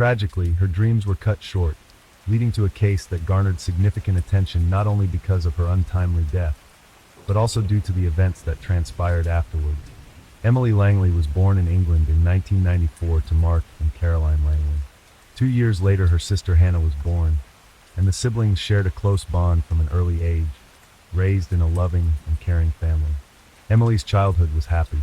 Tragically, her dreams were cut short, leading to a case that garnered significant attention not only because of her untimely death, but also due to the events that transpired afterward. Emily Langley was born in England in 1994 to Mark and Caroline Langley. 2 years later, her sister Hannah was born, and the siblings shared a close bond from an early age, raised in a loving and caring family. Emily's childhood was happy.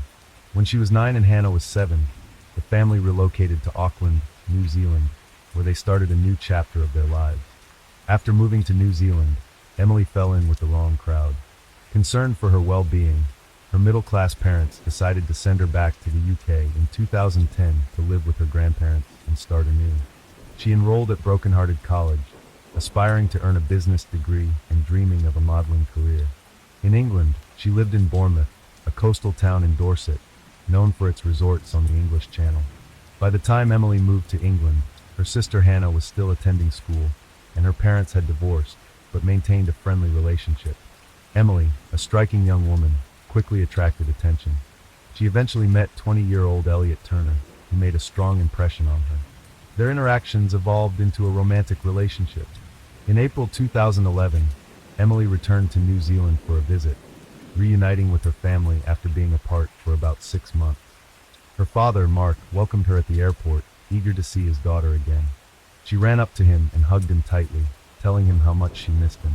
When she was 9 and Hannah was 7, the family relocated to Auckland, New Zealand, where they started a new chapter of their lives. After moving to New Zealand, Emily fell in with the wrong crowd. Concerned for her well-being, her middle-class parents decided to send her back to the UK in 2010 to live with her grandparents and start anew. She enrolled at Broken Hearted College, aspiring to earn a business degree and dreaming of a modeling career. In England, she lived in Bournemouth, a coastal town in Dorset, known for its resorts on the English Channel. By the time Emily moved to England, her sister Hannah was still attending school, and her parents had divorced, but maintained a friendly relationship. Emily, a striking young woman, quickly attracted attention. She eventually met 20-year-old Elliot Turner, who made a strong impression on her. Their interactions evolved into a romantic relationship. In April 2011, Emily returned to New Zealand for a visit, reuniting with her family after being apart for about 6 months. Her father, Mark, welcomed her at the airport, eager to see his daughter again. She ran up to him and hugged him tightly, telling him how much she missed him.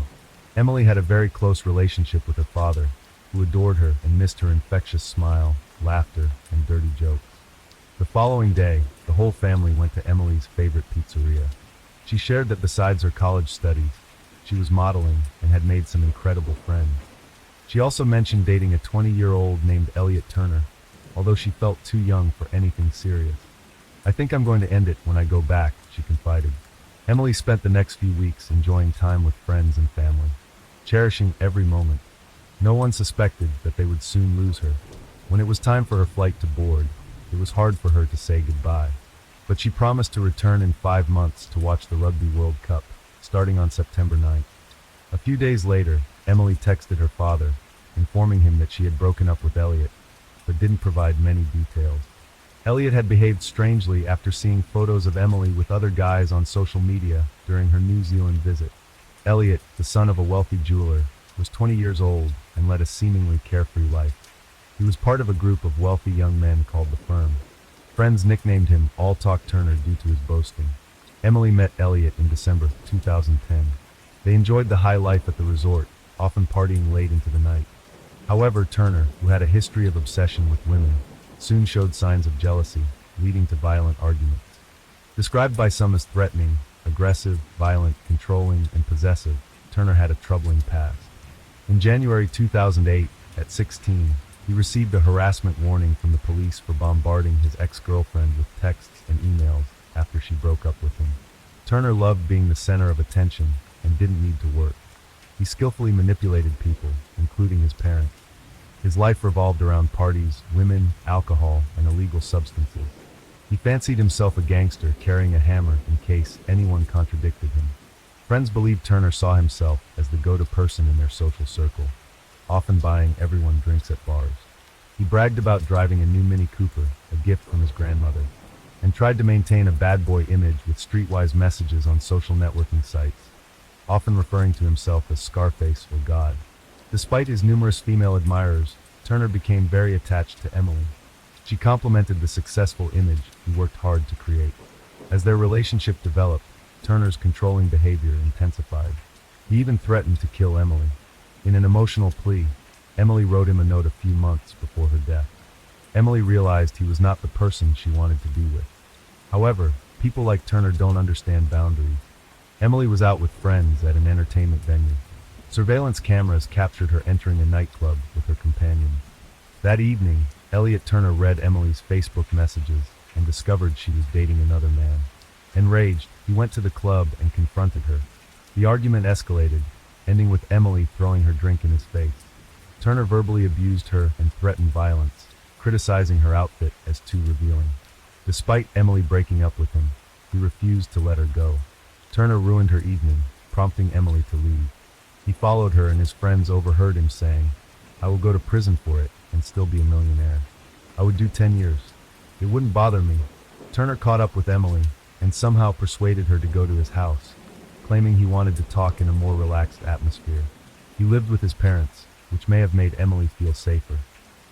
Emily had a very close relationship with her father, who adored her and missed her infectious smile, laughter, and dirty jokes. The following day, the whole family went to Emily's favorite pizzeria. She shared that besides her college studies, she was modeling and had made some incredible friends. She also mentioned dating a 20-year-old named Elliot Turner, although she felt too young for anything serious. "I think I'm going to end it when I go back," she confided. Emily spent the next few weeks enjoying time with friends and family, cherishing every moment. No one suspected that they would soon lose her. When it was time for her flight to board, it was hard for her to say goodbye. But she promised to return in 5 months to watch the Rugby World Cup, starting on September 9th. A few days later, Emily texted her father, informing him that she had broken up with Elliot, but didn't provide many details. Elliot had behaved strangely after seeing photos of Emily with other guys on social media during her New Zealand visit. Elliot, the son of a wealthy jeweler, was 20 years old and led a seemingly carefree life. He was part of a group of wealthy young men called the Firm. Friends nicknamed him All Talk Turner due to his boasting. Emily met Elliot in December 2010. They enjoyed the high life at the resort, often partying late into the night. However, Turner, who had a history of obsession with women, soon showed signs of jealousy, leading to violent arguments. Described by some as threatening, aggressive, violent, controlling, and possessive, Turner had a troubling past. In January 2008, at 16, he received a harassment warning from the police for bombarding his ex-girlfriend with texts and emails after she broke up with him. Turner loved being the center of attention and didn't need to work. He skillfully manipulated people, including his parents. His life revolved around parties, women, alcohol, and illegal substances. He fancied himself a gangster carrying a hammer in case anyone contradicted him. Friends believed Turner saw himself as the go-to person in their social circle, often buying everyone drinks at bars. He bragged about driving a new Mini Cooper, a gift from his grandmother, and tried to maintain a bad boy image with streetwise messages on social networking sites, often referring to himself as Scarface or God. Despite his numerous female admirers, Turner became very attached to Emily. She complimented the successful image he worked hard to create. As their relationship developed, Turner's controlling behavior intensified. He even threatened to kill Emily. In an emotional plea, Emily wrote him a note a few months before her death. Emily realized he was not the person she wanted to be with. However, people like Turner don't understand boundaries. Emily was out with friends at an entertainment venue. Surveillance cameras captured her entering a nightclub with her companions. That evening, Elliot Turner read Emily's Facebook messages and discovered she was dating another man. Enraged, he went to the club and confronted her. The argument escalated, ending with Emily throwing her drink in his face. Turner verbally abused her and threatened violence, criticizing her outfit as too revealing. Despite Emily breaking up with him, he refused to let her go. Turner ruined her evening, prompting Emily to leave. He followed her and his friends overheard him saying, "I will go to prison for it and still be a millionaire. I would do 10 years. It wouldn't bother me." Turner caught up with Emily, and somehow persuaded her to go to his house, claiming he wanted to talk in a more relaxed atmosphere. He lived with his parents, which may have made Emily feel safer.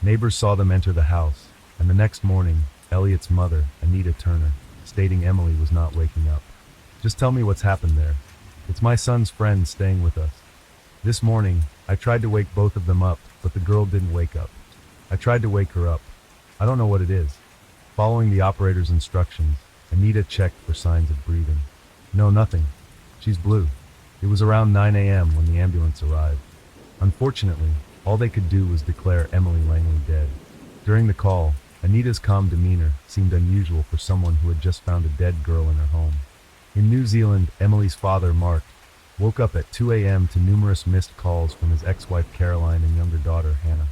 Neighbors saw them enter the house, and the next morning, Elliot's mother, Anita Turner, stating Emily was not waking up. "Just tell me what's happened there. It's my son's friend staying with us. This morning, I tried to wake both of them up, but the girl didn't wake up. I tried to wake her up. I don't know what it is." Following the operator's instructions, Anita checked for signs of breathing. "No, nothing. She's blue." It was around 9 a.m. when the ambulance arrived. Unfortunately, all they could do was declare Emily Langley dead. During the call, Anita's calm demeanor seemed unusual for someone who had just found a dead girl in her home. In New Zealand, Emily's father, Mark, woke up at 2 a.m. to numerous missed calls from his ex-wife Caroline and younger daughter Hannah.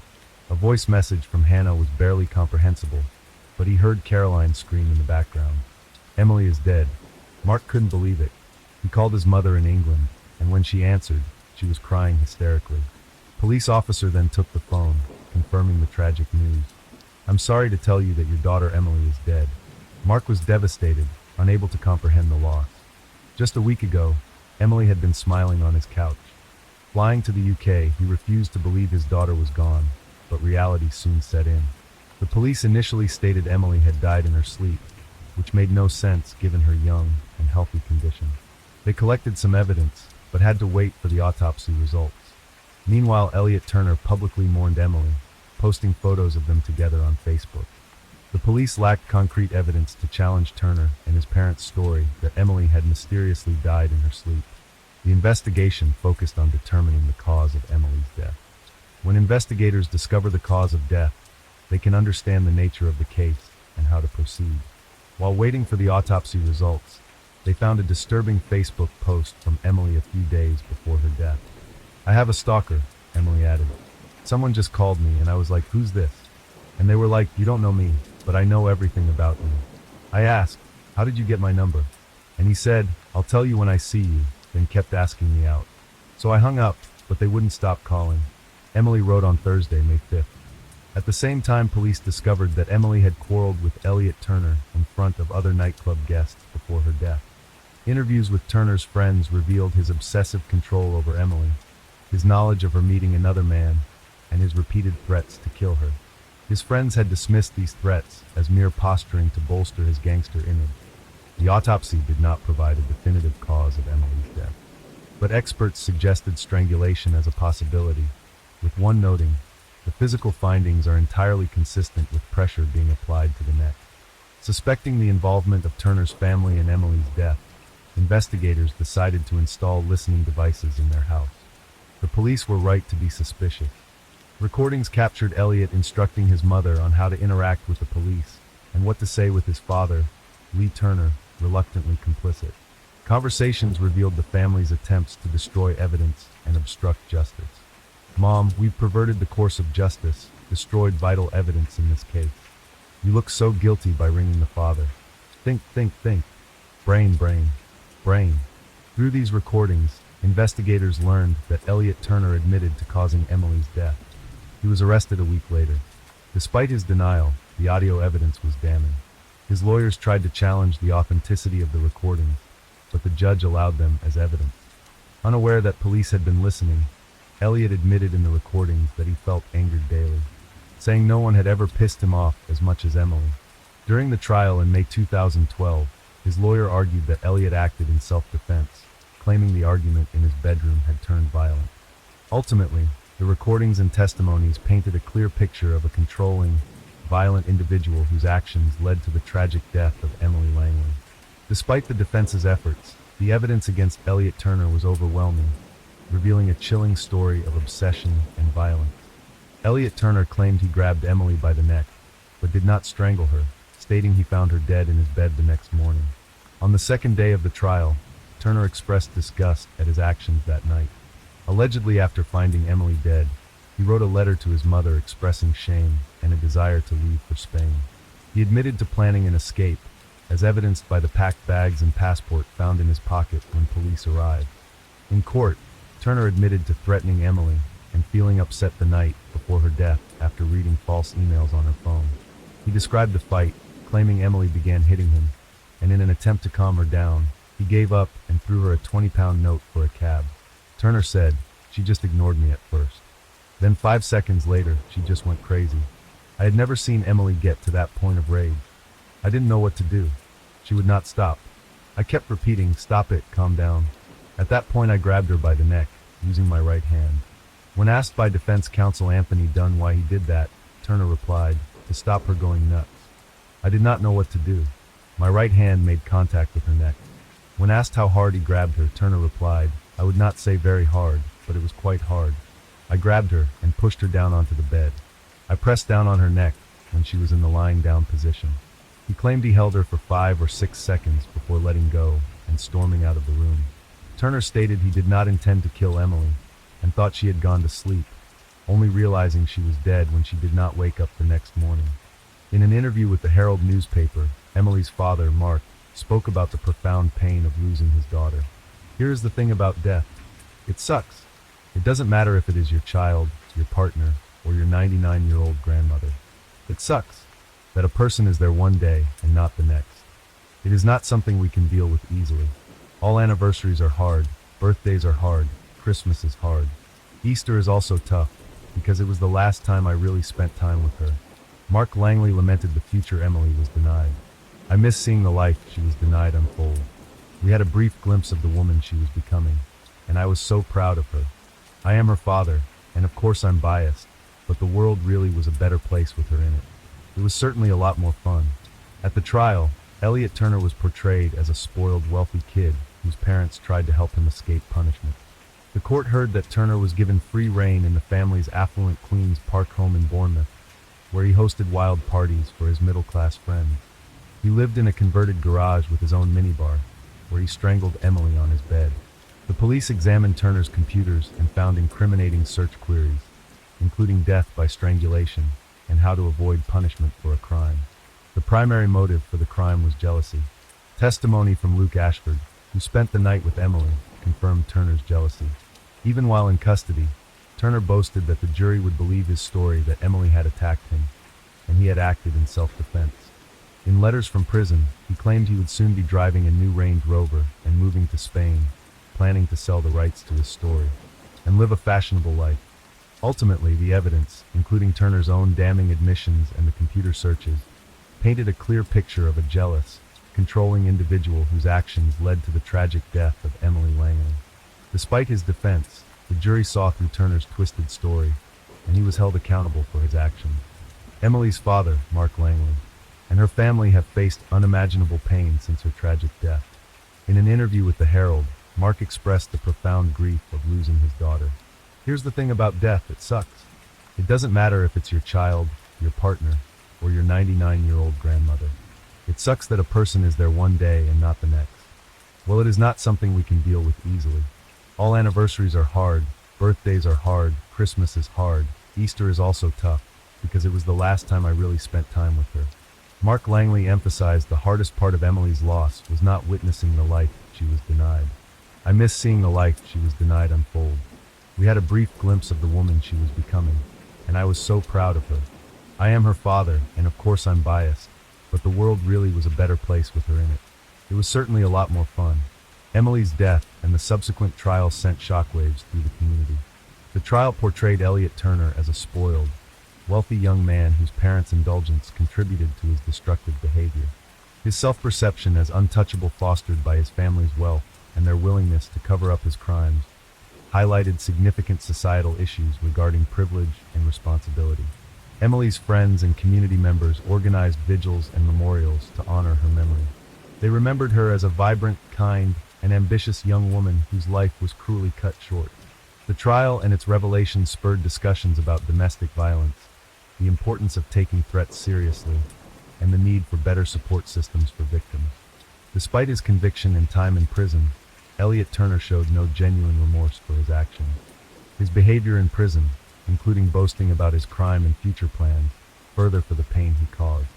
A voice message from Hannah was barely comprehensible, but he heard Caroline scream in the background. "Emily is dead." Mark couldn't believe it. He called his mother in England, and when she answered, she was crying hysterically. A police officer then took the phone, confirming the tragic news. "I'm sorry to tell you that your daughter Emily is dead." Mark was devastated, unable to comprehend the loss. Just a week ago, Emily had been smiling on his couch. Flying to the UK, he refused to believe his daughter was gone, but reality soon set in. The police initially stated Emily had died in her sleep, which made no sense given her young and healthy condition. They collected some evidence, but had to wait for the autopsy results. Meanwhile, Elliot Turner publicly mourned Emily, posting photos of them together on Facebook. The police lacked concrete evidence to challenge Turner and his parents' story that Emily had mysteriously died in her sleep. The investigation focused on determining the cause of Emily's death. When investigators discover the cause of death, they can understand the nature of the case and how to proceed. While waiting for the autopsy results, they found a disturbing Facebook post from Emily a few days before her death. "I have a stalker," Emily added. "Someone just called me and I was like, 'Who's this?' And they were like, 'You don't know me, but I know everything about you.' I asked, 'How did you get my number?' And he said, 'I'll tell you when I see you,' then kept asking me out. So I hung up, but they wouldn't stop calling." Emily wrote on Thursday, May 5th. At the same time, police discovered that Emily had quarreled with Elliot Turner in front of other nightclub guests before her death. Interviews with Turner's friends revealed his obsessive control over Emily, his knowledge of her meeting another man, and his repeated threats to kill her. His friends had dismissed these threats as mere posturing to bolster his gangster image. The autopsy did not provide a definitive cause of Emily's death, but experts suggested strangulation as a possibility, with one noting, "The physical findings are entirely consistent with pressure being applied to the neck." Suspecting the involvement of Turner's family in Emily's death, investigators decided to install listening devices in their house. The police were right to be suspicious. Recordings captured Elliot instructing his mother on how to interact with the police and what to say with his father, Lee Turner, reluctantly complicit. Conversations revealed the family's attempts to destroy evidence and obstruct justice. "Mom, we've perverted the course of justice, destroyed vital evidence in this case. You look so guilty by ringing the father. Think, think, think. Brain, brain, brain." Through these recordings, investigators learned that Elliot Turner admitted to causing Emily's death. He was arrested a week later. Despite his denial, the audio evidence was damning. His lawyers tried to challenge the authenticity of the recordings, but the judge allowed them as evidence. Unaware that police had been listening, Elliot admitted in the recordings that he felt angered daily, saying no one had ever pissed him off as much as Emily. During the trial in May 2012, his lawyer argued that Elliot acted in self-defense, claiming the argument in his bedroom had turned violent. Ultimately, the recordings and testimonies painted a clear picture of a controlling, violent individual whose actions led to the tragic death of Emily Langley. Despite the defense's efforts, the evidence against Elliot Turner was overwhelming, revealing a chilling story of obsession and violence. Elliot Turner claimed he grabbed Emily by the neck, but did not strangle her, stating he found her dead in his bed the next morning. On the second day of the trial, Turner expressed disgust at his actions that night. Allegedly after finding Emily dead, he wrote a letter to his mother expressing shame and a desire to leave for Spain. He admitted to planning an escape, as evidenced by the packed bags and passport found in his pocket when police arrived. In court, Turner admitted to threatening Emily and feeling upset the night before her death after reading false emails on her phone. He described the fight, claiming Emily began hitting him, and in an attempt to calm her down, he gave up and threw her a 20-pound note for a cab. Turner said, "She just ignored me at first. Then 5 seconds later, she just went crazy." I had never seen Emily get to that point of rage. I didn't know what to do. She would not stop. I kept repeating, "Stop it, calm down." At that point I grabbed her by the neck, using my right hand. When asked by defense counsel Anthony Dunn why he did that, Turner replied, "To stop her going nuts." I did not know what to do. My right hand made contact with her neck. When asked how hard he grabbed her, Turner replied, "I would not say very hard, but it was quite hard." I grabbed her and pushed her down onto the bed. I pressed down on her neck when she was in the lying down position. He claimed he held her for 5 or 6 seconds before letting go and storming out of the room. Turner stated he did not intend to kill Emily and thought she had gone to sleep, only realizing she was dead when she did not wake up the next morning. In an interview with the Herald newspaper, Emily's father, Mark, spoke about the profound pain of losing his daughter. "Here is the thing about death. It sucks. It doesn't matter if it is your child, your partner, or your 99-year-old grandmother. It sucks that a person is there one day and not the next. It is not something we can deal with easily. All anniversaries are hard, birthdays are hard, Christmas is hard. Easter is also tough, because it was the last time I really spent time with her." Mark Langley lamented the future Emily was denied. "I miss seeing the life she was denied unfold. We had a brief glimpse of the woman she was becoming, and I was so proud of her. I am her father, and of course I'm biased, but the world really was a better place with her in it. It was certainly a lot more fun." At the trial, Elliot Turner was portrayed as a spoiled, wealthy kid whose parents tried to help him escape punishment. The court heard that Turner was given free rein in the family's affluent Queen's Park home in Bournemouth, where he hosted wild parties for his middle-class friends. He lived in a converted garage with his own minibar, where he strangled Emily on his bed. The police examined Turner's computers and found incriminating search queries, including death by strangulation and how to avoid punishment for a crime. The primary motive for the crime was jealousy. Testimony from Luke Ashford, who spent the night with Emily, confirmed Turner's jealousy. Even while in custody, Turner boasted that the jury would believe his story that Emily had attacked him, and he had acted in self-defense. In letters from prison, he claimed he would soon be driving a new Range Rover and moving to Spain, planning to sell the rights to his story, and live a fashionable life. Ultimately, the evidence, including Turner's own damning admissions and the computer searches, painted a clear picture of a jealous, controlling individual whose actions led to the tragic death of Emily Langley. Despite his defense, the jury saw through Turner's twisted story, and he was held accountable for his actions. Emily's father, Mark Langley, and her family have faced unimaginable pain since her tragic death. In an interview with the Herald, Mark expressed the profound grief of losing his daughter. "Here's the thing about death, it sucks. It doesn't matter if it's your child, your partner, or your 99-year-old grandmother. It sucks that a person is there one day and not the next. Well, it is not something we can deal with easily. All anniversaries are hard, birthdays are hard, Christmas is hard, Easter is also tough, because it was the last time I really spent time with her." Mark Langley emphasized the hardest part of Emily's loss was not witnessing the life she was denied. "I miss seeing the life she was denied unfold. We had a brief glimpse of the woman she was becoming, and I was so proud of her. I am her father, and of course I'm biased, but the world really was a better place with her in it. It was certainly a lot more fun." Emily's death and the subsequent trial sent shockwaves through the community. The trial portrayed Elliot Turner as a spoiled, wealthy young man whose parents' indulgence contributed to his destructive behavior. His self-perception as untouchable, fostered by his family's wealth and their willingness to cover up his crimes, highlighted significant societal issues regarding privilege and responsibility. Emily's friends and community members organized vigils and memorials to honor her memory. They remembered her as a vibrant, kind, and ambitious young woman whose life was cruelly cut short. The trial and its revelations spurred discussions about domestic violence, the importance of taking threats seriously, and the need for better support systems for victims. Despite his conviction and time in prison, Elliot Turner showed no genuine remorse for his actions. His behavior in prison, including boasting about his crime and future plans, further for the pain he caused.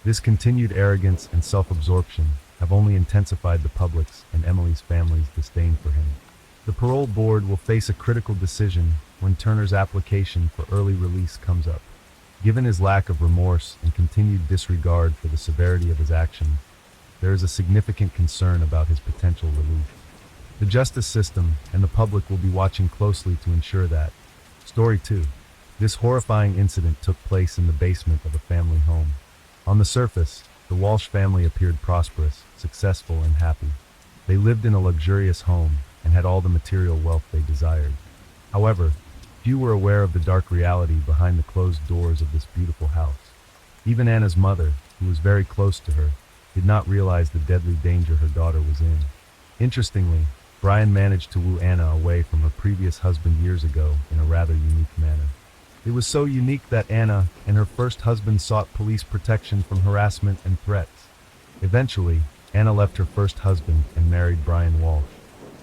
This continued arrogance and self-absorption have only intensified the public's and Emily's family's disdain for him. The parole board will face a critical decision when Turner's application for early release comes up. Given his lack of remorse and continued disregard for the severity of his actions, there is a significant concern about his potential release. The justice system and the public will be watching closely to ensure that. Story 2. This horrifying incident took place in the basement of a family home. On the surface, the Walsh family appeared prosperous, successful, and happy. They lived in a luxurious home and had all the material wealth they desired. However, few were aware of the dark reality behind the closed doors of this beautiful house. Even Anna's mother, who was very close to her, did not realize the deadly danger her daughter was in. Interestingly, Brian managed to woo Anna away from her previous husband years ago in a rather unique manner. It was so unique that Anna and her first husband sought police protection from harassment and threats. Eventually, Anna left her first husband and married Brian Walsh,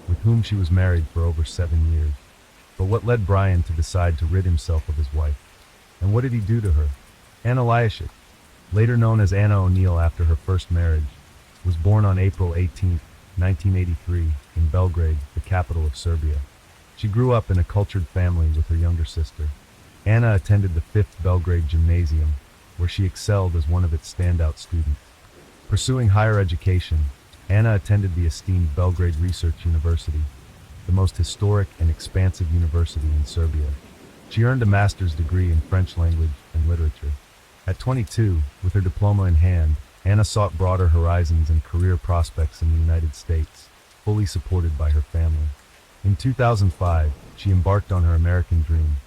with whom she was married for over 7 years. But what led Brian to decide to rid himself of his wife? And what did he do to her? Anna Liashik, later known as Anna O'Neill after her first marriage, was born on April 18, 1983, in Belgrade, the capital of Serbia. She grew up in a cultured family with her younger sister. Anna attended the 5th Belgrade Gymnasium, where she excelled as one of its standout students. Pursuing higher education, Anna attended the esteemed Belgrade Research University, the most historic and expansive university in Serbia. She earned a master's degree in French language and literature. At 22, with her diploma in hand, Anna sought broader horizons and career prospects in the United States, fully supported by her family. In 2005, she embarked on her American dream,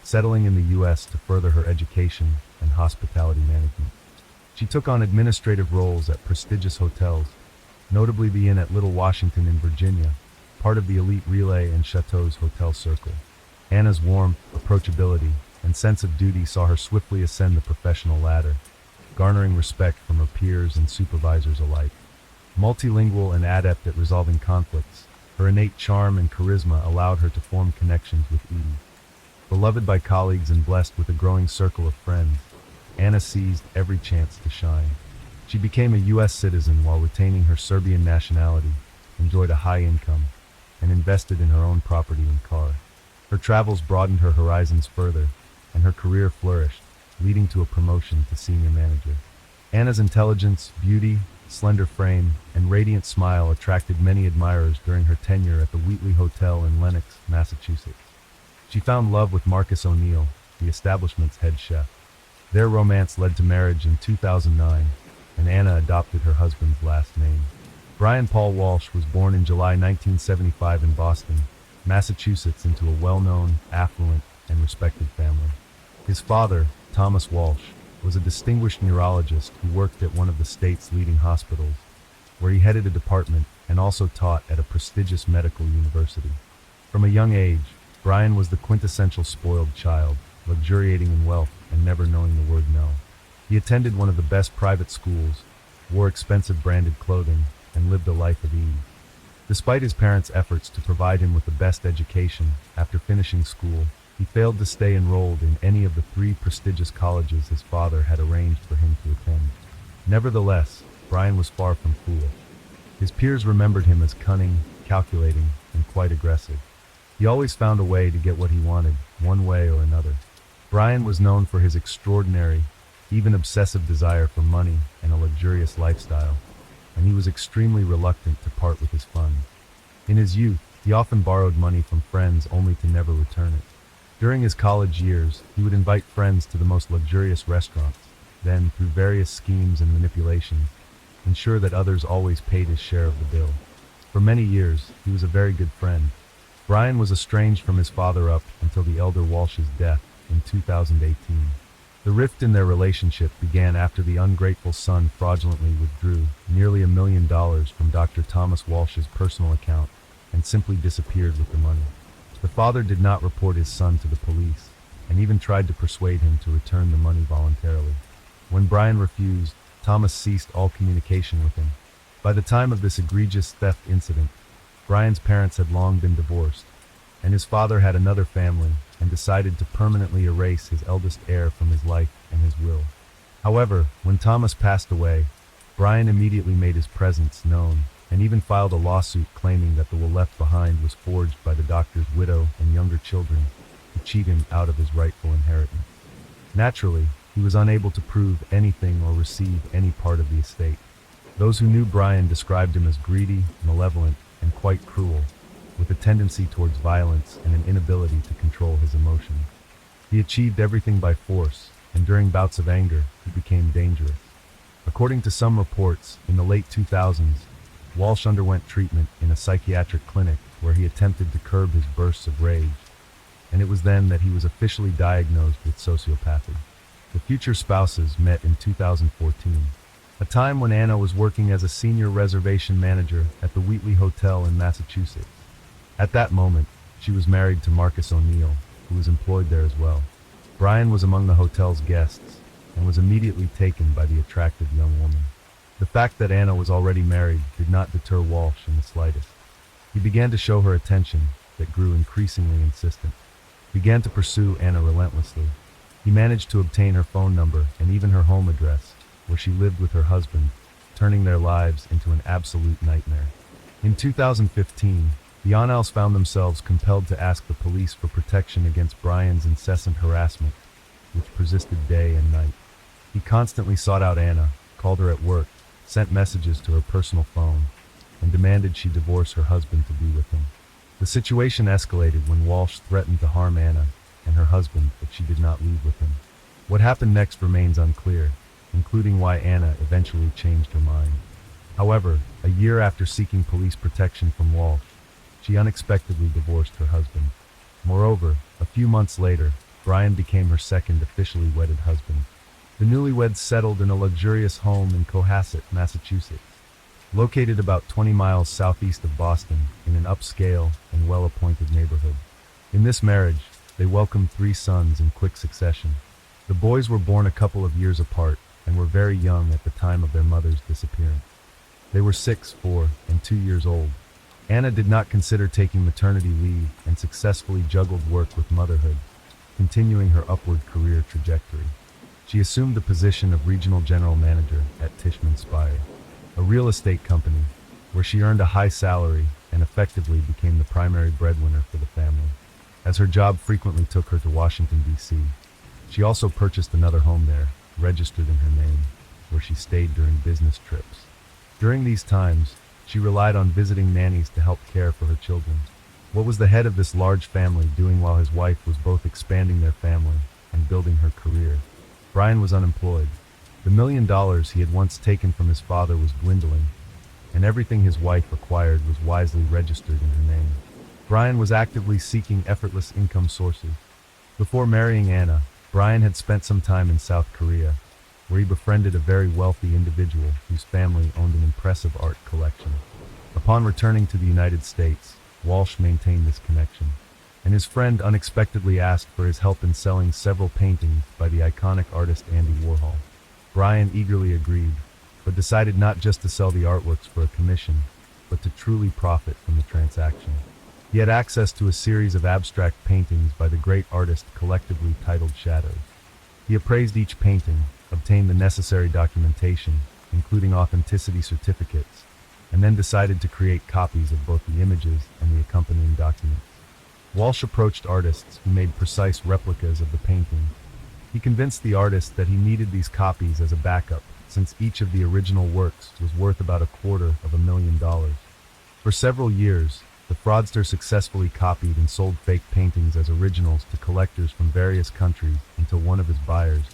settling in the U.S. to further her education and hospitality management. She took on administrative roles at prestigious hotels, notably the Inn at Little Washington in Virginia, part of the elite Relay and Chateau's hotel circle. Anna's warmth, approachability, and sense of duty saw her swiftly ascend the professional ladder, garnering respect from her peers and supervisors alike. Multilingual and adept at resolving conflicts, her innate charm and charisma allowed her to form connections with ease. Beloved by colleagues and blessed with a growing circle of friends, Anna seized every chance to shine. She became a U.S. citizen while retaining her Serbian nationality, enjoyed a high income, and invested in her own property and car. Her travels broadened her horizons further, and her career flourished, leading to a promotion to senior manager. Anna's intelligence, beauty, slender frame, and radiant smile attracted many admirers during her tenure at the Wheatley Hotel in Lenox, Massachusetts. She found love with Marcus O'Neill, the establishment's head chef. Their romance led to marriage in 2009, and Anna adopted her husband's last name. Brian Paul Walsh was born in July 1975 in Boston, Massachusetts, into a well-known, affluent, and respected family. His father, Thomas Walsh, was a distinguished neurologist who worked at one of the state's leading hospitals, where he headed a department and also taught at a prestigious medical university. From a young age, Brian was the quintessential spoiled child, luxuriating in wealth and never knowing the word no. He attended one of the best private schools, wore expensive branded clothing, and lived a life of ease. Despite his parents' efforts to provide him with the best education, after finishing school, he failed to stay enrolled in any of the 3 prestigious colleges his father had arranged for him to attend. Nevertheless, Brian was far from foolish. His peers remembered him as cunning, calculating, and quite aggressive. He always found a way to get what he wanted, one way or another. Brian was known for his extraordinary, even obsessive desire for money and a luxurious lifestyle, and he was extremely reluctant to part with his funds. In his youth, he often borrowed money from friends only to never return it. During his college years, he would invite friends to the most luxurious restaurants, then, through various schemes and manipulations, ensure that others always paid his share of the bill. For many years, he was a very good friend. Brian was estranged from his father up until the elder Walsh's death in 2018. The rift in their relationship began after the ungrateful son fraudulently withdrew nearly $1 million from Dr. Thomas Walsh's personal account and simply disappeared with the money. The father did not report his son to the police and even tried to persuade him to return the money voluntarily. When Brian refused, Thomas ceased all communication with him. By the time of this egregious theft incident, Brian's parents had long been divorced, and his father had another family and decided to permanently erase his eldest heir from his life and his will. However, when Thomas passed away, Brian immediately made his presence known and even filed a lawsuit claiming that the will left behind was forged by the doctor's widow and younger children to cheat him out of his rightful inheritance. Naturally, he was unable to prove anything or receive any part of the estate. Those who knew Brian described him as greedy, malevolent, and quite cruel, with a tendency towards violence and an inability to control his emotions. He achieved everything by force, and during bouts of anger, he became dangerous. According to some reports, in the late 2000s, Walsh underwent treatment in a psychiatric clinic where he attempted to curb his bursts of rage, and it was then that he was officially diagnosed with sociopathy. The future spouses met in 2014, a time when Anna was working as a senior reservation manager at the Wheatley Hotel in Massachusetts. At that moment, she was married to Marcus O'Neill, who was employed there as well. Brian was among the hotel's guests and was immediately taken by the attractive young woman. The fact that Anna was already married did not deter Walsh in the slightest. He began to show her attention that grew increasingly insistent. He began to pursue Anna relentlessly. He managed to obtain her phone number and even her home address, where she lived with her husband, turning their lives into an absolute nightmare. In 2015, the O'Neills found themselves compelled to ask the police for protection against Brian's incessant harassment, which persisted day and night. He constantly sought out Anna, called her at work, sent messages to her personal phone, and demanded she divorce her husband to be with him. The situation escalated when Walsh threatened to harm Anna and her husband if she did not leave with him. What happened next remains unclear, including why Anna eventually changed her mind. However, a year after seeking police protection from Walsh, she unexpectedly divorced her husband. Moreover, a few months later, Brian became her second officially wedded husband. The newlyweds settled in a luxurious home in Cohasset, Massachusetts, located about 20 miles southeast of Boston in an upscale and well-appointed neighborhood. In this marriage, they welcomed 3 sons in quick succession. The boys were born a couple of years apart and were very young at the time of their mother's disappearance. They were 6, 4, and 2 years old. Anna did not consider taking maternity leave and successfully juggled work with motherhood, continuing her upward career trajectory. She assumed the position of regional general manager at Tishman Speyer, a real estate company, where she earned a high salary and effectively became the primary breadwinner for the family. As her job frequently took her to Washington, D.C., she also purchased another home there, registered in her name, where she stayed during business trips. During these times, she relied on visiting nannies to help care for her children. What was the head of this large family doing while his wife was both expanding their family and building her career? Brian was unemployed. The $1 million he had once taken from his father was dwindling, and everything his wife acquired was wisely registered in her name. Brian was actively seeking effortless income sources. Before marrying Anna, Brian had spent some time in South Korea, where he befriended a very wealthy individual whose family owned an impressive art collection. Upon returning to the United States, Walsh maintained this connection, and his friend unexpectedly asked for his help in selling several paintings by the iconic artist Andy Warhol. Brian eagerly agreed, but decided not just to sell the artworks for a commission, but to truly profit from the transaction. He had access to a series of abstract paintings by the great artist collectively titled Shadows. He appraised each painting, obtained the necessary documentation, including authenticity certificates, and then decided to create copies of both the images and the accompanying documents. Walsh approached artists who made precise replicas of the painting. He convinced the artist that he needed these copies as a backup, since each of the original works was worth about $250,000. For several years, the fraudster successfully copied and sold fake paintings as originals to collectors from various countries until one of his buyers,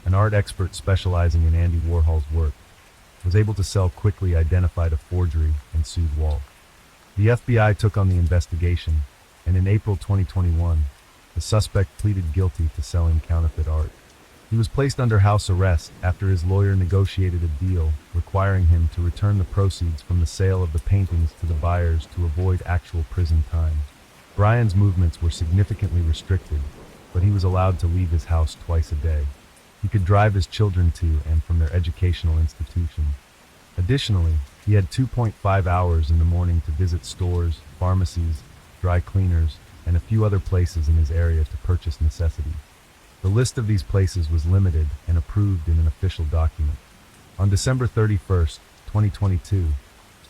an art expert specializing in Andy Warhol's work, was able to sell quickly identified a forgery and sued Walsh. The FBI took on the investigation, and in April 2021, the suspect pleaded guilty to selling counterfeit art. He was placed under house arrest after his lawyer negotiated a deal requiring him to return the proceeds from the sale of the paintings to the buyers to avoid actual prison time. Brian's movements were significantly restricted, but he was allowed to leave his house twice a day. He could drive his children to and from their educational institutions. Additionally, he had 2.5 hours in the morning to visit stores, pharmacies, dry cleaners, and a few other places in his area to purchase necessities. The list of these places was limited and approved in an official document. On December 31st, 2022,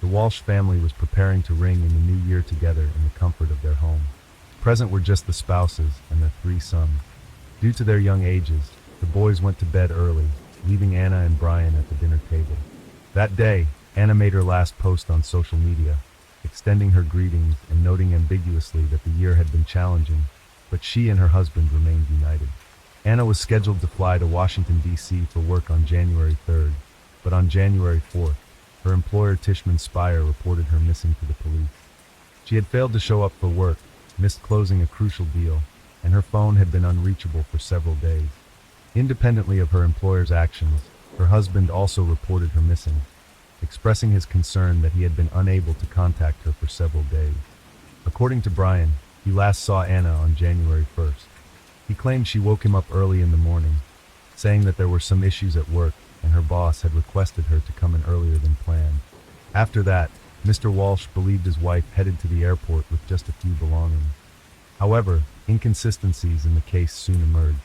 the Walsh family was preparing to ring in the new year together in the comfort of their home. Present were just the spouses and their 3 sons. Due to their young ages, the boys went to bed early, leaving Anna and Brian at the dinner table. That day, Anna made her last post on social media, extending her greetings and noting ambiguously that the year had been challenging, but she and her husband remained united. Anna was scheduled to fly to Washington, D.C. for work on January 3rd, but on January 4th, her employer Tishman Speyer reported her missing to the police. She had failed to show up for work, missed closing a crucial deal, and her phone had been unreachable for several days. Independently of her employer's actions, her husband also reported her missing, expressing his concern that he had been unable to contact her for several days. According to Brian, he last saw Anna on January 1st. He claimed she woke him up early in the morning, saying that there were some issues at work and her boss had requested her to come in earlier than planned. After that, Mr. Walsh believed his wife headed to the airport with just a few belongings. However, inconsistencies in the case soon emerged.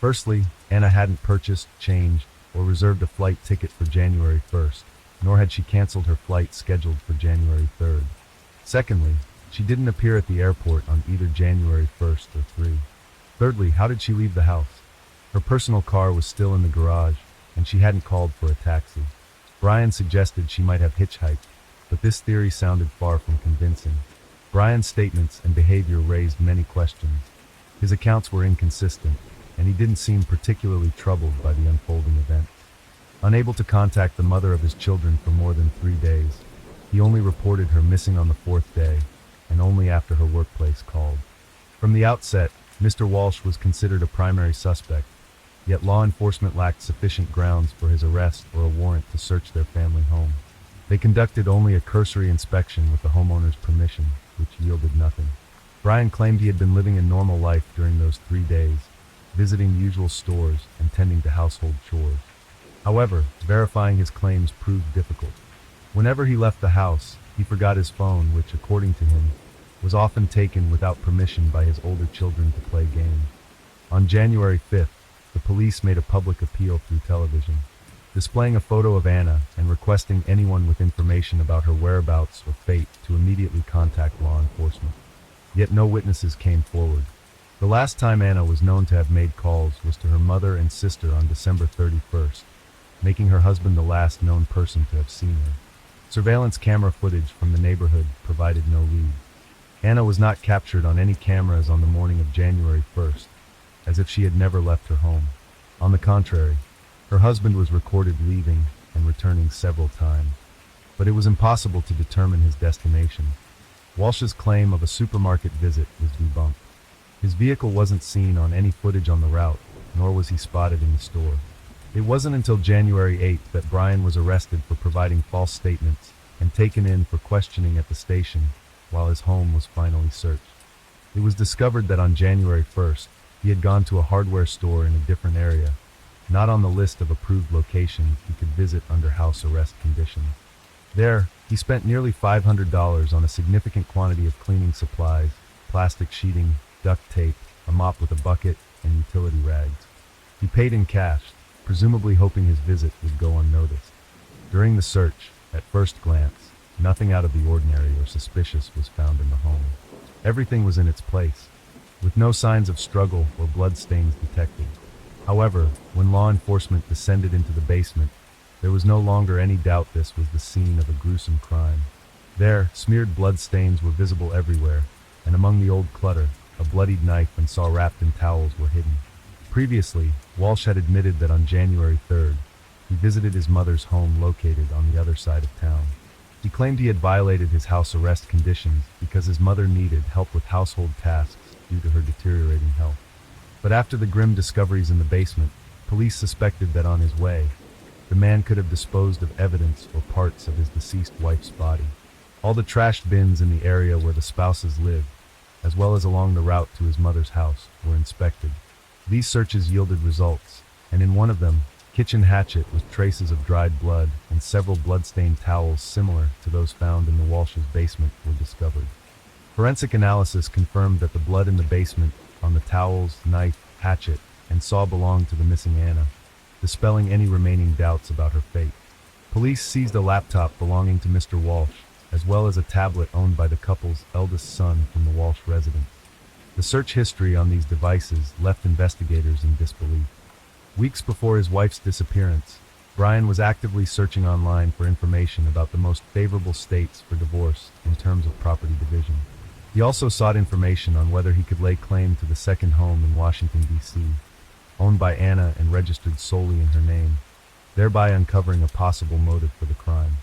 Firstly, Anna hadn't purchased, changed, or reserved a flight ticket for January 1st, nor had she canceled her flight scheduled for January 3rd. Secondly, she didn't appear at the airport on either January 1st or 3. Thirdly, how did she leave the house? Her personal car was still in the garage, and she hadn't called for a taxi. Brian suggested she might have hitchhiked, but this theory sounded far from convincing. Brian's statements and behavior raised many questions. His accounts were inconsistent, and he didn't seem particularly troubled by the unfolding events. Unable to contact the mother of his children for more than 3 days, he only reported her missing on the 4th day, and only after her workplace called. From the outset, Mr. Walsh was considered a primary suspect, yet law enforcement lacked sufficient grounds for his arrest or a warrant to search their family home. They conducted only a cursory inspection with the homeowner's permission, which yielded nothing. Brian claimed he had been living a normal life during those 3 days, visiting usual stores and tending to household chores. However, verifying his claims proved difficult. Whenever he left the house, he forgot his phone, which, according to him, was often taken without permission by his older children to play games. On January 5th, the police made a public appeal through television, displaying a photo of Anna and requesting anyone with information about her whereabouts or fate to immediately contact law enforcement. Yet no witnesses came forward. The last time Anna was known to have made calls was to her mother and sister on December 31st, making her husband the last known person to have seen her. Surveillance camera footage from the neighborhood provided no lead. Anna was not captured on any cameras on the morning of January 1st, as if she had never left her home. On the contrary, her husband was recorded leaving and returning several times, but it was impossible to determine his destination. Walsh's claim of a supermarket visit was debunked. His vehicle wasn't seen on any footage on the route, nor was he spotted in the store. It wasn't until January 8th that Brian was arrested for providing false statements and taken in for questioning at the station while his home was finally searched. It was discovered that on January 1st, he had gone to a hardware store in a different area, not on the list of approved locations he could visit under house arrest conditions. There, he spent nearly $500 on a significant quantity of cleaning supplies, plastic sheeting, duct tape, a mop with a bucket, and utility rags. He paid in cash, presumably hoping his visit would go unnoticed. During the search, at first glance, nothing out of the ordinary or suspicious was found in the home. Everything was in its place, with no signs of struggle or bloodstains detected. However, when law enforcement descended into the basement, there was no longer any doubt this was the scene of a gruesome crime. There, smeared bloodstains were visible everywhere, and among the old clutter, a bloodied knife and saw wrapped in towels were hidden. Previously, Walsh had admitted that on January 3rd, he visited his mother's home located on the other side of town. He claimed he had violated his house arrest conditions because his mother needed help with household tasks due to her deteriorating health. But after the grim discoveries in the basement, police suspected that on his way, the man could have disposed of evidence or parts of his deceased wife's body. All the trashed bins in the area where the spouses lived, as well as along the route to his mother's house, were inspected. These searches yielded results, and in one of them, kitchen hatchet with traces of dried blood and several blood-stained towels similar to those found in the Walsh's basement were discovered. Forensic analysis confirmed that the blood in the basement, on the towels, knife, hatchet, and saw belonged to the missing Anna, dispelling any remaining doubts about her fate. Police seized a laptop belonging to Mr. Walsh, as well as a tablet owned by the couple's eldest son from the Walsh residence. The search history on these devices left investigators in disbelief. Weeks before his wife's disappearance, Brian was actively searching online for information about the most favorable states for divorce in terms of property division. He also sought information on whether he could lay claim to the second home in Washington, D.C., owned by Anna and registered solely in her name, thereby uncovering a possible motive for the crime.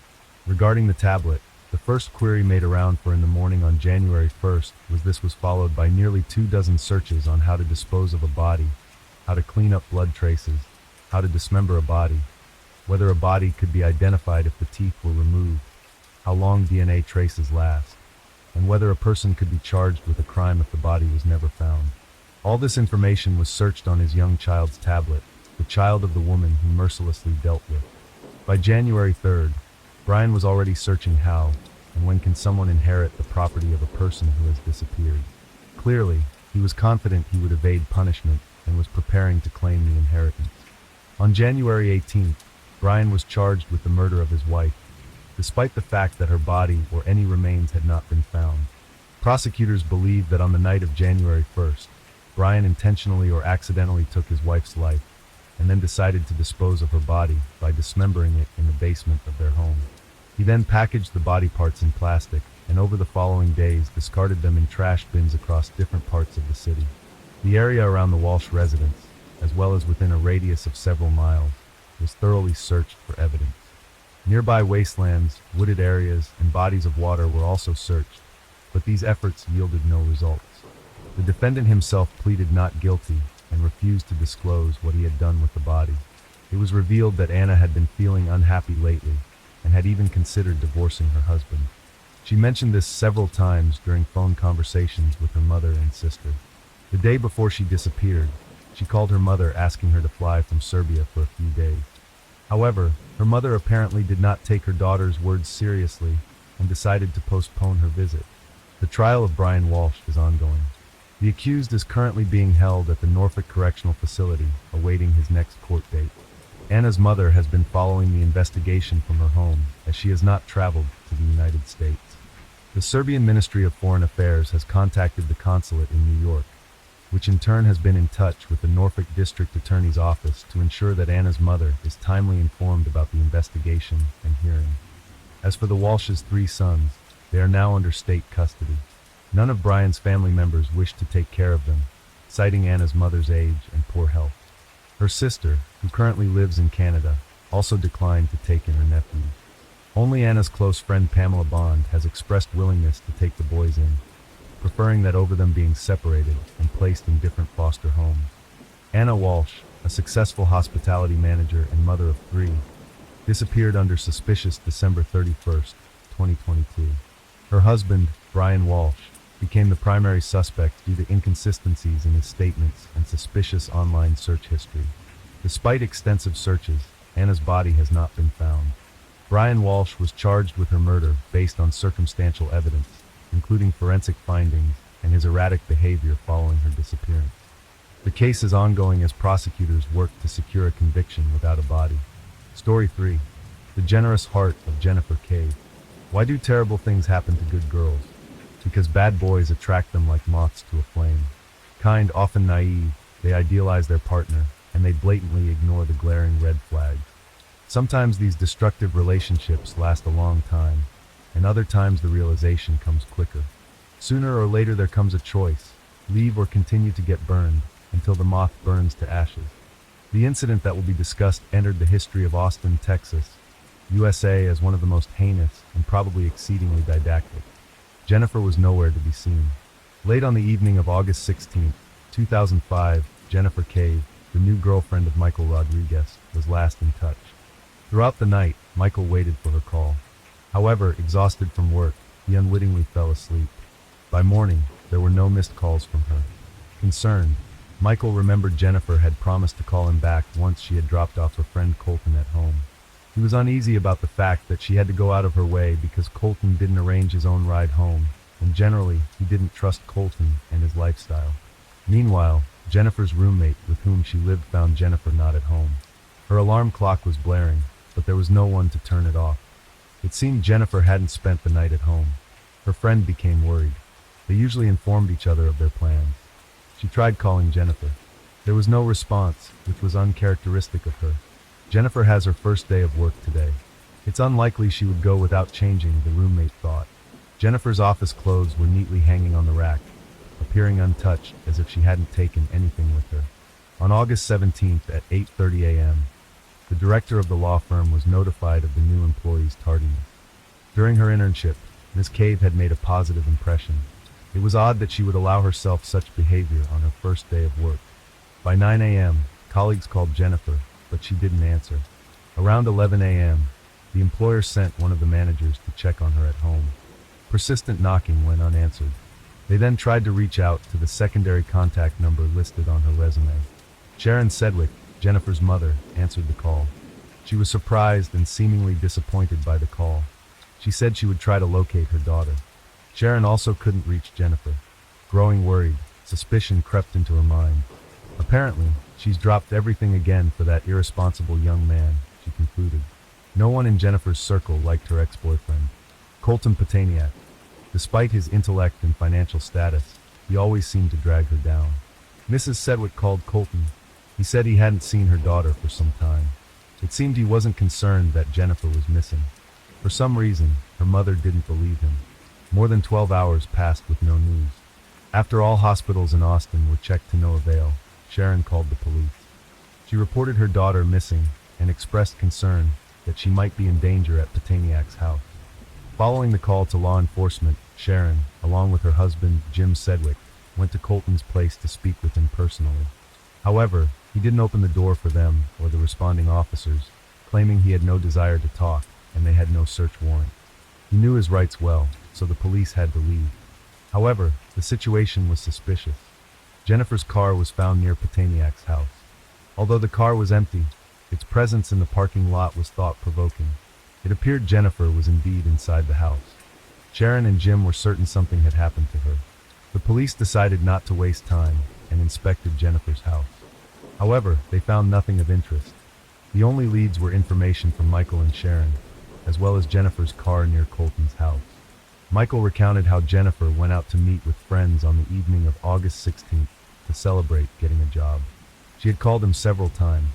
Regarding the tablet, the first query made around for in the morning on January 1st was followed by nearly 24 searches on how to dispose of a body, how to clean up blood traces, how to dismember a body, whether a body could be identified if the teeth were removed, how long DNA traces last, and whether a person could be charged with a crime if the body was never found. All this information was searched on his young child's tablet, the child of the woman he mercilessly dealt with. By January 3rd, Brian was already searching how and when can someone inherit the property of a person who has disappeared. Clearly, he was confident he would evade punishment and was preparing to claim the inheritance. On January 18th, Brian was charged with the murder of his wife, despite the fact that her body or any remains had not been found. Prosecutors believed that on the night of January 1st, Brian intentionally or accidentally took his wife's life and then decided to dispose of her body by dismembering it in the basement of their home. He then packaged the body parts in plastic and over the following days discarded them in trash bins across different parts of the city. The area around the Walsh residence, as well as within a radius of several miles, was thoroughly searched for evidence. Nearby wastelands, wooded areas, and bodies of water were also searched, but these efforts yielded no results. The defendant himself pleaded not guilty and refused to disclose what he had done with the body. It was revealed that Anna had been feeling unhappy lately and had even considered divorcing her husband. She mentioned this several times during phone conversations with her mother and sister. The day before she disappeared, she called her mother asking her to fly from Serbia for a few days. However, her mother apparently did not take her daughter's words seriously and decided to postpone her visit. The trial of Brian Walsh is ongoing. The accused is currently being held at the Norfolk Correctional Facility, awaiting his next court date. Anna's mother has been following the investigation from her home, as she has not traveled to the United States. The Serbian Ministry of Foreign Affairs has contacted the consulate in New York, which in turn has been in touch with the Norfolk District Attorney's Office to ensure that Anna's mother is timely informed about the investigation and hearing. As for the Walsh's 3 sons, they are now under state custody. None of Brian's family members wish to take care of them, citing Anna's mother's age and poor health. Her sister, who currently lives in Canada, also declined to take in her nephew. Only Anna's close friend Pamela Bond has expressed willingness to take the boys in, preferring that over them being separated and placed in different foster homes. Anna Walsh, a successful hospitality manager and mother of 3, disappeared under suspicious December 31st, 2022. Her husband, Brian Walsh, became the primary suspect due to inconsistencies in his statements and suspicious online search history. Despite extensive searches, Anna's body has not been found. Brian Walsh was charged with her murder based on circumstantial evidence, including forensic findings and his erratic behavior following her disappearance. The case is ongoing as prosecutors work to secure a conviction without a body. Story 3. The Generous Heart of Jennifer Cave. Why do terrible things happen to good girls? Because bad boys attract them like moths to a flame. Kind, often naive, they idealize their partner, and they blatantly ignore the glaring red flags. Sometimes these destructive relationships last a long time, and other times the realization comes quicker. Sooner or later there comes a choice: leave or continue to get burned, until the moth burns to ashes. The incident that will be discussed entered the history of Austin, Texas, USA as one of the most heinous and probably exceedingly didactic. Jennifer was nowhere to be seen. Late on the evening of August 16, 2005, Jennifer Cave, the new girlfriend of Michael Rodriguez, was last in touch. Throughout the night, Michael waited for her call. However, exhausted from work, he unwittingly fell asleep. By morning, there were no missed calls from her. Concerned, Michael remembered Jennifer had promised to call him back once she had dropped off her friend Colton at home. He was uneasy about the fact that she had to go out of her way because Colton didn't arrange his own ride home, and generally, he didn't trust Colton and his lifestyle. Meanwhile, Jennifer's roommate with whom she lived found Jennifer not at home. Her alarm clock was blaring, but there was no one to turn it off. It seemed Jennifer hadn't spent the night at home. Her friend became worried. They usually informed each other of their plans. She tried calling Jennifer. There was no response, which was uncharacteristic of her. Jennifer has her first day of work today. It's unlikely she would go without changing, the roommate thought. Jennifer's office clothes were neatly hanging on the rack, appearing untouched as if she hadn't taken anything with her. On August 17th at 8:30 a.m., the director of the law firm was notified of the new employee's tardiness. During her internship, Ms. Cave had made a positive impression. It was odd that she would allow herself such behavior on her first day of work. By 9 a.m., colleagues called Jennifer, but she didn't answer. Around 11 a.m., the employer sent one of the managers to check on her at home. Persistent knocking went unanswered. They then tried to reach out to the secondary contact number listed on her resume. Sharon Sedgwick, Jennifer's mother, answered the call. She was surprised and seemingly disappointed by the call. She said she would try to locate her daughter. Sharon also couldn't reach Jennifer. Growing worried, suspicion crept into her mind. Apparently, she's dropped everything again for that irresponsible young man, she concluded. No one in Jennifer's circle liked her ex-boyfriend, Colton Pataniak. Despite his intellect and financial status, he always seemed to drag her down. Mrs. Sedgwick called Colton. He said he hadn't seen her daughter for some time. It seemed he wasn't concerned that Jennifer was missing. For some reason, her mother didn't believe him. More than 12 hours passed with no news. After all hospitals in Austin were checked to no avail, Sharon called the police. She reported her daughter missing and expressed concern that she might be in danger at Pataniak's house. Following the call to law enforcement, Sharon, along with her husband, Jim Sedgwick, went to Colton's place to speak with him personally. However, he didn't open the door for them or the responding officers, claiming he had no desire to talk and they had no search warrant. He knew his rights well, so the police had to leave. However, the situation was suspicious. Jennifer's car was found near Pataniak's house. Although the car was empty, its presence in the parking lot was thought-provoking. It appeared Jennifer was indeed inside the house. Sharon and Jim were certain something had happened to her. The police decided not to waste time and inspected Jennifer's house. However, they found nothing of interest. The only leads were information from Michael and Sharon, as well as Jennifer's car near Colton's house. Michael recounted how Jennifer went out to meet with friends on the evening of August 16th to celebrate getting a job. She had called him several times.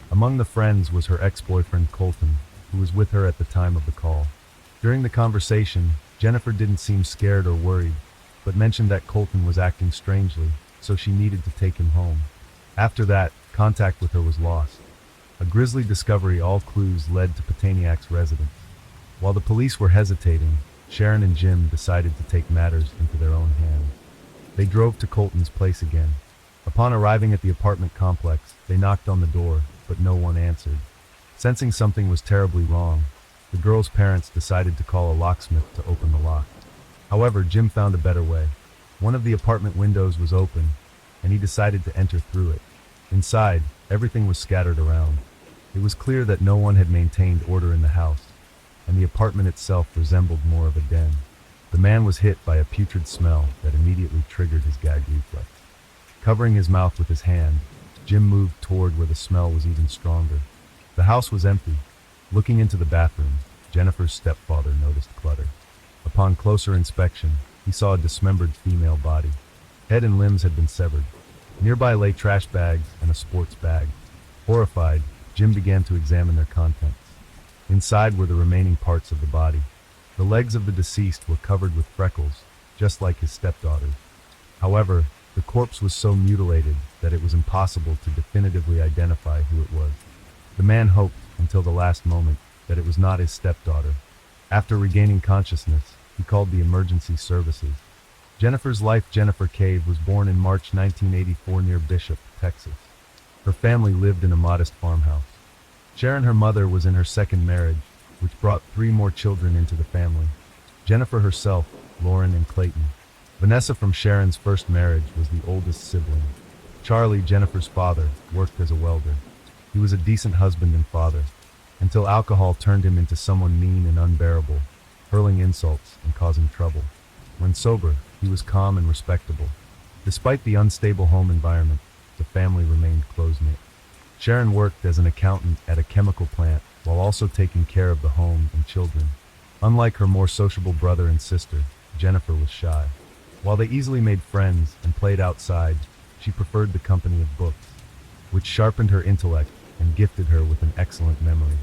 Among the friends was her ex-boyfriend Colton, who was with her at the time of the call. During the conversation, Jennifer didn't seem scared or worried, but mentioned that Colton was acting strangely, so she needed to take him home. After that, contact with her was lost. A grisly discovery, all clues led to Pataniak's residence. While the police were hesitating, Sharon and Jim decided to take matters into their own hands. They drove to Colton's place again. Upon arriving at the apartment complex, they knocked on the door, but no one answered. Sensing something was terribly wrong, the girl's parents decided to call a locksmith to open the lock. However, Jim found a better way. One of the apartment windows was open, and he decided to enter through it. Inside, everything was scattered around. It was clear that no one had maintained order in the house, and the apartment itself resembled more of a den. The man was hit by a putrid smell that immediately triggered his gag reflex. Covering his mouth with his hand, Jim moved toward where the smell was even stronger. The house was empty. Looking into the bathroom, Jennifer's stepfather noticed clutter. Upon closer inspection, he saw a dismembered female body. Head and limbs had been severed. Nearby lay trash bags and a sports bag. Horrified, Jim began to examine their contents. Inside were the remaining parts of the body. The legs of the deceased were covered with freckles, just like his stepdaughter's. However, the corpse was so mutilated that it was impossible to definitively identify who it was. The man hoped, until the last moment, that it was not his stepdaughter. After regaining consciousness, he called the emergency services. Jennifer's wife, Jennifer Cave, was born in March 1984 near Bishop, Texas. Her family lived in a modest farmhouse. Sharon, her mother, was in her second marriage, which brought 3 more children into the family. Jennifer herself, Lauren, and Clayton. Vanessa, from Sharon's first marriage, was the oldest sibling. Charlie, Jennifer's father, worked as a welder. He was a decent husband and father, until alcohol turned him into someone mean and unbearable, hurling insults and causing trouble. When sober, he was calm and respectable. Despite the unstable home environment, the family remained close-knit. Sharon worked as an accountant at a chemical plant while also taking care of the home and children. Unlike her more sociable brother and sister, Jennifer was shy. While they easily made friends and played outside, she preferred the company of books, which sharpened her intellect and gifted her with an excellent memory.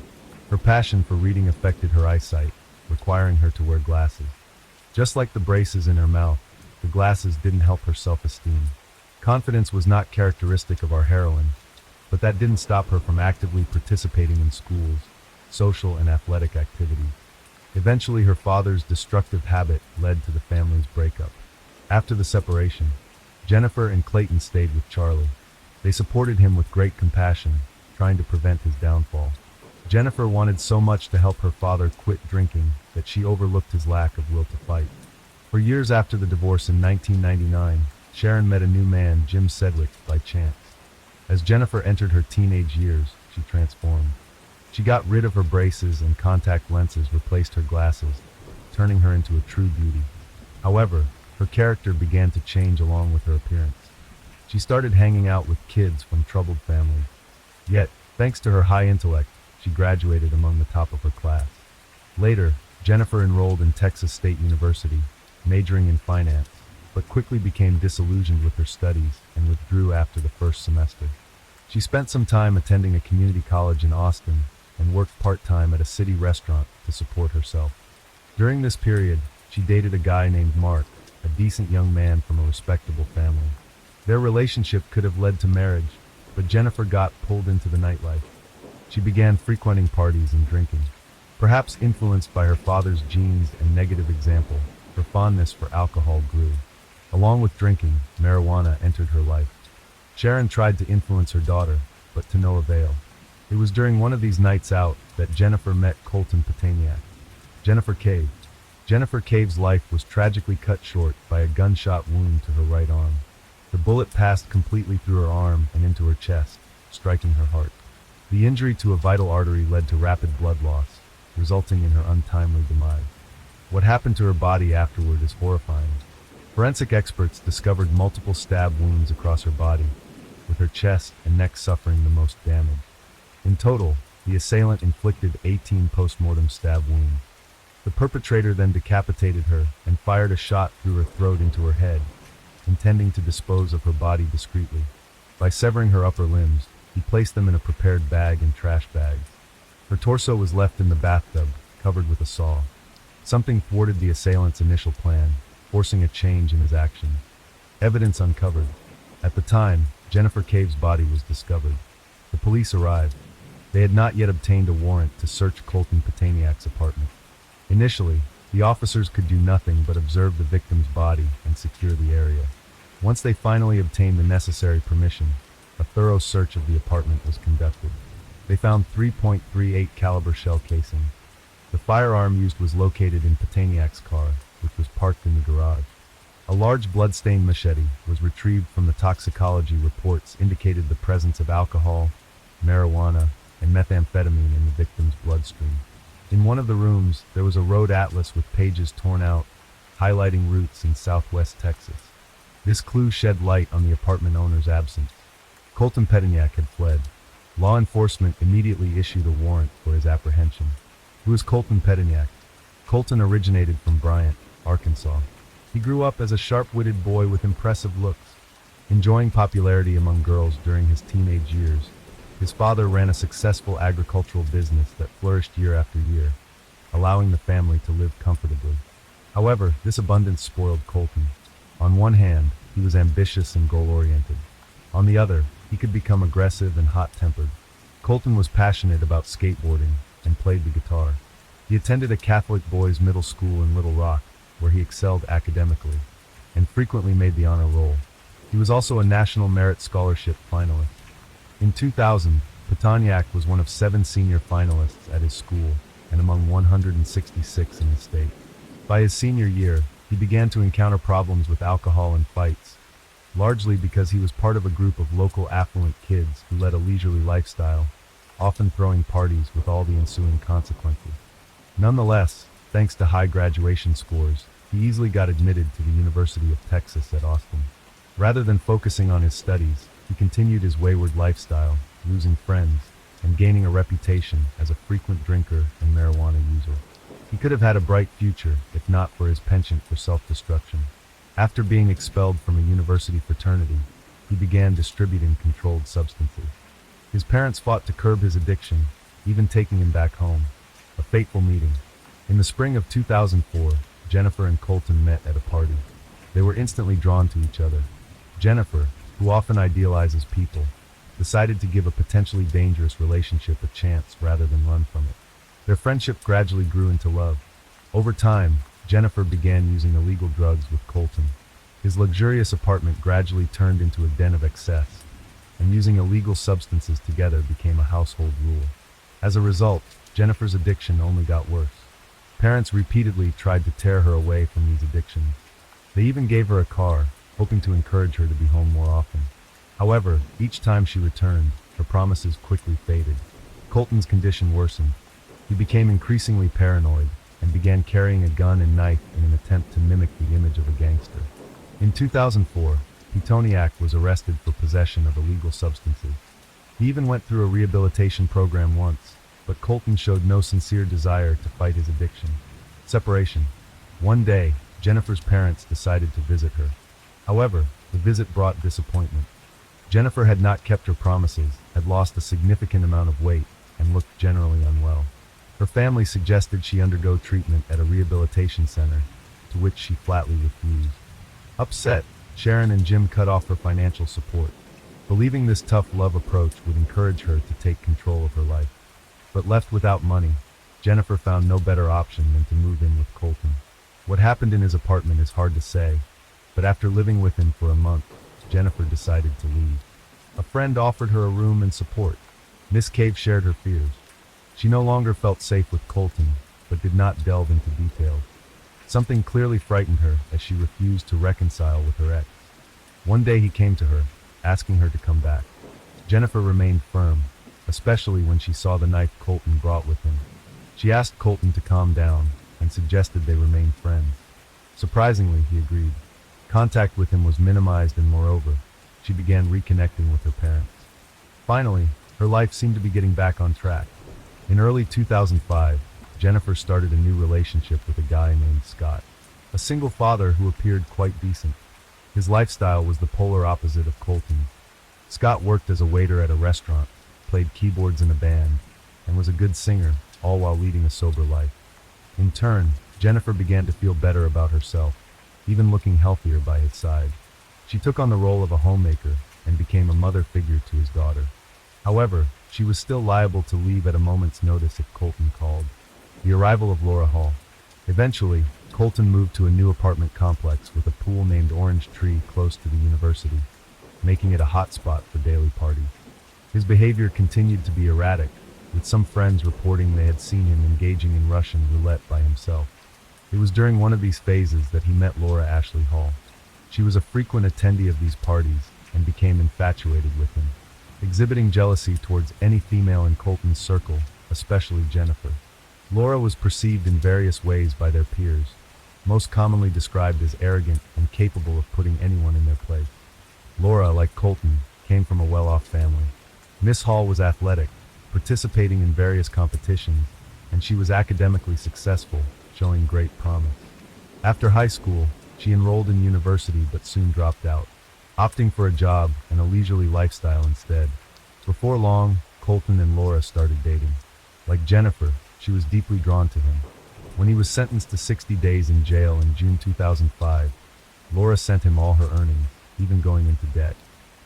Her passion for reading affected her eyesight, requiring her to wear glasses. Just like the braces in her mouth, the glasses didn't help her self-esteem. Confidence was not characteristic of our heroine, but that didn't stop her from actively participating in schools, social and athletic activities. Eventually, her father's destructive habit led to the family's breakup. After the separation, Jennifer and Clayton stayed with Charlie. They supported him with great compassion, trying to prevent his downfall. Jennifer wanted so much to help her father quit drinking that she overlooked his lack of will to fight. For years after the divorce in 1999, Sharon met a new man, Jim Sedgwick, by chance. As Jennifer entered her teenage years, she transformed. She got rid of her braces and contact lenses, replaced her glasses, turning her into a true beauty. However, her character began to change along with her appearance. She started hanging out with kids from troubled families. Yet, thanks to her high intellect, she graduated among the top of her class. Later, Jennifer enrolled in Texas State University, majoring in finance, but quickly became disillusioned with her studies and withdrew after the first semester. She spent some time attending a community college in Austin and worked part-time at a city restaurant to support herself. During this period, she dated a guy named Mark, a decent young man from a respectable family. Their relationship could have led to marriage, but Jennifer got pulled into the nightlife. She began frequenting parties and drinking. Perhaps influenced by her father's genes and negative example, her fondness for alcohol grew. Along with drinking, marijuana entered her life. Sharon tried to influence her daughter, but to no avail. It was during one of these nights out that Jennifer met Colton Petaniak. Jennifer Cave. Jennifer Cave's life was tragically cut short by a gunshot wound to her right arm. The bullet passed completely through her arm and into her chest, striking her heart. The injury to a vital artery led to rapid blood loss, resulting in her untimely demise. What happened to her body afterward is horrifying. Forensic experts discovered multiple stab wounds across her body, with her chest and neck suffering the most damage. In total, the assailant inflicted 18 post-mortem stab wounds. The perpetrator then decapitated her and fired a shot through her throat into her head, intending to dispose of her body discreetly. By severing her upper limbs, he placed them in a prepared bag and trash bags. Her torso was left in the bathtub, covered with a saw. Something thwarted the assailant's initial plan, forcing a change in his actions. Evidence uncovered. At the time, Jennifer Cave's body was discovered. The police arrived. They had not yet obtained a warrant to search Colton Petaniak's apartment. Initially, the officers could do nothing but observe the victim's body and secure the area. Once they finally obtained the necessary permission, a thorough search of the apartment was conducted. They found 3.38 caliber shell casing. The firearm used was located in Petaniak's car, which was parked in the garage. A large blood-stained machete was retrieved from the toxicology reports indicated the presence of alcohol, marijuana, and methamphetamine in the victim's bloodstream. In one of the rooms, there was a road atlas with pages torn out, highlighting routes in southwest Texas. This clue shed light on the apartment owner's absence. Colton Petaniak had fled. Law enforcement immediately issued a warrant for his apprehension. Who is Colton Petaniak? Colton originated from Bryant, Arkansas. He grew up as a sharp-witted boy with impressive looks, enjoying popularity among girls during his teenage years. His father ran a successful agricultural business that flourished year after year, allowing the family to live comfortably. However, this abundance spoiled Colton. On one hand, he was ambitious and goal-oriented. On the other, he could become aggressive and hot-tempered. Colton was passionate about skateboarding and played the guitar. He attended a Catholic boys' middle school in Little Rock, where he excelled academically and frequently made the honor roll. He was also a National Merit Scholarship finalist. In 2000, Petaniak was one of 7 senior finalists at his school and among 166 in the state. By his senior year, he began to encounter problems with alcohol and fights, largely because he was part of a group of local affluent kids who led a leisurely lifestyle, often throwing parties with all the ensuing consequences. Nonetheless, thanks to high graduation scores, he easily got admitted to the University of Texas at Austin. Rather than focusing on his studies, he continued his wayward lifestyle, losing friends, and gaining a reputation as a frequent drinker and marijuana user. He could have had a bright future if not for his penchant for self-destruction. After being expelled from a university fraternity, he began distributing controlled substances. His parents fought to curb his addiction, even taking him back home. A fateful meeting. In the spring of 2004, Jennifer and Colton met at a party. They were instantly drawn to each other. Jennifer, who often idealizes people, decided to give a potentially dangerous relationship a chance rather than run from it. Their friendship gradually grew into love. Over time, Jennifer began using illegal drugs with Colton. His luxurious apartment gradually turned into a den of excess, and using illegal substances together became a household rule. As a result, Jennifer's addiction only got worse. Parents repeatedly tried to tear her away from these addictions. They even gave her a car, hoping to encourage her to be home more often. However, each time she returned, her promises quickly faded. Colton's condition worsened. He became increasingly paranoid and began carrying a gun and knife in an attempt to mimic the image of a gangster. In 2004, Petoniak was arrested for possession of illegal substances. He even went through a rehabilitation program once, but Colton showed no sincere desire to fight his addiction. Separation. One day, Jennifer's parents decided to visit her. However, the visit brought disappointment. Jennifer had not kept her promises, had lost a significant amount of weight, and looked generally unwell. Her family suggested she undergo treatment at a rehabilitation center, to which she flatly refused. Upset, Sharon and Jim cut off her financial support, believing this tough love approach would encourage her to take control of her life. But left without money, Jennifer found no better option than to move in with Colton. What happened in his apartment is hard to say, but after living with him for a month, Jennifer decided to leave. A friend offered her a room and support. Miss Cave shared her fears. She no longer felt safe with Colton, but did not delve into details. Something clearly frightened her as she refused to reconcile with her ex. One day he came to her, asking her to come back. Jennifer remained firm, especially when she saw the knife Colton brought with him. She asked Colton to calm down and suggested they remain friends. Surprisingly, he agreed. Contact with him was minimized and moreover, she began reconnecting with her parents. Finally, her life seemed to be getting back on track. In early 2005, Jennifer started a new relationship with a guy named Scott, a single father who appeared quite decent. His lifestyle was the polar opposite of Colton's. Scott worked as a waiter at a restaurant, played keyboards in a band, and was a good singer, all while leading a sober life. In turn, Jennifer began to feel better about herself, even looking healthier by his side. She took on the role of a homemaker and became a mother figure to his daughter. However, she was still liable to leave at a moment's notice if Colton called. The arrival of Laura Hall. Eventually, Colton moved to a new apartment complex with a pool named Orange Tree close to the university, making it a hot spot for daily parties. His behavior continued to be erratic, with some friends reporting they had seen him engaging in Russian roulette by himself. It was during one of these phases that he met Laura Ashley Hall. She was a frequent attendee of these parties and became infatuated with him, exhibiting jealousy towards any female in Colton's circle, especially Jennifer. Laura was perceived in various ways by their peers, most commonly described as arrogant and capable of putting anyone in their place. Laura, like Colton, came from a well-off family. Miss Hall was athletic, participating in various competitions, and she was academically successful, showing great promise. After high school, she enrolled in university but soon dropped out, opting for a job and a leisurely lifestyle instead. Before long, Colton and Laura started dating. Like Jennifer, she was deeply drawn to him. When he was sentenced to 60 days in jail in June 2005, Laura sent him all her earnings, even going into debt.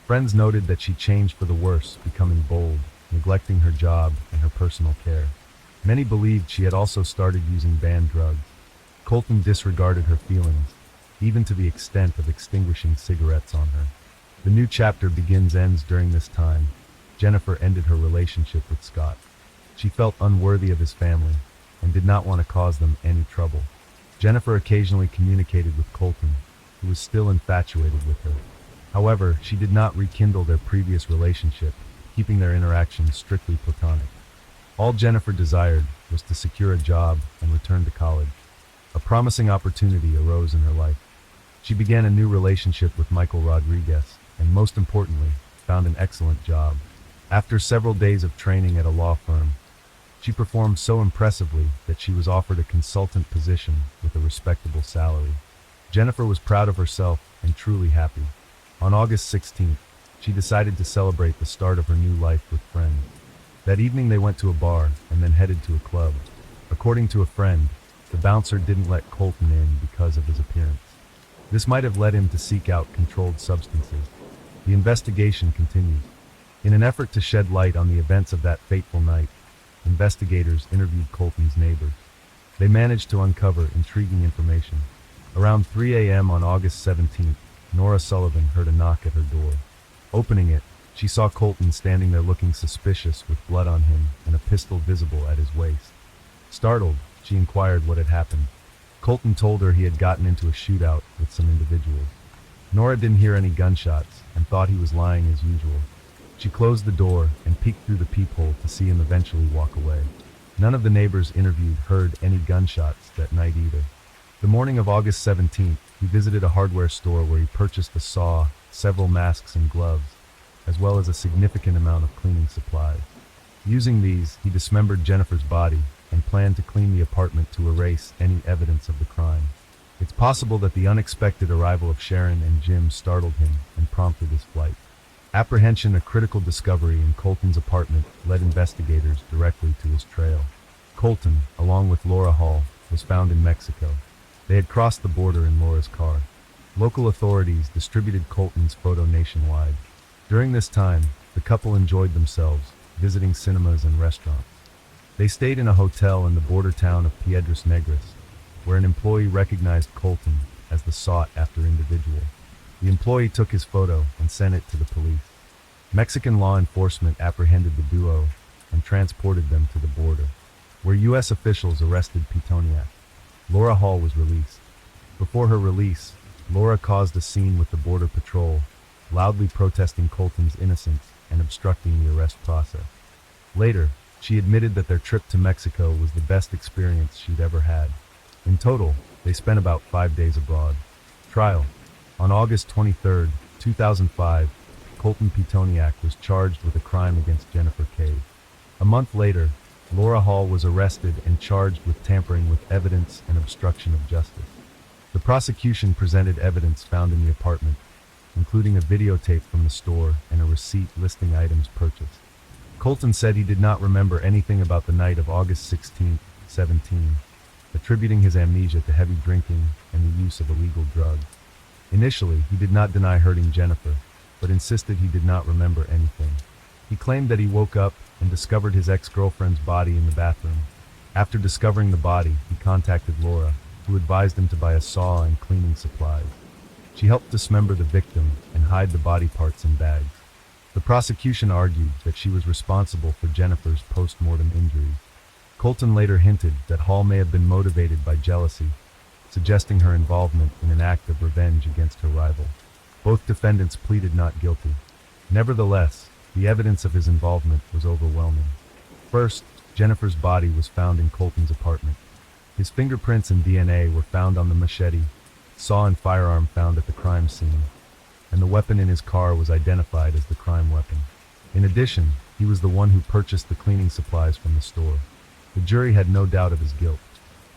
Friends noted that she changed for the worse, becoming bold, neglecting her job and her personal care. Many believed she had also started using banned drugs. Colton disregarded her feelings, even to the extent of extinguishing cigarettes on her. The new chapter ends during this time. Jennifer ended her relationship with Scott. She felt unworthy of his family and did not want to cause them any trouble. Jennifer occasionally communicated with Colton, who was still infatuated with her. However, she did not rekindle their previous relationship, keeping their interactions strictly platonic. All Jennifer desired was to secure a job and return to college. A promising opportunity arose in her life. She began a new relationship with Michael Rodriguez, and most importantly, found an excellent job. After several days of training at a law firm, she performed so impressively that she was offered a consultant position with a respectable salary. Jennifer was proud of herself and truly happy. On August 16th, she decided to celebrate the start of her new life with friends. That evening they went to a bar and then headed to a club. According to a friend, the bouncer didn't let Colton in because of his appearance. This might have led him to seek out controlled substances. The investigation continues. In an effort to shed light on the events of that fateful night, investigators interviewed Colton's neighbors. They managed to uncover intriguing information. Around 3 a.m. on August 17th, Nora Sullivan heard a knock at her door. Opening it, she saw Colton standing there looking suspicious with blood on him and a pistol visible at his waist. Startled, she inquired what had happened. Colton told her he had gotten into a shootout with some individuals. Nora didn't hear any gunshots and thought he was lying as usual. She closed the door and peeked through the peephole to see him eventually walk away. None of the neighbors interviewed heard any gunshots that night either. The morning of August 17th, he visited a hardware store where he purchased a saw, several masks and gloves, as well as a significant amount of cleaning supplies. Using these, he dismembered Jennifer's body and planned to clean the apartment to erase any evidence of the crime. It's possible that the unexpected arrival of Sharon and Jim startled him and prompted his flight. Apprehension, a critical discovery in Colton's apartment, led investigators directly to his trail. Colton, along with Laura Hall, was found in Mexico. They had crossed the border in Laura's car. Local authorities distributed Colton's photo nationwide. During this time, the couple enjoyed themselves, visiting cinemas and restaurants. They stayed in a hotel in the border town of Piedras Negras, where an employee recognized Colton as the sought-after individual. The employee took his photo and sent it to the police. Mexican law enforcement apprehended the duo and transported them to the border, where U.S. officials arrested Pitoniak. Laura Hall was released. Before her release, Laura caused a scene with the Border Patrol, loudly protesting Colton's innocence and obstructing the arrest process. Later, she admitted that their trip to Mexico was the best experience she'd ever had. In total, they spent about 5 days abroad. Trial. On August 23, 2005, Colton Pitoniak was charged with a crime against Jennifer Cave. A month later, Laura Hall was arrested and charged with tampering with evidence and obstruction of justice. The prosecution presented evidence found in the apartment, including a videotape from the store and a receipt listing items purchased. Colton said he did not remember anything about the night of August 16, 17, attributing his amnesia to heavy drinking and the use of illegal drugs. Initially, he did not deny hurting Jennifer, but insisted he did not remember anything. He claimed that he woke up and discovered his ex-girlfriend's body in the bathroom. After discovering the body, he contacted Laura, who advised him to buy a saw and cleaning supplies. She helped dismember the victim and hide the body parts in bags. The prosecution argued that she was responsible for Jennifer's post-mortem injuries. Colton later hinted that Hall may have been motivated by jealousy, suggesting her involvement in an act of revenge against her rival. Both defendants pleaded not guilty. Nevertheless, the evidence of his involvement was overwhelming. First, Jennifer's body was found in Colton's apartment. His fingerprints and DNA were found on the machete, saw and firearm found at the crime scene, and the weapon in his car was identified as the crime weapon. In addition, he was the one who purchased the cleaning supplies from the store. The jury had no doubt of his guilt.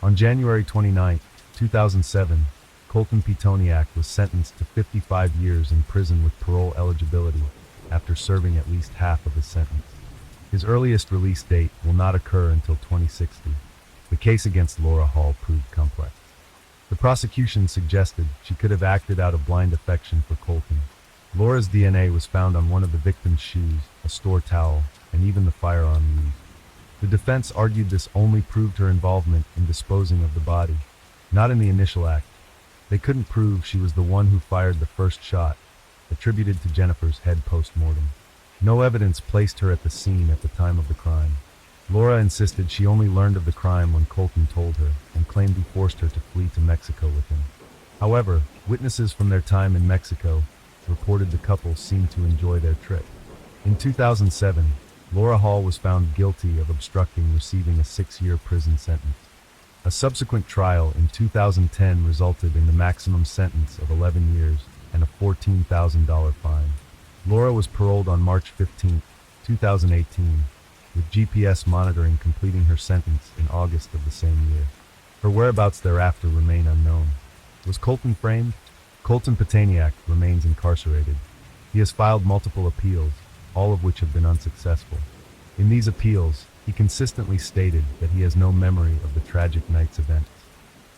On January 29, 2007, Colton Pitoniak was sentenced to 55 years in prison with parole eligibility after serving at least half of his sentence. His earliest release date will not occur until 2060. The case against Laura Hall proved complex. The prosecution suggested she could have acted out of blind affection for Colton. Laura's DNA was found on one of the victim's shoes, a store towel, and even the firearm used. The defense argued this only proved her involvement in disposing of the body, not in the initial act. They couldn't prove she was the one who fired the first shot, attributed to Jennifer's head post-mortem. No evidence placed her at the scene at the time of the crime. Laura insisted she only learned of the crime when Colton told her, and claimed he forced her to flee to Mexico with him. However, witnesses from their time in Mexico reported the couple seemed to enjoy their trip. In 2007, Laura Hall was found guilty of obstructing receiving a 6-year prison sentence. A subsequent trial in 2010 resulted in the maximum sentence of 11 years and a $14,000 fine. Laura was paroled on March 15, 2018, with GPS monitoring completing her sentence in August of the same year. Her whereabouts thereafter remain unknown. Was Colton framed? Colton Pitoniak remains incarcerated. He has filed multiple appeals, all of which have been unsuccessful. In these appeals, he consistently stated that he has no memory of the tragic night's events.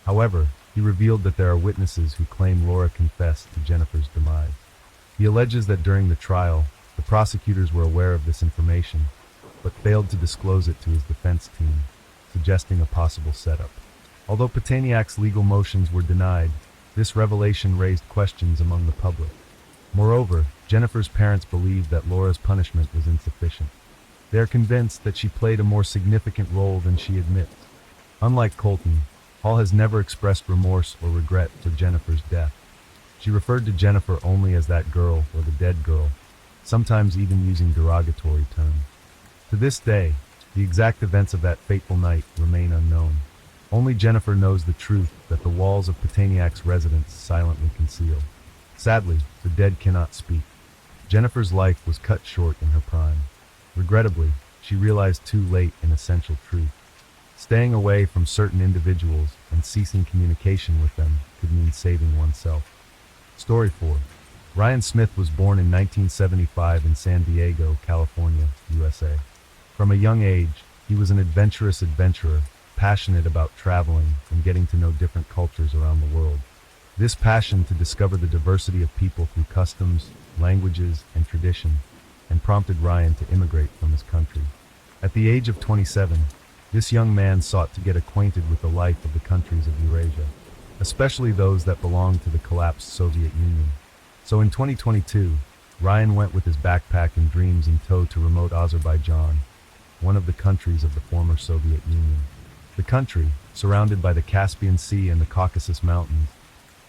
However, he revealed that there are witnesses who claim Laura confessed to Jennifer's demise. He alleges that during the trial, the prosecutors were aware of this information, but failed to disclose it to his defense team, suggesting a possible setup. Although Petaniak's legal motions were denied, this revelation raised questions among the public. Moreover, Jennifer's parents believe that Laura's punishment was insufficient. They are convinced that she played a more significant role than she admits. Unlike Colton, Hall has never expressed remorse or regret for Jennifer's death. She referred to Jennifer only as that girl or the dead girl, sometimes even using derogatory terms. To this day, the exact events of that fateful night remain unknown. Only Jennifer knows the truth that the walls of Petaniak's residence silently conceal. Sadly, the dead cannot speak. Jennifer's life was cut short in her prime. Regrettably, she realized too late an essential truth. Staying away from certain individuals and ceasing communication with them could mean saving oneself. Story 4. Ryan Smith was born in 1975 in San Diego, California, USA. From a young age, he was an adventurous adventurer, passionate about traveling and getting to know different cultures around the world. This passion to discover the diversity of people through customs, languages, and tradition, and prompted Ryan to immigrate from his country. At the age of 27, this young man sought to get acquainted with the life of the countries of Eurasia, especially those that belonged to the collapsed Soviet Union. So in 2022, Ryan went with his backpack and dreams in tow to remote Azerbaijan, one of the countries of the former Soviet Union. The country, surrounded by the Caspian Sea and the Caucasus Mountains,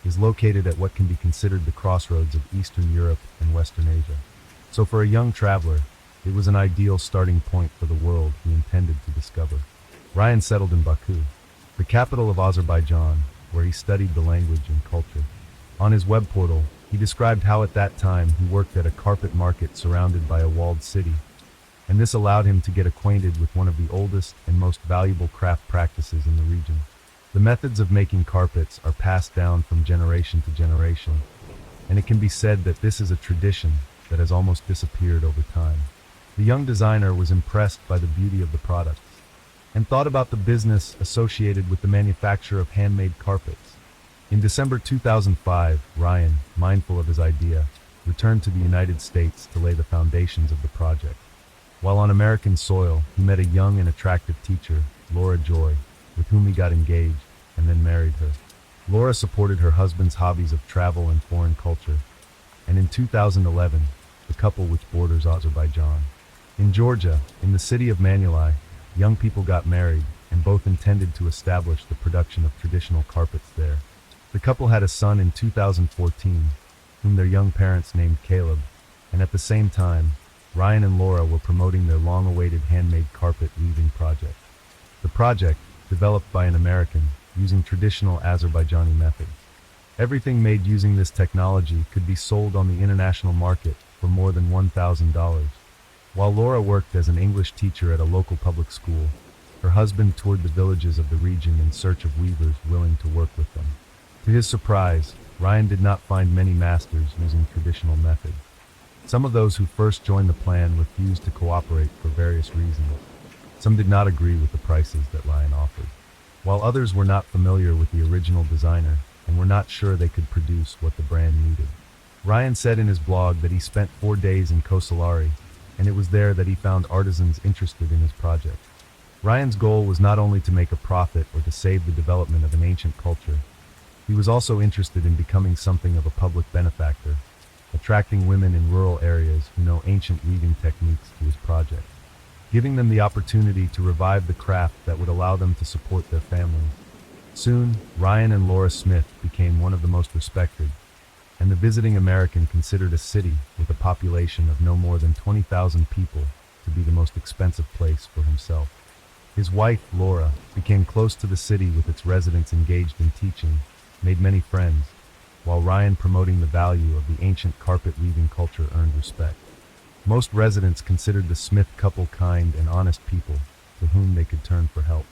is located at what can be considered the crossroads of Eastern Europe and Western Asia. So for a young traveler, it was an ideal starting point for the world he intended to discover. Ryan settled in Baku, the capital of Azerbaijan, where he studied the language and culture. On his web portal, he described how at that time he worked at a carpet market surrounded by a walled city, and this allowed him to get acquainted with one of the oldest and most valuable craft practices in the region. The methods of making carpets are passed down from generation to generation, and it can be said that this is a tradition that has almost disappeared over time. The young designer was impressed by the beauty of the products, and thought about the business associated with the manufacture of handmade carpets. In December 2005, Ryan, mindful of his idea, returned to the United States to lay the foundations of the project. While on American soil, he met a young and attractive teacher, Laura Joy, with whom he got engaged and then married her. Laura supported her husband's hobbies of travel and foreign culture, and in 2011, the couple which borders Azerbaijan. In Georgia, in the city of Manulai, young people got married and both intended to establish the production of traditional carpets there. The couple had a son in 2014, whom their young parents named Caleb, and at the same time, Ryan and Laura were promoting their long-awaited handmade carpet weaving project. The project, developed by an American, using traditional Azerbaijani methods. Everything made using this technology could be sold on the international market for more than $1,000. While Laura worked as an English teacher at a local public school, her husband toured the villages of the region in search of weavers willing to work with them. To his surprise, Ryan did not find many masters using traditional methods. Some of those who first joined the plan refused to cooperate for various reasons. Some did not agree with the prices that Ryan offered, while others were not familiar with the original designer and were not sure they could produce what the brand needed. Ryan said in his blog that he spent 4 days in Kosalari, and it was there that he found artisans interested in his project. Ryan's goal was not only to make a profit or to save the development of an ancient culture. He was also interested in becoming something of a public benefactor, attracting women in rural areas who know ancient weaving techniques to his project, giving them the opportunity to revive the craft that would allow them to support their families. Soon, Ryan and Laura Smith became one of the most respected, and the visiting American considered a city with a population of no more than 20,000 people to be the most expensive place for himself. His wife, Laura, became close to the city with its residents engaged in teaching, made many friends, while Ryan promoting the value of the ancient carpet weaving culture earned respect. Most residents considered the Smith couple kind and honest people to whom they could turn for help.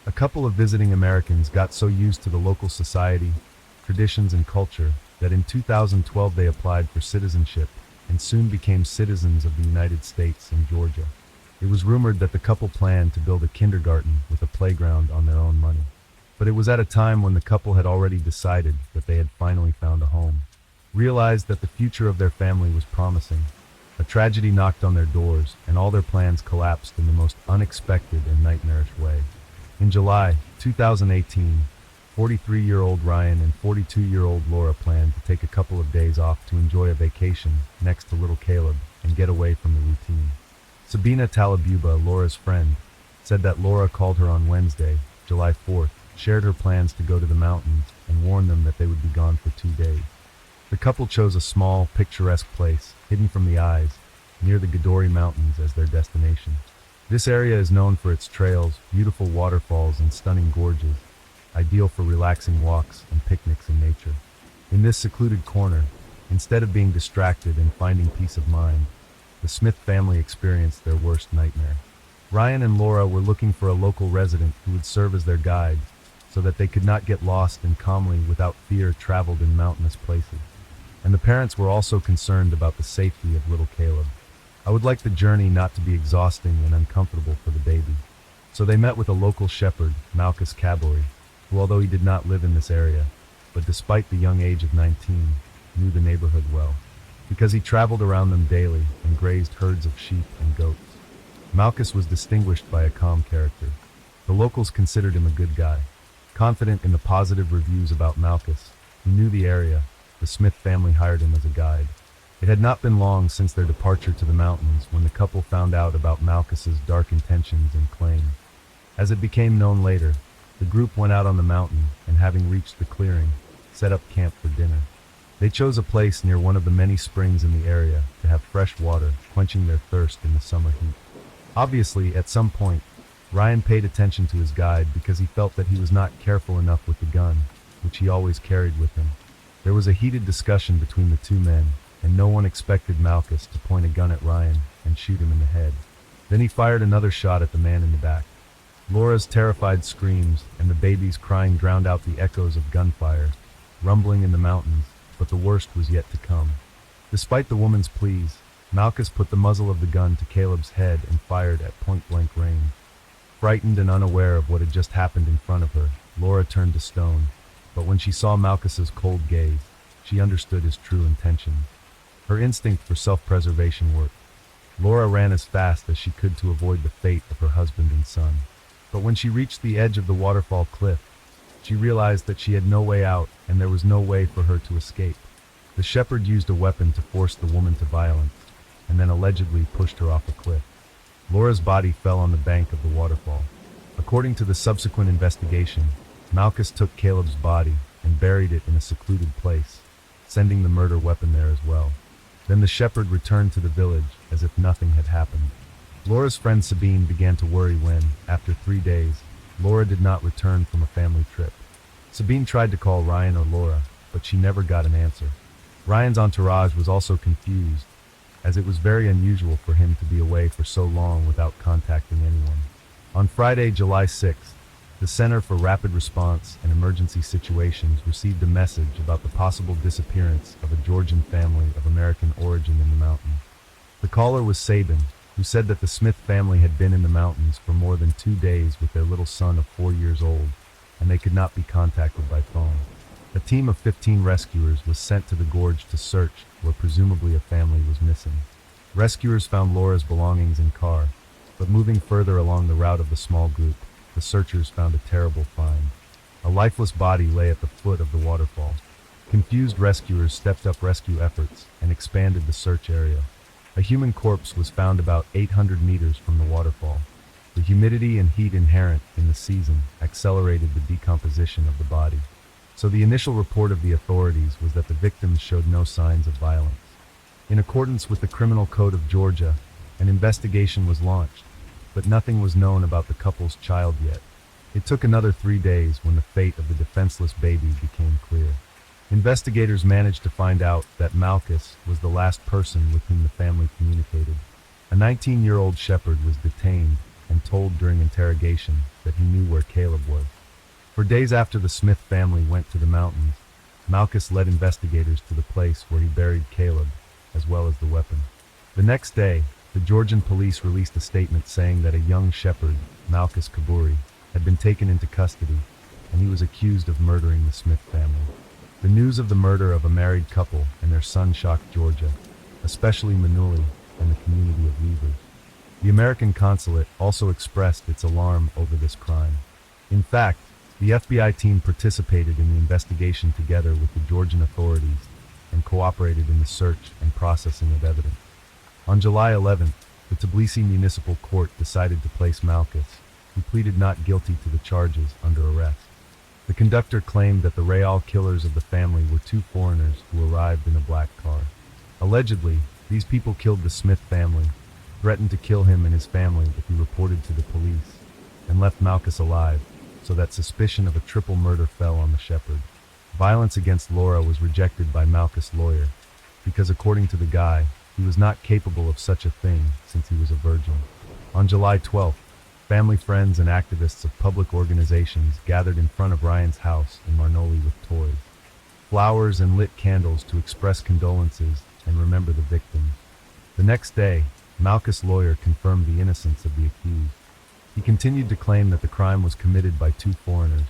A couple of visiting Americans got so used to the local society, traditions, and culture that in 2012 they applied for citizenship and soon became citizens of the United States and Georgia. It was rumored that the couple planned to build a kindergarten with a playground on their own money. But it was at a time when the couple had already decided that they had finally found a home, realized that the future of their family was promising. A tragedy knocked on their doors, and all their plans collapsed in the most unexpected and nightmarish way. In July 2018, 43-year-old Ryan and 42-year-old Laura planned to take a couple of days off to enjoy a vacation next to little Caleb and get away from the routine. Sabina Talabuba, Laura's friend, said that Laura called her on Wednesday, July 4th, shared her plans to go to the mountains, and warned them that they would be gone for 2 days. The couple chose a small, picturesque place, hidden from the eyes, near the Gadori Mountains as their destination. This area is known for its trails, beautiful waterfalls, and stunning gorges, ideal for relaxing walks and picnics in nature. In this secluded corner, instead of being distracted and finding peace of mind, the Smith family experienced their worst nightmare. Ryan and Laura were looking for a local resident who would serve as their guide, so that they could not get lost and calmly, without fear, traveled in mountainous places. And the parents were also concerned about the safety of little Caleb. I would like the journey not to be exhausting and uncomfortable for the baby. So they met with a local shepherd, Malchus Cabori, who, although he did not live in this area, but despite the young age of 19, knew the neighborhood well, because he traveled around them daily and grazed herds of sheep and goats. Malchus was distinguished by a calm character. The locals considered him a good guy. Confident in the positive reviews about Malchus, who knew the area, the Smith family hired him as a guide. It had not been long since their departure to the mountains when the couple found out about Malchus's dark intentions and claims. As it became known later, the group went out on the mountain and, having reached the clearing, set up camp for dinner. They chose a place near one of the many springs in the area to have fresh water, quenching their thirst in the summer heat. Obviously, at some point, Ryan paid attention to his guide because he felt that he was not careful enough with the gun, which he always carried with him. There was a heated discussion between the two men, and no one expected Malchus to point a gun at Ryan and shoot him in the head. Then he fired another shot at the man in the back. Laura's terrified screams and the baby's crying drowned out the echoes of gunfire, rumbling in the mountains, but the worst was yet to come. Despite the woman's pleas, Malchus put the muzzle of the gun to Caleb's head and fired at point-blank range. Frightened and unaware of what had just happened in front of her, Laura turned to stone, but when she saw Malchus's cold gaze, she understood his true intentions. Her instinct for self-preservation worked. Laura ran as fast as she could to avoid the fate of her husband and son. But when she reached the edge of the waterfall cliff, she realized that she had no way out and there was no way for her to escape. The shepherd used a weapon to force the woman to violence, and then allegedly pushed her off a cliff. Laura's body fell on the bank of the waterfall. According to the subsequent investigation, Malchus took Caleb's body and buried it in a secluded place, sending the murder weapon there as well. Then the shepherd returned to the village as if nothing had happened. Laura's friend Sabine began to worry when, after 3 days, Laura did not return from a family trip. Sabine tried to call Ryan or Laura, but she never got an answer. Ryan's entourage was also confused, as it was very unusual for him to be away for so long without contacting anyone. On Friday, July 6th, the Center for Rapid Response and Emergency Situations received a message about the possible disappearance of a Georgian family of American origin in the mountains. The caller was Sabin, who said that the Smith family had been in the mountains for more than 2 days with their little son of 4 years old, and they could not be contacted by phone. A team of 15 rescuers was sent to the gorge to search where presumably a family was missing. Rescuers found Laura's belongings and car, but moving further along the route of the small group, the searchers found a terrible find. A lifeless body lay at the foot of the waterfall. Confused rescuers stepped up rescue efforts and expanded the search area. A human corpse was found about 800 meters from the waterfall. The humidity and heat inherent in the season accelerated the decomposition of the body. So the initial report of the authorities was that the victims showed no signs of violence. In accordance with the Criminal Code of Georgia, an investigation was launched, but nothing was known about the couple's child yet. It took another 3 days when the fate of the defenseless baby became clear. Investigators managed to find out that Malchus was the last person with whom the family communicated. A 19-year-old shepherd was detained and told during interrogation that he knew where Caleb was. For days after the Smith family went to the mountains, Malchus led investigators to the place where he buried Caleb, as well as the weapon. The next day, the Georgian police released a statement saying that a young shepherd, Malchus Kaburi, had been taken into custody, and he was accused of murdering the Smith family. The news of the murder of a married couple and their son shocked Georgia, especially Manuli and the community of Weavers. The American consulate also expressed its alarm over this crime. In fact, the FBI team participated in the investigation together with the Georgian authorities and cooperated in the search and processing of evidence. On July 11th, the Tbilisi Municipal Court decided to place Malchus, who pleaded not guilty to the charges, under arrest. The conductor claimed that the Real killers of the family were two foreigners who arrived in a black car. Allegedly, these people killed the Smith family, threatened to kill him and his family if he reported to the police, and left Malchus alive, so that suspicion of a triple murder fell on the shepherd. Violence against Laura was rejected by Malchus' lawyer, because according to the guy, he was not capable of such a thing since he was a virgin. On July 12th, family, friends, and activists of public organizations gathered in front of Ryan's house in Marnoli with toys, flowers, and lit candles to express condolences and remember the victims. The next day, Malchus' lawyer confirmed the innocence of the accused. He continued to claim that the crime was committed by two foreigners,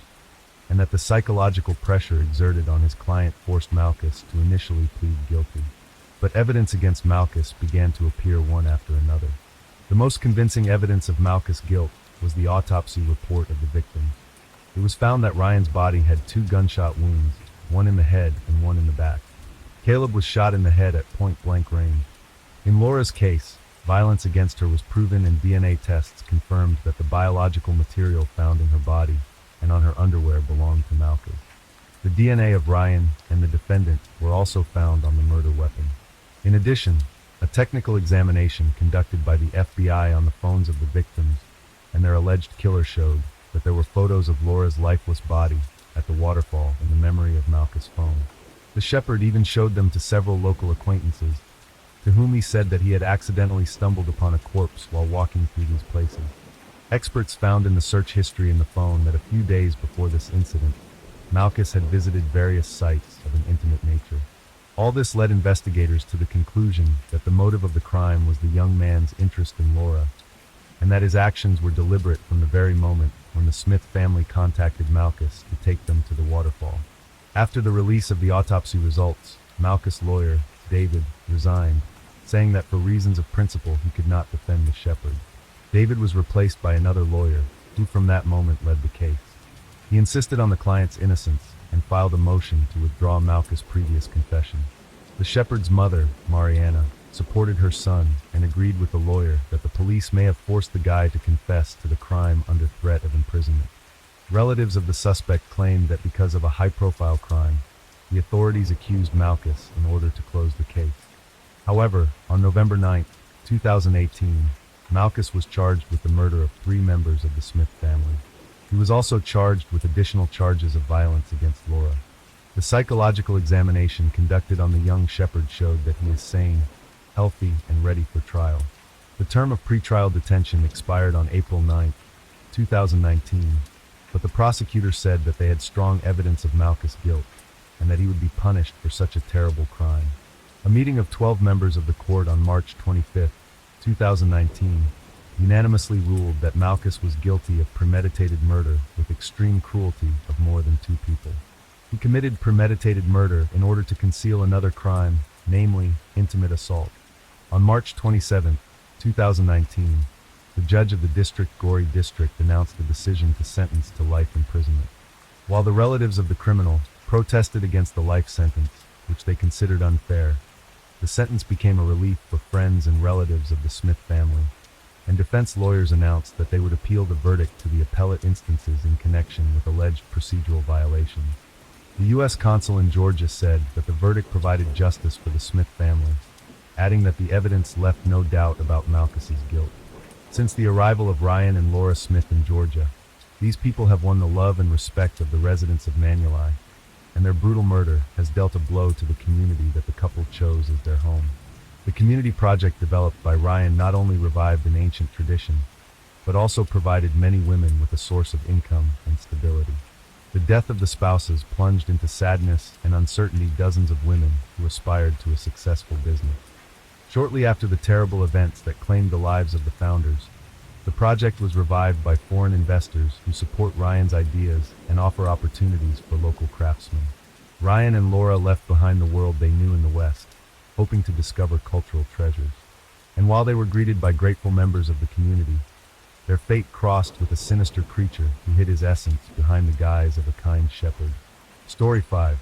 and that the psychological pressure exerted on his client forced Malchus to initially plead guilty. But evidence against Malchus began to appear one after another. The most convincing evidence of Malchus' guilt was the autopsy report of the victims. It was found that Ryan's body had two gunshot wounds, one in the head and one in the back. Caleb was shot in the head at point-blank range. In Laura's case, violence against her was proven and DNA tests confirmed that the biological material found in her body and on her underwear belonged to Malchus. The DNA of Ryan and the defendant were also found on the murder weapon. In addition, a technical examination conducted by the FBI on the phones of the victims and their alleged killer showed that there were photos of Laura's lifeless body at the waterfall in the memory of Malchus' phone. The shepherd even showed them to several local acquaintances, to whom he said that he had accidentally stumbled upon a corpse while walking through these places. Experts found in the search history in the phone that a few days before this incident, Malchus had visited various sites of an intimate nature. All this led investigators to the conclusion that the motive of the crime was the young man's interest in Laura, and that his actions were deliberate from the very moment when the Smith family contacted Malchus to take them to the waterfall. After the release of the autopsy results, Malchus' lawyer, David, resigned, saying that for reasons of principle he could not defend the shepherd. David was replaced by another lawyer, who from that moment led the case. He insisted on the client's innocence and filed a motion to withdraw Malchus' previous confession. The shepherd's mother, Mariana, supported her son and agreed with the lawyer that the police may have forced the guy to confess to the crime under threat of imprisonment. Relatives of the suspect claimed that because of a high-profile crime, the authorities accused Malchus in order to close the case. However, on November 9, 2018, Malchus was charged with the murder of 3 members of the Smith family. He was also charged with additional charges of violence against Laura. The psychological examination conducted on the young shepherd showed that he is sane, healthy, and ready for trial. The term of pretrial detention expired on April 9, 2019, but the prosecutor said that they had strong evidence of Malchus' guilt and that he would be punished for such a terrible crime. A meeting of 12 members of the court on March 25, 2019, unanimously ruled that Malchus was guilty of premeditated murder with extreme cruelty of more than 2 people. He committed premeditated murder in order to conceal another crime, namely intimate assault. On March 27, 2019, the judge of the District Gori District announced the decision to sentence to life imprisonment. While the relatives of the criminal protested against the life sentence, which they considered unfair, the sentence became a relief for friends and relatives of the Smith family, and defense lawyers announced that they would appeal the verdict to the appellate instances in connection with alleged procedural violations. The U.S. consul in Georgia said that the verdict provided justice for the Smith family, adding that the evidence left no doubt about Malchus's guilt. Since the arrival of Ryan and Laura Smith in Georgia, these people have won the love and respect of the residents of Manuli, and their brutal murder has dealt a blow to the community that the couple chose as their home. The community project developed by Ryan not only revived an ancient tradition, but also provided many women with a source of income and stability. The death of the spouses plunged into sadness and uncertainty dozens of women who aspired to a successful business. Shortly after the terrible events that claimed the lives of the founders, the project was revived by foreign investors who support Ryan's ideas and offer opportunities for local craftsmen. Ryan and Laura left behind the world they knew in the West, hoping to discover cultural treasures. And while they were greeted by grateful members of the community, their fate crossed with a sinister creature who hid his essence behind the guise of a kind shepherd. Story 5.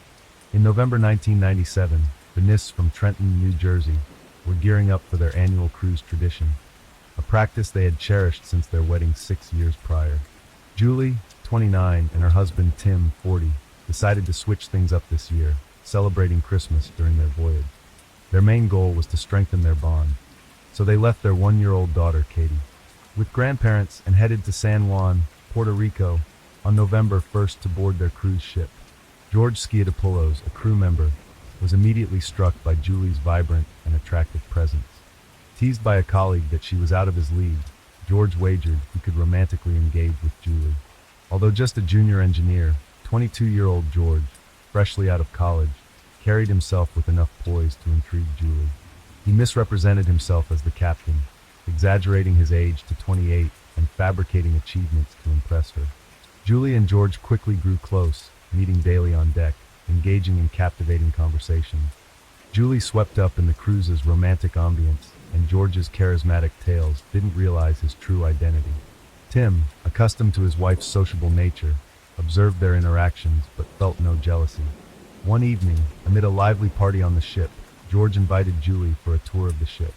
In November 1997, the Niss from Trenton, New Jersey, were gearing up for their annual cruise tradition, a practice they had cherished since their wedding 6 years prior. Julie, 29, and her husband Tim, 40, decided to switch things up this year, celebrating Christmas during their voyage. Their main goal was to strengthen their bond, so they left their 1-year-old daughter, Katie, with grandparents and headed to San Juan, Puerto Rico, on November 1st to board their cruise ship. George Skiatopoulos, a crew member, was immediately struck by Julie's vibrant and attractive presence. Teased by a colleague that she was out of his league, George wagered he could romantically engage with Julie. Although just a junior engineer, 22-year-old George, freshly out of college, carried himself with enough poise to intrigue Julie. He misrepresented himself as the captain, exaggerating his age to 28 and fabricating achievements to impress her. Julie and George quickly grew close, meeting daily on deck, engaging in captivating conversations. Julie, swept up in the cruise's romantic ambience and George's charismatic tales, didn't realize his true identity. Tim, accustomed to his wife's sociable nature, observed their interactions but felt no jealousy. One evening, amid a lively party on the ship, George invited Julie for a tour of the ship.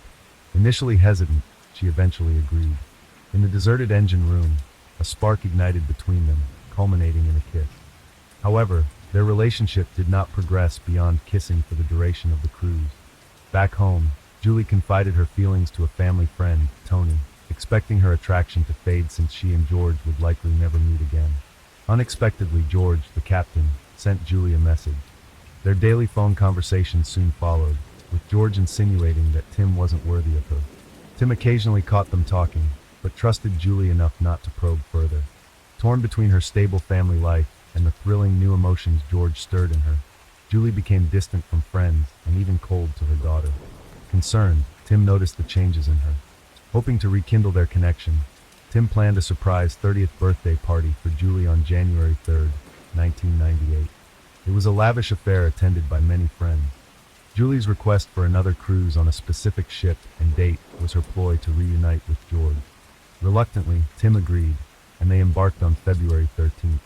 Initially hesitant, she eventually agreed. In the deserted engine room, a spark ignited between them, culminating in a kiss. However, their relationship did not progress beyond kissing for the duration of the cruise. Back home, Julie confided her feelings to a family friend, Tony, expecting her attraction to fade since she and George would likely never meet again. Unexpectedly, George, the captain, sent Julie a message. Their daily phone conversations soon followed, with George insinuating that Tim wasn't worthy of her. Tim occasionally caught them talking, but trusted Julie enough not to probe further. Torn between her stable family life and the thrilling new emotions George stirred in her, Julie became distant from friends and even cold to her daughter. Concerned, Tim noticed the changes in her. Hoping to rekindle their connection, Tim planned a surprise 30th birthday party for Julie on January 3, 1998. It was a lavish affair attended by many friends. Julie's request for another cruise on a specific ship and date was her ploy to reunite with George. Reluctantly, Tim agreed, and they embarked on February 13th.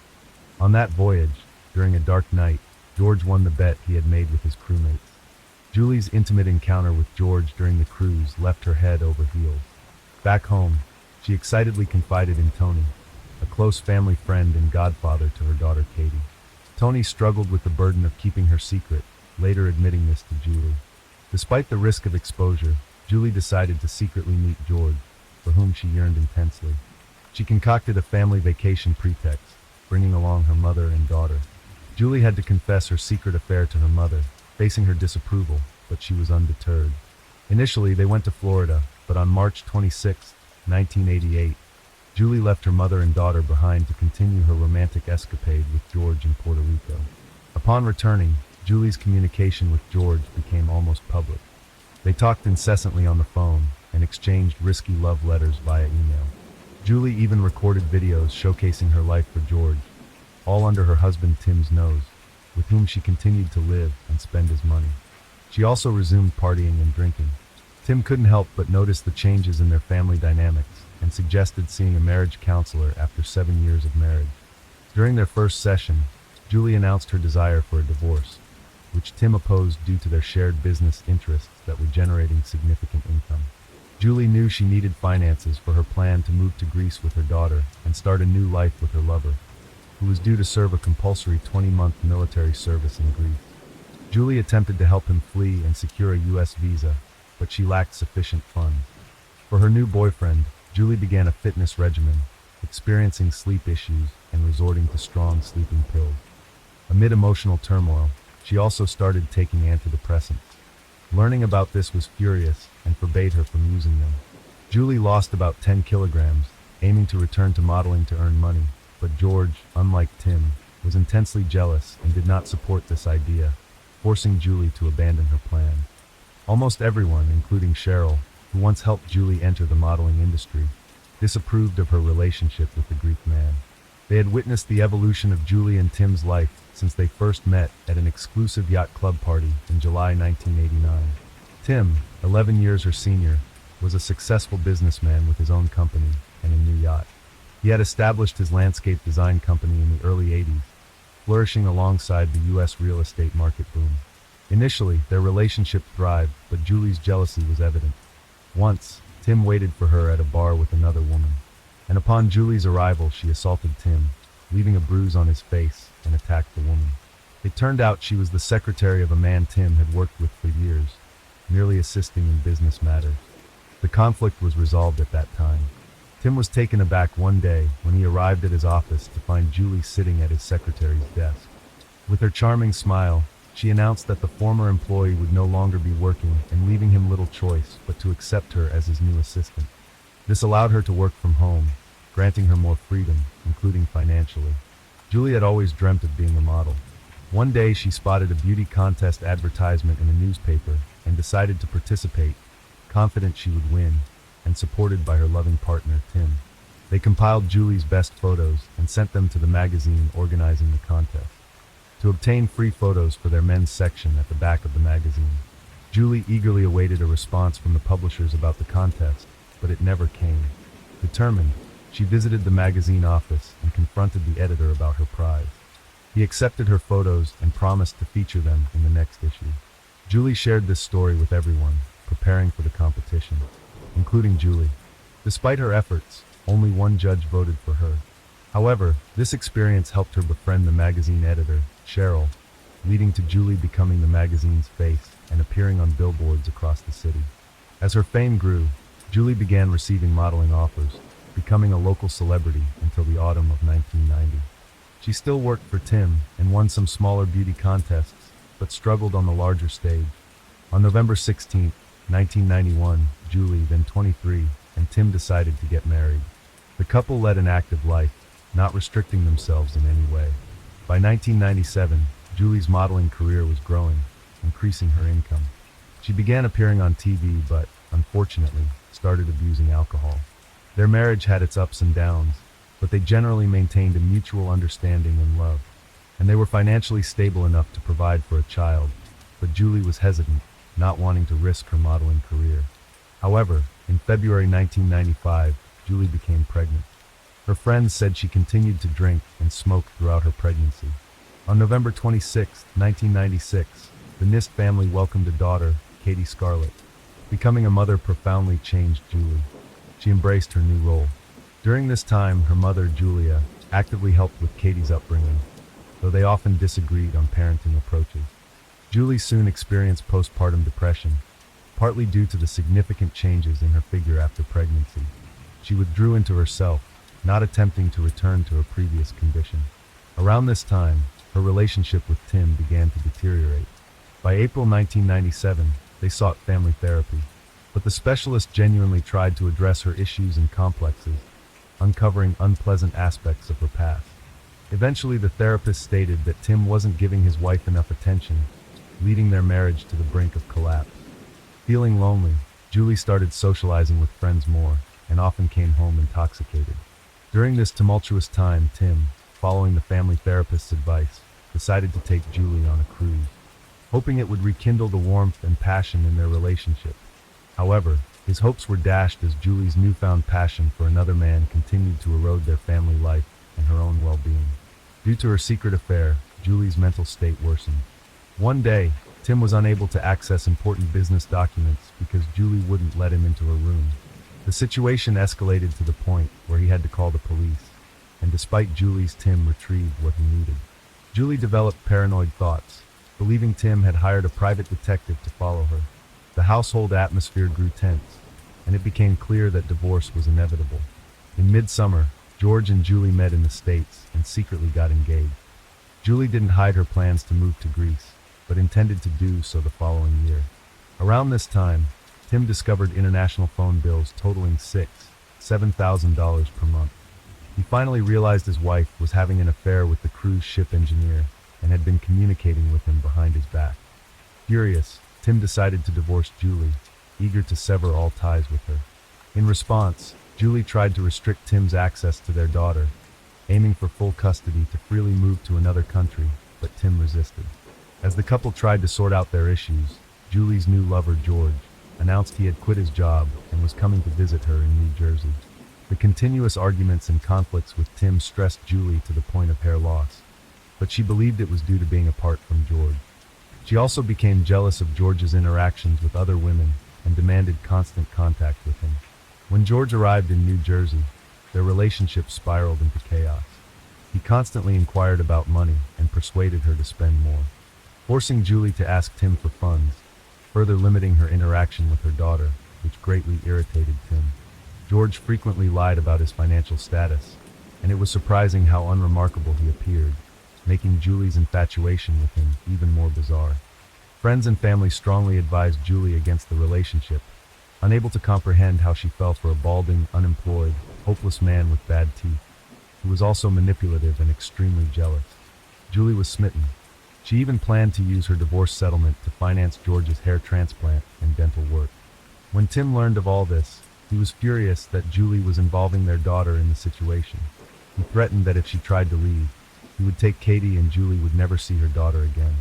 On that voyage, during a dark night, George won the bet he had made with his crewmates. Julie's intimate encounter with George during the cruise left her head over heels. Back home, she excitedly confided in Tony, a close family friend and godfather to her daughter Katie. Tony struggled with the burden of keeping her secret, later admitting this to Julie. Despite the risk of exposure, Julie decided to secretly meet George, for whom she yearned intensely. She concocted a family vacation pretext, bringing along her mother and daughter. Julie had to confess her secret affair to her mother, facing her disapproval, but she was undeterred. Initially, they went to Florida, but on March 26, 1988, Julie left her mother and daughter behind to continue her romantic escapade with George in Puerto Rico. Upon returning, Julie's communication with George became almost public. They talked incessantly on the phone and exchanged risky love letters via email. Julie even recorded videos showcasing her life for George, all under her husband Tim's nose, with whom she continued to live and spend his money. She also resumed partying and drinking. Tim couldn't help but notice the changes in their family dynamics and suggested seeing a marriage counselor after 7 years of marriage. During their first session, Julie announced her desire for a divorce, which Tim opposed due to their shared business interests that were generating significant income. Julie knew she needed finances for her plan to move to Greece with her daughter and start a new life with her lover, who was due to serve a compulsory 20-month military service in Greece. Julie attempted to help him flee and secure a U.S. visa, but she lacked sufficient funds. For her new boyfriend, Julie began a fitness regimen, experiencing sleep issues and resorting to strong sleeping pills. Amid emotional turmoil, she also started taking antidepressants. Learning about this was furious and forbade her from using them. Julie lost about 10 kilograms, aiming to return to modeling to earn money, but George, unlike Tim, was intensely jealous and did not support this idea, forcing Julie to abandon her plan. Almost everyone, including Cheryl, who once helped Julie enter the modeling industry, disapproved of her relationship with the Greek man. They had witnessed the evolution of Julie and Tim's life since they first met at an exclusive yacht club party in July 1989. Tim, 11 years her senior, was a successful businessman with his own company and a new yacht. He had established his landscape design company in the early 80s, flourishing alongside the U.S. real estate market boom. Initially, their relationship thrived, but Julie's jealousy was evident. Once, Tim waited for her at a bar with another woman, and upon Julie's arrival, she assaulted Tim, leaving a bruise on his face, and attacked the woman. It turned out she was the secretary of a man Tim had worked with for years, merely assisting in business matters. The conflict was resolved at that time. Tim was taken aback one day when he arrived at his office to find Julie sitting at his secretary's desk. With her charming smile, she announced that the former employee would no longer be working and leaving him little choice but to accept her as his new assistant. This allowed her to work from home, granting her more freedom, including financially. Julie had always dreamt of being a model. One day she spotted a beauty contest advertisement in a newspaper and decided to participate, confident she would win, and supported by her loving partner, Tim. They compiled Julie's best photos and sent them to the magazine organizing the contest. To obtain free photos for their men's section at the back of the magazine, Julie eagerly awaited a response from the publishers about the contest, but it never came. Determined, she visited the magazine office and confronted the editor about her prize. He accepted her photos and promised to feature them in the next issue. Julie shared this story with everyone, preparing for the competition, including Julie. Despite her efforts, only one judge voted for her. However, this experience helped her befriend the magazine editor, Cheryl, leading to Julie becoming the magazine's face and appearing on billboards across the city. As her fame grew, Julie began receiving modeling offers, becoming a local celebrity until the autumn of 1990. She still worked for Tim and won some smaller beauty contests, but struggled on the larger stage. On November 16, 1991, Julie, then 23, and Tim decided to get married. The couple led an active life, not restricting themselves in any way. By 1997, Julie's modeling career was growing, increasing her income. She began appearing on TV but, unfortunately, started abusing alcohol. Their marriage had its ups and downs, but they generally maintained a mutual understanding and love. And they were financially stable enough to provide for a child, but Julie was hesitant, not wanting to risk her modeling career. However, in February 1995, Julie became pregnant. Her friends said she continued to drink and smoke throughout her pregnancy. On November 26, 1996, the Nist family welcomed a daughter, Katie Scarlett. Becoming a mother profoundly changed Julie. She embraced her new role. During this time, her mother, Julia, actively helped with Katie's upbringing, though they often disagreed on parenting approaches. Julie soon experienced postpartum depression, partly due to the significant changes in her figure after pregnancy. She withdrew into herself, not attempting to return to her previous condition. Around this time, her relationship with Tim began to deteriorate. By April 1997, they sought family therapy, but the specialist genuinely tried to address her issues and complexes, uncovering unpleasant aspects of her past. Eventually, the therapist stated that Tim wasn't giving his wife enough attention, leading their marriage to the brink of collapse. Feeling lonely, Julie started socializing with friends more, and often came home intoxicated. During this tumultuous time, Tim, following the family therapist's advice, decided to take Julie on a cruise, hoping it would rekindle the warmth and passion in their relationship. However, his hopes were dashed as Julie's newfound passion for another man continued to erode their family life and her own well-being. Due to her secret affair, Julie's mental state worsened. One day, Tim was unable to access important business documents because Julie wouldn't let him into her room. The situation escalated to the point where he had to call the police, and despite Julie's, Tim retrieved what he needed. Julie developed paranoid thoughts, believing Tim had hired a private detective to follow her. The household atmosphere grew tense, and it became clear that divorce was inevitable. In midsummer, George and Julie met in the States and secretly got engaged. Julie didn't hide her plans to move to Greece, but intended to do so the following year. Around this time, Tim discovered international phone bills totaling $7,000 per month. He finally realized his wife was having an affair with the cruise ship engineer and had been communicating with him behind his back. Furious, Tim decided to divorce Julie, eager to sever all ties with her. In response, Julie tried to restrict Tim's access to their daughter, aiming for full custody to freely move to another country, but Tim resisted. As the couple tried to sort out their issues, Julie's new lover, George, announced he had quit his job and was coming to visit her in New Jersey. The continuous arguments and conflicts with Tim stressed Julie to the point of hair loss, but she believed it was due to being apart from George. She also became jealous of George's interactions with other women and demanded constant contact with him. When George arrived in New Jersey, their relationship spiraled into chaos. He constantly inquired about money and persuaded her to spend more, forcing Julie to ask Tim for funds, further limiting her interaction with her daughter, which greatly irritated Tim. George frequently lied about his financial status, and it was surprising how unremarkable he appeared, making Julie's infatuation with him even more bizarre. Friends and family strongly advised Julie against the relationship, unable to comprehend how she fell for a balding, unemployed, hopeless man with bad teeth, who was also manipulative and extremely jealous. Julie was smitten. She even planned to use her divorce settlement to finance George's hair transplant and dental work. When Tim learned of all this, he was furious that Julie was involving their daughter in the situation. He threatened that if she tried to leave, he would take Katie and Julie would never see her daughter again.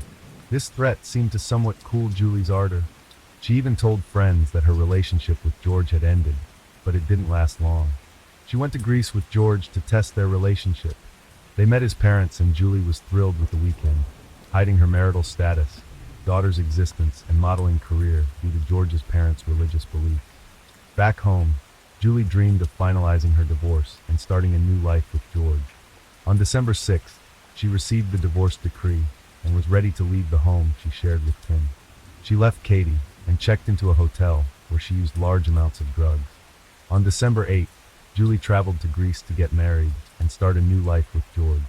This threat seemed to somewhat cool Julie's ardor. She even told friends that her relationship with George had ended, but it didn't last long. She went to Greece with George to test their relationship. They met his parents and Julie was thrilled with the weekend, hiding her marital status, daughter's existence, and modeling career due to George's parents' religious beliefs. Back home, Julie dreamed of finalizing her divorce and starting a new life with George. On December 6th, she received the divorce decree and was ready to leave the home she shared with Tim. She left Katie and checked into a hotel where she used large amounts of drugs. On December 8th, Julie traveled to Greece to get married and start a new life with George.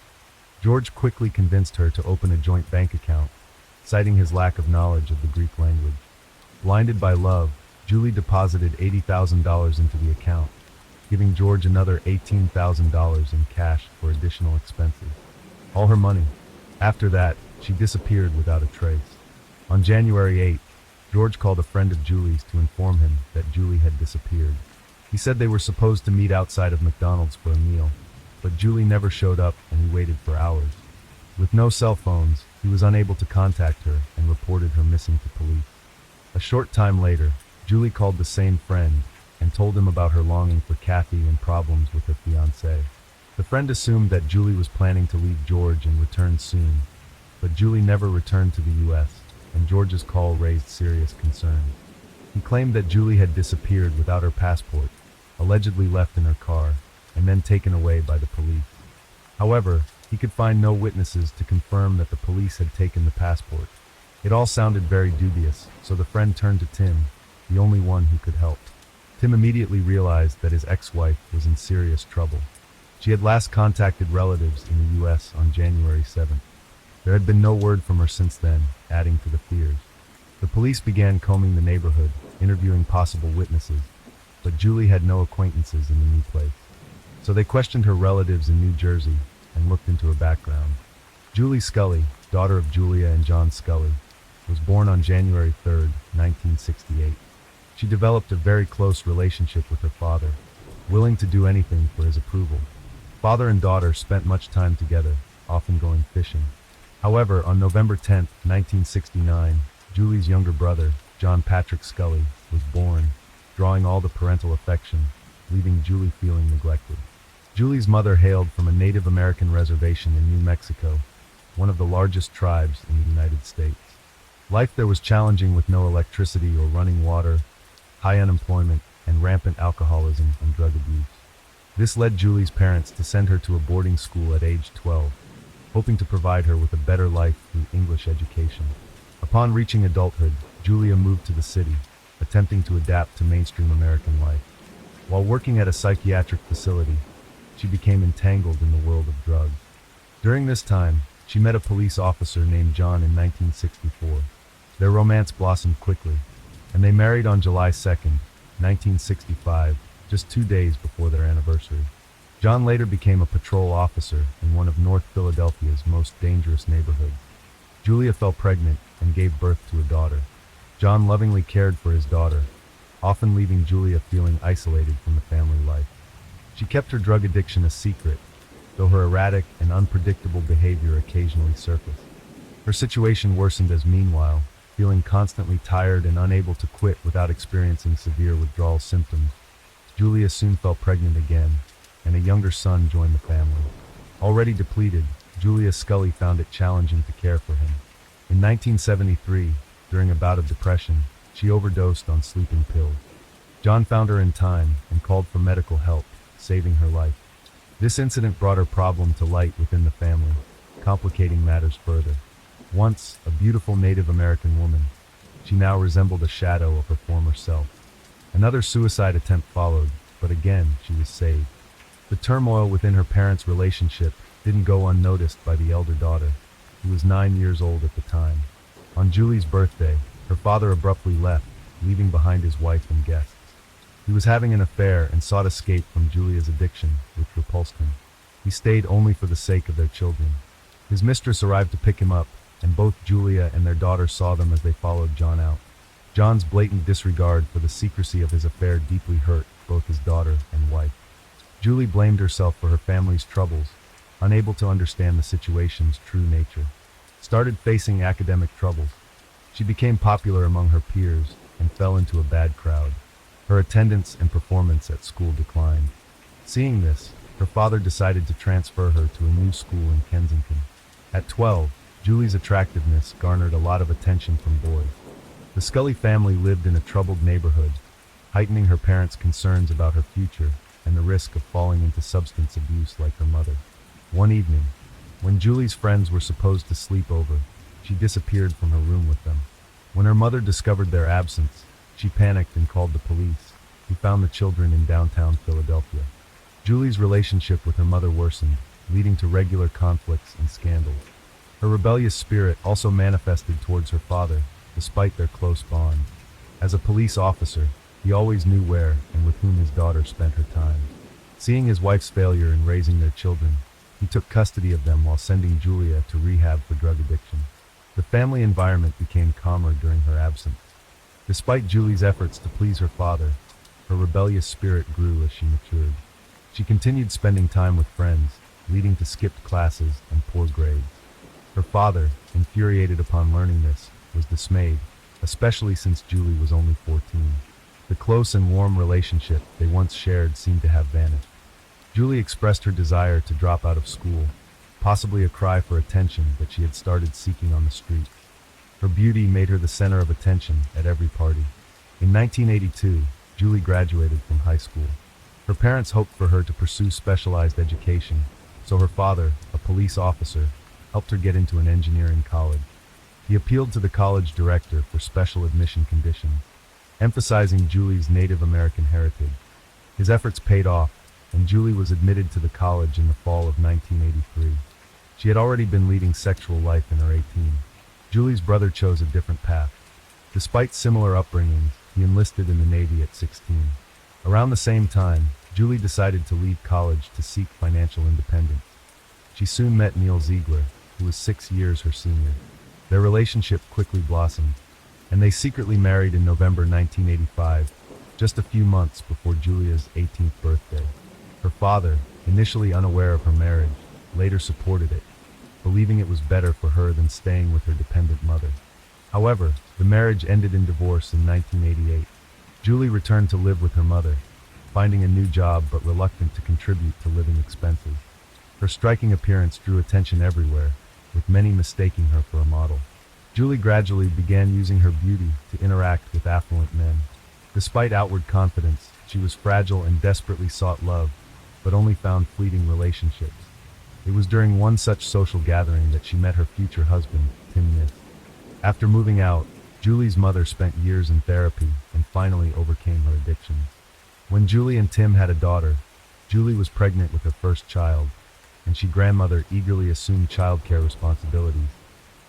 George quickly convinced her to open a joint bank account, citing his lack of knowledge of the Greek language. Blinded by love, Julie deposited $80,000 into the account, giving George another $18,000 in cash for additional expenses. All her money. After that, she disappeared without a trace. On January 8th, George called a friend of Julie's to inform him that Julie had disappeared. He said they were supposed to meet outside of McDonald's for a meal, but Julie never showed up and he waited for hours. With no cell phones, he was unable to contact her and reported her missing to police. A short time later, Julie called the same friend and told him about her longing for Kathy and problems with her fiancé. The friend assumed that Julie was planning to leave George and return soon, but Julie never returned to the U.S., and George's call raised serious concerns. He claimed that Julie had disappeared without her passport, allegedly left in her car, and then taken away by the police. However, he could find no witnesses to confirm that the police had taken the passport. It all sounded very dubious, so the friend turned to Tim, the only one who could help. Tim immediately realized that his ex-wife was in serious trouble. She had last contacted relatives in the U.S. on January 7th. There had been no word from her since then, adding to the fears. The police began combing the neighborhood, interviewing possible witnesses, but Julie had no acquaintances in the new place. So they questioned her relatives in New Jersey and looked into her background. Julie Scully, daughter of Julia and John Scully, was born on January 3rd, 1968. She developed a very close relationship with her father, willing to do anything for his approval. Father and daughter spent much time together, often going fishing. However, on November 10, 1969, Julie's younger brother, John Patrick Scully, was born, drawing all the parental affection, leaving Julie feeling neglected. Julie's mother hailed from a Native American reservation in New Mexico, one of the largest tribes in the United States. Life there was challenging with no electricity or running water, high unemployment, and rampant alcoholism and drug abuse. This led Julie's parents to send her to a boarding school at age 12, hoping to provide her with a better life through English education. Upon reaching adulthood, Julia moved to the city, attempting to adapt to mainstream American life. While working at a psychiatric facility, she became entangled in the world of drugs. During this time, she met a police officer named John in 1964. Their romance blossomed quickly, and they married on July 2nd, 1965, just 2 days before their anniversary. John later became a patrol officer in one of North Philadelphia's most dangerous neighborhoods. Julia fell pregnant and gave birth to a daughter. John lovingly cared for his daughter, often leaving Julia feeling isolated from the family life. She kept her drug addiction a secret, though her erratic and unpredictable behavior occasionally surfaced. Her situation worsened as meanwhile, feeling constantly tired and unable to quit without experiencing severe withdrawal symptoms, Julia soon fell pregnant again, and a younger son joined the family. Already depleted, Julia Scully found it challenging to care for him. In 1973, during a bout of depression, she overdosed on sleeping pills. John found her in time and called for medical help, saving her life. This incident brought her problem to light within the family, complicating matters further. Once a beautiful Native American woman, she now resembled a shadow of her former self. Another suicide attempt followed, but again she was saved. The turmoil within her parents' relationship didn't go unnoticed by the elder daughter, who was 9 years old at the time. On Julie's birthday, her father abruptly left, leaving behind his wife and guests. He was having an affair and sought escape from Julia's addiction, which repulsed him. He stayed only for the sake of their children. His mistress arrived to pick him up, and both Julia and their daughter saw them as they followed John out. John's blatant disregard for the secrecy of his affair deeply hurt both his daughter and wife. Julie blamed herself for her family's troubles, unable to understand the situation's true nature. Started facing academic troubles. She became popular among her peers and fell into a bad crowd. Her attendance and performance at school declined. Seeing this, her father decided to transfer her to a new school in Kensington. At 12, Julie's attractiveness garnered a lot of attention from boys. The Scully family lived in a troubled neighborhood, heightening her parents' concerns about her future and the risk of falling into substance abuse like her mother. One evening, when Julie's friends were supposed to sleep over, she disappeared from her room with them. When her mother discovered their absence, she panicked and called the police, who found the children in downtown Philadelphia. Julie's relationship with her mother worsened, leading to regular conflicts and scandals. Her rebellious spirit also manifested towards her father, despite their close bond. As a police officer, he always knew where and with whom his daughter spent her time. Seeing his wife's failure in raising their children, he took custody of them while sending Julia to rehab for drug addiction. The family environment became calmer during her absence. Despite Julie's efforts to please her father, her rebellious spirit grew as she matured. She continued spending time with friends, leading to skipped classes and poor grades. Her father, infuriated upon learning this, was dismayed, especially since Julie was only 14. The close and warm relationship they once shared seemed to have vanished. Julie expressed her desire to drop out of school, possibly a cry for attention that she had started seeking on the street. Her beauty made her the center of attention at every party. In 1982, Julie graduated from high school. Her parents hoped for her to pursue specialized education, so her father, a police officer, helped her get into an engineering college. He appealed to the college director for special admission conditions, emphasizing Julie's Native American heritage. His efforts paid off, and Julie was admitted to the college in the fall of 1983. She had already been leading sexual life in her 18. Julie's brother chose a different path. Despite similar upbringings, he enlisted in the Navy at 16. Around the same time, Julie decided to leave college to seek financial independence. She soon met Neil Ziegler, who was 6 years her senior. Their relationship quickly blossomed, and they secretly married in November 1985, just a few months before Julia's 18th birthday. Her father, initially unaware of her marriage, later supported it, believing it was better for her than staying with her dependent mother. However, the marriage ended in divorce in 1988. Julie returned to live with her mother, finding a new job but reluctant to contribute to living expenses. Her striking appearance drew attention everywhere, with many mistaking her for a model. Julie gradually began using her beauty to interact with affluent men. Despite outward confidence, she was fragile and desperately sought love, but only found fleeting relationships. It was during one such social gathering that she met her future husband, Tim Nis. After moving out, Julie's mother spent years in therapy and finally overcame her addictions. When Julie and Tim had a daughter, Julie was pregnant with her first child, and she grandmother eagerly assumed childcare responsibilities,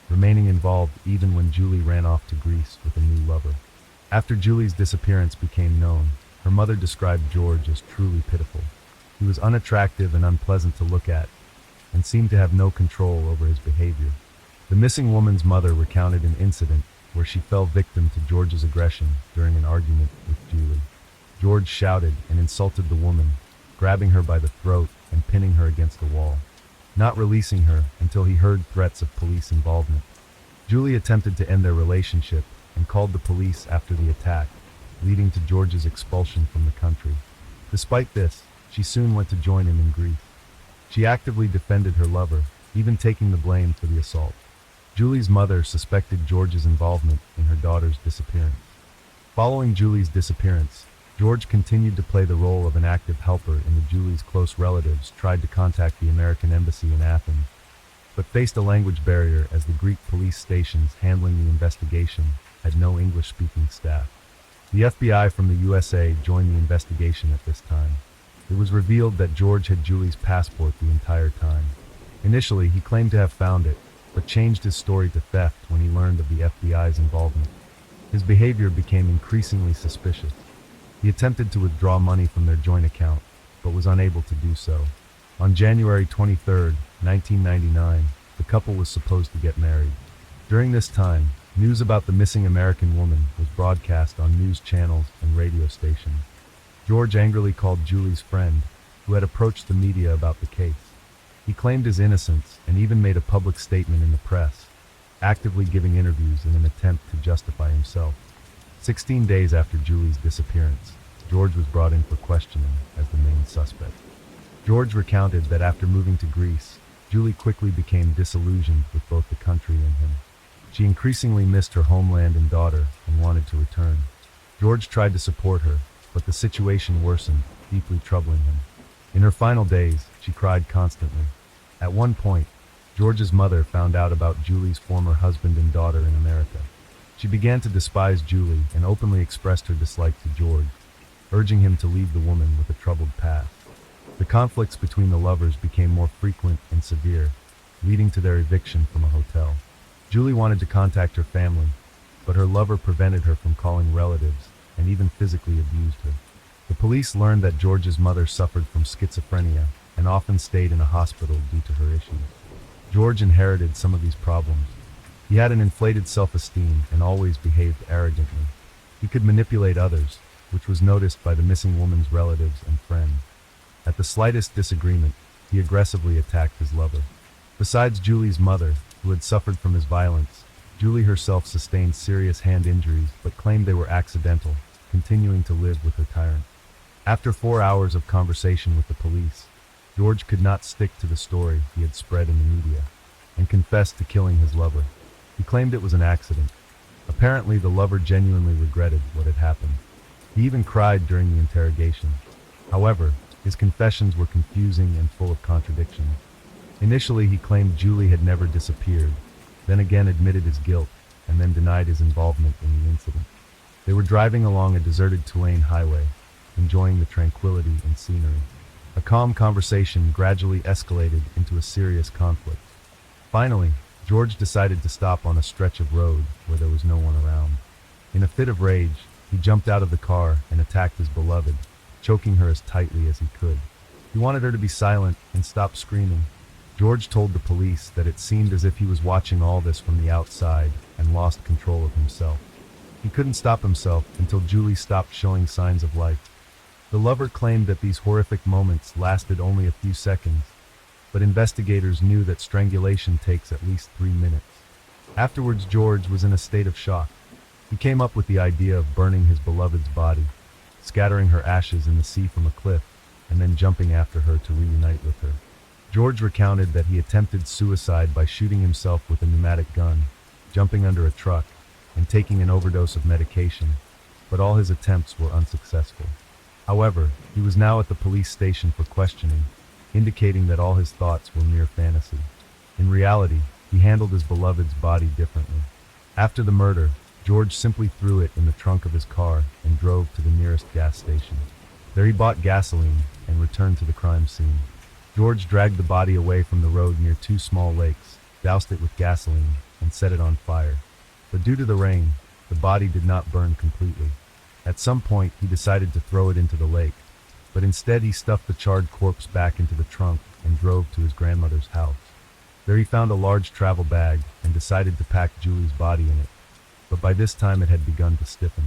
remaining involved even when Julie ran off to Greece with a new lover. After Julie's disappearance became known, her mother described George as truly pitiful. He was unattractive and unpleasant to look at, and seemed to have no control over his behavior. The missing woman's mother recounted an incident where she fell victim to George's aggression during an argument with Julie. George shouted and insulted the woman, grabbing her by the throat and pinning her against the wall, not releasing her until he heard threats of police involvement. Julie attempted to end their relationship and called the police after the attack, leading to George's expulsion from the country. Despite this, she soon went to join him in Greece. She actively defended her lover, even taking the blame for the assault. Julie's mother suspected George's involvement in her daughter's disappearance. Following Julie's disappearance, George continued to play the role of an active helper in the Julie's close relatives tried to contact the American embassy in Athens, but faced a language barrier as the Greek police stations handling the investigation had no English-speaking staff. The FBI from the USA joined the investigation at this time. It was revealed that George had Julie's passport the entire time. Initially, he claimed to have found it, but changed his story to theft when he learned of the FBI's involvement. His behavior became increasingly suspicious. He attempted to withdraw money from their joint account, but was unable to do so. On January 23, 1999, the couple was supposed to get married. During this time, news about the missing American woman was broadcast on news channels and radio stations. George angrily called Julie's friend, who had approached the media about the case. He claimed his innocence and even made a public statement in the press, actively giving interviews in an attempt to justify himself. 16 days after Julie's disappearance, George was brought in for questioning as the main suspect. George recounted that after moving to Greece, Julie quickly became disillusioned with both the country and him. She increasingly missed her homeland and daughter and wanted to return. George tried to support her, but the situation worsened, deeply troubling him. In her final days, she cried constantly. At one point, George's mother found out about Julie's former husband and daughter in America. She began to despise Julie and openly expressed her dislike to George, urging him to leave the woman with a troubled past. The conflicts between the lovers became more frequent and severe, leading to their eviction from a hotel. Julie wanted to contact her family, but her lover prevented her from calling relatives and even physically abused her. The police learned that George's mother suffered from schizophrenia and often stayed in a hospital due to her issues. George inherited some of these problems. He had an inflated self-esteem and always behaved arrogantly. He could manipulate others, which was noticed by the missing woman's relatives and friends. At the slightest disagreement, he aggressively attacked his lover. Besides Julie's mother, who had suffered from his violence, Julie herself sustained serious hand injuries but claimed they were accidental, continuing to live with her tyrant. After 4 hours of conversation with the police, George could not stick to the story he had spread in the media, and confessed to killing his lover. He claimed it was an accident. Apparently, the lover genuinely regretted what had happened. He even cried during the interrogation. However, his confessions were confusing and full of contradictions. Initially, he claimed Julie had never disappeared, then again admitted his guilt, and then denied his involvement in the incident. They were driving along a deserted two-lane highway, enjoying the tranquility and scenery. A calm conversation gradually escalated into a serious conflict. Finally, George decided to stop on a stretch of road where there was no one around. In a fit of rage, he jumped out of the car and attacked his beloved, choking her as tightly as he could. He wanted her to be silent and stop screaming. George told the police that it seemed as if he was watching all this from the outside and lost control of himself. He couldn't stop himself until Julie stopped showing signs of life. The lover claimed that these horrific moments lasted only a few seconds, but investigators knew that strangulation takes at least 3 minutes. Afterwards, George was in a state of shock. He came up with the idea of burning his beloved's body, scattering her ashes in the sea from a cliff, and then jumping after her to reunite with her. George recounted that he attempted suicide by shooting himself with a pneumatic gun, jumping under a truck, and taking an overdose of medication, but all his attempts were unsuccessful. However, he was now at the police station for questioning, indicating that all his thoughts were mere fantasy. In reality, he handled his beloved's body differently. After the murder, George simply threw it in the trunk of his car and drove to the nearest gas station. There he bought gasoline and returned to the crime scene. George dragged the body away from the road near 2 small lakes, doused it with gasoline, and set it on fire. But due to the rain, the body did not burn completely. At some point, he decided to throw it into the lake, but instead he stuffed the charred corpse back into the trunk and drove to his grandmother's house. There he found a large travel bag and decided to pack Julie's body in it. but by this time it had begun to stiffen,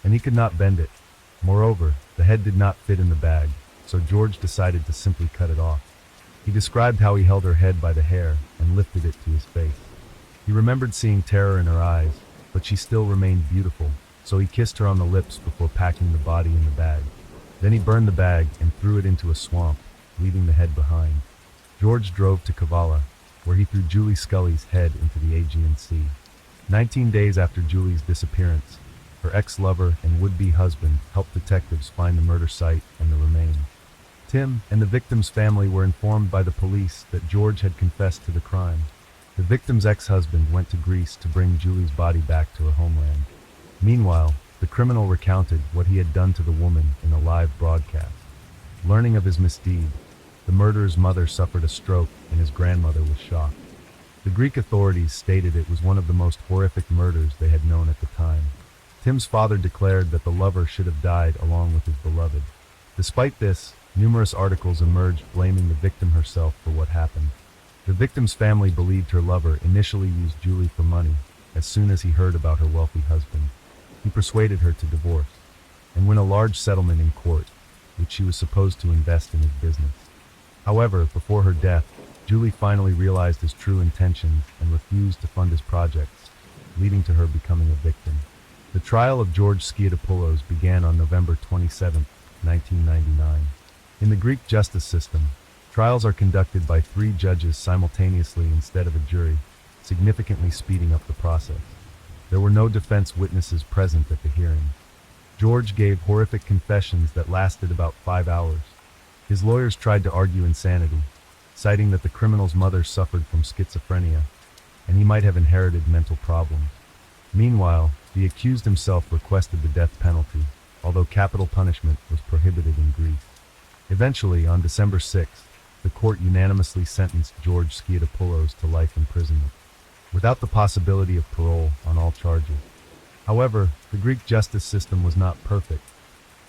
and he could not bend it. Moreover, the head did not fit in the bag, so George decided to simply cut it off. He described how he held her head by the hair and lifted it to his face. He remembered seeing terror in her eyes, but she still remained beautiful, so he kissed her on the lips before packing the body in the bag. Then he burned the bag and threw it into a swamp, leaving the head behind. George drove to Kavala, where he threw Julie Scully's head into the Aegean Sea. 19 days after Julie's disappearance, her ex-lover and would-be husband helped detectives find the murder site and the remains. Tim and the victim's family were informed by the police that George had confessed to the crime. The victim's ex-husband went to Greece to bring Julie's body back to her homeland. Meanwhile, the criminal recounted what he had done to the woman in a live broadcast. Learning of his misdeed, the murderer's mother suffered a stroke and his grandmother was shocked. The Greek authorities stated it was one of the most horrific murders they had known at the time. Tim's father declared that the lover should have died along with his beloved. Despite this, numerous articles emerged blaming the victim herself for what happened. The victim's family believed her lover initially used Julie for money as soon as he heard about her wealthy husband. He persuaded her to divorce and win a large settlement in court, which she was supposed to invest in his business. However, before her death, Julie finally realized his true intentions and refused to fund his projects, leading to her becoming a victim. The trial of George Skiatopoulos began on November 27, 1999. In the Greek justice system, trials are conducted by 3 judges simultaneously instead of a jury, significantly speeding up the process. There were no defense witnesses present at the hearing. George gave horrific confessions that lasted about 5 hours. His lawyers tried to argue insanity, citing that the criminal's mother suffered from schizophrenia, and he might have inherited mental problems. Meanwhile, the accused himself requested the death penalty, although capital punishment was prohibited in Greece. Eventually, on December 6th, the court unanimously sentenced George Skiatopoulos to life imprisonment, without the possibility of parole on all charges. However, the Greek justice system was not perfect.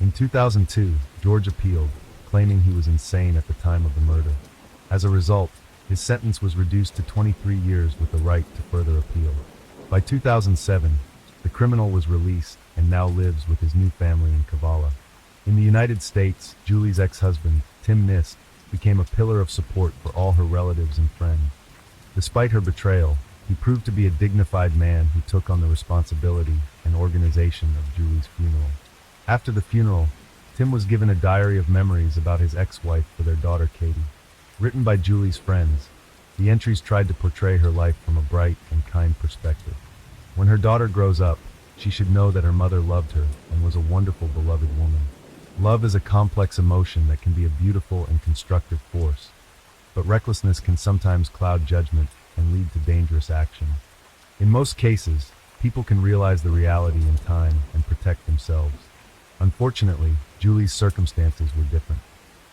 In 2002, George appealed, claiming he was insane at the time of the murder. As a result, his sentence was reduced to 23 years with the right to further appeal. By 2007, the criminal was released and now lives with his new family in Kavala. In the United States, Julie's ex-husband, Tim Nist, became a pillar of support for all her relatives and friends. Despite her betrayal, he proved to be a dignified man who took on the responsibility and organization of Julie's funeral. After the funeral, Tim was given a diary of memories about his ex-wife for their daughter Katie. Written by Julie's friends, the entries tried to portray her life from a bright and kind perspective. When her daughter grows up, she should know that her mother loved her and was a wonderful, beloved woman. Love is a complex emotion that can be a beautiful and constructive force, but recklessness can sometimes cloud judgment and lead to dangerous action. In most cases, people can realize the reality in time and protect themselves. Unfortunately, Julie's circumstances were different.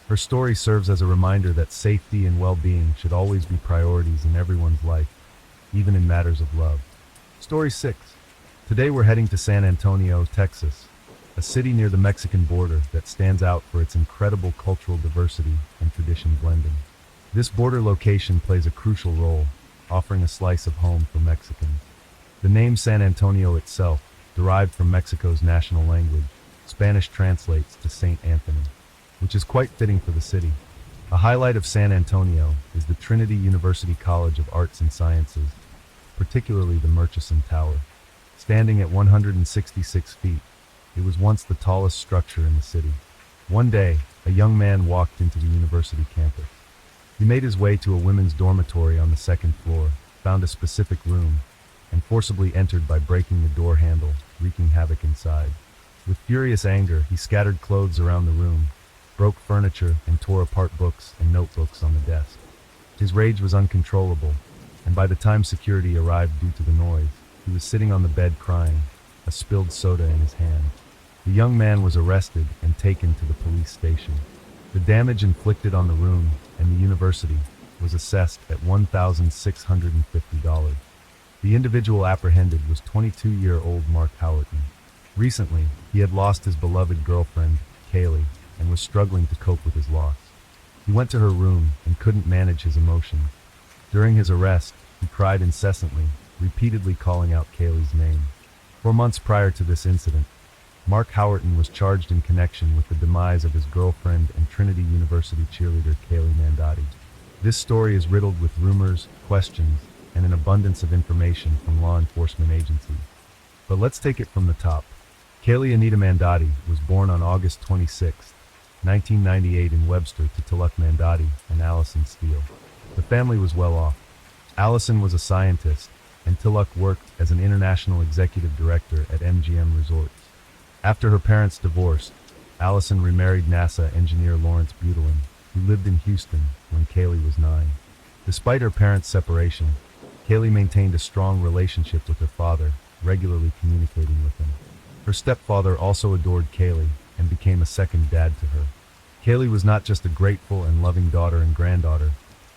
Her story serves as a reminder that safety and well-being should always be priorities in everyone's life, even in matters of love. Story 6. Today we're heading to San Antonio, Texas, a city near the Mexican border that stands out for its incredible cultural diversity and tradition blending. This border location plays a crucial role, offering a slice of home for Mexicans. The name San Antonio itself, derived from Mexico's national language, Spanish translates to Saint Anthony, which is quite fitting for the city. A highlight of San Antonio is the Trinity University College of Arts and Sciences, particularly the Murchison Tower. Standing at 166 feet, it was once the tallest structure in the city. One day, a young man walked into the university campus. He made his way to a women's dormitory on the 2nd floor, found a specific room, and forcibly entered by breaking the door handle, wreaking havoc inside. With furious anger, he scattered clothes around the room, broke furniture, and tore apart books and notebooks on the desk. His rage was uncontrollable, and by the time security arrived due to the noise, he was sitting on the bed crying, a spilled soda in his hand. The young man was arrested and taken to the police station. The damage inflicted on the room and the university was assessed at $1,650. The individual apprehended was 22-year-old Mark Howerton. Recently, he had lost his beloved girlfriend, Kaylee, and was struggling to cope with his loss. He went to her room and couldn't manage his emotions. During his arrest, he cried incessantly, repeatedly calling out Kaylee's name. 4 months prior to this incident, Mark Howerton was charged in connection with the demise of his girlfriend and Trinity University cheerleader Kaylee Mandotti. This story is riddled with rumors, questions, and an abundance of information from law enforcement agencies. But let's take it from the top. Kaylee Anita Mandotti was born on August 26, 1998 in Webster to Tilak Mandotti and Allison Steele. The family was well off. Allison was a scientist, and Tilak worked as an international executive director at MGM Resorts. After her parents divorced, Allison remarried NASA engineer Lawrence Butelin, who lived in Houston when Kaylee was 9. Despite her parents' separation, Kaylee maintained a strong relationship with her father, regularly communicating with him. Her stepfather also adored Kaylee and became a second dad to her. Kaylee was not just a grateful and loving daughter and granddaughter,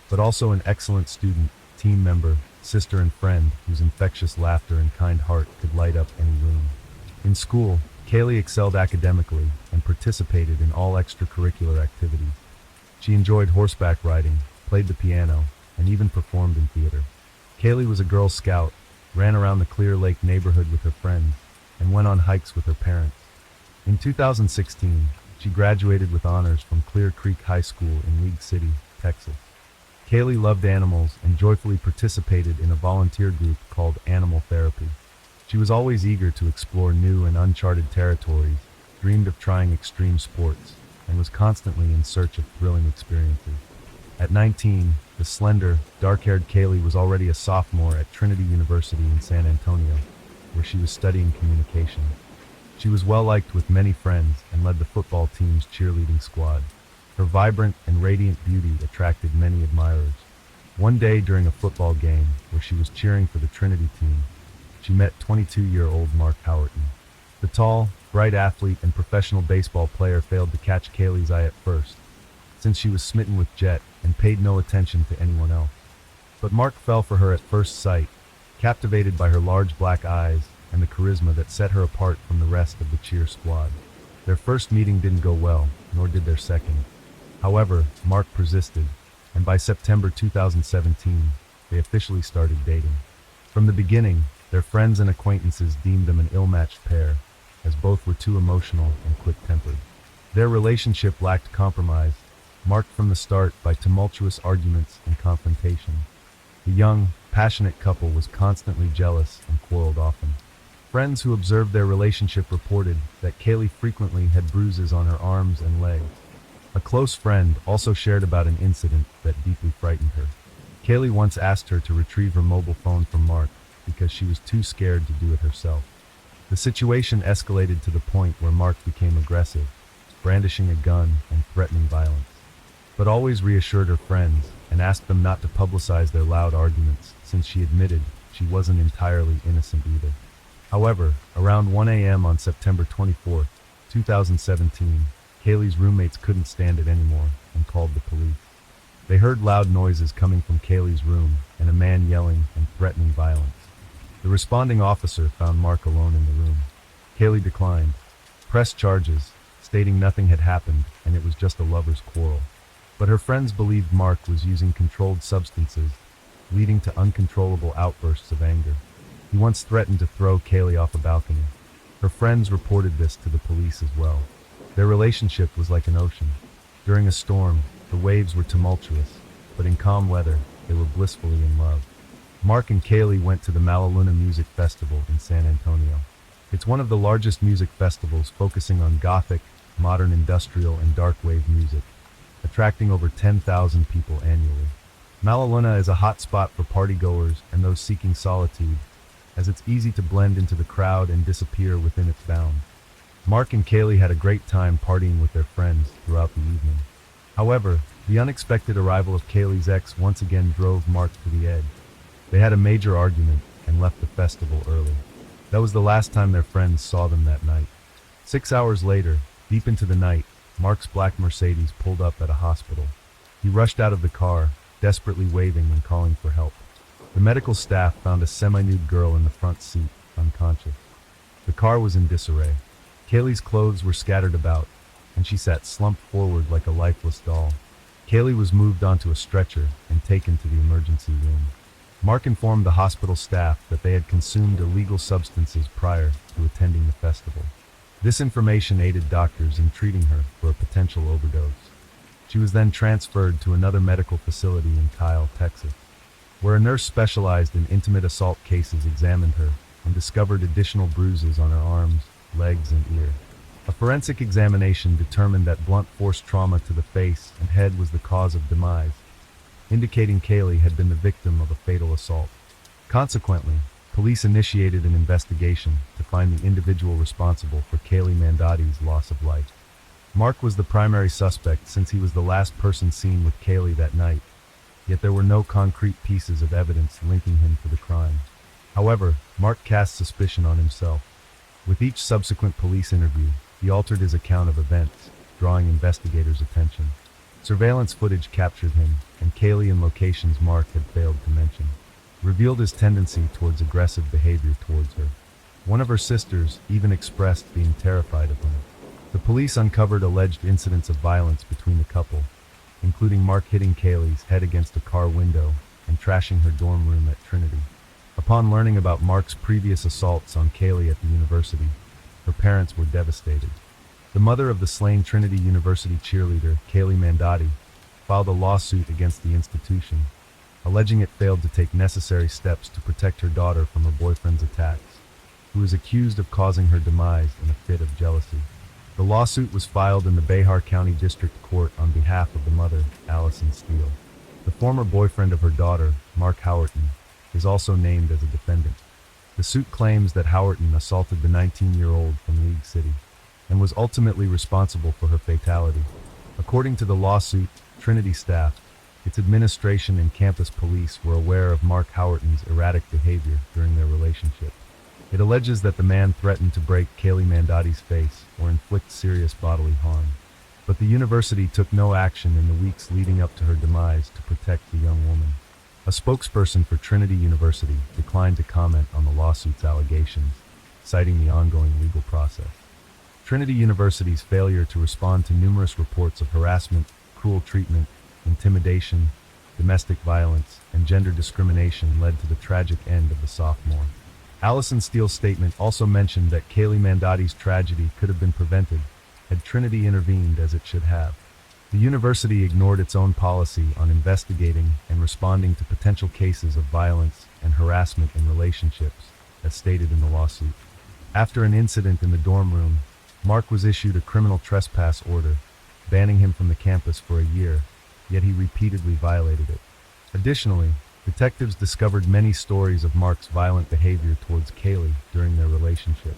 but also an excellent student, team member, sister and friend whose infectious laughter and kind heart could light up any room. In school, Kaylee excelled academically and participated in all extracurricular activities. She enjoyed horseback riding, played the piano, and even performed in theater. Kaylee was a Girl Scout, ran around the Clear Lake neighborhood with her friends, and went on hikes with her parents. In 2016, she graduated with honors from Clear Creek High School in League City, Texas. Kaylee loved animals and joyfully participated in a volunteer group called Animal Therapy. She was always eager to explore new and uncharted territories, dreamed of trying extreme sports, and was constantly in search of thrilling experiences. At 19, the slender, dark-haired Kaylee was already a sophomore at Trinity University in San Antonio, where she was studying communication. She was well-liked with many friends and led the football team's cheerleading squad. Her vibrant and radiant beauty attracted many admirers. One day during a football game where she was cheering for the Trinity team, she met 22-year-old Mark Howerton. The tall, bright athlete and professional baseball player failed to catch Kaylee's eye at first, since she was smitten with Jet and paid no attention to anyone else. But Mark fell for her at first sight, captivated by her large black eyes and the charisma that set her apart from the rest of the cheer squad. Their first meeting didn't go well, nor did their second. However, Mark persisted, and by September 2017, they officially started dating. From the beginning, their friends and acquaintances deemed them an ill-matched pair, as both were too emotional and quick-tempered. Their relationship lacked compromise, marked from the start by tumultuous arguments and confrontation. The young, passionate couple was constantly jealous and quarreled often. Friends who observed their relationship reported that Kaylee frequently had bruises on her arms and legs. A close friend also shared about an incident that deeply frightened her. Kaylee once asked her to retrieve her mobile phone from Mark because she was too scared to do it herself. The situation escalated to the point where Mark became aggressive, brandishing a gun and threatening violence, but always reassured her friends and asked them not to publicize their loud arguments, since she admitted she wasn't entirely innocent either. However, around 1 a.m. on September 24, 2017, Kaylee's roommates couldn't stand it anymore and called the police. They heard loud noises coming from Kaylee's room and a man yelling and threatening violence. The responding officer found Mark alone in the room. Kaylee declined, pressed charges, stating nothing had happened and it was just a lover's quarrel. But her friends believed Mark was using controlled substances, leading to uncontrollable outbursts of anger. He once threatened to throw Kaylee off a balcony. Her friends reported this to the police as well. Their relationship was like an ocean. During a storm, the waves were tumultuous, but in calm weather, they were blissfully in love. Mark and Kaylee went to the Malaluna Music Festival in San Antonio. It's one of the largest music festivals focusing on gothic, modern industrial, and dark wave music, attracting over 10,000 people annually. Malaluna is a hot spot for partygoers and those seeking solitude, as it's easy to blend into the crowd and disappear within its bounds. Mark and Kaylee had a great time partying with their friends throughout the evening. However, the unexpected arrival of Kaylee's ex once again drove Mark to the edge. They had a major argument and left the festival early. That was the last time their friends saw them that night. 6 hours later, deep into the night, Mark's black Mercedes pulled up at a hospital. He rushed out of the car, desperately waving and calling for help. The medical staff found a semi-nude girl in the front seat, unconscious. The car was in disarray. Kaylee's clothes were scattered about, and she sat slumped forward like a lifeless doll. Kaylee was moved onto a stretcher and taken to the emergency room. Mark informed the hospital staff that they had consumed illegal substances prior to attending the festival. This information aided doctors in treating her for a potential overdose. She was then transferred to another medical facility in Kyle, Texas, where a nurse specialized in intimate assault cases examined her and discovered additional bruises on her arms, legs, and ear. A forensic examination determined that blunt force trauma to the face and head was the cause of demise, indicating Kaylee had been the victim of a fatal assault. Consequently, police initiated an investigation to find the individual responsible for Kaylee Mandotti's loss of life. Mark was the primary suspect since he was the last person seen with Kaylee that night, yet there were no concrete pieces of evidence linking him to the crime. However, Mark cast suspicion on himself. With each subsequent police interview, he altered his account of events, drawing investigators' attention. Surveillance footage captured him, and Kaylee in locations Mark had failed to mention, revealed his tendency towards aggressive behavior towards her. One of her sisters even expressed being terrified of him. The police uncovered alleged incidents of violence between the couple, including Mark hitting Kaylee's head against a car window and trashing her dorm room at Trinity. Upon learning about Mark's previous assaults on Kaylee at the university, her parents were devastated. The mother of the slain Trinity University cheerleader, Kaylee Mandotti, filed a lawsuit against the institution, alleging it failed to take necessary steps to protect her daughter from her boyfriend's attacks, who is accused of causing her demise in a fit of jealousy. The lawsuit was filed in the Behar County District Court on behalf of the mother, Allison Steele. The former boyfriend of her daughter, Mark Howerton, is also named as a defendant. The suit claims that Howerton assaulted the 19-year-old from League City and was ultimately responsible for her fatality. According to the lawsuit, Trinity staff, its administration, and campus police were aware of Mark Howerton's erratic behavior during their relationship. It alleges that the man threatened to break Kaylee Mandotti's face or inflict serious bodily harm. But the university took no action in the weeks leading up to her demise to protect the young woman. A spokesperson for Trinity University declined to comment on the lawsuit's allegations, citing the ongoing legal process. Trinity University's failure to respond to numerous reports of harassment, cruel treatment, intimidation, domestic violence, and gender discrimination led to the tragic end of the sophomore. Allison Steele's statement also mentioned that Kaylee Mandotti's tragedy could have been prevented had Trinity intervened as it should have. The university ignored its own policy on investigating and responding to potential cases of violence and harassment in relationships, as stated in the lawsuit. After an incident in the dorm room, Mark was issued a criminal trespass order, banning him from the campus for a year, yet he repeatedly violated it. Additionally, detectives discovered many stories of Mark's violent behavior towards Kaylee during their relationship.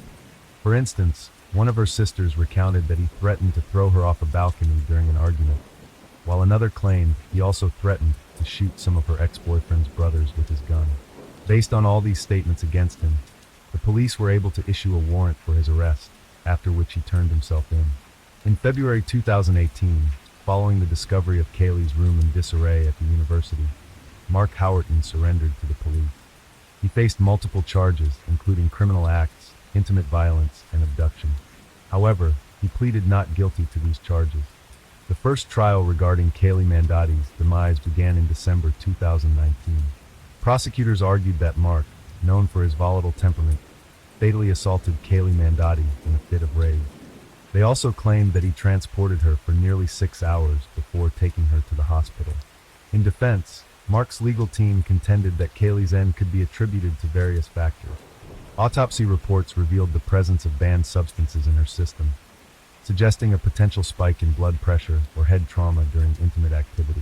For instance, one of her sisters recounted that he threatened to throw her off a balcony during an argument, while another claimed he also threatened to shoot some of her ex-boyfriend's brothers with his gun. Based on all these statements against him, the police were able to issue a warrant for his arrest, after which he turned himself in. In February 2018, following the discovery of Kaylee's room in disarray at the university, Mark Howerton surrendered to the police. He faced multiple charges, including criminal acts, intimate violence, and abduction. However, he pleaded not guilty to these charges. The first trial regarding Kaylee Mandotti's demise began in December 2019. Prosecutors argued that Mark, known for his volatile temperament, fatally assaulted Kaylee Mandotti in a fit of rage. They also claimed that he transported her for nearly 6 hours before taking her to the hospital. In defense, Mark's legal team contended that Kaylee's end could be attributed to various factors. Autopsy reports revealed the presence of banned substances in her system, suggesting a potential spike in blood pressure or head trauma during intimate activity.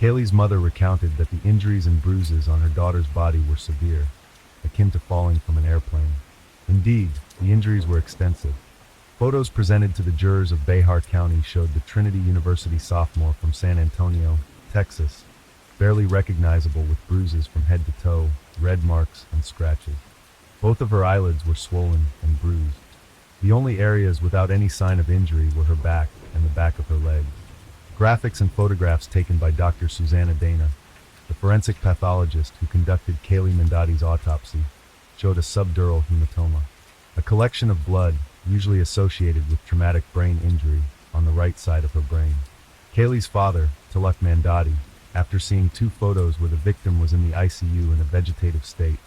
Kaylee's mother recounted that the injuries and bruises on her daughter's body were severe, akin to falling from an airplane. Indeed, the injuries were extensive. Photos presented to the jurors of Behar County showed the Trinity University sophomore from San Antonio, Texas, barely recognizable with bruises from head to toe, red marks, and scratches. Both of her eyelids were swollen and bruised. The only areas without any sign of injury were her back and the back of her leg. Graphics and photographs taken by Dr. Susanna Dana, the forensic pathologist who conducted Kaylee Mandotti's autopsy, showed a subdural hematoma, a collection of blood usually associated with traumatic brain injury on the right side of her brain. Kaylee's father, Tilak Mandotti, after seeing two photos where the victim was in the ICU in a vegetative state,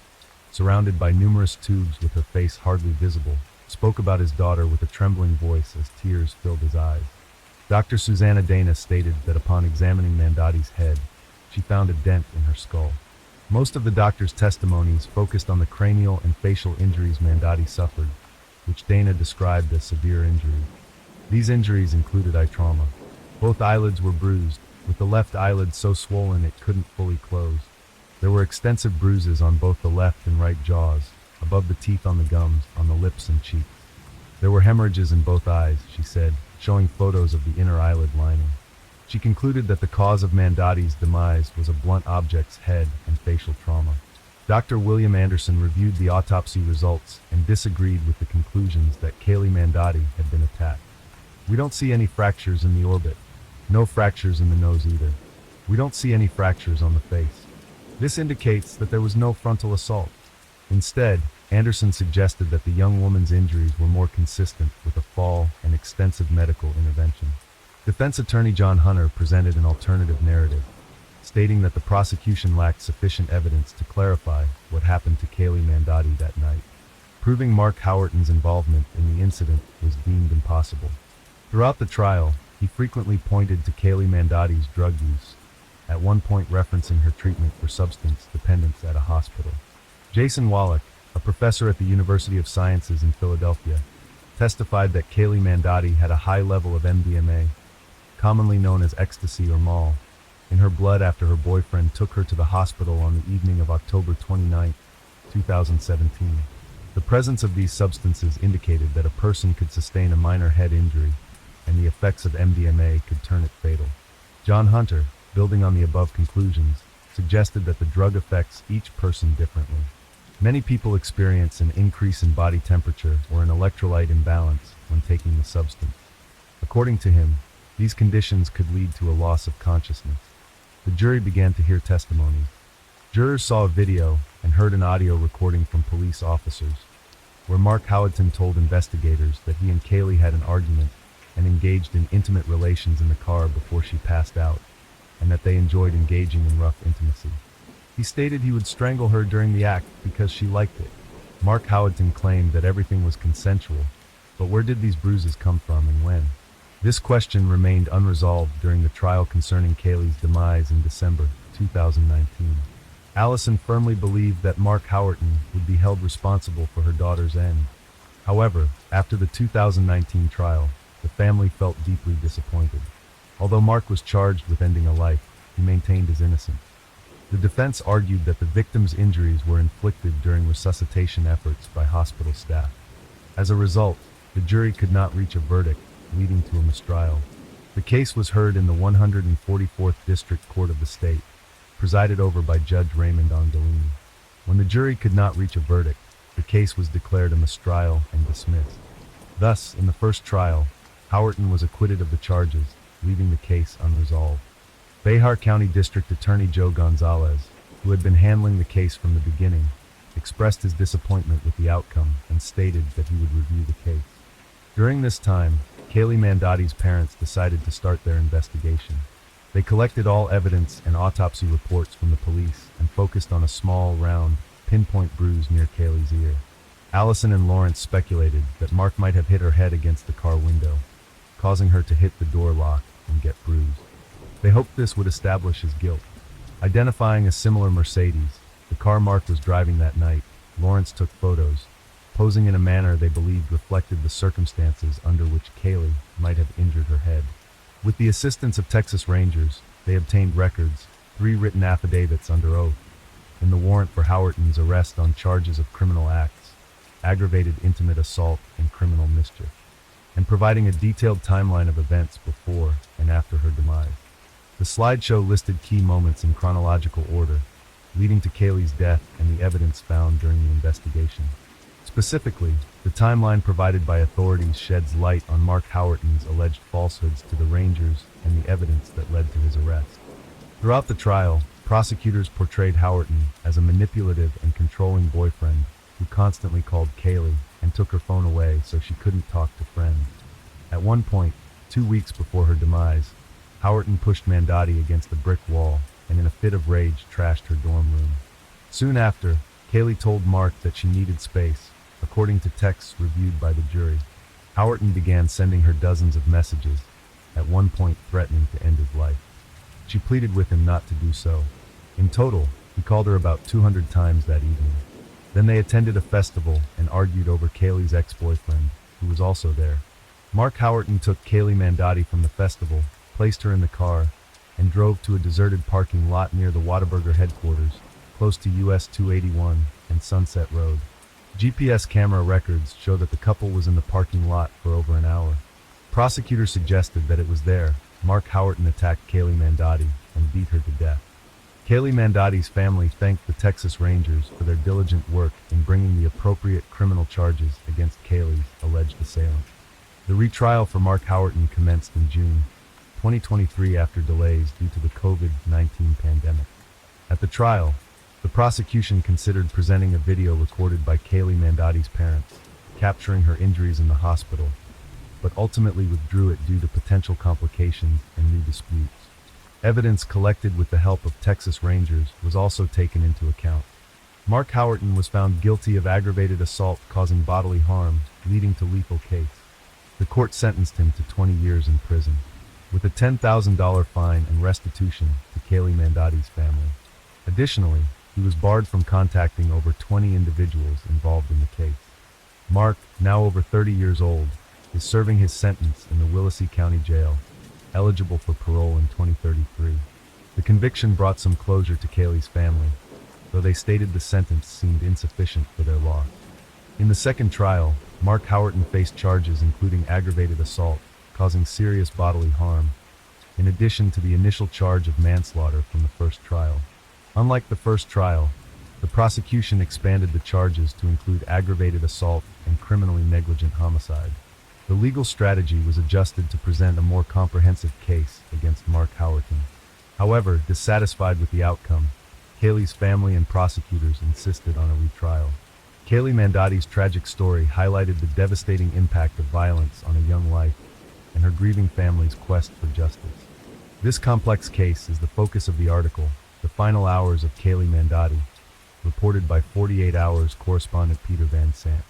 surrounded by numerous tubes with her face hardly visible, spoke about his daughter with a trembling voice as tears filled his eyes. Dr. Susanna Dana stated that upon examining Mandati's head, she found a dent in her skull. Most of the doctor's testimonies focused on the cranial and facial injuries Mandati suffered, which Dana described as severe injuries. These injuries included eye trauma. Both eyelids were bruised, with the left eyelid so swollen it couldn't fully close. There were extensive bruises on both the left and right jaws, above the teeth on the gums, on the lips and cheeks. There were hemorrhages in both eyes, she said, showing photos of the inner eyelid lining. She concluded that the cause of Mandati's demise was a blunt object's head and facial trauma. Dr. William Anderson reviewed the autopsy results and disagreed with the conclusions that Kaylee Mandati had been attacked. "We don't see any fractures in the orbit. No fractures in the nose either. We don't see any fractures on the face. This indicates that there was no frontal assault." Instead, Anderson suggested that the young woman's injuries were more consistent with a fall and extensive medical intervention. Defense attorney John Hunter presented an alternative narrative, stating that the prosecution lacked sufficient evidence to clarify what happened to Kaylee Mandati that night. Proving Mark Howerton's involvement in the incident was deemed impossible. Throughout the trial, he frequently pointed to Kaylee Mandati's drug use, at one point referencing her treatment for substance dependence at a hospital. Jason Wallach, a professor at the University of Sciences in Philadelphia, testified that Kaylee Mandati had a high level of MDMA, commonly known as ecstasy or mall, in her blood after her boyfriend took her to the hospital on the evening of October 29, 2017. The presence of these substances indicated that a person could sustain a minor head injury, and the effects of MDMA could turn it fatal. John Hunter, building on the above conclusions, suggested that the drug affects each person differently. Many people experience an increase in body temperature or an electrolyte imbalance when taking the substance. According to him, these conditions could lead to a loss of consciousness. The jury began to hear testimonies. Jurors saw a video and heard an audio recording from police officers, where Mark Howerton told investigators that he and Kaylee had an argument and engaged in intimate relations in the car before she passed out, and that they enjoyed engaging in rough intimacy. He stated he would strangle her during the act because she liked it. Mark Howerton claimed that everything was consensual, but where did these bruises come from and when? This question remained unresolved during the trial concerning Kaylee's demise in December 2019. Allison firmly believed that Mark Howerton would be held responsible for her daughter's end. However, after the 2019 trial, the family felt deeply disappointed. Although Mark was charged with ending a life, he maintained his innocence. The defense argued that the victim's injuries were inflicted during resuscitation efforts by hospital staff. As a result, the jury could not reach a verdict, leading to a mistrial. The case was heard in the 144th District Court of the state, presided over by Judge Raymond Angelini. When the jury could not reach a verdict, the case was declared a mistrial and dismissed. Thus, in the first trial, Howerton was acquitted of the charges, leaving the case unresolved. Behar County District Attorney Joe Gonzalez, who had been handling the case from the beginning, expressed his disappointment with the outcome and stated that he would review the case. During this time, Kaylee Mandati's parents decided to start their investigation. They collected all evidence and autopsy reports from the police and focused on a small, round, pinpoint bruise near Kaylee's ear. Allison and Lawrence speculated that Mark might have hit her head against the car window, causing her to hit the door lock and get bruised. They hoped this would establish his guilt. Identifying a similar Mercedes, the car Mark was driving that night, Lawrence took photos, posing in a manner they believed reflected the circumstances under which Kaylee might have injured her head. With the assistance of Texas Rangers, they obtained records, 3 written affidavits under oath, in the warrant for Howerton's arrest on charges of criminal acts, aggravated intimate assault, and criminal mischief, and providing a detailed timeline of events before and after her demise. The slideshow listed key moments in chronological order, leading to Kaylee's death and the evidence found during the investigation. Specifically, the timeline provided by authorities sheds light on Mark Howerton's alleged falsehoods to the Rangers and the evidence that led to his arrest. Throughout the trial, prosecutors portrayed Howerton as a manipulative and controlling boyfriend who constantly called Kaylee and took her phone away so she couldn't talk to friends. At one point, 2 weeks before her demise, Howerton pushed Mandati against a brick wall and in a fit of rage trashed her dorm room. Soon after, Kaylee told Mark that she needed space, according to texts reviewed by the jury. Howerton began sending her dozens of messages, at one point threatening to end his life. She pleaded with him not to do so. In total, he called her about 200 times that evening. Then they attended a festival and argued over Kaylee's ex-boyfriend, who was also there. Mark Howerton took Kaylee Mandotti from the festival, placed her in the car, and drove to a deserted parking lot near the Whataburger headquarters, close to US 281 and Sunset Road. GPS camera records show that the couple was in the parking lot for over an hour. Prosecutors suggested that it was there Mark Howerton attacked Kaylee Mandotti and beat her to death. Kaylee Mandotti's family thanked the Texas Rangers for their diligent work in bringing the appropriate criminal charges against Kaylee's alleged assailant. The retrial for Mark Howerton commenced in June 2023 after delays due to the COVID-19 pandemic. At the trial, the prosecution considered presenting a video recorded by Kaylee Mandotti's parents, capturing her injuries in the hospital, but ultimately withdrew it due to potential complications and new disputes. Evidence collected with the help of Texas Rangers was also taken into account. Mark Howerton was found guilty of aggravated assault causing bodily harm, leading to lethal case. The court sentenced him to 20 years in prison, with a $10,000 fine and restitution to Kaylee Mandotti's family. Additionally, he was barred from contacting over 20 individuals involved in the case. Mark, now over 30 years old, is serving his sentence in the Willacy County Jail, eligible for parole in 2033. The conviction brought some closure to Kaylee's family, though they stated the sentence seemed insufficient for their loss. In the second trial, Mark Howerton faced charges including aggravated assault, causing serious bodily harm, in addition to the initial charge of manslaughter from the first trial. Unlike the first trial, the prosecution expanded the charges to include aggravated assault and criminally negligent homicide. The legal strategy was adjusted to present a more comprehensive case against Mark Howerton. However, dissatisfied with the outcome, Kaylee's family and prosecutors insisted on a retrial. Kaylee Mandotti's tragic story highlighted the devastating impact of violence on a young life and her grieving family's quest for justice. This complex case is the focus of the article, The Final Hours of Kaylee Mandotti, reported by 48 Hours correspondent Peter Van Sant.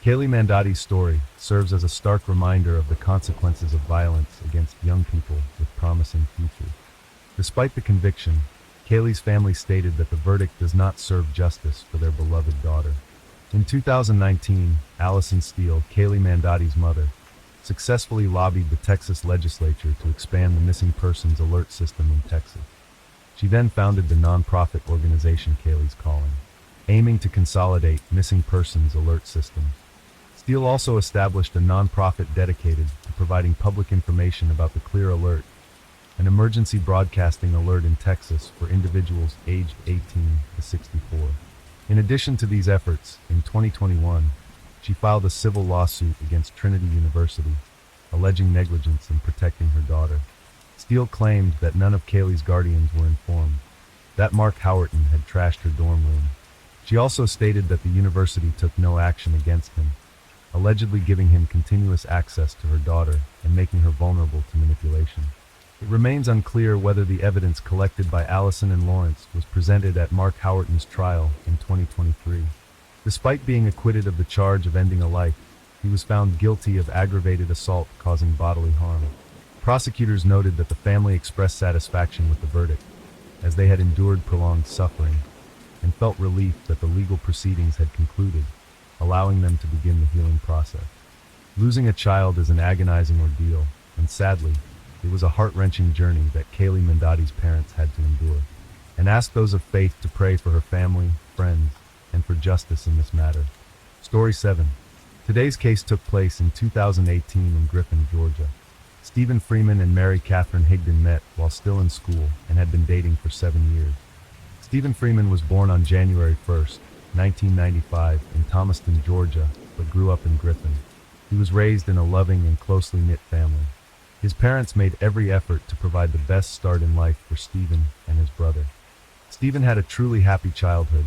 Kaylee Mandotti's story serves as a stark reminder of the consequences of violence against young people with promising futures. Despite the conviction, Kaylee's family stated that the verdict does not serve justice for their beloved daughter. In 2019, Allison Steele, Kaylee Mandotti's mother, successfully lobbied the Texas legislature to expand the missing persons alert system in Texas. She then founded the nonprofit organization Kaylee's Calling, aiming to consolidate missing persons alert systems. Steele also established a nonprofit dedicated to providing public information about the Clear Alert, an emergency broadcasting alert in Texas for individuals aged 18 to 64. In addition to these efforts, in 2021, she filed a civil lawsuit against Trinity University, alleging negligence in protecting her daughter. Steele claimed that none of Kaylee's guardians were informed, that Mark Howerton had trashed her dorm room. She also stated that the university took no action against him, allegedly giving him continuous access to her daughter and making her vulnerable to manipulation. It remains unclear whether the evidence collected by Allison and Lawrence was presented at Mark Howerton's trial in 2023. Despite being acquitted of the charge of ending a life, he was found guilty of aggravated assault causing bodily harm. Prosecutors noted that the family expressed satisfaction with the verdict, as they had endured prolonged suffering, and felt relief that the legal proceedings had concluded, allowing them to begin the healing process. Losing a child is an agonizing ordeal, and sadly, it was a heart-wrenching journey that Kaylee Mandotti's parents had to endure, and asked those of faith to pray for her family, friends, and for justice in this matter. Story 7. Today's case took place in 2018 in Griffin, Georgia. Stephen Freeman and Mary Catherine Higdon met while still in school and had been dating for 7 years. Stephen Freeman was born on January 1st, 1995 in Thomaston, Georgia, but grew up in Griffin. He was raised in a loving and closely knit family. His parents made every effort to provide the best start in life for Stephen and his brother. Stephen had a truly happy childhood,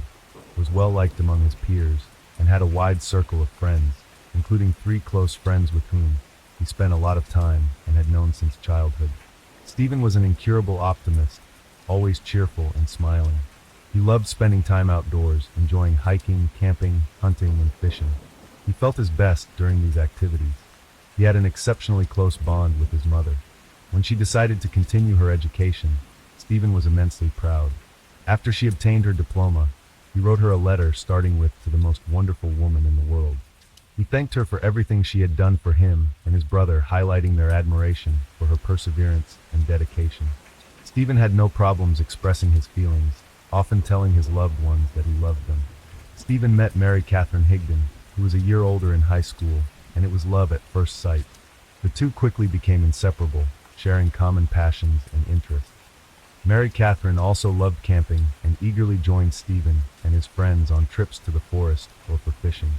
was well liked among his peers, and had a wide circle of friends, including 3 close friends with whom he spent a lot of time and had known since childhood. Stephen was an incurable optimist, always cheerful and smiling. He loved spending time outdoors, enjoying hiking, camping, hunting, and fishing. He felt his best during these activities. He had an exceptionally close bond with his mother. When she decided to continue her education, Stephen was immensely proud. After she obtained her diploma, he wrote her a letter starting with, "To the most wonderful woman in the world." He thanked her for everything she had done for him and his brother, highlighting their admiration for her perseverance and dedication. Stephen had no problems expressing his feelings, often telling his loved ones that he loved them. Stephen met Mary Catherine Higdon, who was a year older in high school, and it was love at first sight. The two quickly became inseparable, sharing common passions and interests. Mary Catherine also loved camping and eagerly joined Stephen and his friends on trips to the forest or for fishing.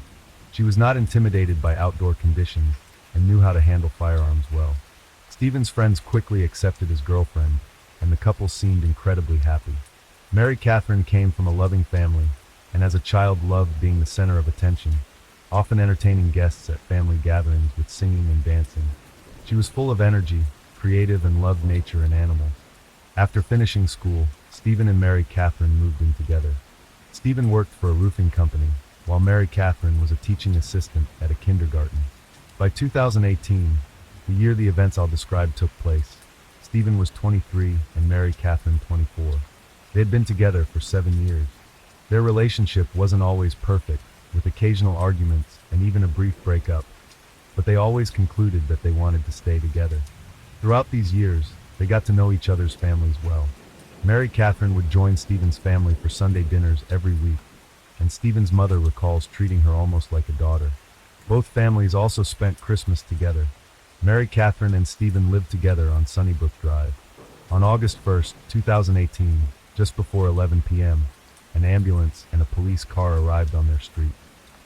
She was not intimidated by outdoor conditions and knew how to handle firearms well. Stephen's friends quickly accepted his girlfriend, and the couple seemed incredibly happy. Mary Catherine came from a loving family, and as a child loved being the center of attention, often entertaining guests at family gatherings with singing and dancing. She was full of energy, creative, and loved nature and animals. After finishing school, Stephen and Mary Catherine moved in together. Stephen worked for a roofing company, while Mary Catherine was a teaching assistant at a kindergarten. By 2018, the year the events I'll describe took place, Stephen was 23 and Mary Catherine 24. They had been together for 7 years. Their relationship wasn't always perfect, with occasional arguments and even a brief breakup, but they always concluded that they wanted to stay together. Throughout these years, they got to know each other's families well. Mary Catherine would join Stephen's family for Sunday dinners every week, and Stephen's mother recalls treating her almost like a daughter. Both families also spent Christmas together. Mary Catherine and Stephen lived together on Sunnybrook Drive. On August 1st, 2018, just before 11 p.m., an ambulance and a police car arrived on their street.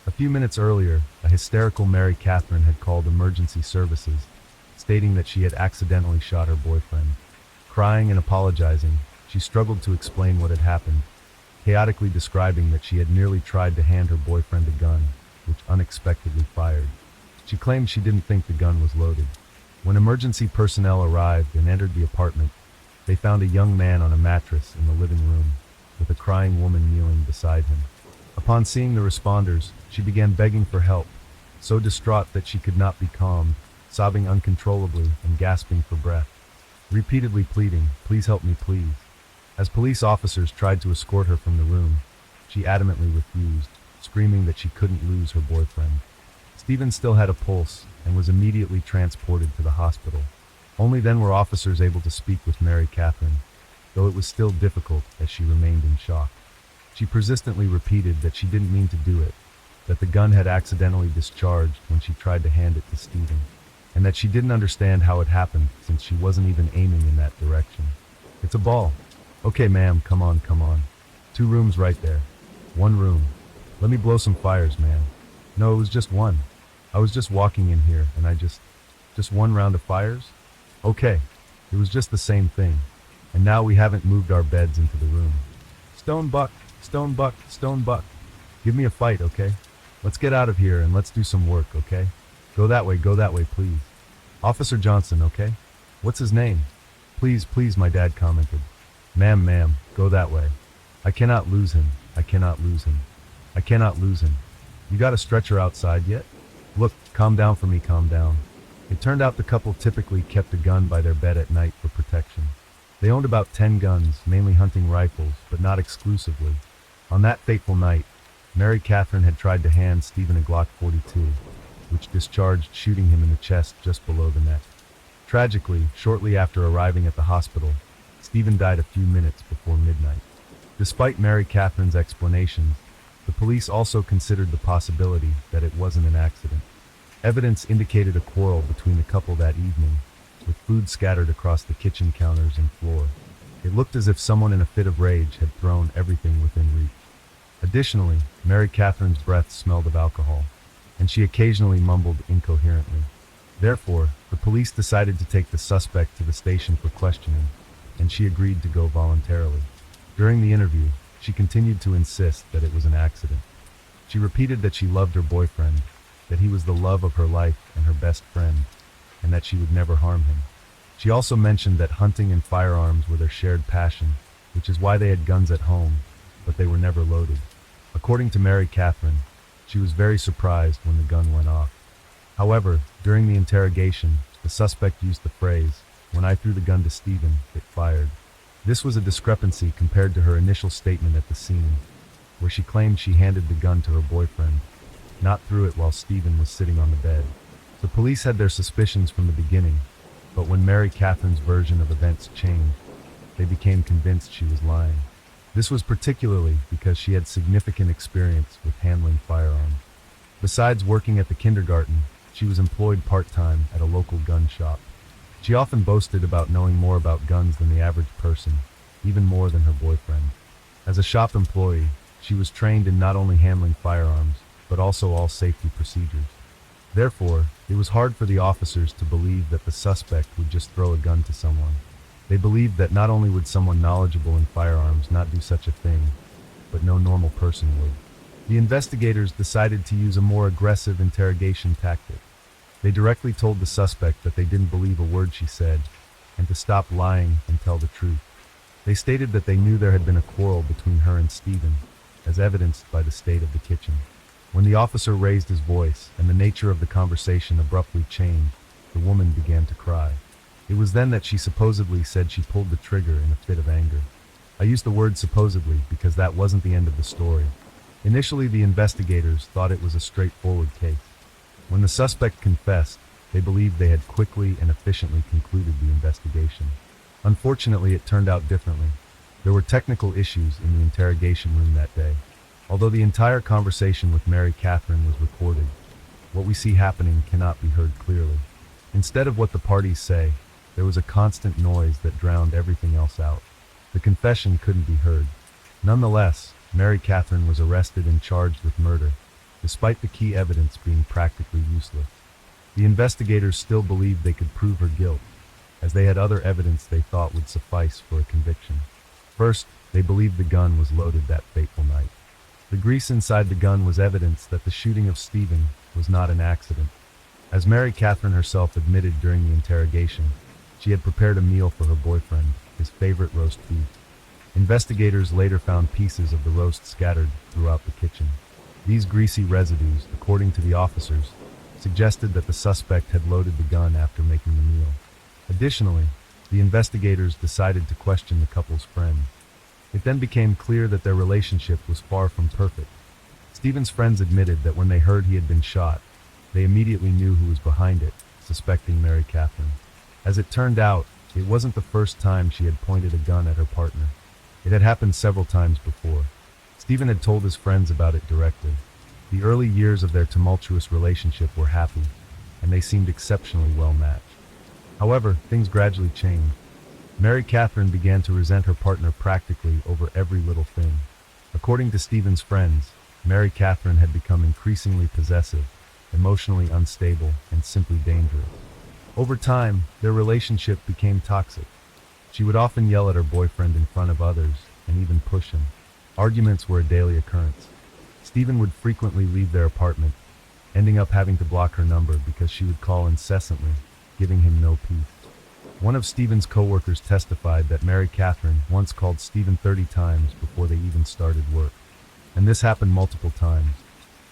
A few minutes earlier, a hysterical Mary Catherine had called emergency services, stating that she had accidentally shot her boyfriend. Crying and apologizing, she struggled to explain what had happened, chaotically describing that she had nearly tried to hand her boyfriend a gun, which unexpectedly fired. She claimed she didn't think the gun was loaded. When emergency personnel arrived and entered the apartment, they found a young man on a mattress in the living room, with a crying woman kneeling beside him. Upon seeing the responders, she began begging for help, so distraught that she could not be calmed, sobbing uncontrollably and gasping for breath, repeatedly pleading, "Please help me, please." As police officers tried to escort her from the room, she adamantly refused, screaming that she couldn't lose her boyfriend. Stephen still had a pulse and was immediately transported to the hospital. Only then were officers able to speak with Mary Catherine, though it was still difficult as she remained in shock. She persistently repeated that she didn't mean to do it, that the gun had accidentally discharged when she tried to hand it to Stephen, and that she didn't understand how it happened since she wasn't even aiming in that direction. "It's a ball." "Okay, ma'am, come on, come on. 2 rooms right there. 1 room. Let me blow some fires, man." "No, it was just 1. I was just walking in here and I just 1 round of fires?" "Okay, it was just the same thing. And now we haven't moved our beds into the room." "Stone buck, stone buck, stone buck. Give me a fight, okay? Let's get out of here and let's do some work, okay? Go that way, please. Officer Johnson, okay? What's his name?" "Please, please," my dad commented. Ma'am, go that way. I cannot lose him. I cannot lose him. I cannot lose him. You got a stretcher outside yet? Look, calm down for me, calm down." It turned out the couple typically kept a gun by their bed at night for protection. They owned about 10 guns, mainly hunting rifles, but not exclusively. On that fateful night, Mary Catherine had tried to hand Stephen a Glock 42, which discharged, shooting him in the chest just below the neck. Tragically, shortly after arriving at the hospital, Stephen died a few minutes before midnight. Despite Mary Catherine's explanations, the police also considered the possibility that it wasn't an accident. Evidence indicated a quarrel between the couple that evening, with food scattered across the kitchen counters and floor. It looked as if someone in a fit of rage had thrown everything within reach. Additionally, Mary Catherine's breath smelled of alcohol, and she occasionally mumbled incoherently. Therefore, the police decided to take the suspect to the station for questioning, and she agreed to go voluntarily. During the interview, she continued to insist that it was an accident. She repeated that she loved her boyfriend, that he was the love of her life and her best friend, and that she would never harm him. She also mentioned that hunting and firearms were their shared passion, which is why they had guns at home, but they were never loaded. According to Mary Catherine, she was very surprised when the gun went off. However, during the interrogation, the suspect used the phrase, "When I threw the gun to Stephen, it fired." This was a discrepancy compared to her initial statement at the scene, where she claimed she handed the gun to her boyfriend, not threw it while Stephen was sitting on the bed. The police had their suspicions from the beginning, but when Mary Catherine's version of events changed, they became convinced she was lying. This was particularly because she had significant experience with handling firearms. Besides working at the kindergarten, she was employed part-time at a local gun shop. She often boasted about knowing more about guns than the average person, even more than her boyfriend. As a shop employee, she was trained in not only handling firearms, but also all safety procedures. Therefore, it was hard for the officers to believe that the suspect would just throw a gun to someone. They believed that not only would someone knowledgeable in firearms not do such a thing, but no normal person would. The investigators decided to use a more aggressive interrogation tactic. They directly told the suspect that they didn't believe a word she said, and to stop lying and tell the truth. They stated that they knew there had been a quarrel between her and Stephen, as evidenced by the state of the kitchen. When the officer raised his voice and the nature of the conversation abruptly changed, the woman began to cry. It was then that she supposedly said she pulled the trigger in a fit of anger. I use the word supposedly because that wasn't the end of the story. Initially, the investigators thought it was a straightforward case. When the suspect confessed, they believed they had quickly and efficiently concluded the investigation. Unfortunately, it turned out differently. There were technical issues in the interrogation room that day. Although the entire conversation with Mary Catherine was recorded, what we see happening cannot be heard clearly. Instead of what the parties say, there was a constant noise that drowned everything else out. The confession couldn't be heard. Nonetheless, Mary Catherine was arrested and charged with murder, despite the key evidence being practically useless. The investigators still believed they could prove her guilt, as they had other evidence they thought would suffice for a conviction. First, they believed the gun was loaded that fateful night. The grease inside the gun was evidence that the shooting of Stephen was not an accident. As Mary Catherine herself admitted during the interrogation, she had prepared a meal for her boyfriend, his favorite roast beef. Investigators later found pieces of the roast scattered throughout the kitchen. These greasy residues, according to the officers, suggested that the suspect had loaded the gun after making the meal. Additionally, the investigators decided to question the couple's friend. It then became clear that their relationship was far from perfect. Stephen's friends admitted that when they heard he had been shot, they immediately knew who was behind it, suspecting Mary Catherine. As it turned out, it wasn't the first time she had pointed a gun at her partner. It had happened several times before. Stephen had told his friends about it directly. The early years of their tumultuous relationship were happy, and they seemed exceptionally well matched. However, things gradually changed. Mary Catherine began to resent her partner practically over every little thing. According to Stephen's friends, Mary Catherine had become increasingly possessive, emotionally unstable, and simply dangerous. Over time, their relationship became toxic. She would often yell at her boyfriend in front of others, and even push him. Arguments were a daily occurrence. Stephen would frequently leave their apartment, ending up having to block her number because she would call incessantly, giving him no peace. One of Stephen's co-workers testified that Mary Catherine once called Stephen 30 times before they even started work. And this happened multiple times.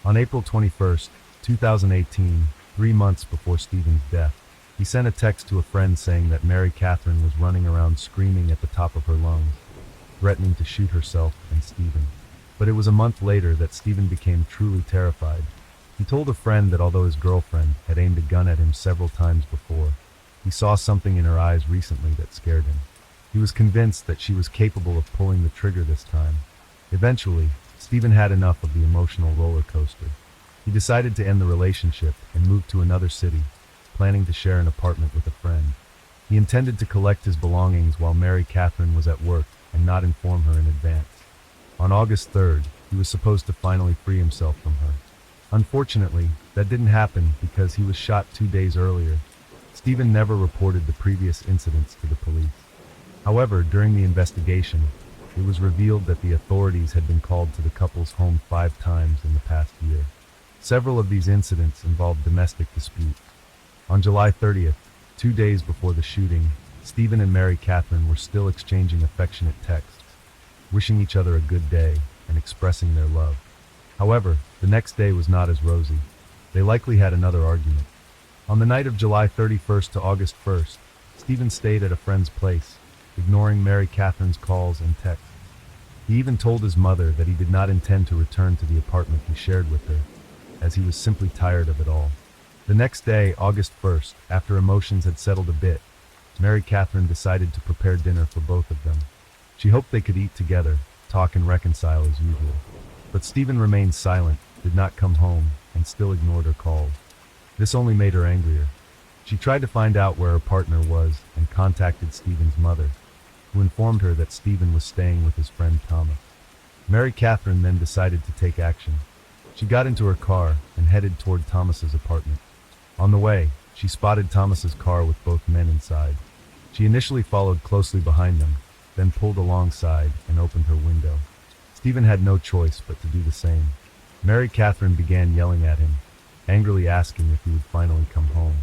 On April 21st, 2018, 3 months before Stephen's death, he sent a text to a friend saying that Mary Catherine was running around screaming at the top of her lungs, threatening to shoot herself and Stephen. But it was a month later that Stephen became truly terrified. He told a friend that although his girlfriend had aimed a gun at him several times before, he saw something in her eyes recently that scared him. He was convinced that she was capable of pulling the trigger this time. Eventually, Stephen had enough of the emotional roller coaster. He decided to end the relationship and move to another city, planning to share an apartment with a friend. He intended to collect his belongings while Mary Catherine was at work and not inform her in advance. On August 3rd, he was supposed to finally free himself from her. Unfortunately, that didn't happen because he was shot 2 days earlier. Stephen never reported the previous incidents to the police. However, during the investigation, it was revealed that the authorities had been called to the couple's home 5 times in the past year. Several of these incidents involved domestic disputes. On July 30th, 2 days before the shooting, Stephen and Mary Catherine were still exchanging affectionate texts. wishing each other a good day and expressing their love. However, the next day was not as rosy. They likely had another argument. On the night of July 31st to August 1st, Stephen stayed at a friend's place, ignoring Mary Catherine's calls and texts. He even told his mother that he did not intend to return to the apartment he shared with her, as he was simply tired of it all. The next day, August 1st, after emotions had settled a bit, Mary Catherine decided to prepare dinner for both of them. She hoped they could eat together, talk and reconcile as usual. But Stephen remained silent, did not come home, and still ignored her calls. This only made her angrier. She tried to find out where her partner was and contacted Stephen's mother, who informed her that Stephen was staying with his friend Thomas. Mary Catherine then decided to take action. She got into her car and headed toward Thomas's apartment. On the way, she spotted Thomas's car with both men inside. She initially followed closely behind them, then pulled alongside and opened her window. Stephen had no choice but to do the same. Mary Catherine began yelling at him, angrily asking if he would finally come home.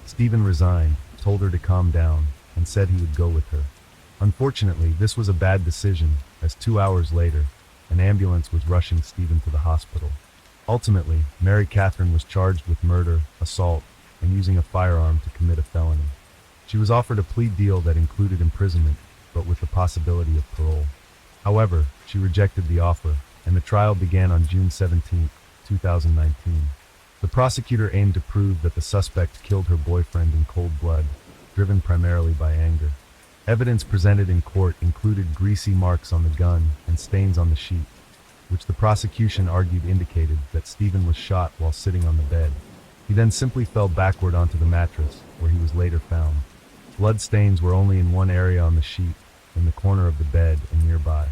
Stephen resigned, told her to calm down, and said he would go with her. Unfortunately, this was a bad decision, as 2 hours later, an ambulance was rushing Stephen to the hospital. Ultimately, Mary Catherine was charged with murder, assault, and using a firearm to commit a felony. She was offered a plea deal that included imprisonment, but with the possibility of parole. However, she rejected the offer, and the trial began on June 17, 2019. The prosecutor aimed to prove that the suspect killed her boyfriend in cold blood, driven primarily by anger. Evidence presented in court included greasy marks on the gun and stains on the sheet, which the prosecution argued indicated that Stephen was shot while sitting on the bed. He then simply fell backward onto the mattress, where he was later found. Blood stains were only in one area on the sheet, in the corner of the bed and nearby.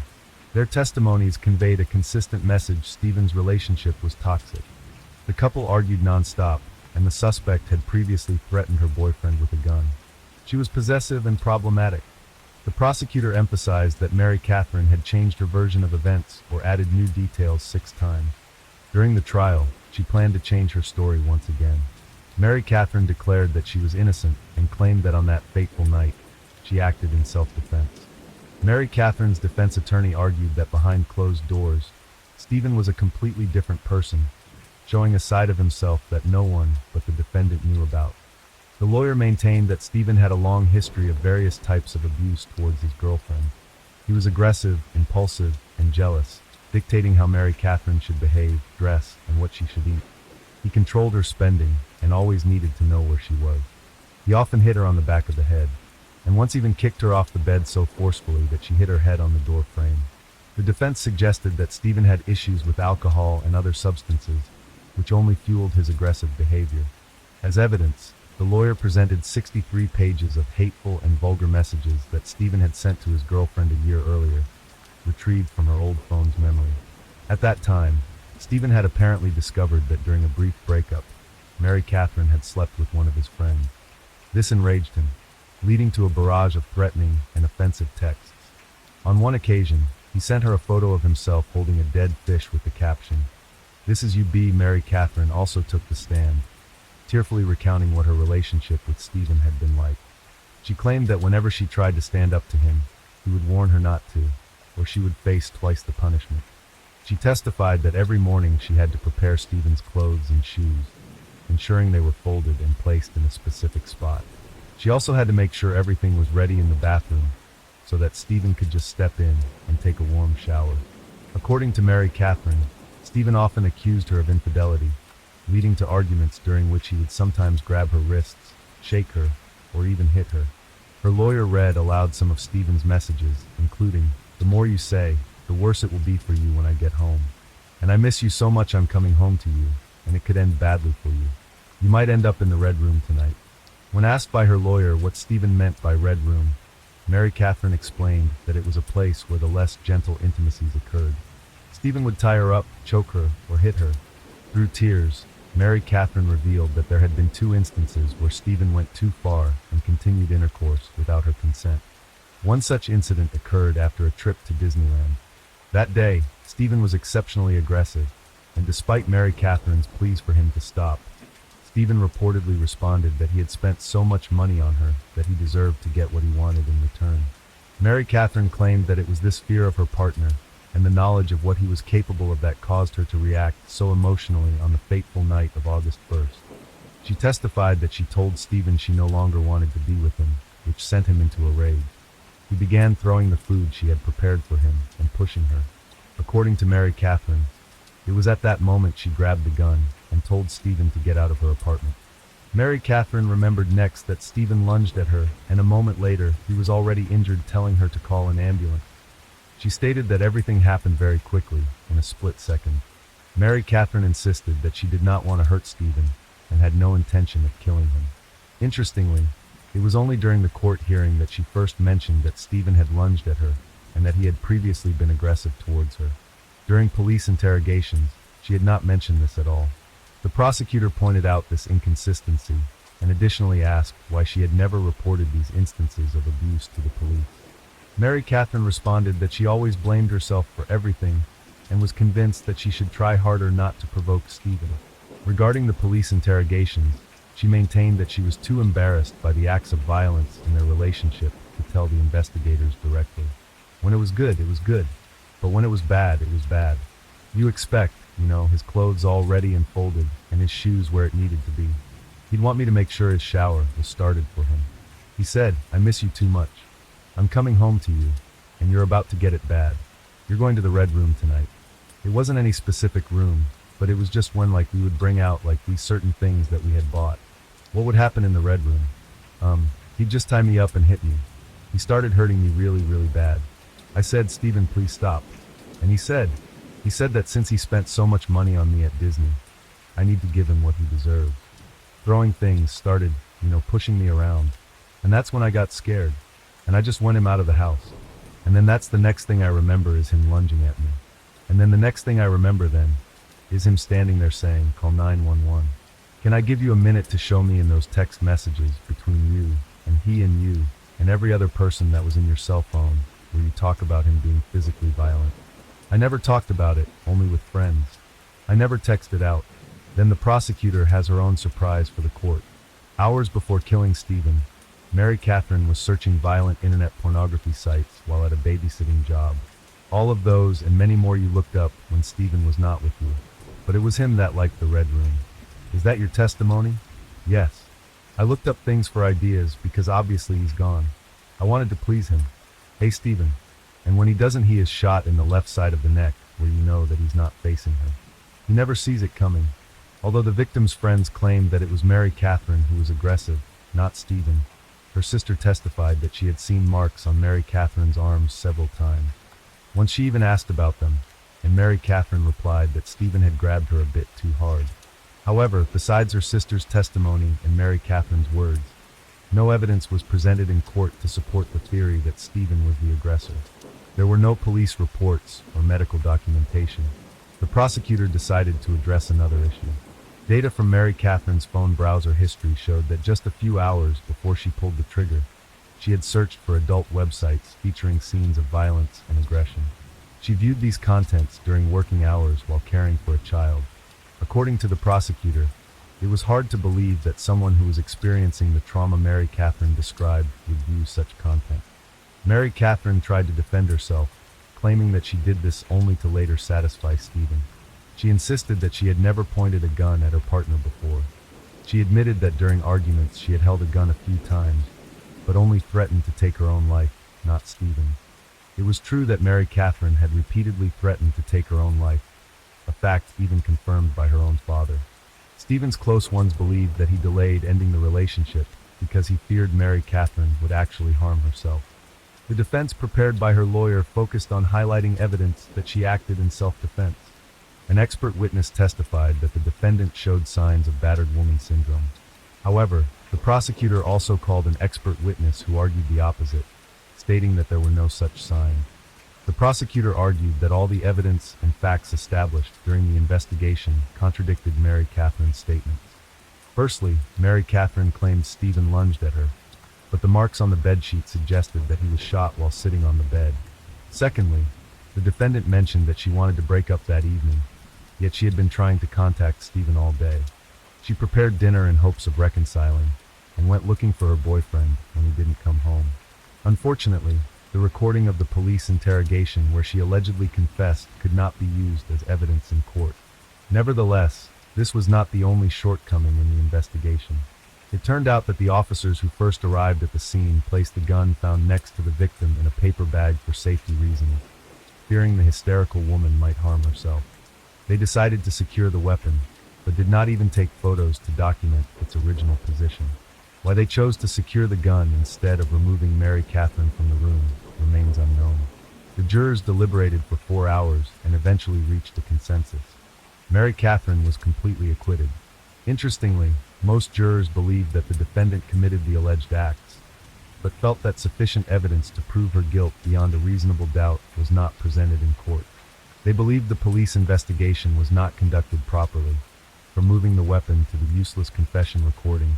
Their testimonies conveyed a consistent message: Stephen's relationship was toxic. The couple argued nonstop, and the suspect had previously threatened her boyfriend with a gun. She was possessive and problematic. The prosecutor emphasized that Mary Catherine had changed her version of events or added new details 6 times. During the trial, she planned to change her story once again. Mary Catherine declared that she was innocent and claimed that on that fateful night, she acted in self-defense. Mary Catherine's defense attorney argued that behind closed doors, Stephen was a completely different person, showing a side of himself that no one but the defendant knew about. The lawyer maintained that Stephen had a long history of various types of abuse towards his girlfriend. He was aggressive, impulsive, and jealous, dictating how Mary Catherine should behave, dress, and what she should eat. He controlled her spending and always needed to know where she was. He often hit her on the back of the head, and once even kicked her off the bed so forcefully that she hit her head on the door frame. The defense suggested that Stephen had issues with alcohol and other substances, which only fueled his aggressive behavior. As evidence, the lawyer presented 63 pages of hateful and vulgar messages that Stephen had sent to his girlfriend a year earlier, retrieved from her old phone's memory. At that time, Stephen had apparently discovered that during a brief breakup, Mary Catherine had slept with one of his friends. This enraged him, leading to a barrage of threatening and offensive texts. On one occasion, he sent her a photo of himself holding a dead fish with the caption, "This is you be." Mary Catherine also took the stand, tearfully recounting what her relationship with Stephen had been like. She claimed that whenever she tried to stand up to him, he would warn her not to, or she would face twice the punishment. She testified that every morning she had to prepare Stephen's clothes and shoes, ensuring they were folded and placed in a specific spot. She also had to make sure everything was ready in the bathroom, so that Stephen could just step in and take a warm shower. According to Mary Catherine, Stephen often accused her of infidelity, leading to arguments during which he would sometimes grab her wrists, shake her, or even hit her. Her lawyer read aloud some of Stephen's messages, including, "The more you say, the worse it will be for you when I get home. And I miss you so much I'm coming home to you, and it could end badly for you. You might end up in the Red Room tonight." When asked by her lawyer what Stephen meant by Red Room, Mary Catherine explained that it was a place where the less gentle intimacies occurred. Stephen would tie her up, choke her, or hit her. Through tears, Mary Catherine revealed that there had been 2 instances where Stephen went too far and continued intercourse without her consent. One such incident occurred after a trip to Disneyland. That day, Stephen was exceptionally aggressive, and despite Mary Catherine's pleas for him to stop, Stephen reportedly responded that he had spent so much money on her that he deserved to get what he wanted in return. Mary Catherine claimed that it was this fear of her partner and the knowledge of what he was capable of that caused her to react so emotionally on the fateful night of August 1st. She testified that she told Stephen she no longer wanted to be with him, which sent him into a rage. He began throwing the food she had prepared for him and pushing her. According to Mary Catherine, it was at that moment she grabbed the gun and told Stephen to get out of her apartment. Mary Catherine remembered next that Stephen lunged at her, and a moment later, he was already injured, telling her to call an ambulance. She stated that everything happened very quickly, in a split second. Mary Catherine insisted that she did not want to hurt Stephen and had no intention of killing him. Interestingly, it was only during the court hearing that she first mentioned that Stephen had lunged at her and that he had previously been aggressive towards her. During police interrogations, she had not mentioned this at all. The prosecutor pointed out this inconsistency and additionally asked why she had never reported these instances of abuse to the police. Mary Catherine responded that she always blamed herself for everything and was convinced that she should try harder not to provoke Stephen. Regarding the police interrogations, she maintained that she was too embarrassed by the acts of violence in their relationship to tell the investigators directly. When it was good, it was good. But when it was bad, it was bad. You expect, his clothes all ready and folded, and his shoes where it needed to be. He'd want me to make sure his shower was started for him. He said, "I miss you too much. I'm coming home to you, and you're about to get it bad. You're going to the red room tonight." It wasn't any specific room, but it was just when we would bring out these certain things that we had bought. What would happen in the red room? He'd just tie me up and hit me. He started hurting me really, really bad. I said, "Stephen, please stop." And he said that since he spent so much money on me at Disney, I need to give him what he deserves. Throwing things started, pushing me around. And that's when I got scared. And I just went him out of the house. And then that's the next thing I remember is him lunging at me. And then the next thing I remember then is him standing there saying, "Call 911. Can I give you a minute to show me in those text messages between you and he and you and every other person that was in your cell phone where you talk about him being physically violent?" I never talked about it, only with friends. I never texted out. Then the prosecutor has her own surprise for the court. Hours before killing Stephen, Mary Catherine was searching violent internet pornography sites while at a babysitting job. All of those and many more you looked up when Stephen was not with you. But it was him that liked the red room. Is that your testimony? Yes. I looked up things for ideas because obviously he's gone. I wanted to please him. "Hey, Stephen." And when he doesn't, he is shot in the left side of the neck, where you know that he's not facing her. He never sees it coming. Although the victim's friends claimed that it was Mary Catherine who was aggressive, not Stephen, her sister testified that she had seen marks on Mary Catherine's arms several times. Once she even asked about them, and Mary Catherine replied that Stephen had grabbed her a bit too hard. However, besides her sister's testimony and Mary Catherine's words, no evidence was presented in court to support the theory that Stephen was the aggressor. There were no police reports or medical documentation. The prosecutor decided to address another issue. Data from Mary Catherine's phone browser history showed that just a few hours before she pulled the trigger, she had searched for adult websites featuring scenes of violence and aggression. She viewed these contents during working hours while caring for a child. According to the prosecutor, it was hard to believe that someone who was experiencing the trauma Mary Catherine described would view such content. Mary Catherine tried to defend herself, claiming that she did this only to later satisfy Stephen. She insisted that she had never pointed a gun at her partner before. She admitted that during arguments she had held a gun a few times, but only threatened to take her own life, not Stephen. It was true that Mary Catherine had repeatedly threatened to take her own life, a fact even confirmed by her own father. Stephen's close ones believed that he delayed ending the relationship because he feared Mary Catherine would actually harm herself. The defense prepared by her lawyer focused on highlighting evidence that she acted in self-defense. An expert witness testified that the defendant showed signs of battered woman syndrome. However, the prosecutor also called an expert witness who argued the opposite, stating that there were no such signs. The prosecutor argued that all the evidence and facts established during the investigation contradicted Mary Catherine's statements. Firstly, Mary Catherine claimed Stephen lunged at her, but the marks on the bedsheet suggested that he was shot while sitting on the bed. Secondly, the defendant mentioned that she wanted to break up that evening, yet she had been trying to contact Stephen all day. She prepared dinner in hopes of reconciling, and went looking for her boyfriend when he didn't come home. Unfortunately, The recording of the police interrogation where she allegedly confessed could not be used as evidence in court. Nevertheless, this was not the only shortcoming in the investigation. It turned out that the officers who first arrived at the scene placed the gun found next to the victim in a paper bag for safety reasons, fearing the hysterical woman might harm herself. They decided to secure the weapon, but did not even take photos to document its original position. Why they chose to secure the gun instead of removing Mary Catherine from the room remains unknown. The jurors deliberated for 4 hours and eventually reached a consensus. Mary Catherine was completely acquitted. Interestingly, most jurors believed that the defendant committed the alleged acts, but felt that sufficient evidence to prove her guilt beyond a reasonable doubt was not presented in court. They believed the police investigation was not conducted properly, from moving the weapon to the useless confession recording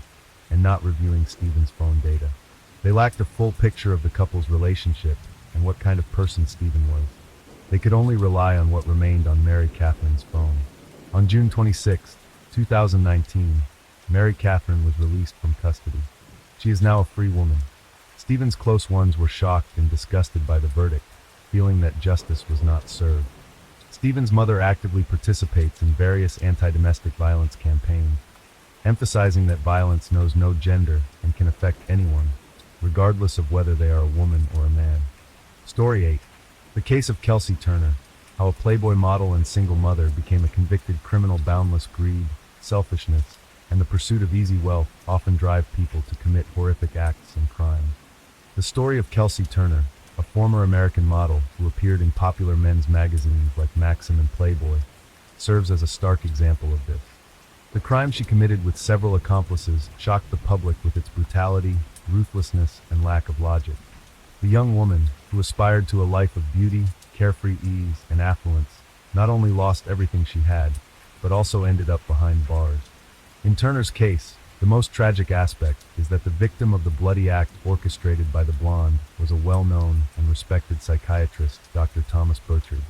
and not reviewing Stephen's phone data. They lacked a full picture of the couple's relationship and what kind of person Stephen was. They could only rely on what remained on Mary Catherine's phone. On June 26, 2019, Mary Catherine was released from custody. She is now a free woman. Stephen's close ones were shocked and disgusted by the verdict, feeling that justice was not served. Stephen's mother actively participates in various anti-domestic violence campaigns, emphasizing that violence knows no gender and can affect anyone, regardless of whether they are a woman or a man. Story 8. The case of Kelsey Turner, how a Playboy model and single mother became a convicted criminal. Boundless greed, selfishness, and the pursuit of easy wealth often drive people to commit horrific acts and crimes. The story of Kelsey Turner, a former American model who appeared in popular men's magazines like Maxim and Playboy, serves as a stark example of this. The crime she committed with several accomplices shocked the public with its brutality, ruthlessness, and lack of logic. The young woman, who aspired to a life of beauty, carefree ease, and affluence, not only lost everything she had, but also ended up behind bars. In Turner's case, the most tragic aspect is that the victim of the bloody act orchestrated by the blonde was a well-known and respected psychiatrist, Dr. Thomas Burchard,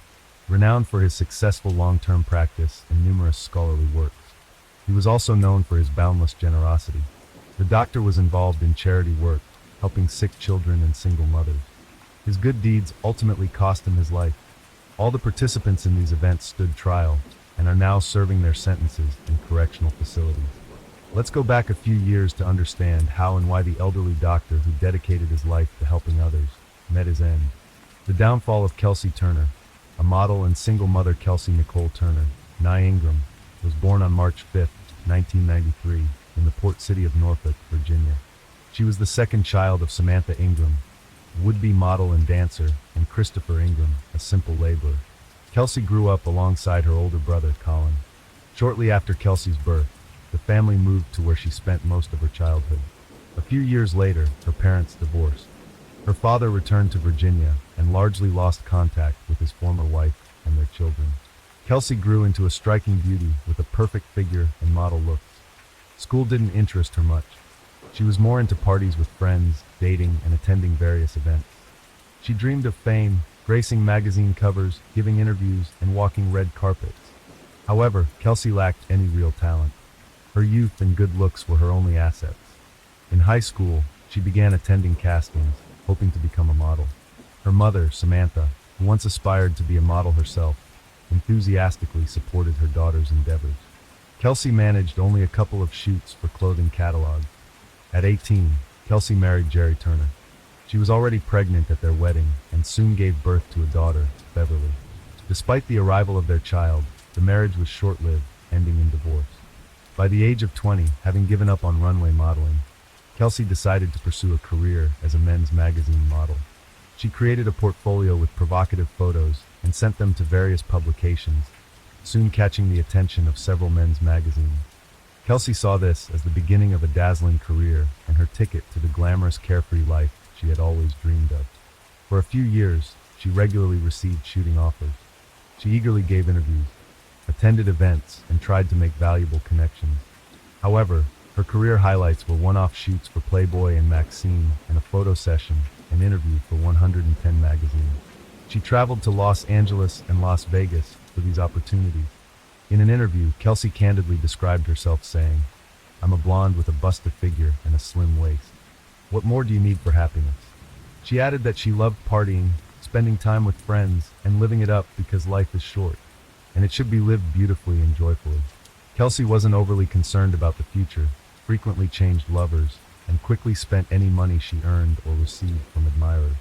renowned for his successful long-term practice and numerous scholarly works. He was also known for his boundless generosity. The doctor was involved in charity work, helping sick children and single mothers. His good deeds ultimately cost him his life. All the participants in these events stood trial and are now serving their sentences in correctional facilities. Let's go back a few years to understand how and why the elderly doctor who dedicated his life to helping others met his end. The downfall of Kelsey Turner, a model and single mother. Kelsey Nicole Turner, née Ingram, was born on March 5, 1993, in the port city of Norfolk, Virginia. She was the second child of Samantha Ingram, a would-be model and dancer, and Christopher Ingram, a simple laborer. Kelsey grew up alongside her older brother, Colin. Shortly after Kelsey's birth, the family moved to where she spent most of her childhood. A few years later, her parents divorced. Her father returned to Virginia and largely lost contact with his former wife and their children. Kelsey grew into a striking beauty with a perfect figure and model looks. School didn't interest her much. She was more into parties with friends, dating, and attending various events. She dreamed of fame, gracing magazine covers, giving interviews, and walking red carpets. However, Kelsey lacked any real talent. Her youth and good looks were her only assets. In high school, she began attending castings, hoping to become a model. Her mother, Samantha, who once aspired to be a model herself, enthusiastically supported her daughter's endeavors. Kelsey managed only a couple of shoots for clothing catalogs. At 18, Kelsey married Jerry Turner. She was already pregnant at their wedding and soon gave birth to a daughter, Beverly. Despite the arrival of their child, the marriage was short-lived, ending in divorce. By the age of 20, having given up on runway modeling, Kelsey decided to pursue a career as a men's magazine model. She created a portfolio with provocative photos and sent them to various publications, soon catching the attention of several men's magazines. Kelsey saw this as the beginning of a dazzling career and her ticket to the glamorous, carefree life she had always dreamed of. For a few years, she regularly received shooting offers. She eagerly gave interviews, attended events, and tried to make valuable connections. However, her career highlights were one-off shoots for Playboy and Maxim and a photo session, an interview for 110 magazines. She traveled to Los Angeles and Las Vegas for these opportunities. In an interview, Kelsey candidly described herself saying, "I'm a blonde with a busted figure and a slim waist. What more do you need for happiness?" She added that she loved partying, spending time with friends, and living it up because life is short, and it should be lived beautifully and joyfully. Kelsey wasn't overly concerned about the future, frequently changed lovers, and quickly spent any money she earned or received from admirers.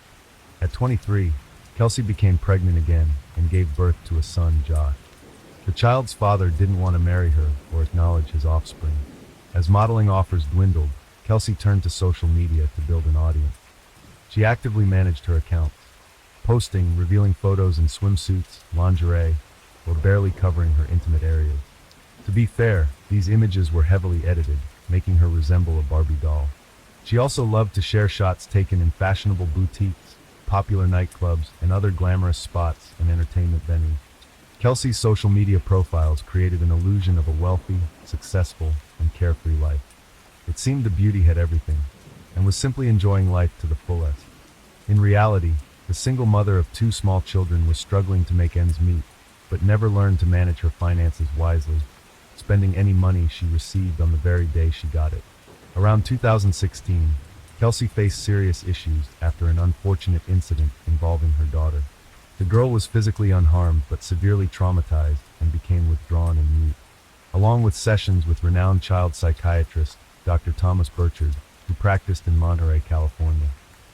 At 23, Kelsey became pregnant again and gave birth to a son, Josh. The child's father didn't want to marry her or acknowledge his offspring. As modeling offers dwindled, Kelsey turned to social media to build an audience. She actively managed her accounts, posting, revealing photos in swimsuits, lingerie, or barely covering her intimate areas. To be fair, these images were heavily edited, making her resemble a Barbie doll. She also loved to share shots taken in fashionable boutiques, popular nightclubs, and other glamorous spots and entertainment venues. Kelsey's social media profiles created an illusion of a wealthy, successful, and carefree life. It seemed the beauty had everything, and was simply enjoying life to the fullest. In reality, the single mother of 2 small children was struggling to make ends meet, but never learned to manage her finances wisely, spending any money she received on the very day she got it. Around 2016, Kelsey faced serious issues after an unfortunate incident involving her daughter. The girl was physically unharmed but severely traumatized and became withdrawn and mute. Along with sessions with renowned child psychiatrist Dr. Thomas Burchard, who practiced in Monterey, California.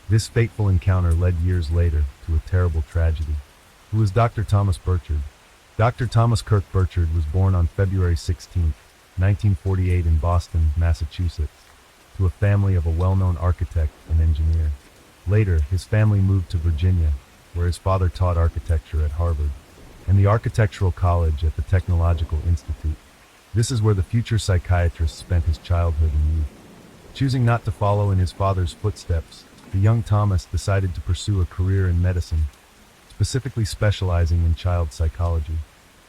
This fateful encounter led years later to a terrible tragedy. Who was Dr. Thomas Burchard? Dr. Thomas Kirk Burchard was born on February 16, 1948 in Boston, Massachusetts, to a family of a well-known architect and engineer. Later, his family moved to Virginia, where his father taught architecture at Harvard, and the Architectural College at the Technological Institute. This is where the future psychiatrist spent his childhood and youth. Choosing not to follow in his father's footsteps, the young Thomas decided to pursue a career in medicine, specifically specializing in child psychology.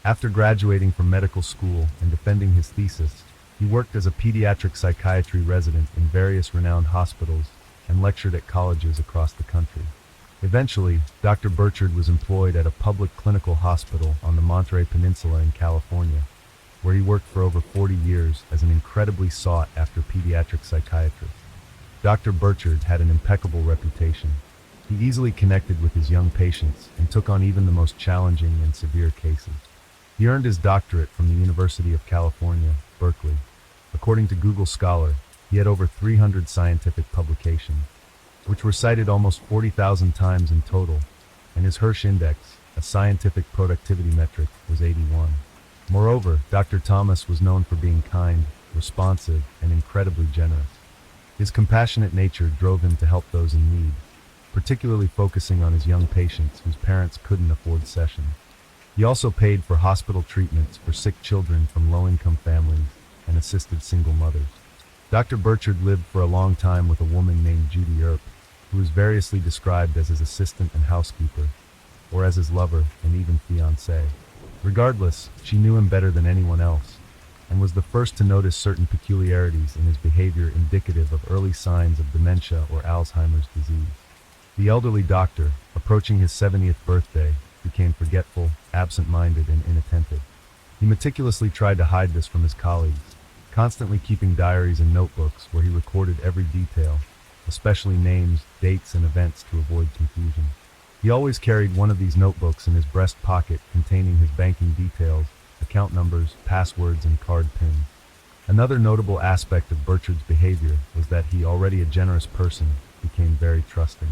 After graduating from medical school and defending his thesis, he worked as a pediatric psychiatry resident in various renowned hospitals and lectured at colleges across the country. Eventually, Dr. Burchard was employed at a public clinical hospital on the Monterey Peninsula in California, where he worked for over 40 years as an incredibly sought-after pediatric psychiatrist. Dr. Burchard had an impeccable reputation. He easily connected with his young patients and took on even the most challenging and severe cases. He earned his doctorate from the University of California, Berkeley. According to Google Scholar, he had over 300 scientific publications, which were cited almost 40,000 times in total, and his Hirsch Index, a scientific productivity metric, was 81. Moreover, Dr. Thomas was known for being kind, responsive, and incredibly generous. His compassionate nature drove him to help those in need, particularly focusing on his young patients whose parents couldn't afford sessions. He also paid for hospital treatments for sick children from low-income families and assisted single mothers. Dr. Burchard lived for a long time with a woman named Judy Earp, who is variously described as his assistant and housekeeper, or as his lover and even fiancée. Regardless, she knew him better than anyone else, and was the first to notice certain peculiarities in his behavior indicative of early signs of dementia or Alzheimer's disease. The elderly doctor, approaching his 70th birthday, became forgetful, absent-minded, and inattentive. He meticulously tried to hide this from his colleagues, constantly keeping diaries and notebooks where he recorded every detail, especially names, dates, and events to avoid confusion. He always carried one of these notebooks in his breast pocket containing his banking details, account numbers, passwords, and card pins. Another notable aspect of Burchard's behavior was that he, already a generous person, became very trusting,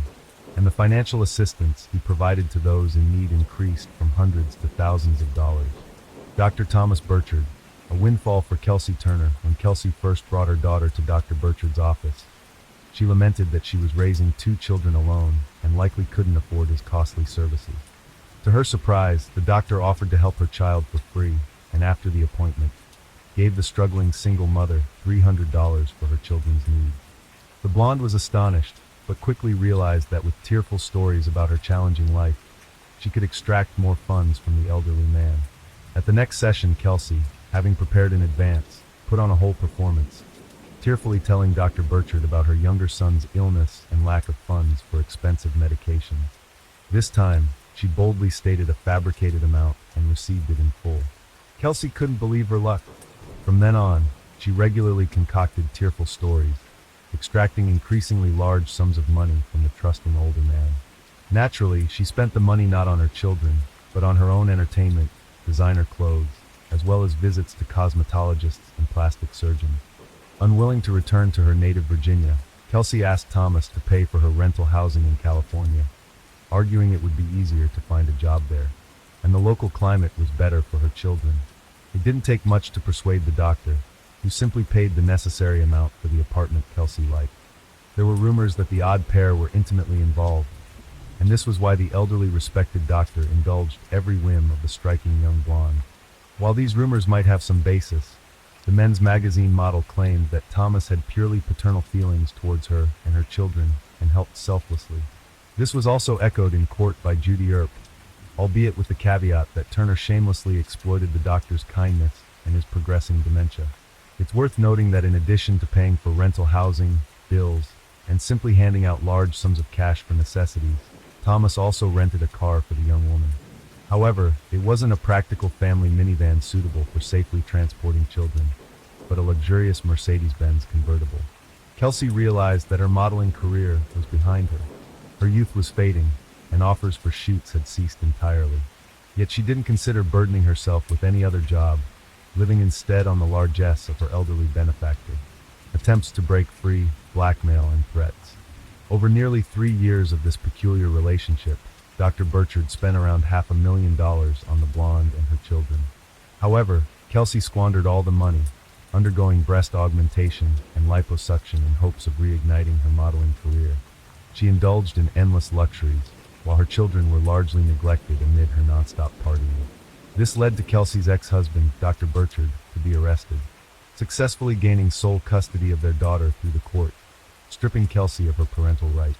and the financial assistance he provided to those in need increased from hundreds to thousands of dollars. Dr. Thomas Burchard, a windfall for Kelsey Turner when Kelsey first brought her daughter to Dr. Burchard's office. She lamented that she was raising 2 children alone and likely couldn't afford his costly services. To her surprise, the doctor offered to help her child for free, and after the appointment, gave the struggling single mother $300 for her children's needs. The blonde was astonished, but quickly realized that with tearful stories about her challenging life, she could extract more funds from the elderly man. At the next session, Kelsey, having prepared in advance, put on a whole performance, tearfully telling Dr. Burchard about her younger son's illness and lack of funds for expensive medications. This time, she boldly stated a fabricated amount and received it in full. Kelsey couldn't believe her luck. From then on, she regularly concocted tearful stories, extracting increasingly large sums of money from the trusting older man. Naturally, she spent the money not on her children, but on her own entertainment, designer clothes, as well as visits to cosmetologists and plastic surgeons. Unwilling to return to her native Virginia, Kelsey asked Thomas to pay for her rental housing in California, arguing it would be easier to find a job there, and the local climate was better for her children. It didn't take much to persuade the doctor, who simply paid the necessary amount for the apartment Kelsey liked. There were rumors that the odd pair were intimately involved, and this was why the elderly respected doctor indulged every whim of the striking young blonde. While these rumors might have some basis, the men's magazine model claimed that Thomas had purely paternal feelings towards her and her children and helped selflessly. This was also echoed in court by Judy Earp, albeit with the caveat that Turner shamelessly exploited the doctor's kindness and his progressing dementia. It's worth noting that in addition to paying for rental housing, bills, and simply handing out large sums of cash for necessities, Thomas also rented a car for the young woman. However, it wasn't a practical family minivan suitable for safely transporting children, but a luxurious Mercedes-Benz convertible. Kelsey realized that her modeling career was behind her. Her youth was fading, and offers for shoots had ceased entirely. Yet she didn't consider burdening herself with any other job, living instead on the largesse of her elderly benefactor. Attempts to break free, blackmail, and threats. Over nearly 3 years of this peculiar relationship, Dr. Burchard spent around $500,000 on the blonde and her children. However, Kelsey squandered all the money, undergoing breast augmentation and liposuction in hopes of reigniting her modeling career. She indulged in endless luxuries, while her children were largely neglected amid her nonstop partying. This led to Kelsey's ex-husband, Dr. Burchard, to be arrested, successfully gaining sole custody of their daughter through the court, stripping Kelsey of her parental rights.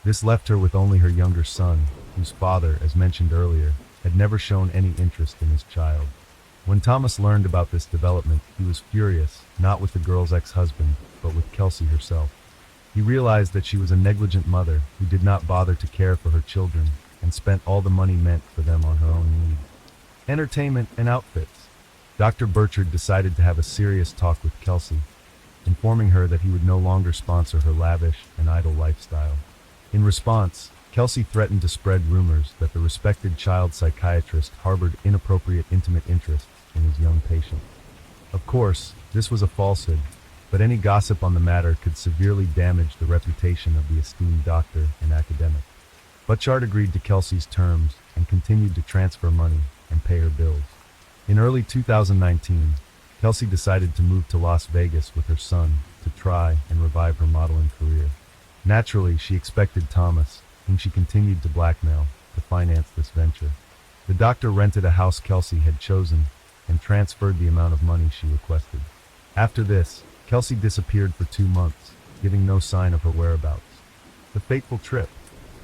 This left her with only her younger son, whose father, as mentioned earlier, had never shown any interest in his child. When Thomas learned about this development, he was furious, not with the girl's ex-husband, but with Kelsey herself. He realized that she was a negligent mother who did not bother to care for her children and spent all the money meant for them on her own needs. Entertainment and outfits. Dr. Burchard decided to have a serious talk with Kelsey, informing her that he would no longer sponsor her lavish and idle lifestyle. In response, Kelsey threatened to spread rumors that the respected child psychiatrist harbored inappropriate intimate interests in his young patient. Of course, this was a falsehood, but any gossip on the matter could severely damage the reputation of the esteemed doctor and academic. Burchard agreed to Kelsey's terms and continued to transfer money and pay her bills. In early 2019, Kelsey decided to move to Las Vegas with her son to try and revive her modeling career. Naturally, she expected Thomas, whom she continued to blackmail, to finance this venture. The doctor rented a house Kelsey had chosen and transferred the amount of money she requested. After this, Kelsey disappeared for 2 months, giving no sign of her whereabouts. The fateful trip.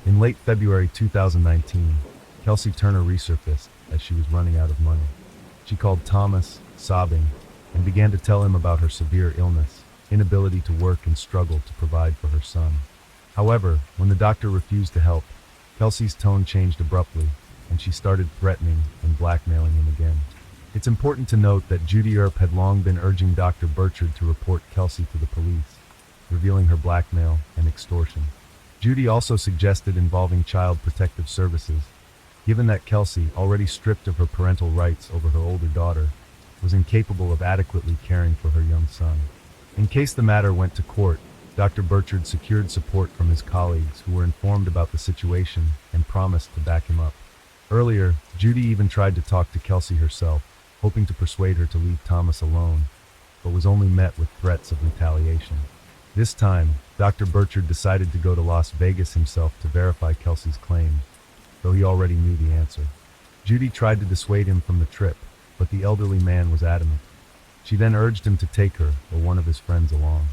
In late February 2019, Kelsey Turner resurfaced as she was running out of money. She called Thomas, sobbing, and began to tell him about her severe illness, inability to work, and struggle to provide for her son. However, when the doctor refused to help, Kelsey's tone changed abruptly, and she started threatening and blackmailing him again. It's important to note that Judy Earp had long been urging Dr. Burchard to report Kelsey to the police, revealing her blackmail and extortion. Judy also suggested involving Child Protective Services, given that Kelsey, already stripped of her parental rights over her older daughter, was incapable of adequately caring for her young son. In case the matter went to court, Dr. Burchard secured support from his colleagues who were informed about the situation and promised to back him up. Earlier, Judy even tried to talk to Kelsey herself, hoping to persuade her to leave Thomas alone, but was only met with threats of retaliation. This time, Dr. Burchard decided to go to Las Vegas himself to verify Kelsey's claims, though he already knew the answer. Judy tried to dissuade him from the trip, but the elderly man was adamant. She then urged him to take her or one of his friends along.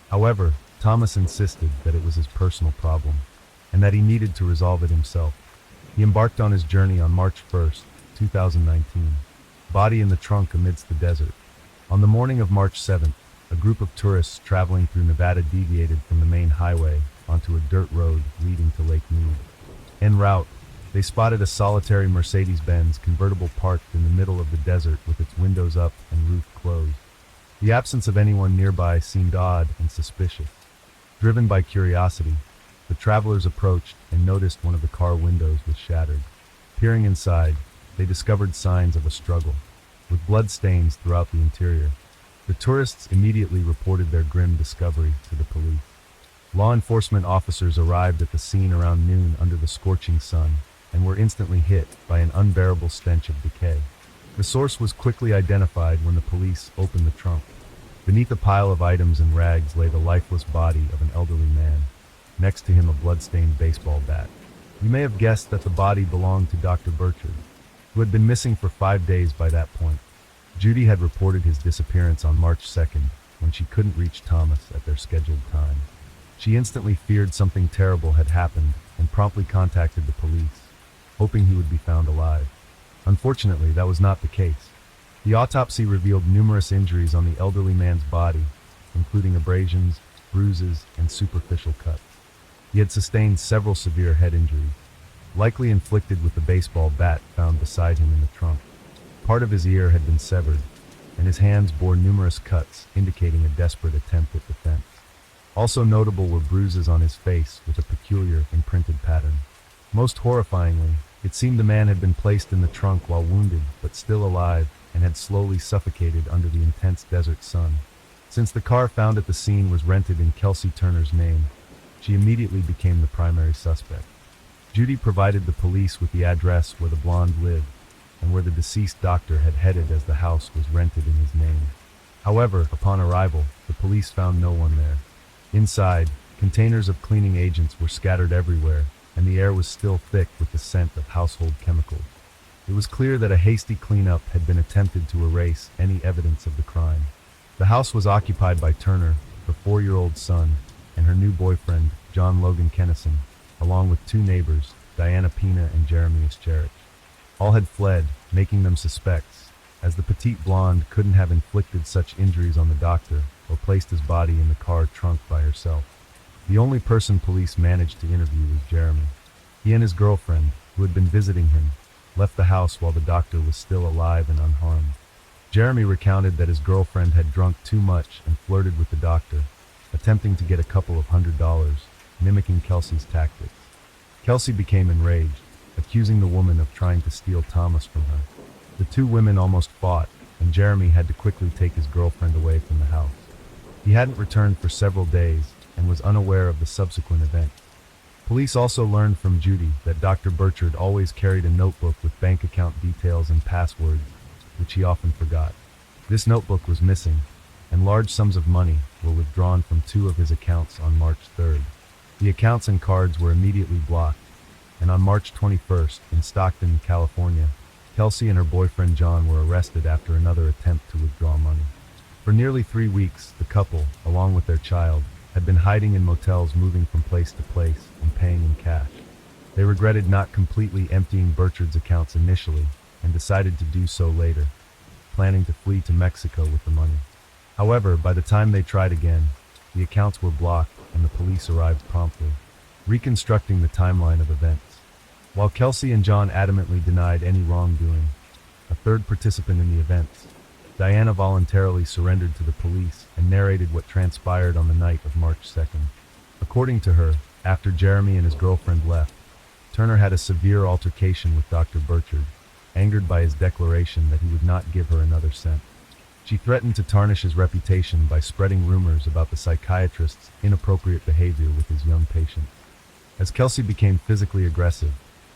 However, Thomas insisted that it was his personal problem, and that he needed to resolve it himself. He embarked on his journey on March 1st, 2019, body in the trunk amidst the desert. On the morning of March 7th, a group of tourists traveling through Nevada deviated from the main highway onto a dirt road leading to Lake Mead. En route, they spotted a solitary Mercedes-Benz convertible parked in the middle of the desert with its windows up and roof closed. The absence of anyone nearby seemed odd and suspicious. Driven by curiosity, the travelers approached and noticed one of the car windows was shattered. Peering inside, they discovered signs of a struggle, with blood stains throughout the interior. The tourists immediately reported their grim discovery to the police. Law enforcement officers arrived at the scene around noon under the scorching sun and were instantly hit by an unbearable stench of decay. The source was quickly identified when the police opened the trunk. Beneath a pile of items and rags lay the lifeless body of an elderly man. Next to him, a blood-stained baseball bat. You may have guessed that the body belonged to Dr. Burchard, who had been missing for 5 days by that point. Judy had reported his disappearance on March 2nd, when she couldn't reach Thomas at their scheduled time. She instantly feared something terrible had happened and promptly contacted the police, hoping he would be found alive. Unfortunately, that was not the case. The autopsy revealed numerous injuries on the elderly man's body, including abrasions, bruises, and superficial cuts. He had sustained several severe head injuries, likely inflicted with the baseball bat found beside him in the trunk. Part of his ear had been severed, and his hands bore numerous cuts, indicating a desperate attempt at defense. Also notable were bruises on his face with a peculiar imprinted pattern. Most horrifyingly, it seemed the man had been placed in the trunk while wounded, but still alive, and had slowly suffocated under the intense desert sun. Since the car found at the scene was rented in Kelsey Turner's name, she immediately became the primary suspect. Judy provided the police with the address where the blonde lived, and where the deceased doctor had headed as the house was rented in his name. However, upon arrival, the police found no one there. Inside, containers of cleaning agents were scattered everywhere, and the air was still thick with the scent of household chemicals. It was clear that a hasty cleanup had been attempted to erase any evidence of the crime. The house was occupied by Turner, her 4-year-old son, and her new boyfriend, John Logan Kennison, along with 2 neighbors, Diana Pina and Jeremias Cherich. All had fled, making them suspects, as the petite blonde couldn't have inflicted such injuries on the doctor or placed his body in the car trunk by herself. The only person police managed to interview was Jeremy. He and his girlfriend, who had been visiting him, left the house while the doctor was still alive and unharmed. Jeremy recounted that his girlfriend had drunk too much and flirted with the doctor, attempting to get a couple of $100, mimicking Kelsey's tactics. Kelsey became enraged, accusing the woman of trying to steal Thomas from her. The 2 women almost fought, and Jeremy had to quickly take his girlfriend away from the house. He hadn't returned for several days and was unaware of the subsequent events. Police also learned from Judy that Dr. Burchard always carried a notebook with bank account details and passwords, which he often forgot. This notebook was missing, and large sums of money were withdrawn from 2 of his accounts on March 3rd. The accounts and cards were immediately blocked, and on March 21st, in Stockton, California, Kelsey and her boyfriend John were arrested after another attempt to withdraw money. For nearly 3 weeks, the couple, along with their child, had been hiding in motels, moving from place to place and paying in cash. They regretted not completely emptying Burchard's accounts initially and decided to do so later, planning to flee to Mexico with the money. However, by the time they tried again, the accounts were blocked and the police arrived promptly, reconstructing the timeline of events. While Kelsey and John adamantly denied any wrongdoing, a 3rd participant in the events, Diana, voluntarily surrendered to the police and narrated what transpired on the night of March 2nd. According to her, after Jeremy and his girlfriend left, Turner had a severe altercation with Dr. Burchard, angered by his declaration that he would not give her another cent. She threatened to tarnish his reputation by spreading rumors about the psychiatrist's inappropriate behavior with his young patients. As Kelsey became physically aggressive,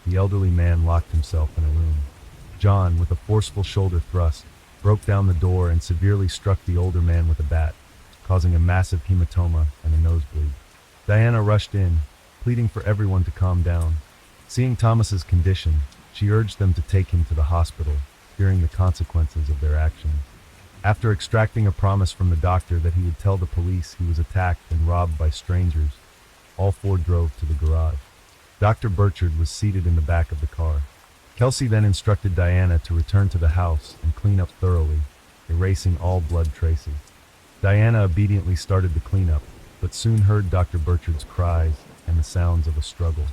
the elderly man locked himself in a room. John, with a forceful shoulder thrust, broke down the door and severely struck the older man with a bat, causing a massive hematoma and a nosebleed. Diana rushed in, pleading for everyone to calm down. Seeing Thomas's condition, she urged them to take him to the hospital, fearing the consequences of their actions. After extracting a promise from the doctor that he would tell the police he was attacked and robbed by strangers, all 4 drove to the garage. Dr. Burchard was seated in the back of the car. Kelsey then instructed Diana to return to the house and clean up thoroughly, erasing all blood traces. Diana obediently started the cleanup, but soon heard Dr. Burchard's cries and the sounds of a struggle.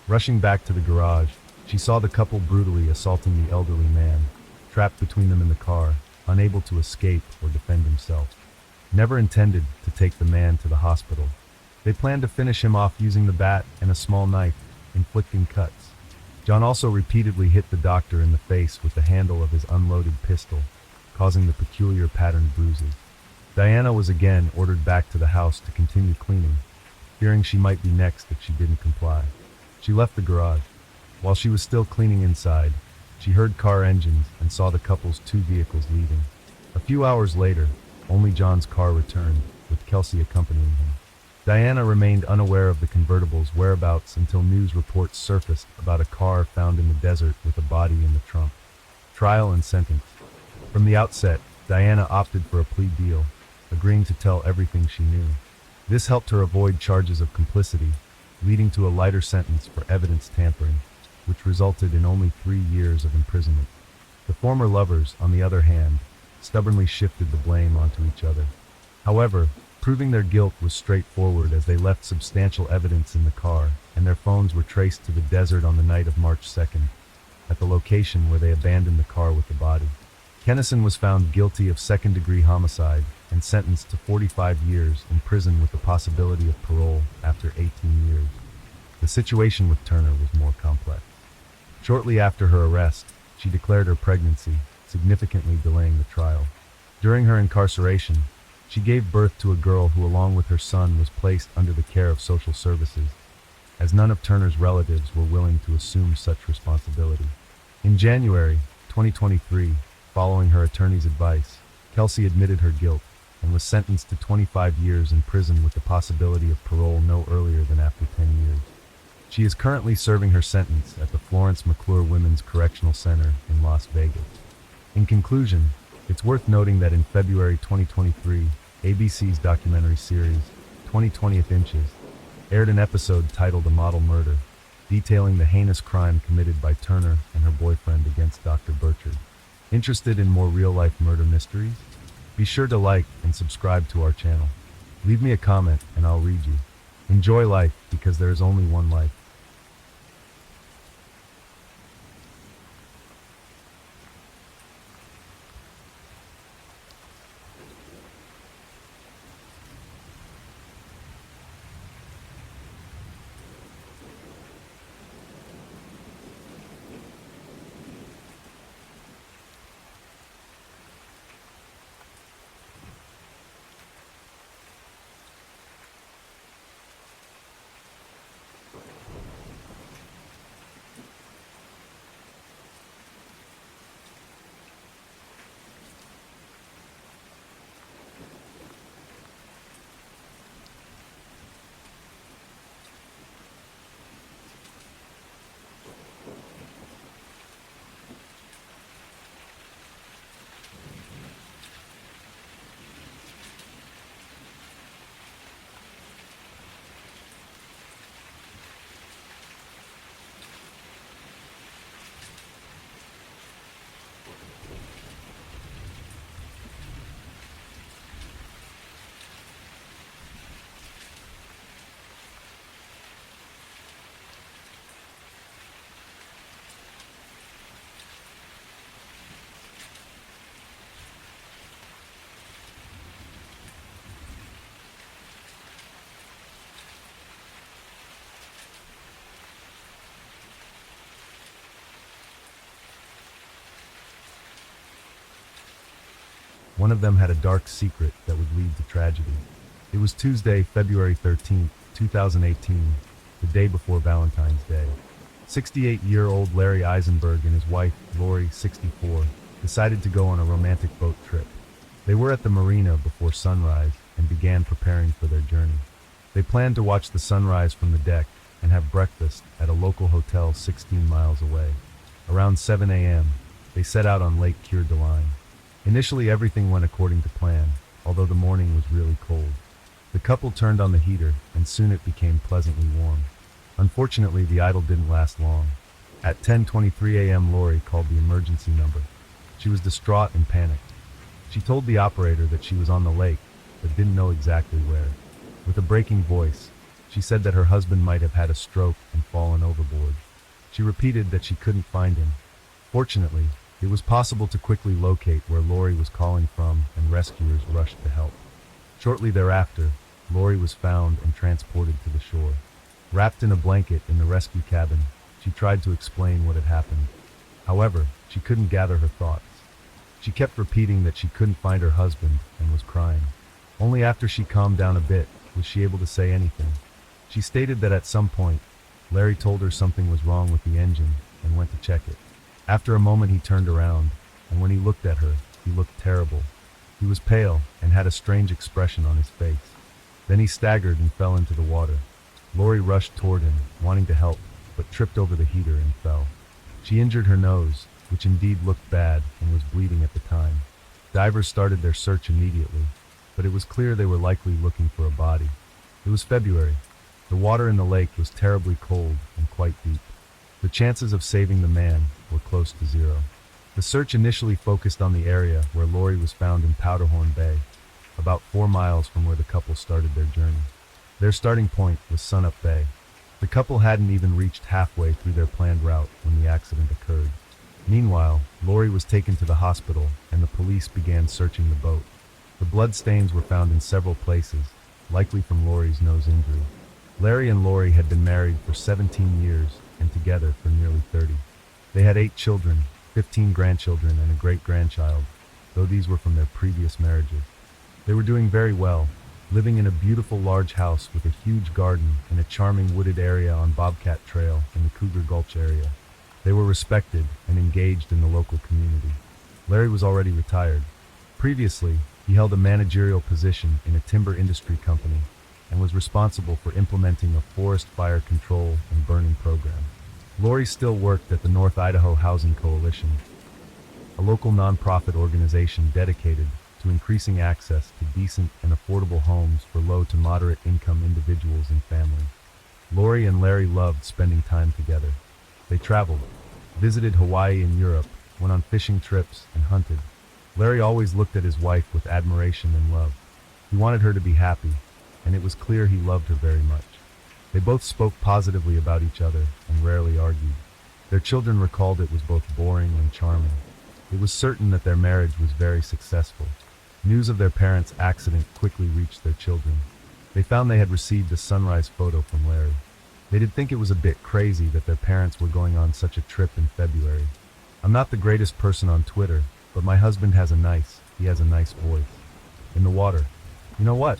Rushing back to the garage, she saw the couple brutally assaulting the elderly man, trapped between them in the car, unable to escape or defend himself. Never intended to take the man to the hospital, They planned to finish him off using the bat and a small knife, inflicting cuts. John also repeatedly hit the doctor in the face with the handle of his unloaded pistol, causing the peculiar patterned bruises. Diana was again ordered back to the house to continue cleaning, fearing she might be next if she didn't comply. She left the garage. While she was still cleaning inside, she heard car engines and saw the couple's two vehicles leaving. A few hours later, only John's car returned, with Kelsey accompanying him. Diana remained unaware of the convertible's whereabouts until news reports surfaced about a car found in the desert with a body in the trunk. Trial and sentence. From the outset, Diana opted for a plea deal, agreeing to tell everything she knew. This helped her avoid charges of complicity, leading to a lighter sentence for evidence tampering, which resulted in only 3 years of imprisonment. The former lovers, on the other hand, stubbornly shifted the blame onto each other. However, proving their guilt was straightforward as they left substantial evidence in the car, and their phones were traced to the desert on the night of March 2nd, at the location where they abandoned the car with the body. Kennison was found guilty of second-degree homicide and sentenced to 45 years in prison with the possibility of parole after 18 years. The situation with Turner was more complex. Shortly after her arrest, she declared her pregnancy, significantly delaying the trial. During her incarceration, she gave birth to a girl who, along with her son, was placed under the care of social services, as none of Turner's relatives were willing to assume such responsibility. In January 2023, following her attorney's advice, Kelsey admitted her guilt and was sentenced to 25 years in prison with the possibility of parole no earlier than after 10 years. She is currently serving her sentence at the Florence McClure Women's Correctional Center in Las Vegas. In conclusion, it's worth noting that in February 2023, ABC's documentary series, 20/20th Inches, aired an episode titled A Model Murder, detailing the heinous crime committed by Turner and her boyfriend against Dr. Burchard. Interested in more real-life murder mysteries? Be sure to like and subscribe to our channel. Leave me a comment and I'll read you. Enjoy life, because there is only one life. One of them had a dark secret that would lead to tragedy. It was Tuesday, February 13th, 2018, the day before Valentine's Day. 68-year-old Larry Eisenberg and his wife, Lori, 64, decided to go on a romantic boat trip. They were at the marina before sunrise and began preparing for their journey. They planned to watch the sunrise from the deck and have breakfast at a local hotel 16 miles away. Around 7 a.m., they set out on Lake Coeur d'Alene. Initially, everything went according to plan, although the morning was really cold. The couple turned on the heater, and soon it became pleasantly warm. Unfortunately, the idyll didn't last long. At 10:23 a.m., Lori called the emergency number. She was distraught and panicked. She told the operator that she was on the lake, but didn't know exactly where. With a breaking voice, she said that her husband might have had a stroke and fallen overboard. She repeated that she couldn't find him. Fortunately, it was possible to quickly locate where Lori was calling from, and rescuers rushed to help. Shortly thereafter, Lori was found and transported to the shore. Wrapped in a blanket in the rescue cabin, she tried to explain what had happened. However, she couldn't gather her thoughts. She kept repeating that she couldn't find her husband and was crying. Only after she calmed down a bit was she able to say anything. She stated that at some point, Larry told her something was wrong with the engine and went to check it. After a moment he turned around, and when he looked at her, he looked terrible. He was pale and had a strange expression on his face. Then he staggered and fell into the water. Lori rushed toward him, wanting to help, but tripped over the heater and fell. She injured her nose, which indeed looked bad and was bleeding at the time. Divers started their search immediately, but it was clear they were likely looking for a body. It was February. The water in the lake was terribly cold and quite deep. The chances of saving the man were close to zero. The search initially focused on the area where Lori was found in Powderhorn Bay, about 4 miles from where the couple started their journey. Their starting point was Sunup Bay. The couple hadn't even reached halfway through their planned route when the accident occurred. Meanwhile, Lori was taken to the hospital and the police began searching the boat. The blood stains were found in several places, likely from Lori's nose injury. Larry and Lori had been married for 17 years and together for nearly 30. They had 8 children, 15 grandchildren, and a great-grandchild, though these were from their previous marriages. They were doing very well, living in a beautiful large house with a huge garden in a charming wooded area on Bobcat Trail in the Cougar Gulch area. They were respected and engaged in the local community. Larry was already retired. Previously, he held a managerial position in a timber industry company and was responsible for implementing a forest fire control and burning program. Lori still worked at the North Idaho Housing Coalition, a local nonprofit organization dedicated to increasing access to decent and affordable homes for low to moderate income individuals and families. Lori and Larry loved spending time together. They traveled, visited Hawaii and Europe, went on fishing trips, and hunted. Larry always looked at his wife with admiration and love. He wanted her to be happy, and it was clear he loved her very much. They both spoke positively about each other and rarely argued. Their children recalled it was both boring and charming. It was certain that their marriage was very successful. News of their parents' accident quickly reached their children. They found they had received a sunrise photo from Larry. They did think it was a bit crazy that their parents were going on such a trip in February. I'm not the greatest person on Twitter, but my husband has a nice voice. In the water. You know what?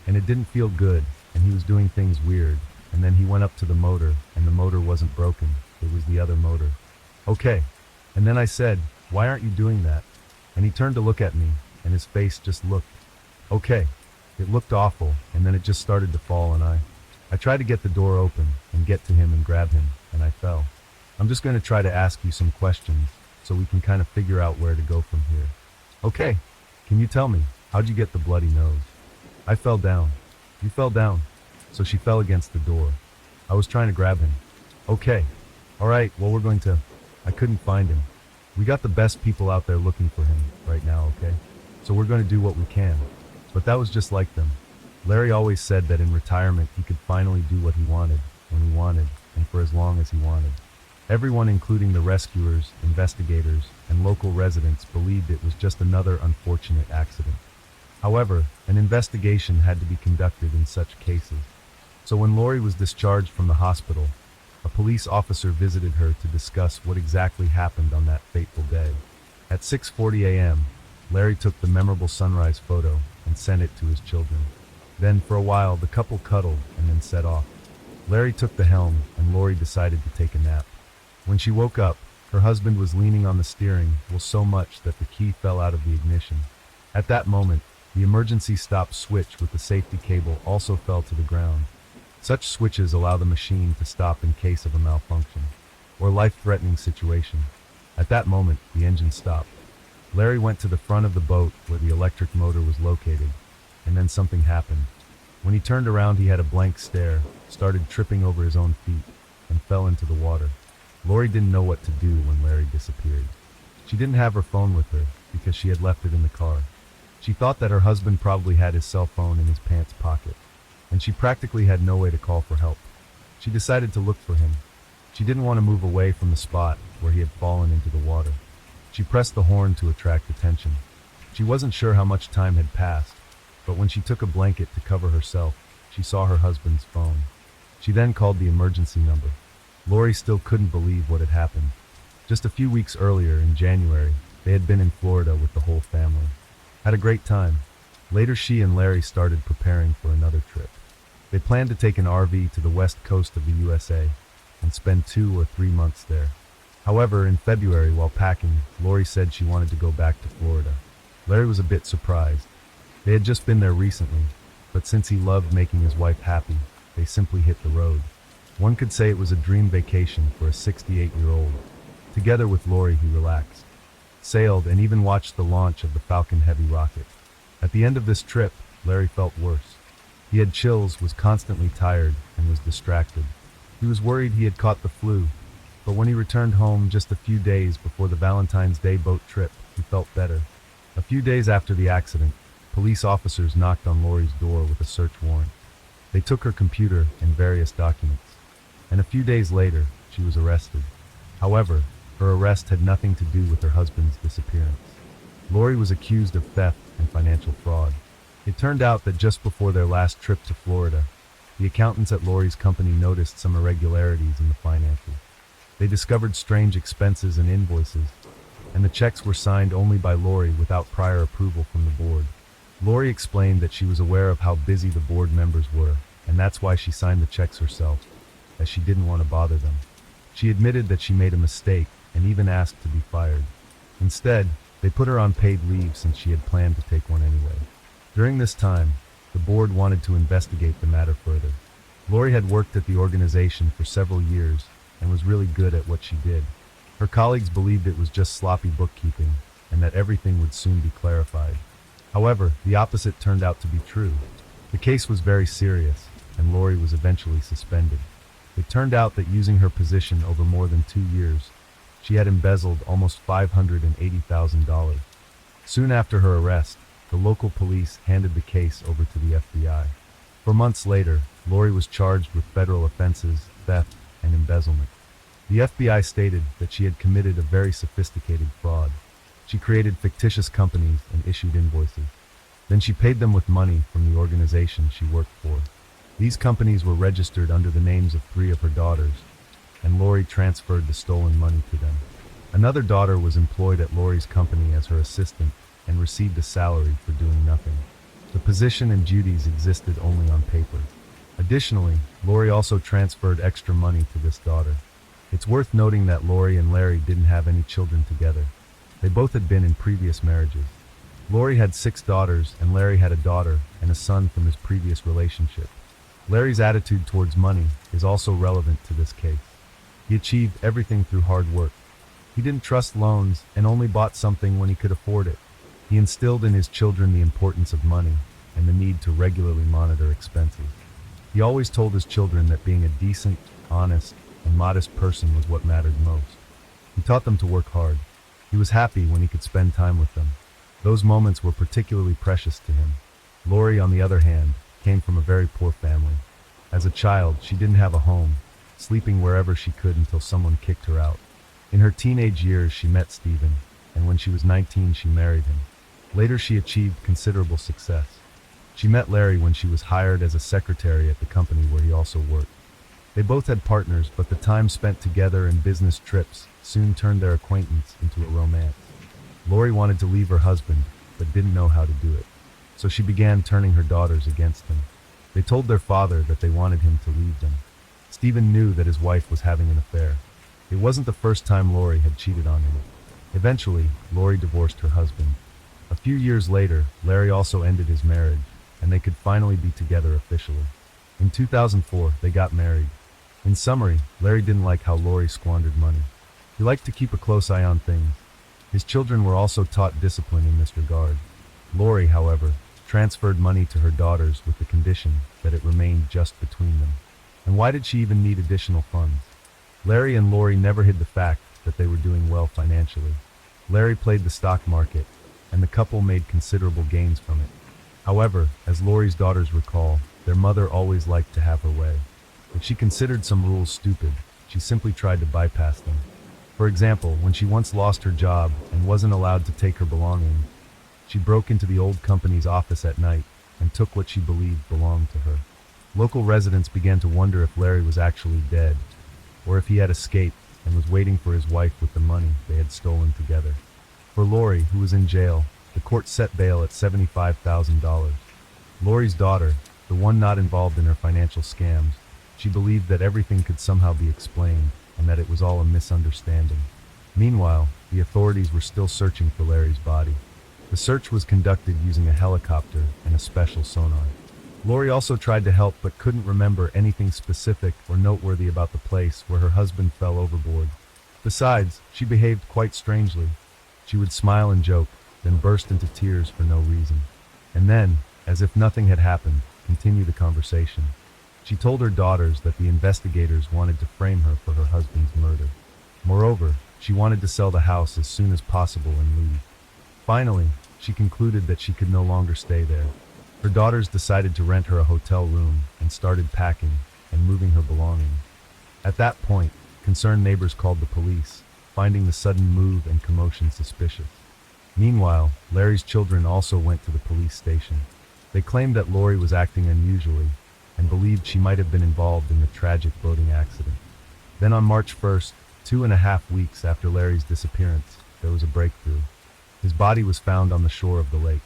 And it didn't feel good, and he was doing things weird, and then he went up to the motor, and the motor wasn't broken, it was the other motor. Okay. And then I said, why aren't you doing that? And he turned to look at me, and his face just looked. Okay. It looked awful, and then it just started to fall, and I tried to get the door open and get to him and grab him, and I fell. I'm just going to try to ask you some questions so we can kind of figure out where to go from here. Okay. Can you tell me, how'd you get the bloody nose? I fell down. You fell down. So she fell against the door. I was trying to grab him. Okay. All right, well, I couldn't find him. We got the best people out there looking for him right now, okay? So we're going to do what we can. But that was just like them. Larry always said that in retirement he could finally do what he wanted, when he wanted, and for as long as he wanted. Everyone, including the rescuers, investigators, and local residents, believed it was just another unfortunate accident. However, an investigation had to be conducted in such cases. So when Lori was discharged from the hospital, a police officer visited her to discuss what exactly happened on that fateful day. At 6:40 a.m., Larry took the memorable sunrise photo and sent it to his children. Then, for a while, the couple cuddled and then set off. Larry took the helm, and Lori decided to take a nap. When she woke up, her husband was leaning on the steering wheel so much that the key fell out of the ignition. At that moment, the emergency stop switch with the safety cable also fell to the ground. Such switches allow the machine to stop in case of a malfunction or life-threatening situation. At that moment, the engine stopped. Larry went to the front of the boat where the electric motor was located, and then something happened. When he turned around, he had a blank stare, started tripping over his own feet, and fell into the water. Lori didn't know what to do when Larry disappeared. She didn't have her phone with her because she had left it in the car. She thought that her husband probably had his cell phone in his pants pocket, and she practically had no way to call for help. She decided to look for him. She didn't want to move away from the spot where he had fallen into the water. She pressed the horn to attract attention. She wasn't sure how much time had passed, but when she took a blanket to cover herself, she saw her husband's phone. She then called the emergency number. Lori still couldn't believe what had happened. Just a few weeks earlier, in January, they had been in Florida with the whole family. Had a great time. Later, she and Larry started preparing for another trip. They planned to take an RV to the west coast of the USA and spend 2 or 3 months there. However, in February, while packing, Lori said she wanted to go back to Florida. Larry was a bit surprised. They had just been there recently, but since he loved making his wife happy, they simply hit the road. One could say it was a dream vacation for a 68-year-old. Together with Lori, he relaxed, sailed, and even watched the launch of the Falcon Heavy rocket. At the end of this trip, Larry felt worse. He had chills, was constantly tired, and was distracted. He was worried he had caught the flu, but when he returned home just a few days before the Valentine's Day boat trip, he felt better. A few days after the accident, police officers knocked on Lori's door with a search warrant. They took her computer and various documents, and a few days later, she was arrested. However, her arrest had nothing to do with her husband's disappearance. Lori was accused of theft and financial fraud. It turned out that just before their last trip to Florida, the accountants at Lori's company noticed some irregularities in the finances. They discovered strange expenses and invoices, and the checks were signed only by Lori without prior approval from the board. Lori explained that she was aware of how busy the board members were, and that's why she signed the checks herself, as she didn't want to bother them. She admitted that she made a mistake and even asked to be fired. Instead, they put her on paid leave since she had planned to take one anyway. During this time, the board wanted to investigate the matter further. Lori had worked at the organization for several years and was really good at what she did. Her colleagues believed it was just sloppy bookkeeping and that everything would soon be clarified. However, the opposite turned out to be true. The case was very serious, and Lori was eventually suspended. It turned out that using her position over more than 2 years, she had embezzled almost $580,000. Soon after her arrest, the local police handed the case over to the FBI. 4 months later, Lori was charged with federal offenses, theft, and embezzlement. The FBI stated that she had committed a very sophisticated fraud. She created fictitious companies and issued invoices. Then she paid them with money from the organization she worked for. These companies were registered under the names of 3 of her daughters, and Lori transferred the stolen money to them. Another daughter was employed at Lori's company as her assistant and received a salary for doing nothing. The position and duties existed only on paper. Additionally, Lori also transferred extra money to this daughter. It's worth noting that Lori and Larry didn't have any children together. They both had been in previous marriages. Lori had 6 daughters, and Larry had a daughter and a son from his previous relationship. Larry's attitude towards money is also relevant to this case. He achieved everything through hard work. He didn't trust loans and only bought something when he could afford it. He instilled in his children the importance of money and the need to regularly monitor expenses. He always told his children that being a decent, honest, and modest person was what mattered most. He taught them to work hard. He was happy when he could spend time with them. Those moments were particularly precious to him. Lori, on the other hand, came from a very poor family. As a child, she didn't have a home, sleeping wherever she could until someone kicked her out. In her teenage years, she met Stephen, and when she was 19, she married him. Later, she achieved considerable success. She met Larry when she was hired as a secretary at the company where he also worked. They both had partners, but the time spent together and business trips soon turned their acquaintance into a romance. Lori wanted to leave her husband, but didn't know how to do it. So she began turning her daughters against him. They told their father that they wanted him to leave them. Stephen knew that his wife was having an affair. It wasn't the first time Lori had cheated on him. Eventually, Lori divorced her husband. A few years later, Larry also ended his marriage, and they could finally be together officially. In 2004, they got married. In summary, Larry didn't like how Lori squandered money. He liked to keep a close eye on things. His children were also taught discipline in this regard. Lori, however, transferred money to her daughters with the condition that it remained just between them. And why did she even need additional funds? Larry and Lori never hid the fact that they were doing well financially. Larry played the stock market, and the couple made considerable gains from it. However, as Lori's daughters recall, their mother always liked to have her way. If she considered some rules stupid, she simply tried to bypass them. For example, when she once lost her job and wasn't allowed to take her belongings, she broke into the old company's office at night and took what she believed belonged to her. Local residents began to wonder if Larry was actually dead, or if he had escaped and was waiting for his wife with the money they had stolen together. For Lori, who was in jail, the court set bail at $75,000. Lori's daughter, the one not involved in her financial scams, she believed that everything could somehow be explained and that it was all a misunderstanding. Meanwhile, the authorities were still searching for Larry's body. The search was conducted using a helicopter and a special sonar. Lori also tried to help but couldn't remember anything specific or noteworthy about the place where her husband fell overboard. Besides, she behaved quite strangely. She would smile and joke, then burst into tears for no reason. And then, as if nothing had happened, continue the conversation. She told her daughters that the investigators wanted to frame her for her husband's murder. Moreover, she wanted to sell the house as soon as possible and leave. Finally, she concluded that she could no longer stay there. Her daughters decided to rent her a hotel room and started packing and moving her belongings. At that point, concerned neighbors called the police, finding the sudden move and commotion suspicious. Meanwhile, Larry's children also went to the police station. They claimed that Lori was acting unusually and believed she might have been involved in the tragic boating accident. Then on March 1st, 2.5 weeks after Larry's disappearance, there was a breakthrough. His body was found on the shore of the lake.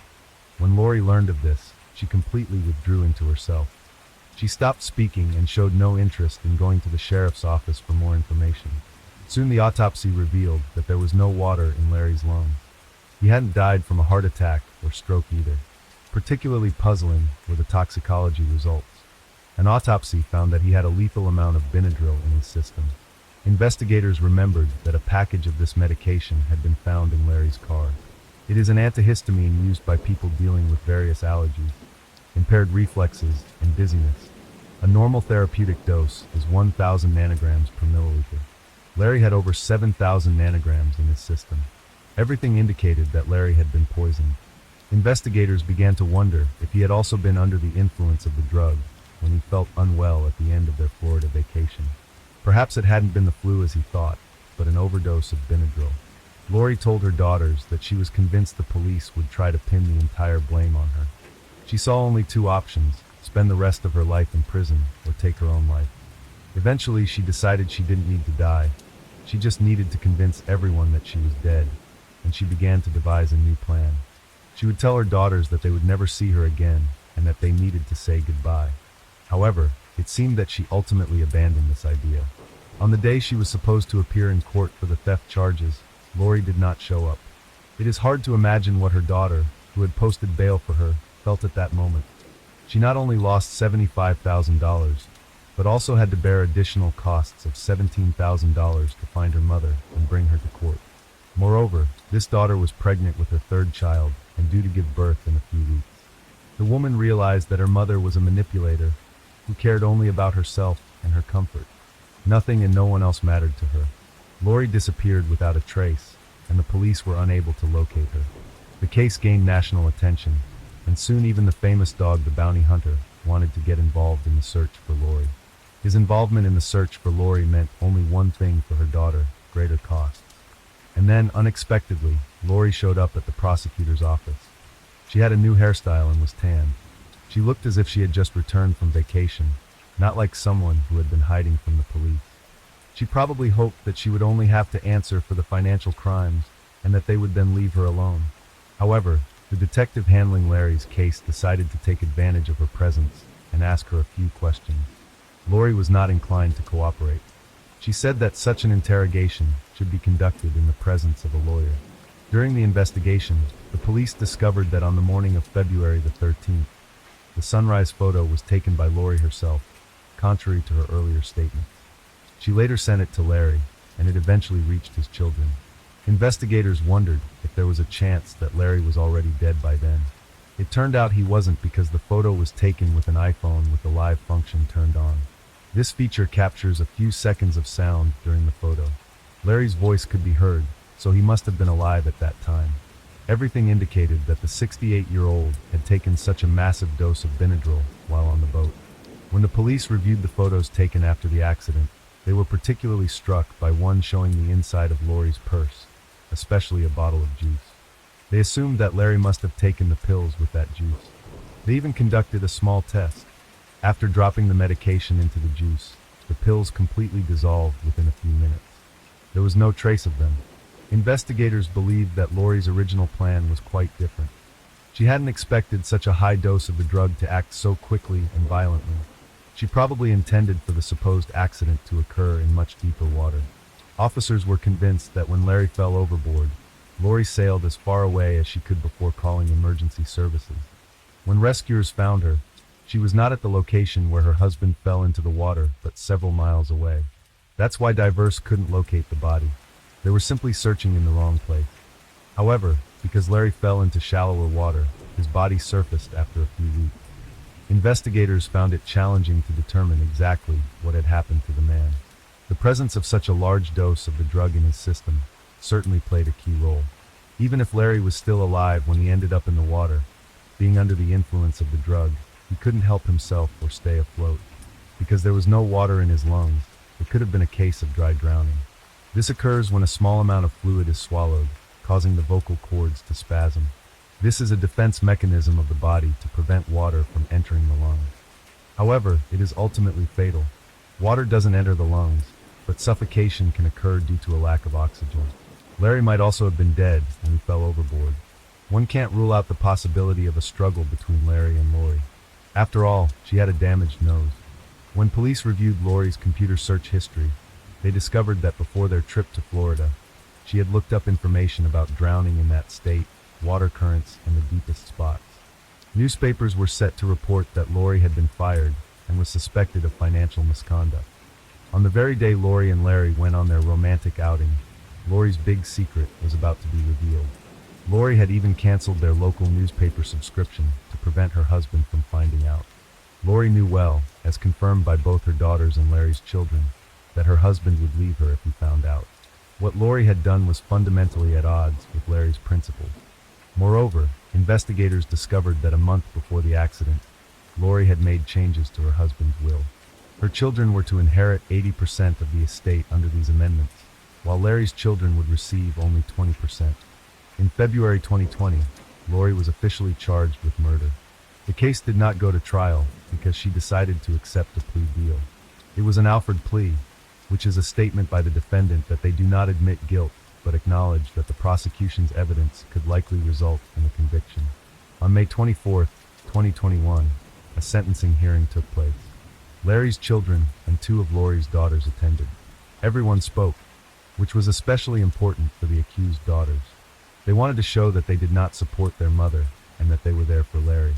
When Lori learned of this, she completely withdrew into herself. She stopped speaking and showed no interest in going to the sheriff's office for more information. Soon the autopsy revealed that there was no water in Larry's lungs. He hadn't died from a heart attack or stroke either. Particularly puzzling were the toxicology results. An autopsy found that he had a lethal amount of Benadryl in his system. Investigators remembered that a package of this medication had been found in Larry's car. It is an antihistamine used by people dealing with various allergies, impaired reflexes, and dizziness. A normal therapeutic dose is 1,000 nanograms per milliliter. Larry had over 7,000 nanograms in his system. Everything indicated that Larry had been poisoned. Investigators began to wonder if he had also been under the influence of the drug when he felt unwell at the end of their Florida vacation. Perhaps it hadn't been the flu as he thought, but an overdose of Benadryl. Lori told her daughters that she was convinced the police would try to pin the entire blame on her. She saw only two options: spend the rest of her life in prison or take her own life. Eventually, she decided she didn't need to die. She just needed to convince everyone that she was dead, and she began to devise a new plan. She would tell her daughters that they would never see her again and that they needed to say goodbye. However, it seemed that she ultimately abandoned this idea. On the day she was supposed to appear in court for the theft charges, Lori did not show up. It is hard to imagine what her daughter, who had posted bail for her, felt at that moment. She not only lost $75,000, but also had to bear additional costs of $17,000 to find her mother and bring her to court. Moreover, this daughter was pregnant with her third child and due to give birth in a few weeks. The woman realized that her mother was a manipulator who cared only about herself and her comfort. Nothing and no one else mattered to her. Lori disappeared without a trace, and the police were unable to locate her. The case gained national attention, and soon even the famous dog, the bounty hunter, wanted to get involved in the search for Lori. His involvement in the search for Lori meant only one thing for her daughter: greater costs. And then, unexpectedly, Lori showed up at the prosecutor's office. She had a new hairstyle and was tanned. She looked as if she had just returned from vacation, not like someone who had been hiding from the police. She probably hoped that she would only have to answer for the financial crimes and that they would then leave her alone. However, the detective handling Larry's case decided to take advantage of her presence and ask her a few questions. Lori was not inclined to cooperate. She said that such an interrogation should be conducted in the presence of a lawyer. During the investigation, the police discovered that on the morning of February the 13th, the sunrise photo was taken by Lori herself, contrary to her earlier statement. She later sent it to Larry, and it eventually reached his children. Investigators wondered if there was a chance that Larry was already dead by then. It turned out he wasn't, because the photo was taken with an iPhone with the live function turned on. This feature captures a few seconds of sound during the photo. Larry's voice could be heard, so he must have been alive at that time. Everything indicated that the 68-year-old had taken such a massive dose of Benadryl while on the boat. When the police reviewed the photos taken after the accident, they were particularly struck by one showing the inside of Lori's purse, especially a bottle of juice. They assumed that Larry must have taken the pills with that juice. They even conducted a small test. After dropping the medication into the juice, the pills completely dissolved within a few minutes. There was no trace of them. Investigators believed that Lori's original plan was quite different. She hadn't expected such a high dose of the drug to act so quickly and violently. She probably intended for the supposed accident to occur in much deeper water. Officers were convinced that when Larry fell overboard, Lori sailed as far away as she could before calling emergency services. When rescuers found her, she was not at the location where her husband fell into the water, but several miles away. That's why divers couldn't locate the body. They were simply searching in the wrong place. However, because Larry fell into shallower water, his body surfaced after a few weeks. Investigators found it challenging to determine exactly what had happened to the man. The presence of such a large dose of the drug in his system certainly played a key role. Even if Larry was still alive when he ended up in the water, being under the influence of the drug, he couldn't help himself or stay afloat. Because there was no water in his lungs, it could have been a case of dry drowning. This occurs when a small amount of fluid is swallowed, causing the vocal cords to spasm. This is a defense mechanism of the body to prevent water from entering the lungs. However, it is ultimately fatal. Water doesn't enter the lungs, but suffocation can occur due to a lack of oxygen. Larry might also have been dead when he fell overboard. One can't rule out the possibility of a struggle between Larry and Lori. After all, she had a damaged nose. When police reviewed Lori's computer search history, they discovered that before their trip to Florida, she had looked up information about drowning in that state, water currents, and the deepest spots. Newspapers were set to report that Lori had been fired and was suspected of financial misconduct. On the very day Lori and Larry went on their romantic outing, Lori's big secret was about to be revealed. Lori had even canceled their local newspaper subscription to prevent her husband from finding out. Lori knew well, as confirmed by both her daughters and Larry's children, that her husband would leave her if he found out. What Lori had done was fundamentally at odds with Larry's principles. Moreover, investigators discovered that a month before the accident, Lori had made changes to her husband's will. Her children were to inherit 80% of the estate under these amendments, while Larry's children would receive only 20%. In February 2020, Lori was officially charged with murder. The case did not go to trial because she decided to accept a plea deal. It was an Alford plea, which is a statement by the defendant that they do not admit guilt, but acknowledge that the prosecution's evidence could likely result in a conviction. On May 24, 2021, a sentencing hearing took place. Larry's children and two of Lori's daughters attended. Everyone spoke, which was especially important for the accused daughters. They wanted to show that they did not support their mother and that they were there for Larry.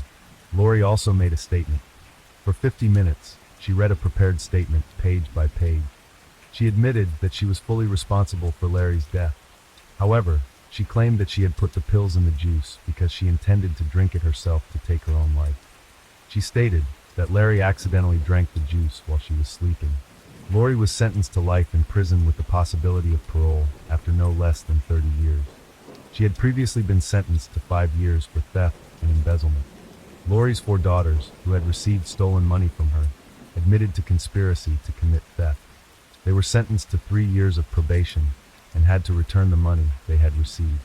Lori also made a statement. For 50 minutes, she read a prepared statement page by page. She admitted that she was fully responsible for Larry's death. However, she claimed that she had put the pills in the juice because she intended to drink it herself to take her own life. She stated that Larry accidentally drank the juice while she was sleeping. Lori was sentenced to life in prison with the possibility of parole after no less than 30 years. She had previously been sentenced to 5 years for theft and embezzlement. Lori's 4 daughters, who had received stolen money from her, admitted to conspiracy to commit theft. They were sentenced to 3 years of probation and had to return the money they had received.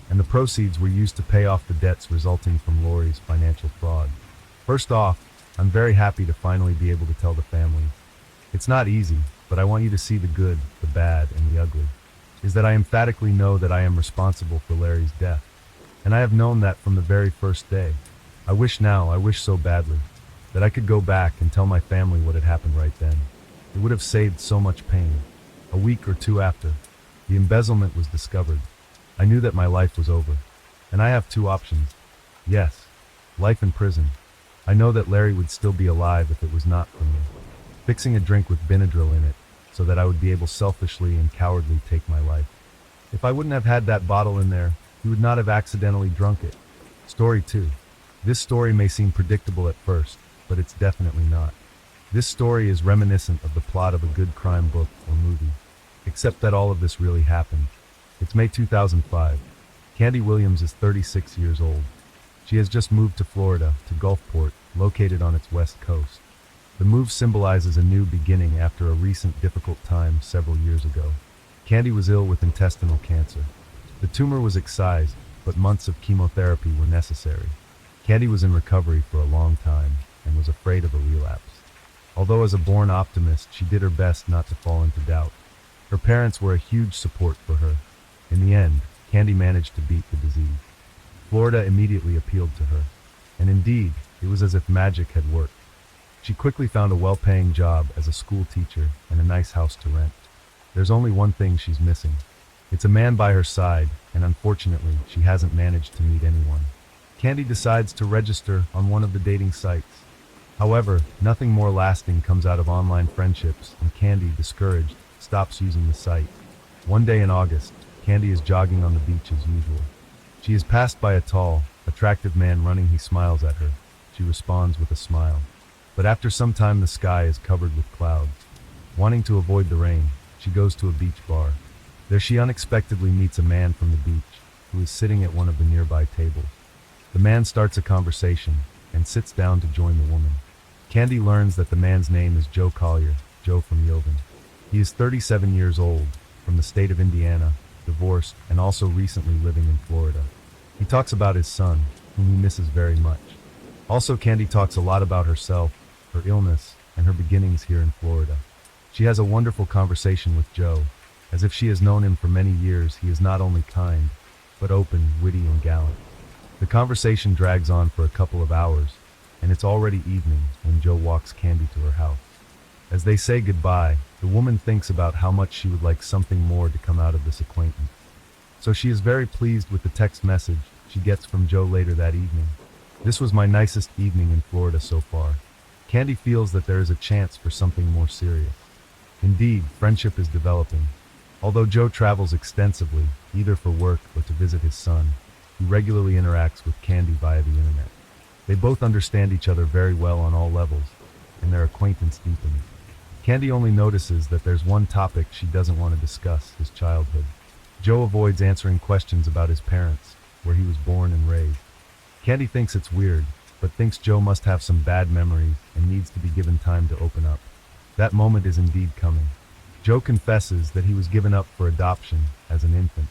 And the proceeds were used to pay off the debts resulting from Lori's financial fraud. First off, I'm very happy to finally be able to tell the family. It's not easy, but I want you to see the good, the bad, and the ugly. Is that I emphatically know that I am responsible for Larry's death. And I have known that from the very first day. I wish so badly, that I could go back and tell my family what had happened right then. It would have saved so much pain. A week or two after, the embezzlement was discovered. I knew that my life was over. And I have 2 options. Yes, life in prison. I know that Larry would still be alive if it was not for me. Fixing a drink with Benadryl in it, so that I would be able selfishly and cowardly take my life. If I wouldn't have had that bottle in there, he would not have accidentally drunk it. Story 2. This story may seem predictable at first, but it's definitely not. This story is reminiscent of the plot of a good crime book or movie, except that all of this really happened. It's May 2005. Candy Williams is 36 years old. She has just moved to Florida, to Gulfport, located on its west coast. The move symbolizes a new beginning after a recent difficult time several years ago. Candy was ill with intestinal cancer. The tumor was excised, but months of chemotherapy were necessary. Candy was in recovery for a long time and was afraid of a relapse. Although as a born optimist, she did her best not to fall into doubt. Her parents were a huge support for her. In the end, Candy managed to beat the disease. Florida immediately appealed to her, and indeed, it was as if magic had worked. She quickly found a well-paying job as a school teacher and a nice house to rent. There's only one thing she's missing. It's a man by her side, and unfortunately, she hasn't managed to meet anyone. Candy decides to register on one of the dating sites. However, nothing more lasting comes out of online friendships, and Candy, discouraged, stops using the site. One day in August, Candy is jogging on the beach as usual. She is passed by a tall, attractive man running. He smiles at her. She responds with a smile. But after some time, the sky is covered with clouds. Wanting to avoid the rain, she goes to a beach bar. There she unexpectedly meets a man from the beach, who is sitting at one of the nearby tables. The man starts a conversation and sits down to join the woman. Candy learns that the man's name is Joe Collier, Joe from Yovan. He is 37 years old, from the state of Indiana, divorced, and also recently living in Florida. He talks about his son, whom he misses very much. Also, Candy talks a lot about herself, her illness, and her beginnings here in Florida. She has a wonderful conversation with Joe. As if she has known him for many years, he is not only kind, but open, witty, and gallant. The conversation drags on for a couple of hours, and it's already evening when Joe walks Candy to her house. As they say goodbye, the woman thinks about how much she would like something more to come out of this acquaintance. So she is very pleased with the text message she gets from Joe later that evening. "This was my nicest evening in Florida so far." Candy feels that there is a chance for something more serious. Indeed, friendship is developing. Although Joe travels extensively, either for work or to visit his son, he regularly interacts with Candy via the internet. They both understand each other very well on all levels, and their acquaintance deepens. Candy only notices that there's one topic she doesn't want to discuss: his childhood. Joe avoids answering questions about his parents, where he was born and raised. Candy thinks it's weird, but thinks Joe must have some bad memories and needs to be given time to open up. That moment is indeed coming. Joe confesses that he was given up for adoption as an infant.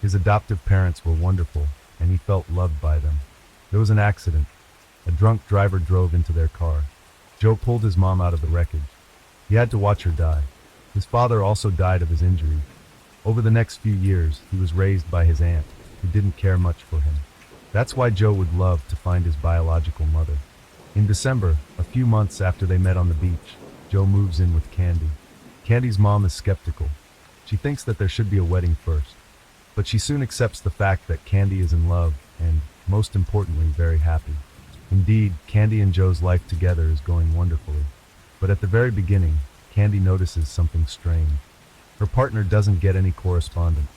His adoptive parents were wonderful, and he felt loved by them. There was an accident. A drunk driver drove into their car. Joe pulled his mom out of the wreckage. He had to watch her die. His father also died of his injuries. Over the next few years, he was raised by his aunt, who didn't care much for him. That's why Joe would love to find his biological mother. In December, a few months after they met on the beach, Joe moves in with Candy. Candy's mom is skeptical. She thinks that there should be a wedding first. But she soon accepts the fact that Candy is in love and, most importantly, very happy. Indeed, Candy and Joe's life together is going wonderfully. But at the very beginning, Candy notices something strange. Her partner doesn't get any correspondence.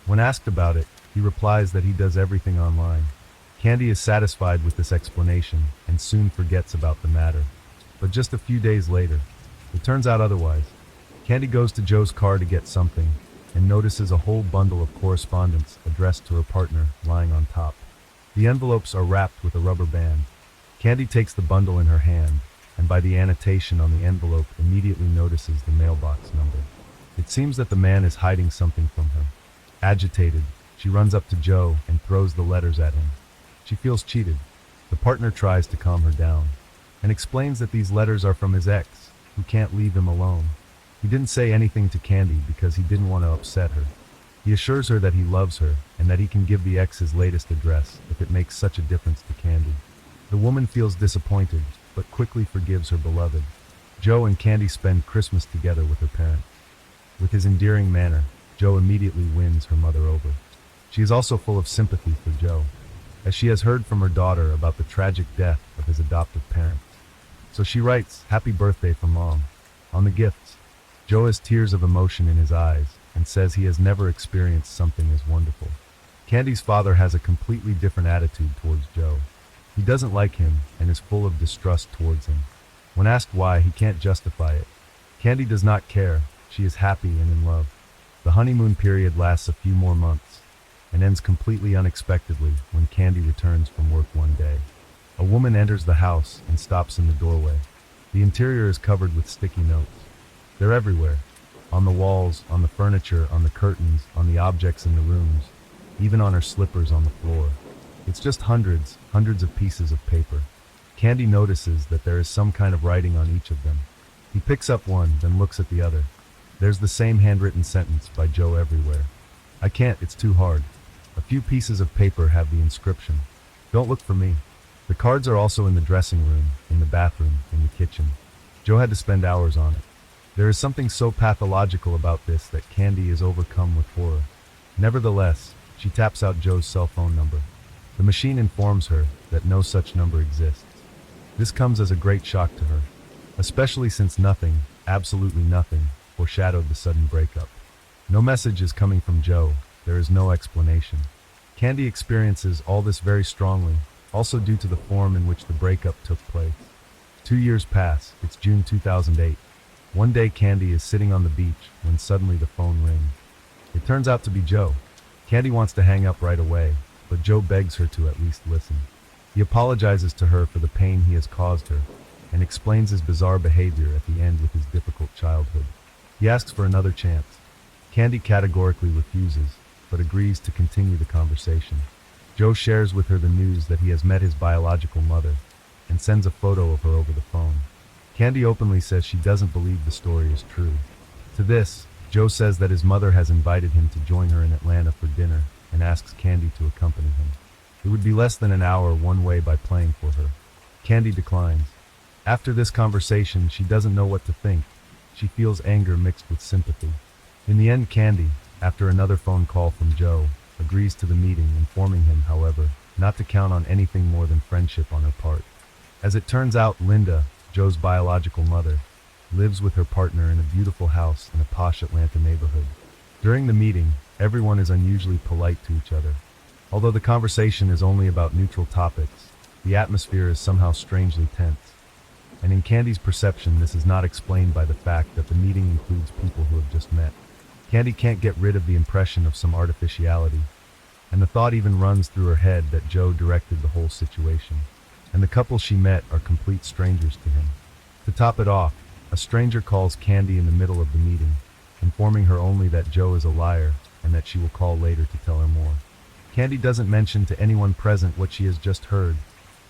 When asked about it, he replies that he does everything online. Candy is satisfied with this explanation and soon forgets about the matter. But just a few days later, it turns out otherwise. Candy goes to Joe's car to get something and notices a whole bundle of correspondence addressed to her partner lying on top. The envelopes are wrapped with a rubber band. Candy takes the bundle in her hand, and by the annotation on the envelope immediately notices the mailbox number. It seems that the man is hiding something from her. Agitated, she runs up to Joe and throws the letters at him. She feels cheated. The partner tries to calm her down and explains that these letters are from his ex, who can't leave him alone. He didn't say anything to Candy because he didn't want to upset her. He assures her that he loves her and that he can give the ex his latest address if it makes such a difference to Candy. The woman feels disappointed, but quickly forgives her beloved. Joe and Candy spend Christmas together with her parents. With his endearing manner, Joe immediately wins her mother over. She is also full of sympathy for Joe, as she has heard from her daughter about the tragic death of his adoptive parents. So she writes, "Happy birthday from Mom," on the gifts. Joe has tears of emotion in his eyes and says he has never experienced something as wonderful. Candy's father has a completely different attitude towards Joe. He doesn't like him and is full of distrust towards him. When asked why, he can't justify it. Candy does not care. She is happy and in love. The honeymoon period lasts a few more months and ends completely unexpectedly when Candy returns from work one day. A woman enters the house and stops in the doorway. The interior is covered with sticky notes. They're everywhere. On the walls, on the furniture, on the curtains, on the objects in the rooms, even on her slippers on the floor. It's just hundreds of pieces of paper. Candy notices that there is some kind of writing on each of them. He picks up one, then looks at the other. There's the same handwritten sentence by Joe everywhere. I can't, it's too hard. A few pieces of paper have the inscription. Don't look for me. The cards are also in the dressing room, in the bathroom, in the kitchen. Joe had to spend hours on it. There is something so pathological about this that Candy is overcome with horror. Nevertheless, she taps out Joe's cell phone number. The machine informs her that no such number exists. This comes as a great shock to her, especially since nothing, absolutely nothing, foreshadowed the sudden breakup. No message is coming from Joe. There is no explanation. Candy experiences all this very strongly, also due to the form in which the breakup took place. 2 years pass. It's June 2008. One day Candy is sitting on the beach when suddenly the phone rings. It turns out to be Joe. Candy wants to hang up right away, but Joe begs her to at least listen. He apologizes to her for the pain he has caused her, and explains his bizarre behavior at the end with his difficult childhood. He asks for another chance. Candy categorically refuses, but agrees to continue the conversation. Joe shares with her the news that he has met his biological mother, and sends a photo of her over the phone. Candy openly says she doesn't believe the story is true. To this, Joe says that his mother has invited him to join her in Atlanta for dinner, and asks Candy to accompany him. It would be less than an hour one way by plane for her. Candy declines. After this conversation, she doesn't know what to think. She feels anger mixed with sympathy. In the end, Candy, after another phone call from Joe, agrees to the meeting, informing him, however, not to count on anything more than friendship on her part. As it turns out, Linda, Joe's biological mother, lives with her partner in a beautiful house in a posh Atlanta neighborhood. During the meeting, everyone is unusually polite to each other. Although the conversation is only about neutral topics, the atmosphere is somehow strangely tense. And in Candy's perception, this is not explained by the fact that the meeting includes people who have just met. Candy can't get rid of the impression of some artificiality, and the thought even runs through her head that Joe directed the whole situation, and the couple she met are complete strangers to him. To top it off, a stranger calls Candy in the middle of the meeting, informing her only that Joe is a liar and that she will call later to tell her more. Candy doesn't mention to anyone present what she has just heard,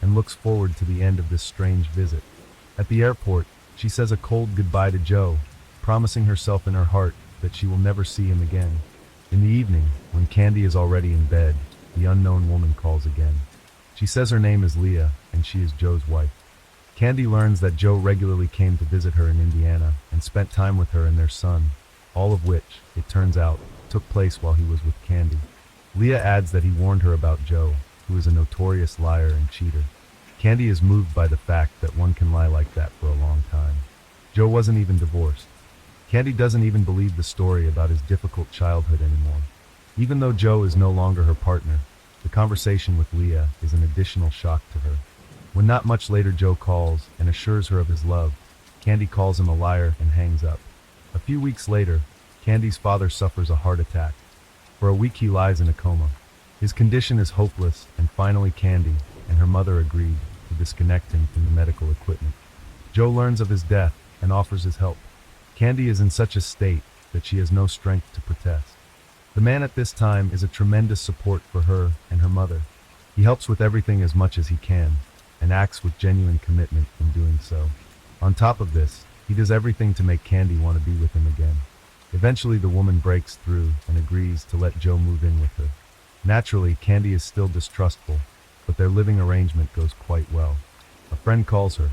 and looks forward to the end of this strange visit. At the airport, she says a cold goodbye to Joe, promising herself in her heart that she will never see him again. In the evening, when Candy is already in bed, the unknown woman calls again. She says her name is Leah, and she is Joe's wife. Candy learns that Joe regularly came to visit her in Indiana and spent time with her and their son, all of which, it turns out, took place while he was with Candy. Leah adds that he warned her about Joe, who is a notorious liar and cheater. Candy is moved by the fact that one can lie like that for a long time. Joe wasn't even divorced. Candy doesn't even believe the story about his difficult childhood anymore. Even though Joe is no longer her partner, the conversation with Leah is an additional shock to her. When not much later Joe calls and assures her of his love, Candy calls him a liar and hangs up. A few weeks later, Candy's father suffers a heart attack. For a week he lies in a coma. His condition is hopeless, and finally Candy and her mother agreed to disconnect him from the medical equipment. Joe learns of his death and offers his help. Candy is in such a state that she has no strength to protest. The man at this time is a tremendous support for her and her mother. He helps with everything as much as he can, and acts with genuine commitment in doing so. On top of this, he does everything to make Candy want to be with him again. Eventually the woman breaks through and agrees to let Joe move in with her. Naturally, Candy is still distrustful, but their living arrangement goes quite well. A friend calls her.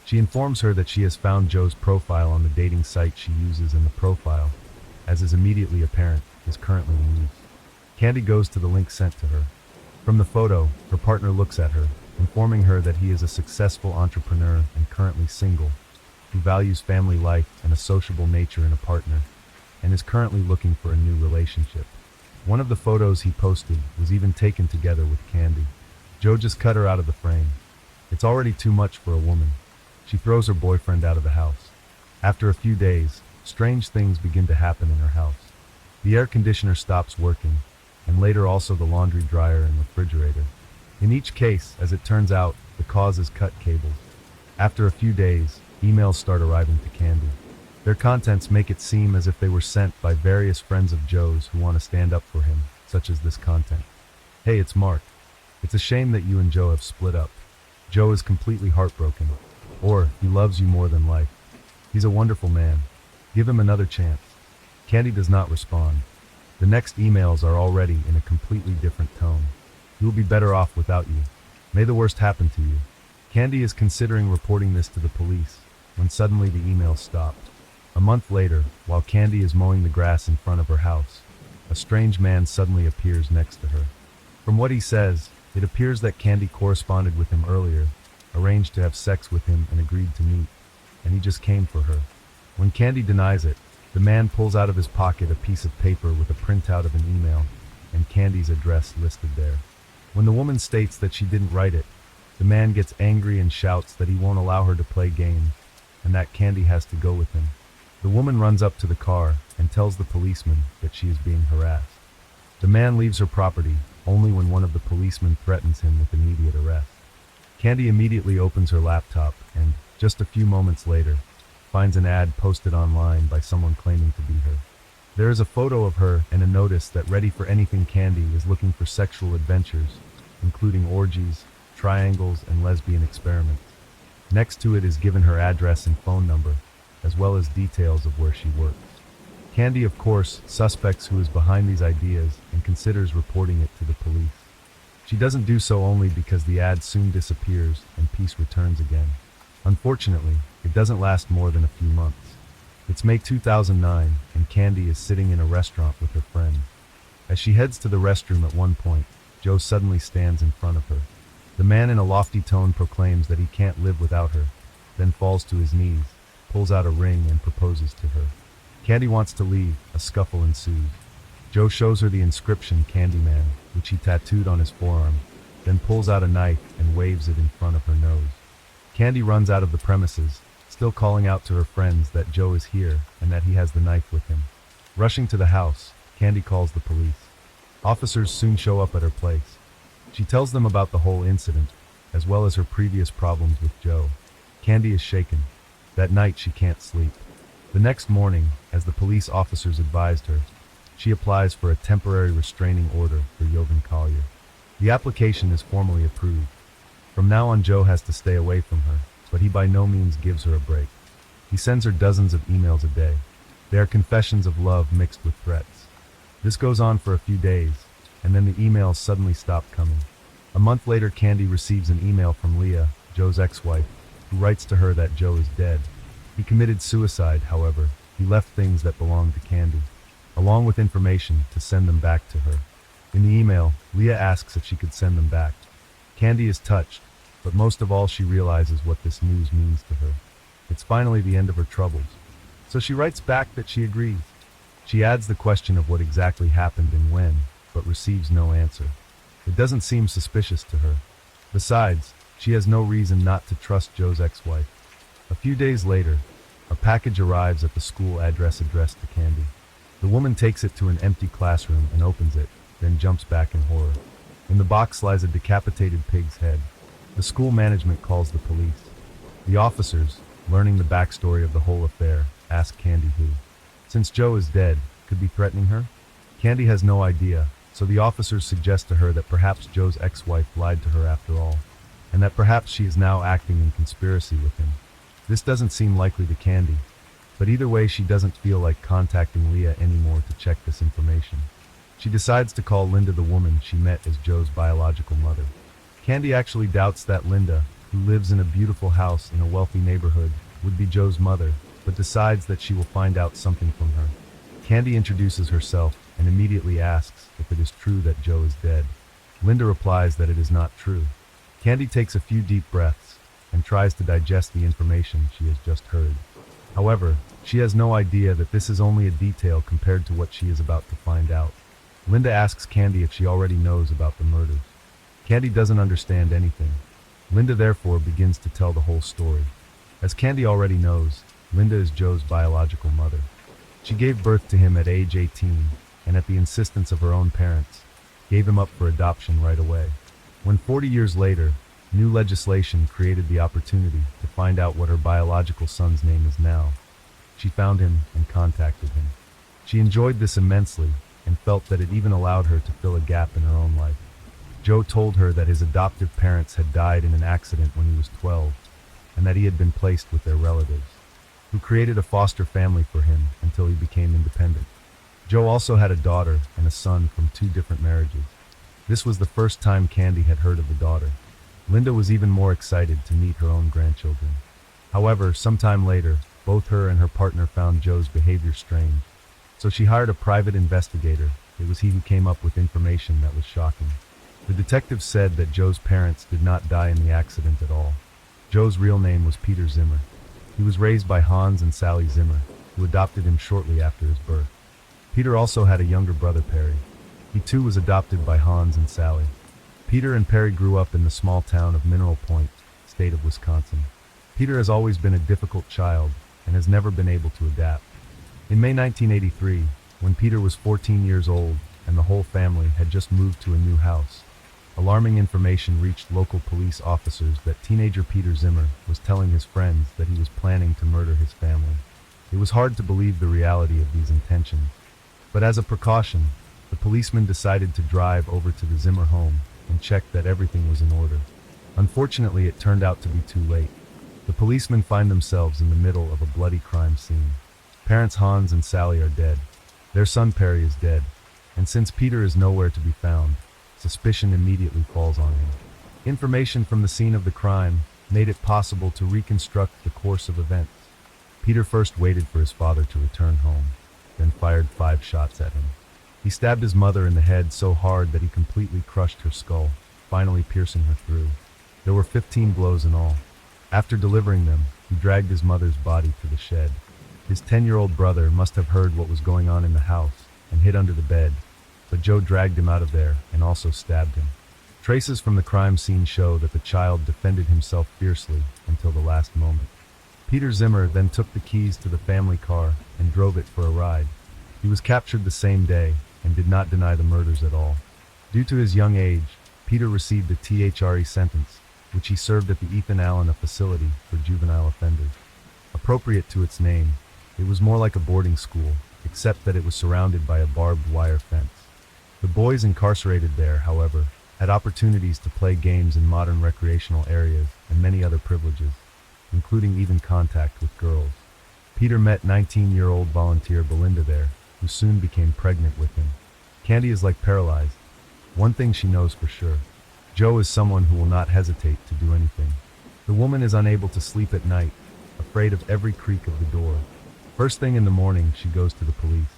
She informs her that she has found Joe's profile on the dating site she uses, and the profile, as is immediately apparent, is currently in use. Candy goes to the link sent to her. From the photo, her partner looks at her, informing her that he is a successful entrepreneur and currently single, who values family life and a sociable nature in a partner, and is currently looking for a new relationship. One of the photos he posted was even taken together with Candy. Joe just cut her out of the frame. It's already too much for a woman. She throws her boyfriend out of the house. After a few days, strange things begin to happen in her house. The air conditioner stops working, and later also the laundry dryer and refrigerator. In each case, as it turns out, the cause is cut cables. After a few days, emails start arriving to Candy. Their contents make it seem as if they were sent by various friends of Joe's who want to stand up for him, such as this content. Hey, it's Mark. It's a shame that you and Joe have split up. Joe is completely heartbroken. Or, he loves you more than life. He's a wonderful man. Give him another chance. Candy does not respond. The next emails are already in a completely different tone. He will be better off without you. May the worst happen to you. Candy is considering reporting this to the police, when suddenly the email stopped. A month later, while Candy is mowing the grass in front of her house, a strange man suddenly appears next to her. From what he says, it appears that Candy corresponded with him earlier, arranged to have sex with him and agreed to meet, and he just came for her. When Candy denies it, the man pulls out of his pocket a piece of paper with a printout of an email and Candy's address listed there. When the woman states that she didn't write it, the man gets angry and shouts that he won't allow her to play games and that Candy has to go with him. The woman runs up to the car and tells the policeman that she is being harassed. The man leaves her property only when one of the policemen threatens him with immediate arrest. Candy immediately opens her laptop and, just a few moments later, finds an ad posted online by someone claiming to be her. There is a photo of her and a notice that Ready for Anything Candy is looking for sexual adventures, including orgies, triangles, and lesbian experiments. Next to it is given her address and phone number, as well as details of where she works. Candy, of course, suspects who is behind these ideas and considers reporting it to the police. She doesn't do so only because the ad soon disappears and peace returns again. Unfortunately, it doesn't last more than a few months. It's May 2009, and Candy is sitting in a restaurant with her friend. As she heads to the restroom at one point, Joe suddenly stands in front of her. The man in a lofty tone proclaims that he can't live without her, then falls to his knees, pulls out a ring and proposes to her. Candy wants to leave, a scuffle ensues. Joe shows her the inscription Candyman, which he tattooed on his forearm, then pulls out a knife and waves it in front of her nose. Candy runs out of the premises, still calling out to her friends that Joe is here and that he has the knife with him. Rushing to the house, Candy calls the police. Officers soon show up at her place. She tells them about the whole incident, as well as her previous problems with Joe. Candy is shaken. That night she can't sleep. The next morning, as the police officers advised her, she applies for a temporary restraining order for Jovan Collier. The application is formally approved. From now on, Joe has to stay away from her, but he by no means gives her a break. He sends her dozens of emails a day. They are confessions of love mixed with threats. This goes on for a few days, and then the emails suddenly stop coming. A month later, Candy receives an email from Leah, Joe's ex-wife, who writes to her that Joe is dead. He committed suicide, however. He left things that belonged to Candy, along with information to send them back to her. In the email, Leah asks if she could send them back. Candy is touched, but most of all she realizes what this news means to her. It's finally the end of her troubles. So she writes back that she agrees. She adds the question of what exactly happened and when, but receives no answer. It doesn't seem suspicious to her. Besides, she has no reason not to trust Joe's ex-wife. A few days later, a package arrives at the school address addressed to Candy. The woman takes it to an empty classroom and opens it, then jumps back in horror. In the box lies a decapitated pig's head. The school management calls the police. The officers, learning the backstory of the whole affair, ask Candy who, since Joe is dead, could be threatening her. Candy has no idea, so the officers suggest to her that perhaps Joe's ex-wife lied to her after all, and that perhaps she is now acting in conspiracy with him. This doesn't seem likely to Candy, but either way she doesn't feel like contacting Leah anymore to check this information. She decides to call Linda, the woman she met as Joe's biological mother. Candy actually doubts that Linda, who lives in a beautiful house in a wealthy neighborhood, would be Joe's mother, but decides that she will find out something from her. Candy introduces herself and immediately asks if it is true that Joe is dead. Linda replies that it is not true. Candy takes a few deep breaths and tries to digest the information she has just heard. However, she has no idea that this is only a detail compared to what she is about to find out. Linda asks Candy if she already knows about the murders. Candy doesn't understand anything. Linda therefore begins to tell the whole story. As Candy already knows, Linda is Joe's biological mother. She gave birth to him at age 18, and at the insistence of her own parents, gave him up for adoption right away. When 40 years later, new legislation created the opportunity to find out what her biological son's name is now, she found him and contacted him. She enjoyed this immensely and felt that it even allowed her to fill a gap in her own life. Joe told her that his adoptive parents had died in an accident when he was 12, and that he had been placed with their relatives, who created a foster family for him until he became independent. Joe also had a daughter and a son from 2 different marriages. This was the first time Candy had heard of the daughter. Linda was even more excited to meet her own grandchildren. However, sometime later, both her and her partner found Joe's behavior strange, so she hired a private investigator. It was he who came up with information that was shocking. The detective said that Joe's parents did not die in the accident at all. Joe's real name was Peter Zimmer. He was raised by Hans and Sally Zimmer, who adopted him shortly after his birth. Peter also had a younger brother, Perry. He too was adopted by Hans and Sally. Peter and Perry grew up in the small town of Mineral Point, state of Wisconsin. Peter has always been a difficult child and has never been able to adapt. In May 1983, when Peter was 14 years old and the whole family had just moved to a new house, alarming information reached local police officers that teenager Peter Zimmer was telling his friends that he was planning to murder his family. It was hard to believe the reality of these intentions, but as a precaution, the policemen decided to drive over to the Zimmer home and check that everything was in order. Unfortunately, it turned out to be too late. The policemen find themselves in the middle of a bloody crime scene. Parents Hans and Sally are dead. Their son Perry is dead, and since Peter is nowhere to be found, suspicion immediately falls on him. Information from the scene of the crime made it possible to reconstruct the course of events. Peter first waited for his father to return home, then fired 5 shots at him. He stabbed his mother in the head so hard that he completely crushed her skull, finally piercing her through. There were 15 blows in all. After delivering them, he dragged his mother's body to the shed. His 10-year-old brother must have heard what was going on in the house and hid under the bed, but Joe dragged him out of there and also stabbed him. Traces from the crime scene show that the child defended himself fiercely until the last moment. Peter Zimmer then took the keys to the family car and drove it for a ride. He was captured the same day and did not deny the murders at all. Due to his young age, Peter received a THRE sentence, which he served at the Ethan Allen facility for juvenile offenders. Appropriate to its name, it was more like a boarding school, except that it was surrounded by a barbed wire fence. The boys incarcerated there, however, had opportunities to play games in modern recreational areas and many other privileges, including even contact with girls. Peter met 19-year-old volunteer Belinda there, who soon became pregnant with him. Candy is like paralyzed. One thing she knows for sure: Joe is someone who will not hesitate to do anything. The woman is unable to sleep at night, afraid of every creak of the door. First thing in the morning, she goes to the police.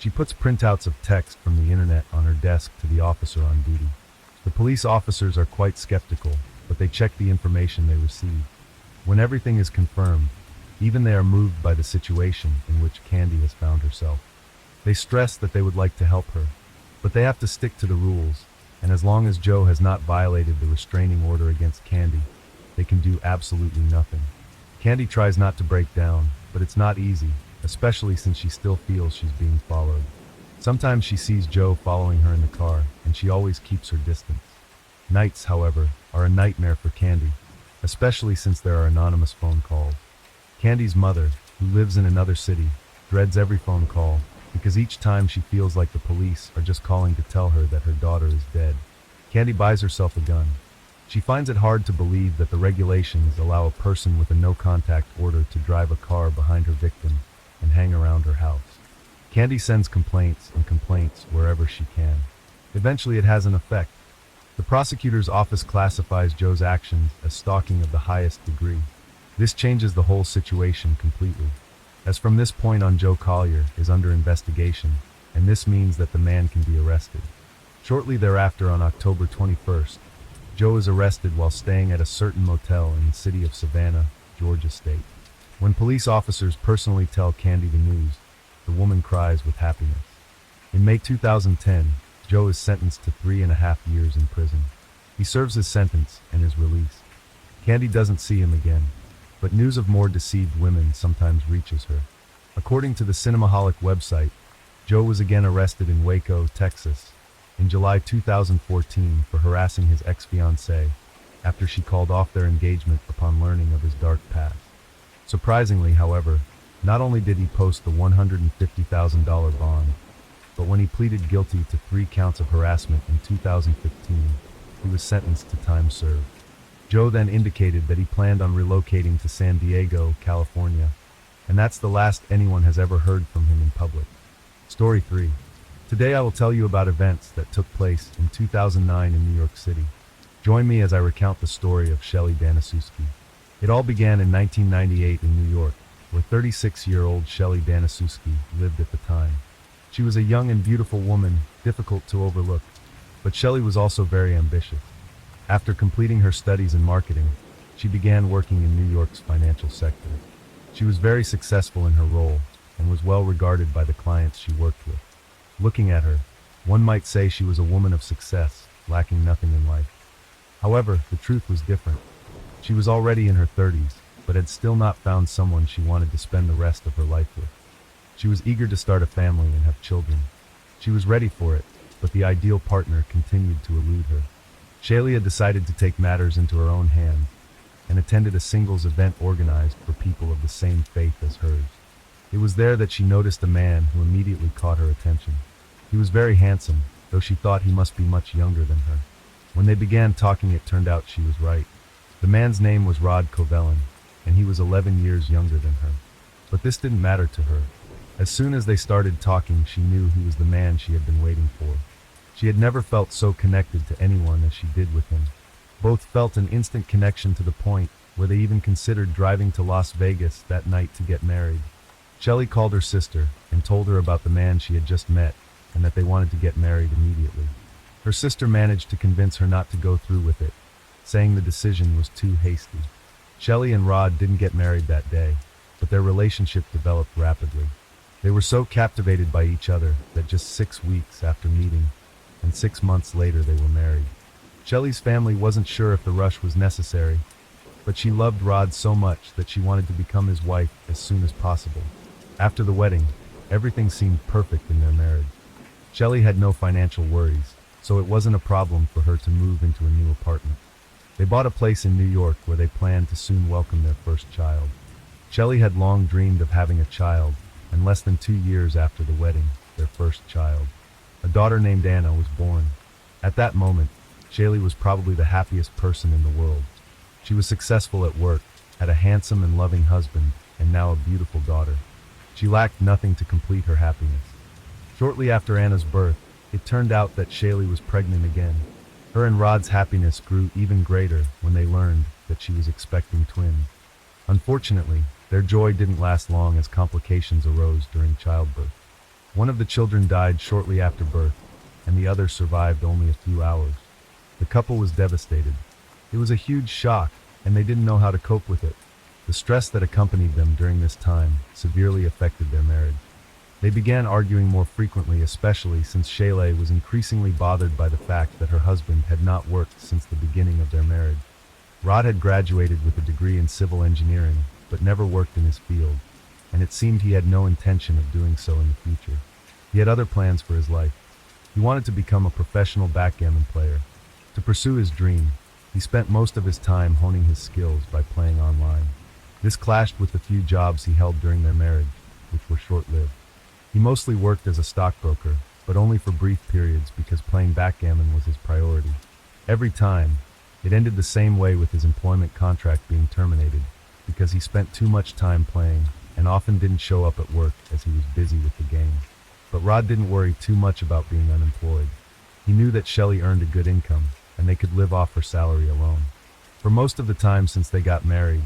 She puts printouts of text from the internet on her desk to the officer on duty. The police officers are quite skeptical, but they check the information they receive. When everything is confirmed, even they are moved by the situation in which Candy has found herself. They stress that they would like to help her, but they have to stick to the rules, and as long as Joe has not violated the restraining order against Candy, they can do absolutely nothing. Candy tries not to break down, but it's not easy, especially since she still feels she's being followed. Sometimes she sees Joe following her in the car, and she always keeps her distance. Nights, however, are a nightmare for Candy, especially since there are anonymous phone calls. Candy's mother, who lives in another city, dreads every phone call, because each time she feels like the police are just calling to tell her that her daughter is dead. Candy buys herself a gun. She finds it hard to believe that the regulations allow a person with a no-contact order to drive a car behind her victim and hang around her house. Candy sends complaints and complaints wherever she can. Eventually it has an effect. The prosecutor's office classifies Joe's actions as stalking of the highest degree. This changes the whole situation completely, as from this point on Joe Collier is under investigation, and this means that the man can be arrested. Shortly thereafter, on October 21st, Joe is arrested while staying at a certain motel in the city of Savannah, Georgia State. When police officers personally tell Candy the news, the woman cries with happiness. In May 2010, Joe is sentenced to 3.5 years in prison. He serves his sentence and is released. Candy doesn't see him again, but news of more deceived women sometimes reaches her. According to the Cinemaholic website, Joe was again arrested in Waco, Texas, in July 2014 for harassing his ex-fiancée after she called off their engagement upon learning of his dark past. Surprisingly, however, not only did he post the $150,000 bond, but when he pleaded guilty to 3 counts of harassment in 2015, he was sentenced to time served. Joe then indicated that he planned on relocating to San Diego, California, and that's the last anyone has ever heard from him in public. Story 3. Today I will tell you about events that took place in 2009 in New York City. Join me as I recount the story of Shelley Danaszewski. It all began in 1998 in New York, where 36-year-old Shelley Danaszewski lived at the time. She was a young and beautiful woman, difficult to overlook, but Shelley was also very ambitious. After completing her studies in marketing, she began working in New York's financial sector. She was very successful in her role and was well regarded by the clients she worked with. Looking at her, one might say she was a woman of success, lacking nothing in life. However, the truth was different. She was already in her 30s, but had still not found someone she wanted to spend the rest of her life with. She was eager to start a family and have children. She was ready for it, but the ideal partner continued to elude her. Shelley had decided to take matters into her own hands and attended a singles event organized for people of the same faith as hers. It was there that she noticed a man who immediately caught her attention. He was very handsome, though she thought he must be much younger than her. When they began talking, it turned out she was right. The man's name was Rod Covellan, and he was 11 years younger than her. But this didn't matter to her. As soon as they started talking, she knew he was the man she had been waiting for. She had never felt so connected to anyone as she did with him. Both felt an instant connection to the point where they even considered driving to Las Vegas that night to get married. Shelley called her sister and told her about the man she had just met and that they wanted to get married immediately. Her sister managed to convince her not to go through with it, saying the decision was too hasty. Shelley and Rod didn't get married that day, but their relationship developed rapidly. They were so captivated by each other that just 6 weeks after meeting, and 6 months later they were married. Shelley's family wasn't sure if the rush was necessary, but she loved Rod so much that she wanted to become his wife as soon as possible. After the wedding, everything seemed perfect in their marriage. Shelley had no financial worries, so it wasn't a problem for her to move into a new apartment. They bought a place in New York where they planned to soon welcome their first child. Shelley had long dreamed of having a child, and less than 2 years after the wedding, their first child, a daughter named Anna, was born. At that moment, Shelley was probably the happiest person in the world. She was successful at work, had a handsome and loving husband, and now a beautiful daughter. She lacked nothing to complete her happiness. Shortly after Anna's birth, it turned out that Shelley was pregnant again. Her and Rod's happiness grew even greater when they learned that she was expecting twins. Unfortunately, their joy didn't last long as complications arose during childbirth. One of the children died shortly after birth, and the other survived only a few hours. The couple was devastated. It was a huge shock, and they didn't know how to cope with it. The stress that accompanied them during this time severely affected their marriage. They began arguing more frequently, especially since Shelley was increasingly bothered by the fact that her husband had not worked since the beginning of their marriage. Rod had graduated with a degree in civil engineering, but never worked in his field, and it seemed he had no intention of doing so in the future. He had other plans for his life. He wanted to become a professional backgammon player. To pursue his dream, he spent most of his time honing his skills by playing online. This clashed with the few jobs he held during their marriage, which were short-lived. He mostly worked as a stockbroker, but only for brief periods because playing backgammon was his priority. Every time, it ended the same way, with his employment contract being terminated because he spent too much time playing and often didn't show up at work as he was busy with the game. But Rod didn't worry too much about being unemployed. He knew that Shelley earned a good income, and they could live off her salary alone. For most of the time since they got married,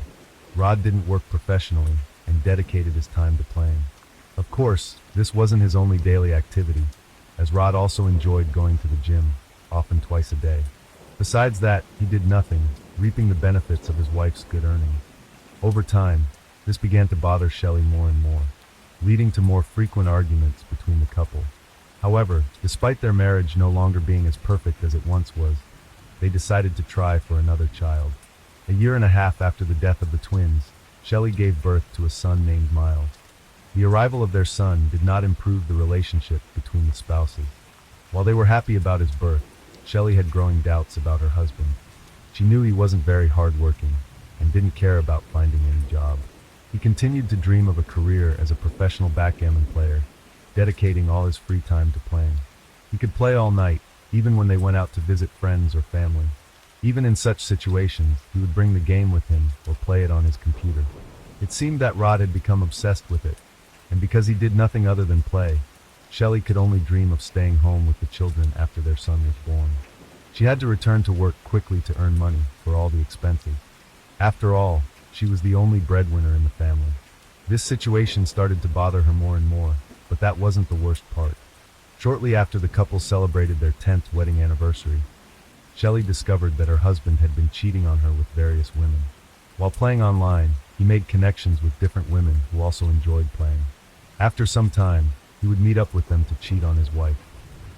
Rod didn't work professionally and dedicated his time to playing. Of course, this wasn't his only daily activity, as Rod also enjoyed going to the gym, often twice a day. Besides that, he did nothing, reaping the benefits of his wife's good earnings. Over time, this began to bother Shelley more and more, leading to more frequent arguments between the couple. However, despite their marriage no longer being as perfect as it once was, they decided to try for another child. A year and a half after the death of the twins, Shelley gave birth to a son named Miles. The arrival of their son did not improve the relationship between the spouses. While they were happy about his birth, Shelley had growing doubts about her husband. She knew he wasn't very hardworking and didn't care about finding any job. He continued to dream of a career as a professional backgammon player, dedicating all his free time to playing. He could play all night, even when they went out to visit friends or family. Even in such situations, he would bring the game with him or play it on his computer. It seemed that Rod had become obsessed with it, and because he did nothing other than play, Shelley could only dream of staying home with the children after their son was born. She had to return to work quickly to earn money for all the expenses. After all, she was the only breadwinner in the family. This situation started to bother her more and more, but that wasn't the worst part. Shortly after the couple celebrated their 10th wedding anniversary, Shelley discovered that her husband had been cheating on her with various women. While playing online, he made connections with different women who also enjoyed playing. After some time, he would meet up with them to cheat on his wife.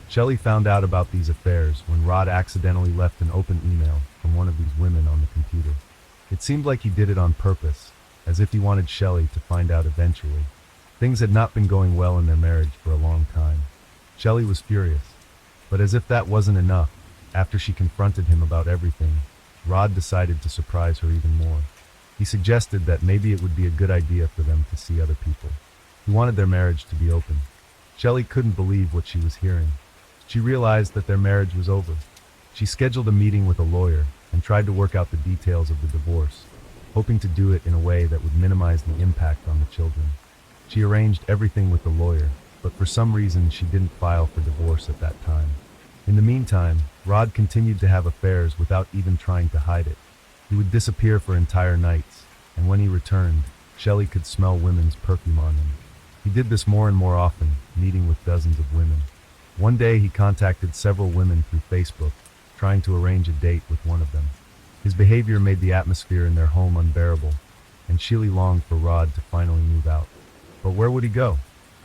Shelley found out about these affairs when Rod accidentally left an open email from one of these women on the computer. It seemed like he did it on purpose, as if he wanted Shelley to find out eventually. Things had not been going well in their marriage for a long time. Shelley was furious. But as if that wasn't enough, after she confronted him about everything, Rod decided to surprise her even more. He suggested that maybe it would be a good idea for them to see other people. He wanted their marriage to be open. Shelley couldn't believe what she was hearing. She realized that their marriage was over. She scheduled a meeting with a lawyer and tried to work out the details of the divorce, hoping to do it in a way that would minimize the impact on the children. She arranged everything with the lawyer, but for some reason she didn't file for divorce at that time. In the meantime, Rod continued to have affairs without even trying to hide it. He would disappear for entire nights, and when he returned, Shelley could smell women's perfume on him. He did this more and more often, meeting with dozens of women. One day he contacted several women through Facebook, trying to arrange a date with one of them. His behavior made the atmosphere in their home unbearable, and Shelley longed for Rod to finally move out. But where would he go?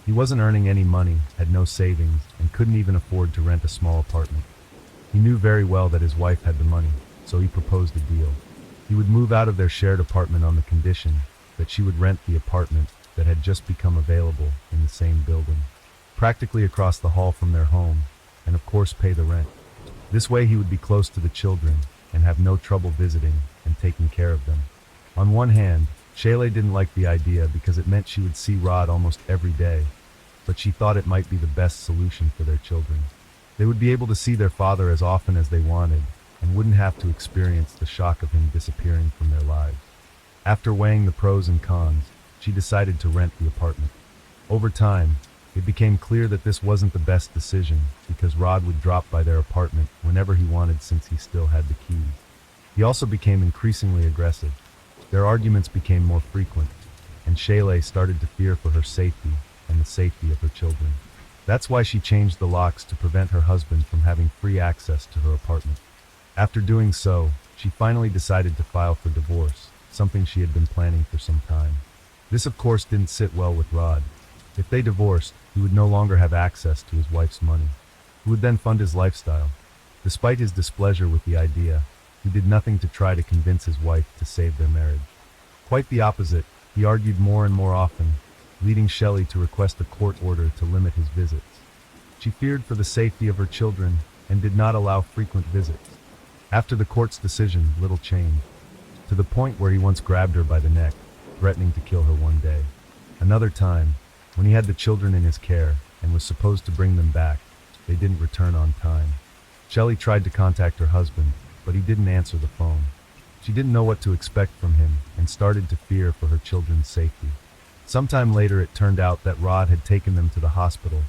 He wasn't earning any money, had no savings, and couldn't even afford to rent a small apartment. He knew very well that his wife had the money, so he proposed a deal. He would move out of their shared apartment on the condition that she would rent the apartment that had just become available in the same building, practically across the hall from their home, and of course pay the rent. This way he would be close to the children and have no trouble visiting and taking care of them. On one hand, Shelley didn't like the idea because it meant she would see Rod almost every day, but she thought it might be the best solution for their children. They would be able to see their father as often as they wanted and wouldn't have to experience the shock of him disappearing from their lives. After weighing the pros and cons, she decided to rent the apartment. Over time, it became clear that this wasn't the best decision because Rod would drop by their apartment whenever he wanted since he still had the keys. He also became increasingly aggressive. Their arguments became more frequent, and Shelley started to fear for her safety and the safety of her children. That's why she changed the locks to prevent her husband from having free access to her apartment. After doing so, she finally decided to file for divorce, something she had been planning for some time. This of course didn't sit well with Rod. If they divorced, he would no longer have access to his wife's money. He would then fund his lifestyle. Despite his displeasure with the idea, he did nothing to try to convince his wife to save their marriage. Quite the opposite, he argued more and more often, leading Shelley to request a court order to limit his visits. She feared for the safety of her children and did not allow frequent visits. After the court's decision, little changed, to the point where he once grabbed her by the neck, threatening to kill her one day. Another time, when he had the children in his care and was supposed to bring them back, they didn't return on time. Shelley tried to contact her husband, but he didn't answer the phone. She didn't know what to expect from him and started to fear for her children's safety. Sometime later it turned out that Rod had taken them to the hospital,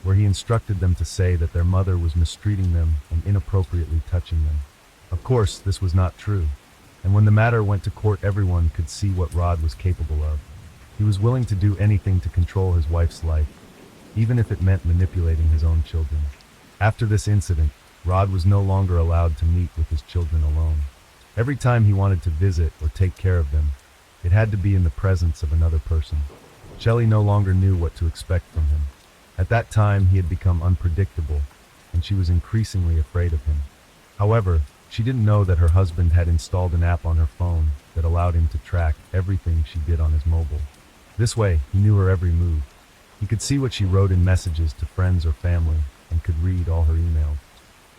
where he instructed them to say that their mother was mistreating them and inappropriately touching them. Of course, this was not true, and when the matter went to court everyone could see what Rod was capable of. He was willing to do anything to control his wife's life, even if it meant manipulating his own children. After this incident, Rod was no longer allowed to meet with his children alone. Every time he wanted to visit or take care of them, it had to be in the presence of another person. Shelley no longer knew what to expect from him. At that time, he had become unpredictable, and she was increasingly afraid of him. However, she didn't know that her husband had installed an app on her phone that allowed him to track everything she did on his mobile. This way, he knew her every move. He could see what she wrote in messages to friends or family and could read all her emails.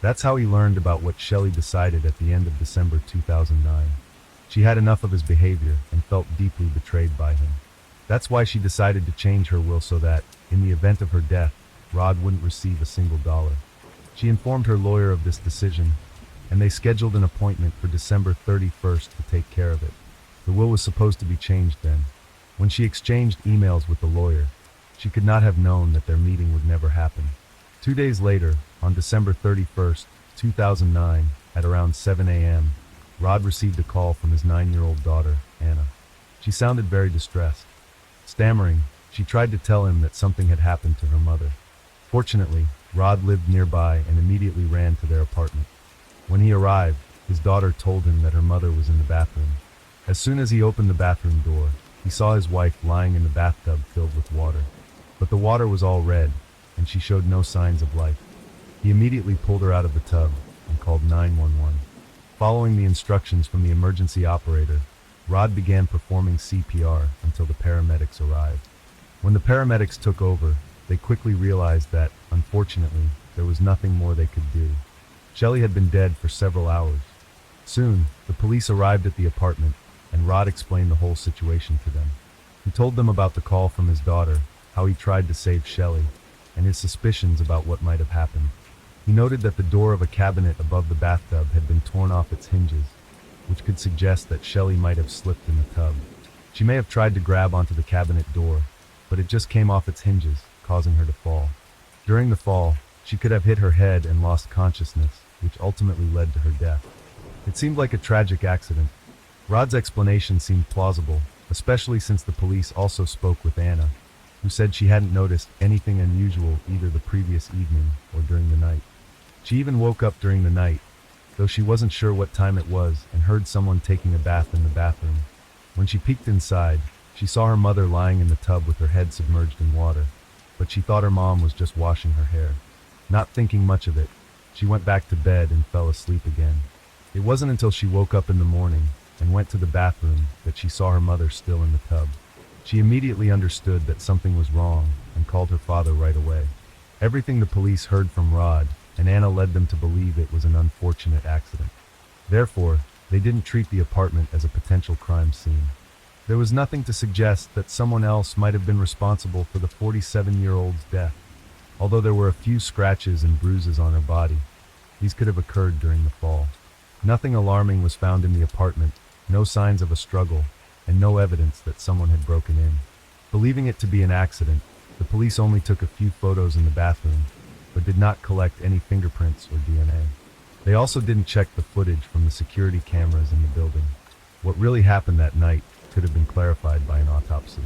That's how he learned about what Shelley decided at the end of December 2009. She had enough of his behavior and felt deeply betrayed by him. That's why she decided to change her will so that, in the event of her death, Rod wouldn't receive a single dollar. She informed her lawyer of this decision, and they scheduled an appointment for December 31st to take care of it. The will was supposed to be changed then. When she exchanged emails with the lawyer, she could not have known that their meeting would never happen. 2 days later, on December 31st, 2009, at around 7 a.m., Rod received a call from his 9-year-old daughter, Anna. She sounded very distressed. Stammering, she tried to tell him that something had happened to her mother. Fortunately, Rod lived nearby and immediately ran to their apartment. When he arrived, his daughter told him that her mother was in the bathroom. As soon as he opened the bathroom door, he saw his wife lying in the bathtub filled with water. But the water was all red, and she showed no signs of life. He immediately pulled her out of the tub and called 911. Following the instructions from the emergency operator, Rod began performing CPR until the paramedics arrived. When the paramedics took over, they quickly realized that, unfortunately, there was nothing more they could do. Shelley had been dead for several hours. Soon, the police arrived at the apartment, and Rod explained the whole situation to them. He told them about the call from his daughter, how he tried to save Shelley, and his suspicions about what might have happened. He noted that the door of a cabinet above the bathtub had been torn off its hinges, which could suggest that Shelley might have slipped in the tub. She may have tried to grab onto the cabinet door, but it just came off its hinges, causing her to fall. During the fall, she could have hit her head and lost consciousness, which ultimately led to her death. It seemed like a tragic accident. Rod's explanation seemed plausible, especially since the police also spoke with Anna, who said she hadn't noticed anything unusual either the previous evening or during the night. She even woke up during the night, though she wasn't sure what time it was, and heard someone taking a bath in the bathroom. When she peeked inside, she saw her mother lying in the tub with her head submerged in water, but she thought her mom was just washing her hair. Not thinking much of it, she went back to bed and fell asleep again. It wasn't until she woke up in the morning and went to the bathroom that she saw her mother still in the tub. She immediately understood that something was wrong and called her father right away. Everything the police heard from Rod and Anna led them to believe it was an unfortunate accident. Therefore, they didn't treat the apartment as a potential crime scene. There was nothing to suggest that someone else might have been responsible for the 47-year-old's death. Although there were a few scratches and bruises on her body, these could have occurred during the fall. Nothing alarming was found in the apartment, no signs of a struggle, and no evidence that someone had broken in. Believing it to be an accident, the police only took a few photos in the bathroom, but did not collect any fingerprints or DNA. They also didn't check the footage from the security cameras in the building. What really happened that night could have been clarified by an autopsy.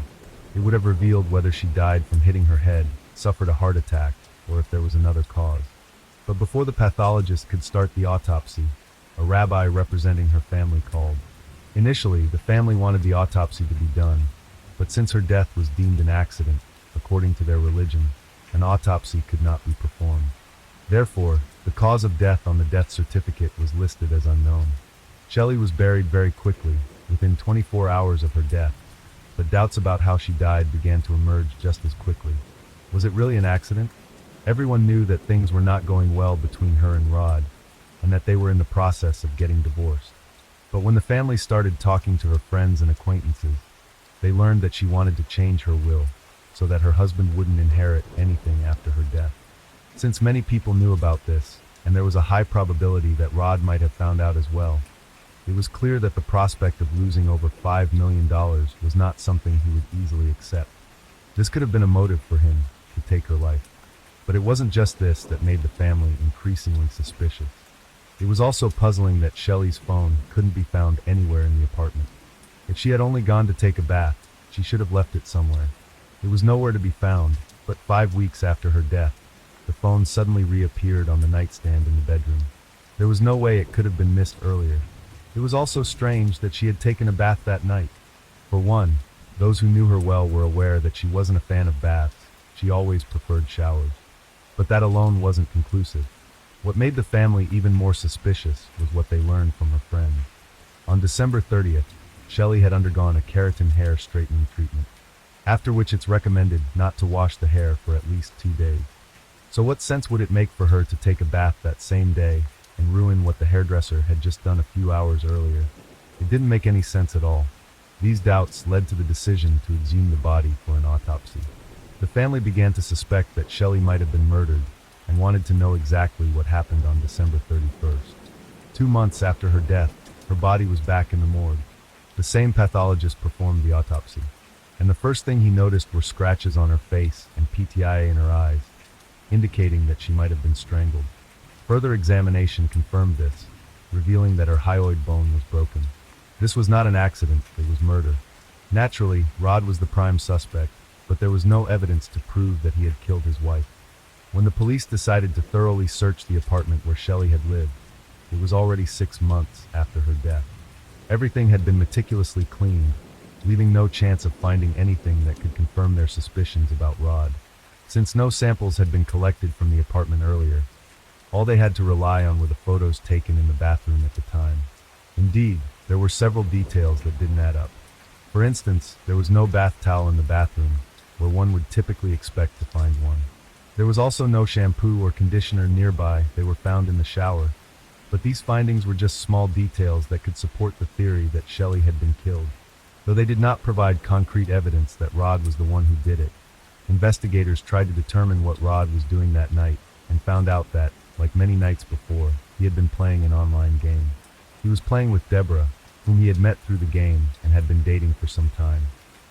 It would have revealed whether she died from hitting her head, suffered a heart attack, or if there was another cause. But before the pathologist could start the autopsy, a rabbi representing her family called. Initially, the family wanted the autopsy to be done, but since her death was deemed an accident, according to their religion, an autopsy could not be performed. Therefore, the cause of death on the death certificate was listed as unknown. Shelley was buried very quickly, within 24 hours of her death, but doubts about how she died began to emerge just as quickly. Was it really an accident? Everyone knew that things were not going well between her and Rod, and that they were in the process of getting divorced. But when the family started talking to her friends and acquaintances, they learned that she wanted to change her will, so that her husband wouldn't inherit anything after her death. Since many people knew about this, and there was a high probability that Rod might have found out as well, it was clear that the prospect of losing over $5 million was not something he would easily accept. This could have been a motive for him to take her life. But it wasn't just this that made the family increasingly suspicious. It was also puzzling that Shelley's phone couldn't be found anywhere in the apartment. If she had only gone to take a bath, she should have left it somewhere. It was nowhere to be found, but 5 weeks after her death, the phone suddenly reappeared on the nightstand in the bedroom. There was no way it could have been missed earlier. It was also strange that she had taken a bath that night. For one, those who knew her well were aware that she wasn't a fan of baths. She always preferred showers. But that alone wasn't conclusive. What made the family even more suspicious was what they learned from her friends. On December 30th, Shelley had undergone a keratin hair straightening treatment, after which it's recommended not to wash the hair for at least 2 days. So what sense would it make for her to take a bath that same day and ruin what the hairdresser had just done a few hours earlier? It didn't make any sense at all. These doubts led to the decision to exhume the body for an autopsy. The family began to suspect that Shelley might have been murdered, and wanted to know exactly what happened on December 31st. 2 months after her death, her body was back in the morgue. The same pathologist performed the autopsy, and the first thing he noticed were scratches on her face and PTIA in her eyes, indicating that she might have been strangled. Further examination confirmed this, revealing that her hyoid bone was broken. This was not an accident, it was murder. Naturally, Rod was the prime suspect, but there was no evidence to prove that he had killed his wife. When the police decided to thoroughly search the apartment where Shelley had lived, it was already 6 months after her death. Everything had been meticulously cleaned, leaving no chance of finding anything that could confirm their suspicions about Rod. Since no samples had been collected from the apartment earlier, all they had to rely on were the photos taken in the bathroom at the time. Indeed, there were several details that didn't add up. For instance, there was no bath towel in the bathroom, where one would typically expect to find one. There was also no shampoo or conditioner nearby. They were found in the shower. But these findings were just small details that could support the theory that Shelley had been killed. Though they did not provide concrete evidence that Rod was the one who did it, investigators tried to determine what Rod was doing that night and found out that, like many nights before, he had been playing an online game. He was playing with Deborah, whom he had met through the game and had been dating for some time.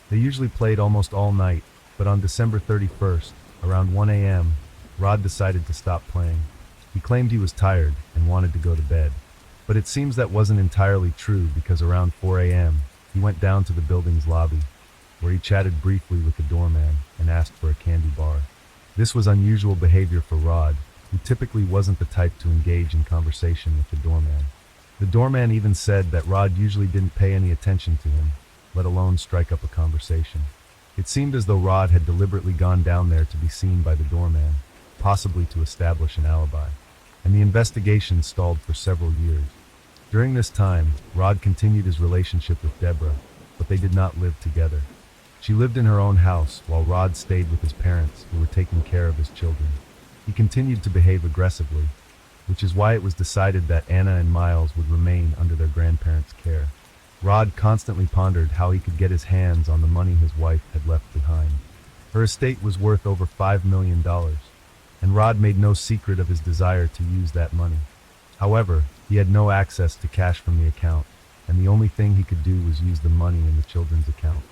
They usually played almost all night, but on December 31st, around 1 a.m., Rod decided to stop playing. He claimed he was tired and wanted to go to bed. But it seems that wasn't entirely true because around 4 a.m., he went down to the building's lobby, where he chatted briefly with the doorman and asked for a candy bar. This was unusual behavior for Rod, who typically wasn't the type to engage in conversation with the doorman. The doorman even said that Rod usually didn't pay any attention to him, let alone strike up a conversation. It seemed as though Rod had deliberately gone down there to be seen by the doorman, possibly to establish an alibi. And the investigation stalled for several years. During this time, Rod continued his relationship with Deborah, but they did not live together. She lived in her own house while Rod stayed with his parents, who were taking care of his children. He continued to behave aggressively, which is why it was decided that Anna and Miles would remain under their grandparents' care. Rod constantly pondered how he could get his hands on the money his wife had left behind. Her estate was worth over $5 million, and Rod made no secret of his desire to use that money. However, he had no access to cash from the account, and the only thing he could do was use the money in the children's account.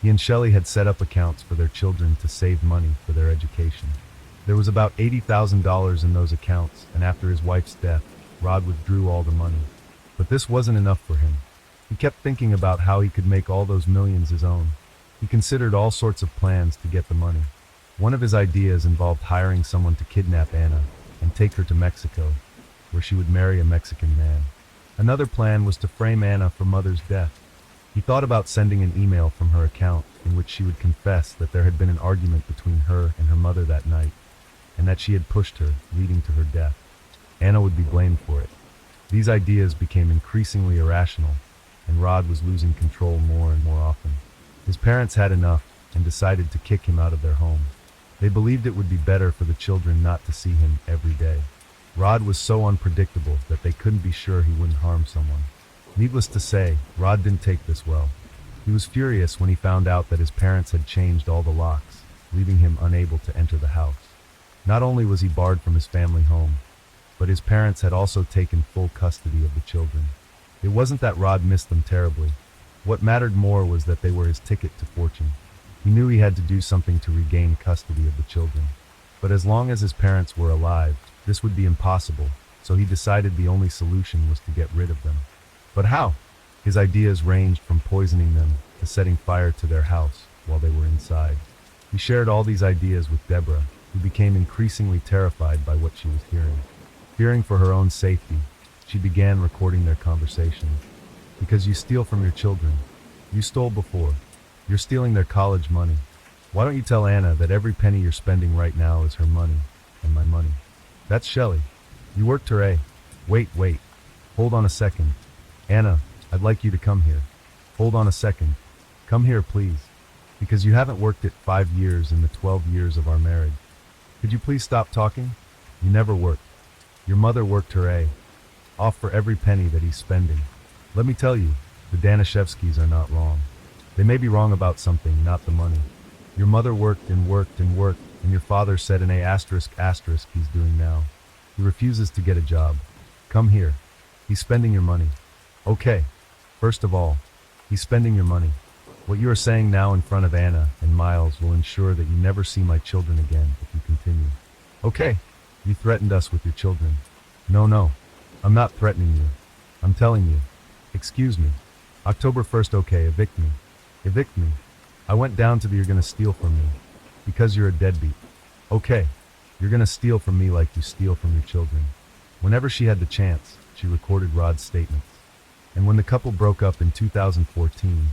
He and Shelley had set up accounts for their children to save money for their education. There was about $80,000 in those accounts, and after his wife's death, Rod withdrew all the money. But this wasn't enough for him. He kept thinking about how he could make all those millions his own. He considered all sorts of plans to get the money. One of his ideas involved hiring someone to kidnap Anna and take her to Mexico, where she would marry a Mexican man. Another plan was to frame Anna for Mother's death. He thought about sending an email from her account in which she would confess that there had been an argument between her and her mother that night, and that she had pushed her, leading to her death. Anna would be blamed for it. These ideas became increasingly irrational, and Rod was losing control more and more often. His parents had enough and decided to kick him out of their home. They believed it would be better for the children not to see him every day. Rod was so unpredictable that they couldn't be sure he wouldn't harm someone. Needless to say, Rod didn't take this well. He was furious when he found out that his parents had changed all the locks, leaving him unable to enter the house. Not only was he barred from his family home, but his parents had also taken full custody of the children. It wasn't that Rod missed them terribly. What mattered more was that they were his ticket to fortune. He knew he had to do something to regain custody of the children. But as long as his parents were alive, this would be impossible, so he decided the only solution was to get rid of them. But how? His ideas ranged from poisoning them to setting fire to their house while they were inside. He shared all these ideas with Deborah, who became increasingly terrified by what she was hearing. Fearing for her own safety, she began recording their conversation. Because you steal from your children. You stole before. You're stealing their college money. Why don't you tell Anna that every penny you're spending right now is her money, and my money? That's Shelley. You worked her, eh? Wait. Hold on a second. Anna, I'd like you to come here. Hold on a second. Come here, please. Because you haven't worked it 5 years in the 12 years of our marriage. Could you please stop talking? You never worked. Your mother worked her, eh? Off for every penny that he's spending. Let me tell you, the Danishevskys are not wrong. They may be wrong about something, not the money. Your mother worked and worked and worked and your father said an A asterisk asterisk he's doing now. He refuses to get a job. Come here. He's spending your money. Okay. First of all, he's spending your money. What you are saying now in front of Anna and Miles will ensure that you never see my children again if you continue. Okay. You threatened us with your children. No. I'm not threatening you. I'm telling you. Excuse me. October 1st, okay, evict me. Evict me. I went down to the you're gonna steal from me. Because you're a deadbeat. Okay. You're gonna steal from me like you steal from your children. Whenever she had the chance, she recorded Rod's statements. And when the couple broke up in 2014,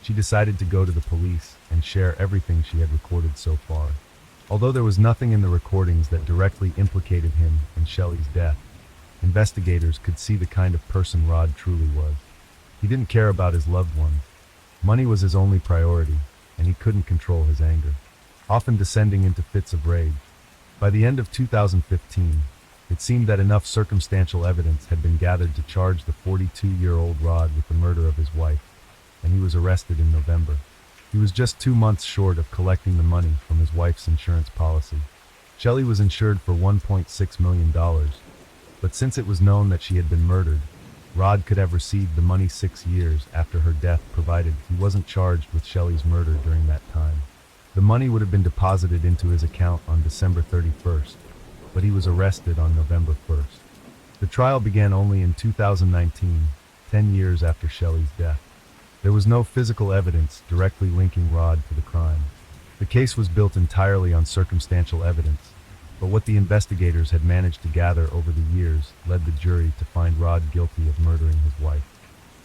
she decided to go to the police and share everything she had recorded so far. Although there was nothing in the recordings that directly implicated him in Shelley's death, investigators could see the kind of person Rod truly was. He didn't care about his loved ones. Money was his only priority, and he couldn't control his anger, often descending into fits of rage. By the end of 2015, it seemed that enough circumstantial evidence had been gathered to charge the 42-year-old Rod with the murder of his wife, and he was arrested in November. He was just 2 months short of collecting the money from his wife's insurance policy. Shelley was insured for $1.6 million, but since it was known that she had been murdered, Rod could have received the money 6 years after her death, provided he wasn't charged with Shelley's murder during that time. The money would have been deposited into his account on December 31st, but he was arrested on November 1st. The trial began only in 2019, 10 years after Shelley's death. There was no physical evidence directly linking Rod to the crime. The case was built entirely on circumstantial evidence, but what the investigators had managed to gather over the years led the jury to find Rod guilty of murdering his wife.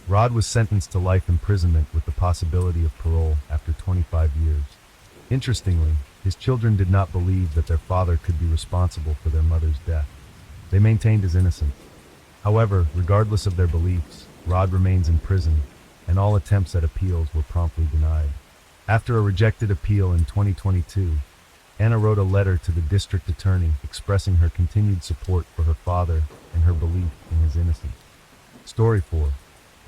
Rod was sentenced to life imprisonment with the possibility of parole after 25 years. Interestingly, his children did not believe that their father could be responsible for their mother's death. They maintained his innocence. However, regardless of their beliefs, Rod remains in prison, and all attempts at appeals were promptly denied. After a rejected appeal in 2022, Anna wrote a letter to the district attorney expressing her continued support for her father and her belief in his innocence. Story 4.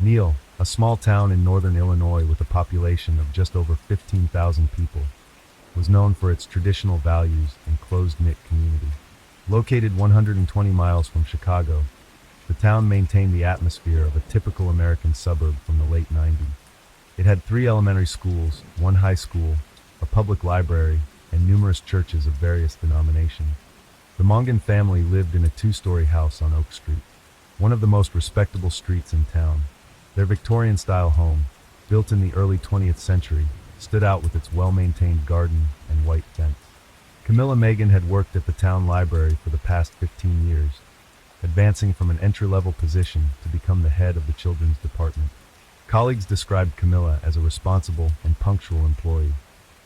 Neal, a small town in northern Illinois with a population of just over 15,000 people, was known for its traditional values and close-knit community. Located 120 miles from Chicago, the town maintained the atmosphere of a typical American suburb from the late 90s. It had 3 elementary schools, 1 high school, a public library, and numerous churches of various denominations. The Mongan family lived in a 2-story house on Oak Street, one of the most respectable streets in town. Their Victorian-style home, built in the early 20th century, stood out with its well-maintained garden and white fence. Camilla Megan had worked at the town library for the past 15 years, advancing from an entry-level position to become the head of the children's department. Colleagues described Camilla as a responsible and punctual employee.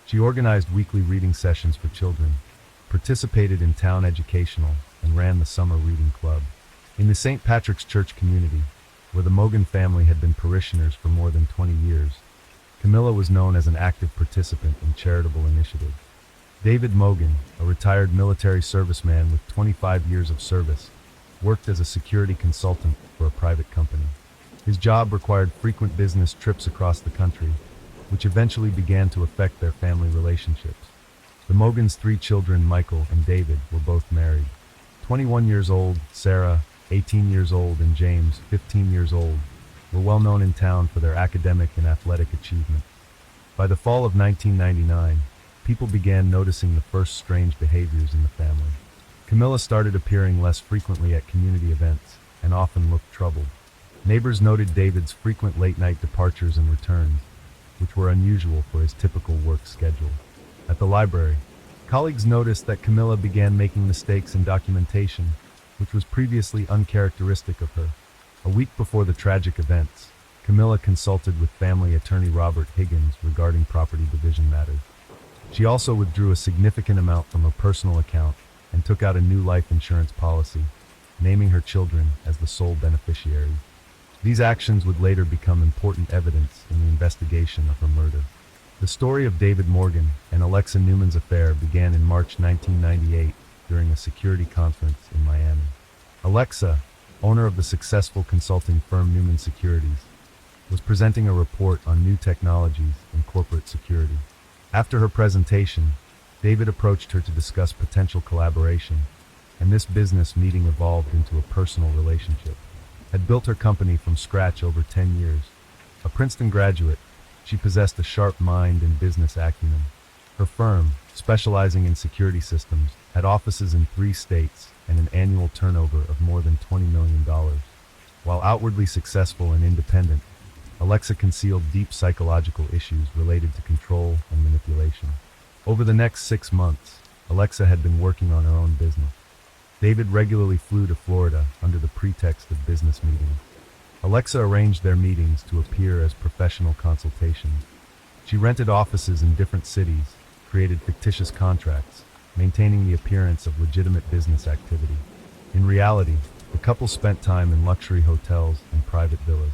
She organized weekly reading sessions for children, participated in town educational, and ran the summer reading club. In the St. Patrick's Church community, where the Mogan family had been parishioners for more than 20 years, Camilla was known as an active participant in charitable initiatives. David Mogan, a retired military serviceman with 25 years of service, worked as a security consultant for a private company. His job required frequent business trips across the country, which eventually began to affect their family relationships. The Mogans' 3 children, Michael and David, were both married. 21 years old, Sarah, 18 years old, and James, 15 years old, were well known in town for their academic and athletic achievements. By the fall of 1999, people began noticing the first strange behaviors in the family. Camilla started appearing less frequently at community events and often looked troubled. Neighbors noted David's frequent late-night departures and returns, which were unusual for his typical work schedule. At the library, colleagues noticed that Camilla began making mistakes in documentation, which was previously uncharacteristic of her. A week before the tragic events, Camilla consulted with family attorney Robert Higgins regarding property division matters. She also withdrew a significant amount from her personal account and took out a new life insurance policy, naming her children as the sole beneficiaries. These actions would later become important evidence in the investigation of her murder. The story of David Morgan and Alexa Newman's affair began in March 1998 during a security conference in Miami. Alexa, owner of the successful consulting firm Newman Securities, was presenting a report on new technologies in corporate security. After her presentation, David approached her to discuss potential collaboration, and this business meeting evolved into a personal relationship. Had built her company from scratch over 10 years. A Princeton graduate, she possessed a sharp mind and business acumen. Her firm, specializing in security systems, had offices in 3 states and an annual turnover of more than $20 million. While outwardly successful and independent, Alexa concealed deep psychological issues related to control and manipulation. Over the next 6 months, Alexa had been working on her own business. David regularly flew to Florida under the pretext of business meetings. Alexa arranged their meetings to appear as professional consultations. She rented offices in different cities, created fictitious contracts, maintaining the appearance of legitimate business activity. In reality, the couple spent time in luxury hotels and private villas.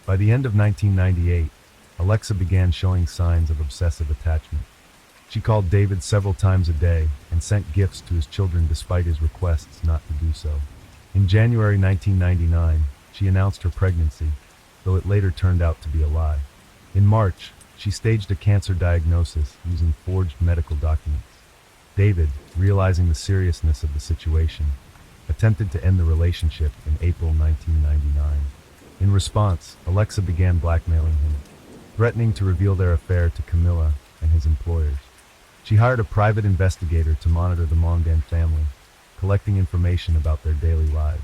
By the end of 1998, Alexa began showing signs of obsessive attachment. She called David several times a day and sent gifts to his children despite his requests not to do so. In January 1999, she announced her pregnancy, though it later turned out to be a lie. In March, she staged a cancer diagnosis using forged medical documents. David, realizing the seriousness of the situation, attempted to end the relationship in April 1999. In response, Alexa began blackmailing him, threatening to reveal their affair to Camilla and his employers. She hired a private investigator to monitor the Mongan family, collecting information about their daily lives.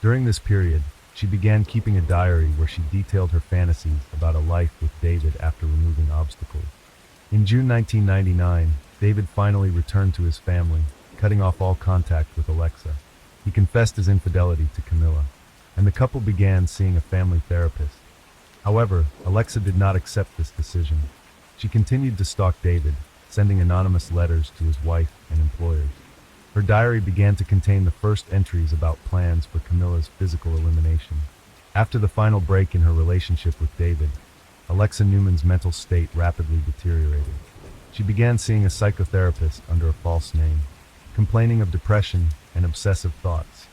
During this period, she began keeping a diary where she detailed her fantasies about a life with David after removing obstacles. In June 1999, David finally returned to his family, cutting off all contact with Alexa. He confessed his infidelity to Camilla, and the couple began seeing a family therapist. However, Alexa did not accept this decision. She continued to stalk David, sending anonymous letters to his wife and employers. Her diary began to contain the first entries about plans for Camilla's physical elimination. After the final break in her relationship with David, Alexa Newman's mental state rapidly deteriorated. She began seeing a psychotherapist under a false name, complaining of depression and obsessive thoughts.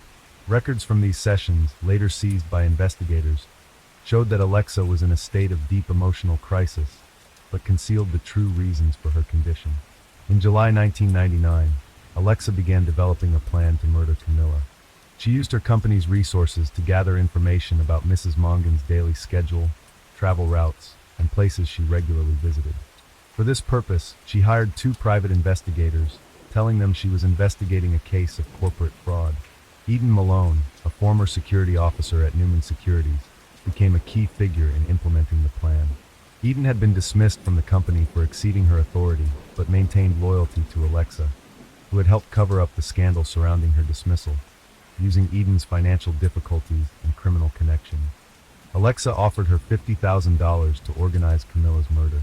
Records from these sessions, later seized by investigators, showed that Alexa was in a state of deep emotional crisis, but concealed the true reasons for her condition. In July 1999, Alexa began developing a plan to murder Camilla. She used her company's resources to gather information about Mrs. Mongan's daily schedule, travel routes, and places she regularly visited. For this purpose, she hired 2 private investigators, telling them she was investigating a case of corporate fraud. Eden Malone, a former security officer at Newman Securities, became a key figure in implementing the plan. Eden had been dismissed from the company for exceeding her authority, but maintained loyalty to Alexa, who had helped cover up the scandal surrounding her dismissal, using Eden's financial difficulties and criminal connections. Alexa offered her $50,000 to organize Camilla's murder.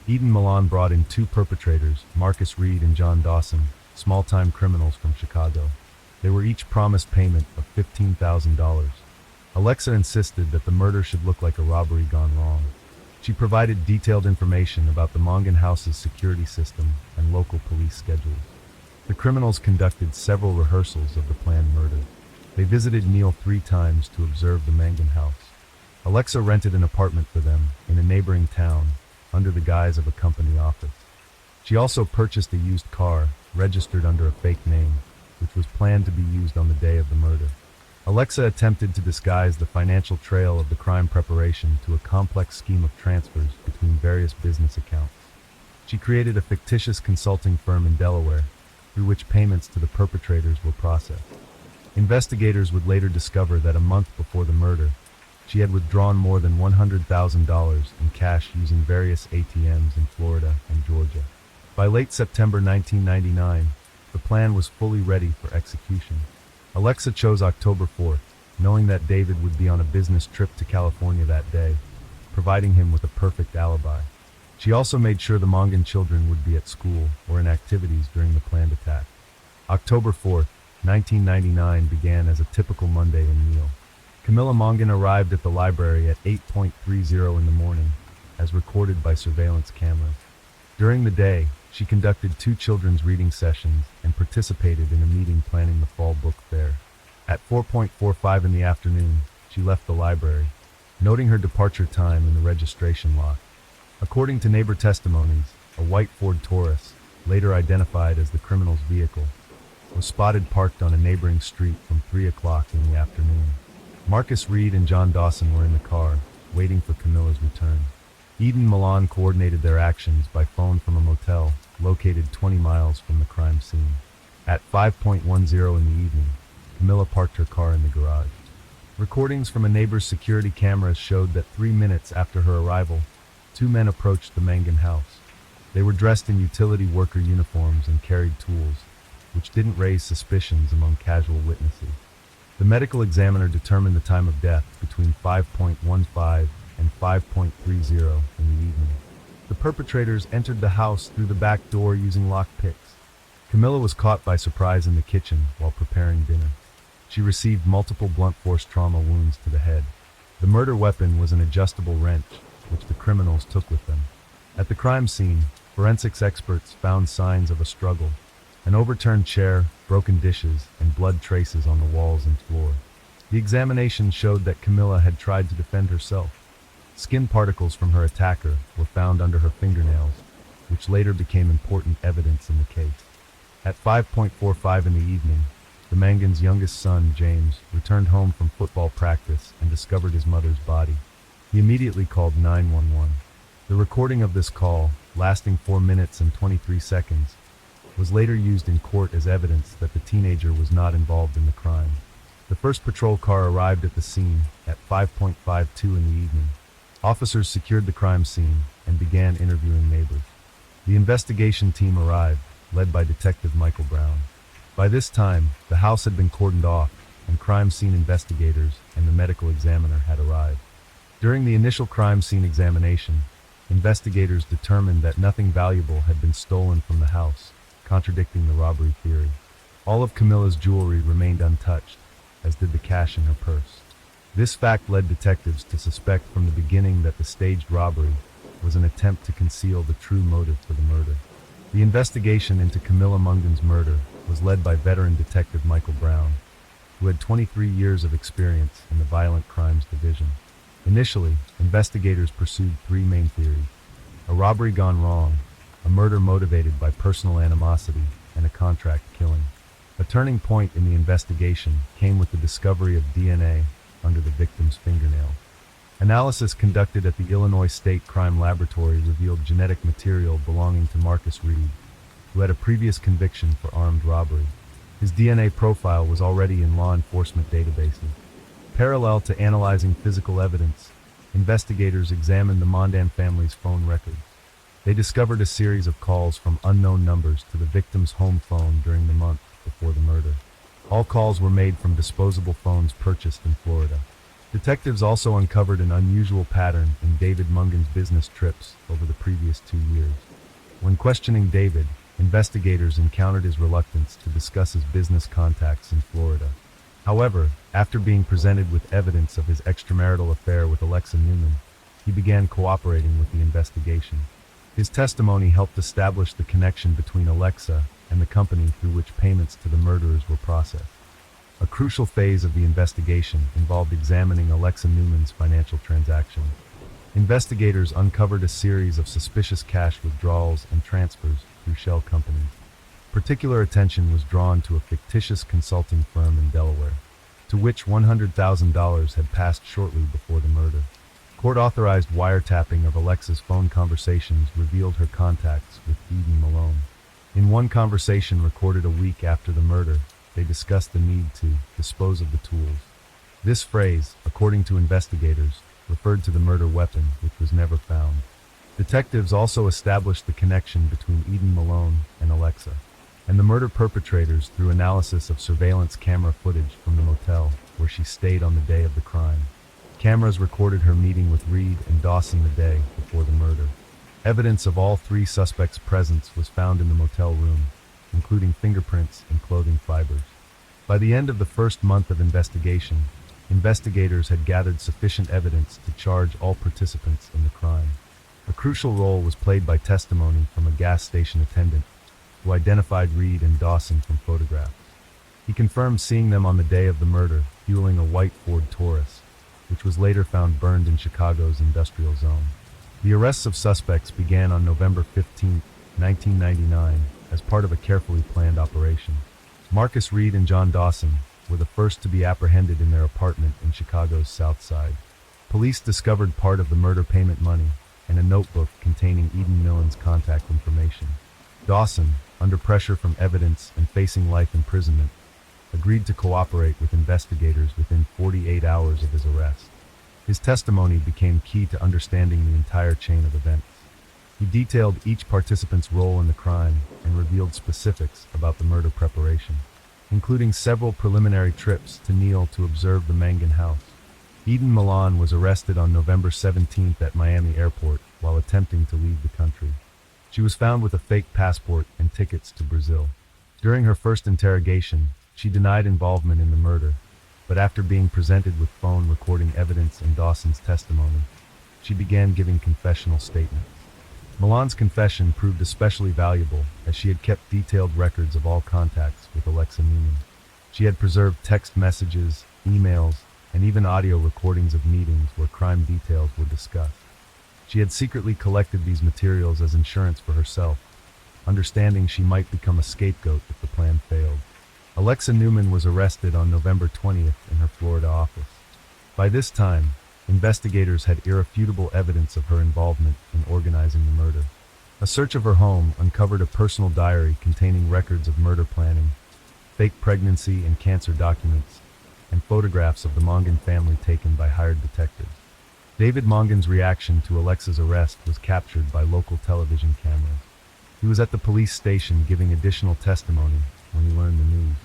Eden Milan brought in 2 perpetrators, Marcus Reed and John Dawson, small-time criminals from Chicago. They were each promised payment of $15,000. Alexa insisted that the murder should look like a robbery gone wrong. She provided detailed information about the Mongan house's security system and local police schedules. The criminals conducted several rehearsals of the planned murder. They visited Neil 3 times to observe the Mangan house. Alexa rented an apartment for them in a neighboring town under the guise of a company office. She also purchased a used car, registered under a fake name, which was planned to be used on the day of the murder. Alexa attempted to disguise the financial trail of the crime preparation to a complex scheme of transfers between various business accounts. She created a fictitious consulting firm in Delaware, through which payments to the perpetrators were processed. Investigators would later discover that a month before the murder, she had withdrawn more than $100,000 in cash using various ATMs in Florida and Georgia. By late September 1999, the plan was fully ready for execution. Alexa chose October 4th, knowing that David would be on a business trip to California that day, providing him with a perfect alibi. She also made sure the Mongan children would be at school or in activities during the planned attack. October 4th, 1999 began as a typical Monday in Neal. Camilla Mongan arrived at the library at 8:30 in the morning, as recorded by surveillance cameras. During the day, she conducted 2 children's reading sessions and participated in a meeting planning the fall book fair. At 4:45 in the afternoon, she left the library, noting her departure time in the registration log. According to neighbor testimonies, a white Ford Taurus, later identified as the criminal's vehicle, was spotted parked on a neighboring street from 3 o'clock in the afternoon. Marcus Reed and John Dawson were in the car, waiting for Camilla's return. Eden Milan coordinated their actions by phone from a motel located 20 miles from the crime scene. At 5:10 in the evening, Camilla parked her car in the garage. Recordings from a neighbor's security cameras showed that 3 minutes after her arrival, two men approached the Mangan house. They were dressed in utility worker uniforms and carried tools, which didn't raise suspicions among casual witnesses. The medical examiner determined the time of death between 5:15 and 5:30 in the evening. The perpetrators entered the house through the back door using lockpicks. Camilla was caught by surprise in the kitchen while preparing dinner. She received multiple blunt force trauma wounds to the head. The murder weapon was an adjustable wrench, which the criminals took with them. At the crime scene, forensics experts found signs of a struggle: an overturned chair, broken dishes, and blood traces on the walls and floor. The examination showed that Camilla had tried to defend herself. Skin particles from her attacker were found under her fingernails, which later became important evidence in the case. At 5:45 in the evening, the Mangan's youngest son, James, returned home from football practice and discovered his mother's body. He immediately called 911. The recording of this call, lasting 4 minutes and 23 seconds, was later used in court as evidence that the teenager was not involved in the crime. The first patrol car arrived at the scene at 5:52 in the evening. Officers secured the crime scene and began interviewing neighbors. The investigation team arrived, led by Detective Michael Brown. By this time, the house had been cordoned off, and crime scene investigators and the medical examiner had arrived. During the initial crime scene examination, investigators determined that nothing valuable had been stolen from the house, contradicting the robbery theory. All of Camilla's jewelry remained untouched, as did the cash in her purse. This fact led detectives to suspect from the beginning that the staged robbery was an attempt to conceal the true motive for the murder. The investigation into Camilla Mungan's murder was led by veteran detective Michael Brown, who had 23 years of experience in the Violent Crimes Division. Initially, investigators pursued three main theories: a robbery gone wrong, a murder motivated by personal animosity, and a contract killing. A turning point in the investigation came with the discovery of DNA under the victim's fingernails. Analysis conducted at the Illinois State Crime Laboratory revealed genetic material belonging to Marcus Reed, who had a previous conviction for armed robbery. His DNA profile was already in law enforcement databases. Parallel to analyzing physical evidence, investigators examined the Mondan family's phone records. They discovered a series of calls from unknown numbers to the victim's home phone during the month before the murder. All calls were made from disposable phones purchased in Florida. Detectives also uncovered an unusual pattern in David Mungan's business trips over the previous 2 years. When questioning David, investigators encountered his reluctance to discuss his business contacts in Florida. However, after being presented with evidence of his extramarital affair with Alexa Newman, he began cooperating with the investigation. His testimony helped establish the connection between Alexa and the company through which payments to the murderers were processed. A crucial phase of the investigation involved examining Alexa Newman's financial transactions. Investigators uncovered a series of suspicious cash withdrawals and transfers through shell companies. Particular attention was drawn to a fictitious consulting firm in Delaware, to which $100,000 had passed shortly before the murder. Court-authorized wiretapping of Alexa's phone conversations revealed her contacts with Eden Malone. In one conversation recorded a week after the murder, they discussed the need to dispose of the tools. This phrase, according to investigators, referred to the murder weapon, which was never found. Detectives also established the connection between Eden Malone and Alexa, and the murder perpetrators through analysis of surveillance camera footage from the motel where she stayed on the day of the crime. Cameras recorded her meeting with Reed and Dawson the day before the murder. Evidence of all three suspects' presence was found in the motel room, including fingerprints and clothing fibers. By the end of the first month of investigation, investigators had gathered sufficient evidence to charge all participants in the crime. A crucial role was played by testimony from a gas station attendant who identified Reed and Dawson from photographs. He confirmed seeing them on the day of the murder, fueling a white Ford Taurus, which was later found burned in Chicago's industrial zone. The arrests of suspects began on November 15, 1999, as part of a carefully planned operation. Marcus Reed and John Dawson were the first to be apprehended in their apartment in Chicago's South Side. Police discovered part of the murder payment money and a notebook containing Eden Millen's contact information. Dawson, under pressure from evidence and facing life imprisonment, agreed to cooperate with investigators within 48 hours of his arrest. His testimony became key to understanding the entire chain of events. He detailed each participant's role in the crime and revealed specifics about the murder preparation, including several preliminary trips to Neal to observe the Mangan house. Eden Millen was arrested on November 17th at Miami Airport while attempting to leave the country. She was found with a fake passport and tickets to Brazil. During her first interrogation, she denied involvement in the murder, but after being presented with phone recording evidence and Dawson's testimony, she began giving confessional statements. Millen's confession proved especially valuable as she had kept detailed records of all contacts with Alexa Newman. She had preserved text messages, emails, and even audio recordings of meetings where crime details were discussed. She had secretly collected these materials as insurance for herself, understanding she might become a scapegoat if the plan failed. Alexa Newman was arrested on November 20th in her Florida office. By this time, investigators had irrefutable evidence of her involvement in organizing the murder. A search of her home uncovered a personal diary containing records of murder planning, fake pregnancy and cancer documents, and photographs of the Mangan family taken by hired detectives. David Mangan's reaction to Alexa's arrest was captured by local television cameras. He was at the police station giving additional testimony when he learned the news.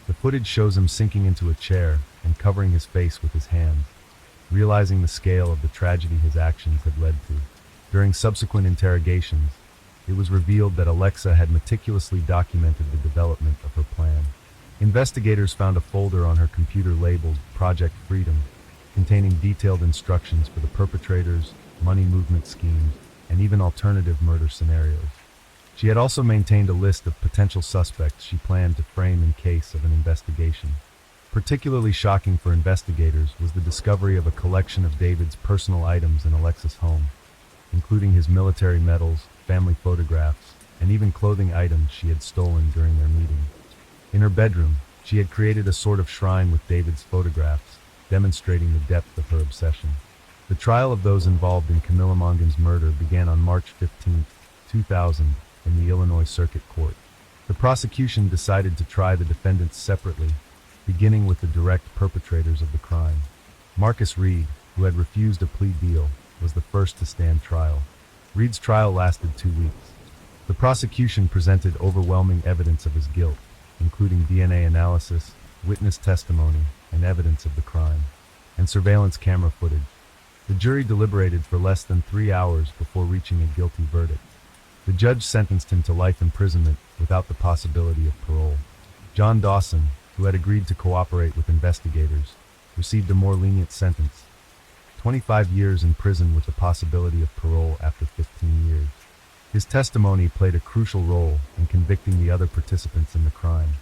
The footage shows him sinking into a chair and covering his face with his hands, realizing the scale of the tragedy his actions had led to. During subsequent interrogations, it was revealed that Alexa had meticulously documented the development of her plan. Investigators found a folder on her computer labeled Project Freedom, containing detailed instructions for the perpetrators, money movement schemes, and even alternative murder scenarios. She had also maintained a list of potential suspects she planned to frame in case of an investigation. Particularly shocking for investigators was the discovery of a collection of David's personal items in Alexa's home, including his military medals, family photographs, and even clothing items she had stolen during their meeting. In her bedroom, she had created a sort of shrine with David's photographs, demonstrating the depth of her obsession. The trial of those involved in Camilla Mangan's murder began on March 15, 2000, in the Illinois Circuit Court. The prosecution decided to try the defendants separately, beginning with the direct perpetrators of the crime. Marcus Reed, who had refused a plea deal, was the first to stand trial. Reed's trial lasted 2 weeks. The prosecution presented overwhelming evidence of his guilt, including DNA analysis, witness testimony, and evidence of the crime, and surveillance camera footage. The jury deliberated for less than 3 hours before reaching a guilty verdict. The judge sentenced him to life imprisonment without the possibility of parole. John Dawson, who had agreed to cooperate with investigators, received a more lenient sentence, 25 years in prison with the possibility of parole after 15 years. His testimony played a crucial role in convicting the other participants in the crime.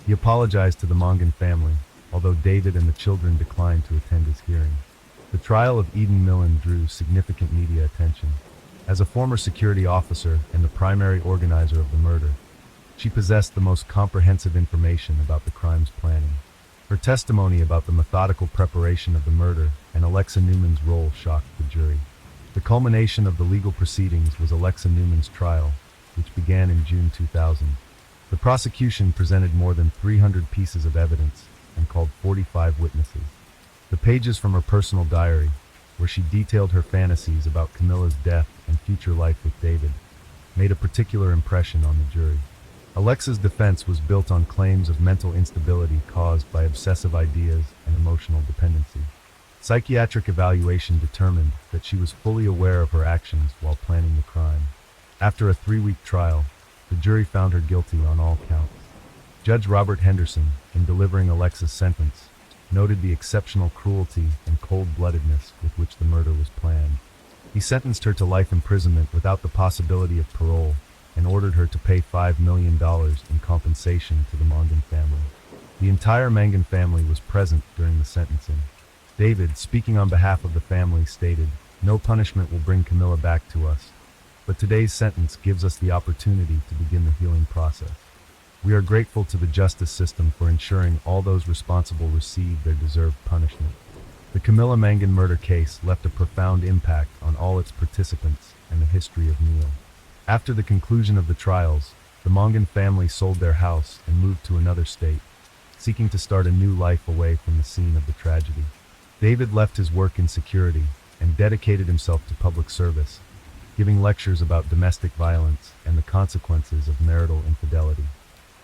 He apologized to the Mangan family, although David and the children declined to attend his hearing. The trial of Eden Millen drew significant media attention. As a former security officer and the primary organizer of the murder, she possessed the most comprehensive information about the crime's planning. Her testimony about the methodical preparation of the murder and Alexa Newman's role shocked the jury. The culmination of the legal proceedings was Alexa Newman's trial, which began in June 2000. The prosecution presented more than 300 pieces of evidence and called 45 witnesses. The pages from her personal diary, where she detailed her fantasies about Camilla's death and future life with David, made a particular impression on the jury. Alexa's defense was built on claims of mental instability caused by obsessive ideas and emotional dependency. Psychiatric evaluation determined that she was fully aware of her actions while planning the crime. After a 3-week trial, the jury found her guilty on all counts. Judge Robert Henderson, in delivering Alexa's sentence, noted the exceptional cruelty and cold-bloodedness with which the murder was planned. He sentenced her to life imprisonment without the possibility of parole and ordered her to pay $5 million in compensation to the Mangan family. The entire Mangan family was present during the sentencing. David, speaking on behalf of the family, stated, "No punishment will bring Camilla back to us. but today's sentence gives us the opportunity to begin the healing process. We are grateful to the justice system for ensuring all those responsible receive their deserved punishment. The Camilla Mangan murder case left a profound impact on all its participants and the history of Neil. After the conclusion of the trials, the Mangan family sold their house and moved to another state, seeking to start a new life away from the scene of the tragedy. David left his work in security and dedicated himself to public service, giving lectures about domestic violence and the consequences of marital infidelity.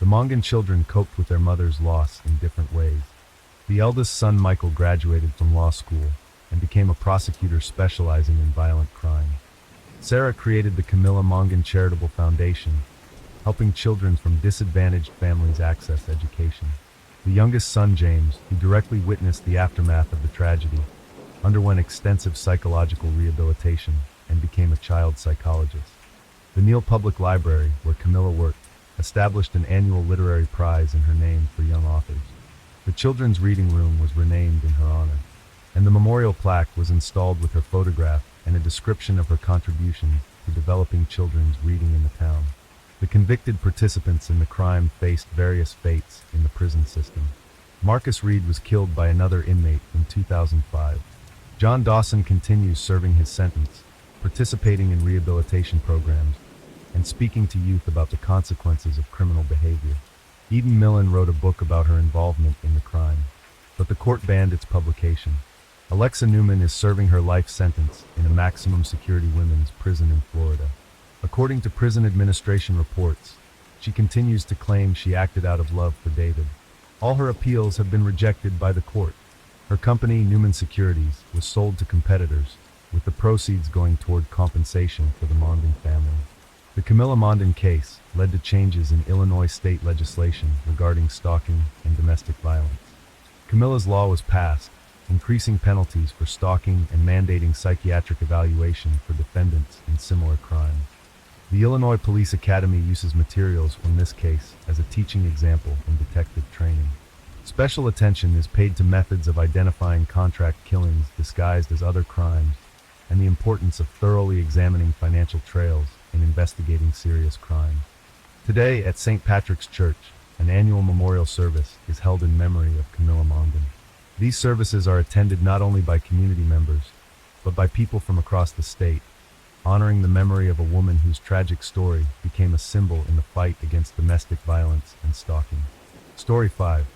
The Mangan children coped with their mother's loss in different ways. The eldest son, Michael, graduated from law school and became a prosecutor specializing in violent crime. Sarah created the Camilla Mangan Charitable Foundation, helping children from disadvantaged families access education. The youngest son, James, who directly witnessed the aftermath of the tragedy, underwent extensive psychological rehabilitation and became a child psychologist. The Neil Public Library, where Camilla worked, established an annual literary prize in her name for young authors. The children's reading room was renamed in her honor, and the memorial plaque was installed with her photograph and a description of her contribution to developing children's reading in the town. The convicted participants in the crime faced various fates in the prison system. Marcus Reed was killed by another inmate in 2005. John Dawson continues serving his sentence, participating in rehabilitation programs, and speaking to youth about the consequences of criminal behavior. Eden Millen wrote a book about her involvement in the crime, but the court banned its publication. Alexa Newman is serving her life sentence in a maximum security women's prison in Florida. According to prison administration reports, she continues to claim she acted out of love for David. All her appeals have been rejected by the court. Her company, Newman Securities, was sold to competitors, with the proceeds going toward compensation for the Mondin family. The Camilla Mondin case led to changes in Illinois state legislation regarding stalking and domestic violence. Camilla's law was passed, increasing penalties for stalking and mandating psychiatric evaluation for defendants in similar crimes. The Illinois Police Academy uses materials from this case as a teaching example in detective training. Special attention is paid to methods of identifying contract killings disguised as other crimes, and the importance of thoroughly examining financial trails in investigating serious crime. Today, at St. Patrick's Church, an annual memorial service is held in memory of Camilla Mondin. These services are attended not only by community members, but by people from across the state, honoring the memory of a woman whose tragic story became a symbol in the fight against domestic violence and stalking. Story 5.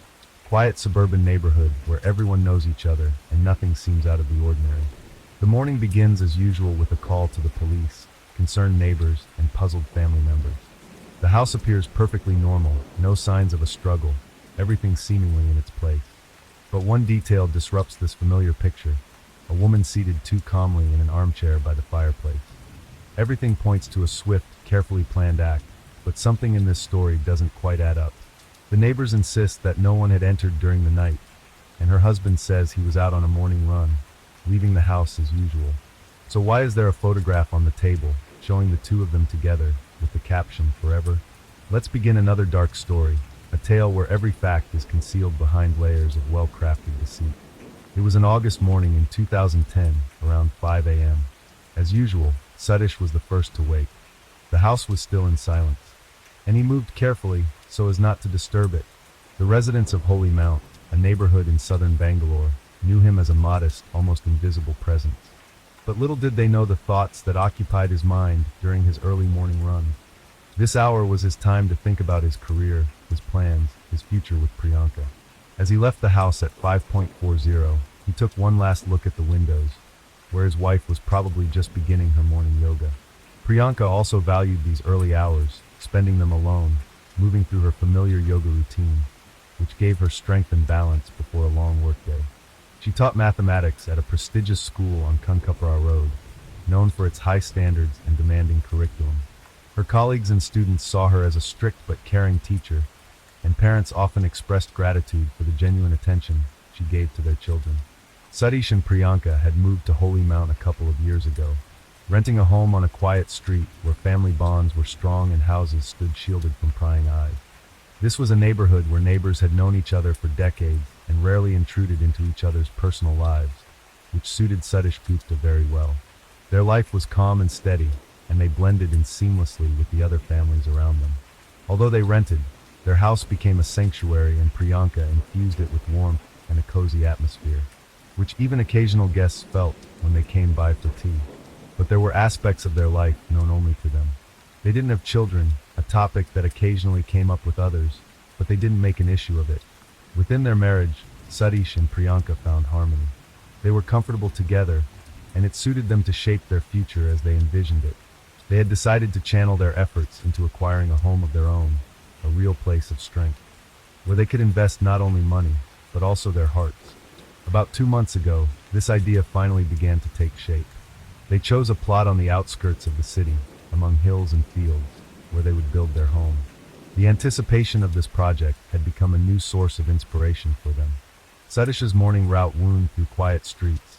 Quiet suburban neighborhood where everyone knows each other and nothing seems out of the ordinary. The morning begins as usual with a call to the police, concerned neighbors, and puzzled family members. The house appears perfectly normal, no signs of a struggle, everything seemingly in its place. But one detail disrupts this familiar picture: a woman seated too calmly in an armchair by the fireplace. Everything points to a swift, carefully planned act, but something in this story doesn't quite add up. The neighbors insist that no one had entered during the night, and her husband says he was out on a morning run, leaving the house as usual. So why is there a photograph on the table, showing the two of them together, with the caption, "Forever"? Let's begin another dark story, a tale where every fact is concealed behind layers of well-crafted deceit. It was an August morning in 2010, around 5 a.m. As usual, Suddish was the first to wake. The house was still in silence, and he moved carefully so as not to disturb it. The residents of Holy Mount, a neighborhood in southern Bangalore, knew him as a modest, almost invisible presence. But little did they know the thoughts that occupied his mind during his early morning run. This hour was his time to think about his career, his plans, his future with Priyanka. As he left the house at 5:40, he took one last look at the windows, where his wife was probably just beginning her morning yoga. Priyanka also valued these early hours, spending them alone, moving through her familiar yoga routine, which gave her strength and balance before a long workday. She taught mathematics at a prestigious school on Kankapura Road, known for its high standards and demanding curriculum. Her colleagues and students saw her as a strict but caring teacher, and parents often expressed gratitude for the genuine attention she gave to their children. Satish and Priyanka had moved to Holy Mount a couple of years ago, renting a home on a quiet street where family bonds were strong and houses stood shielded from prying eyes. This was a neighborhood where neighbors had known each other for decades and rarely intruded into each other's personal lives, which suited Satish Gupta very well. Their life was calm and steady, and they blended in seamlessly with the other families around them. Although they rented, their house became a sanctuary, and Priyanka infused it with warmth and a cozy atmosphere, which even occasional guests felt when they came by for tea. But there were aspects of their life known only to them. They didn't have children, a topic that occasionally came up with others, but they didn't make an issue of it. Within their marriage, Satish and Priyanka found harmony. They were comfortable together, and it suited them to shape their future as they envisioned it. They had decided to channel their efforts into acquiring a home of their own, a real place of strength, where they could invest not only money, but also their hearts. About 2 months ago, this idea finally began to take shape. They chose a plot on the outskirts of the city, among hills and fields, where they would build their home. The anticipation of this project had become a new source of inspiration for them. Satish's morning route wound through quiet streets,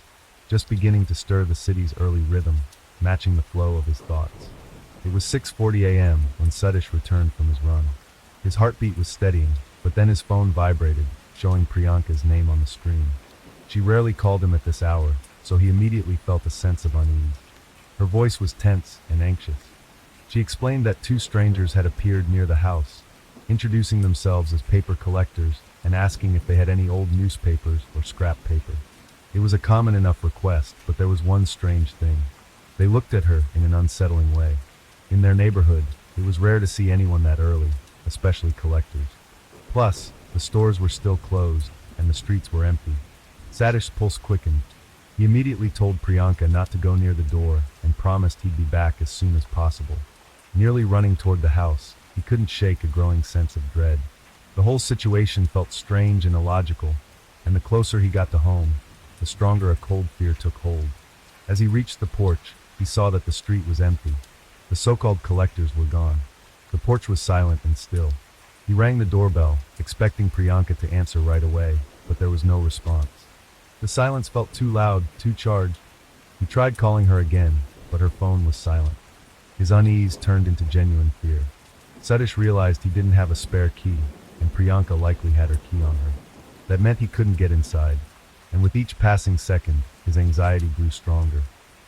just beginning to stir the city's early rhythm, matching the flow of his thoughts. It was 6:40 a.m. when Satish returned from his run. His heartbeat was steadying, but then his phone vibrated, showing Priyanka's name on the screen. She rarely called him at this hour, so he immediately felt a sense of unease. Her voice was tense and anxious. She explained that 2 strangers had appeared near the house, introducing themselves as paper collectors and asking if they had any old newspapers or scrap paper. It was a common enough request, but there was one strange thing. They looked at her in an unsettling way. In their neighborhood, it was rare to see anyone that early, especially collectors. Plus, the stores were still closed, and the streets were empty. Satish's pulse quickened. He immediately told Priyanka not to go near the door and promised he'd be back as soon as possible. Nearly running toward the house, he couldn't shake a growing sense of dread. The whole situation felt strange and illogical, and the closer he got to home, the stronger a cold fear took hold. As he reached the porch, he saw that the street was empty. The so-called collectors were gone. The porch was silent and still. He rang the doorbell, expecting Priyanka to answer right away, but there was no response. The silence felt too loud, too charged. He tried calling her again, but her phone was silent. His unease turned into genuine fear. Satish realized he didn't have a spare key, and Priyanka likely had her key on her. That meant he couldn't get inside, and with each passing second, his anxiety grew stronger.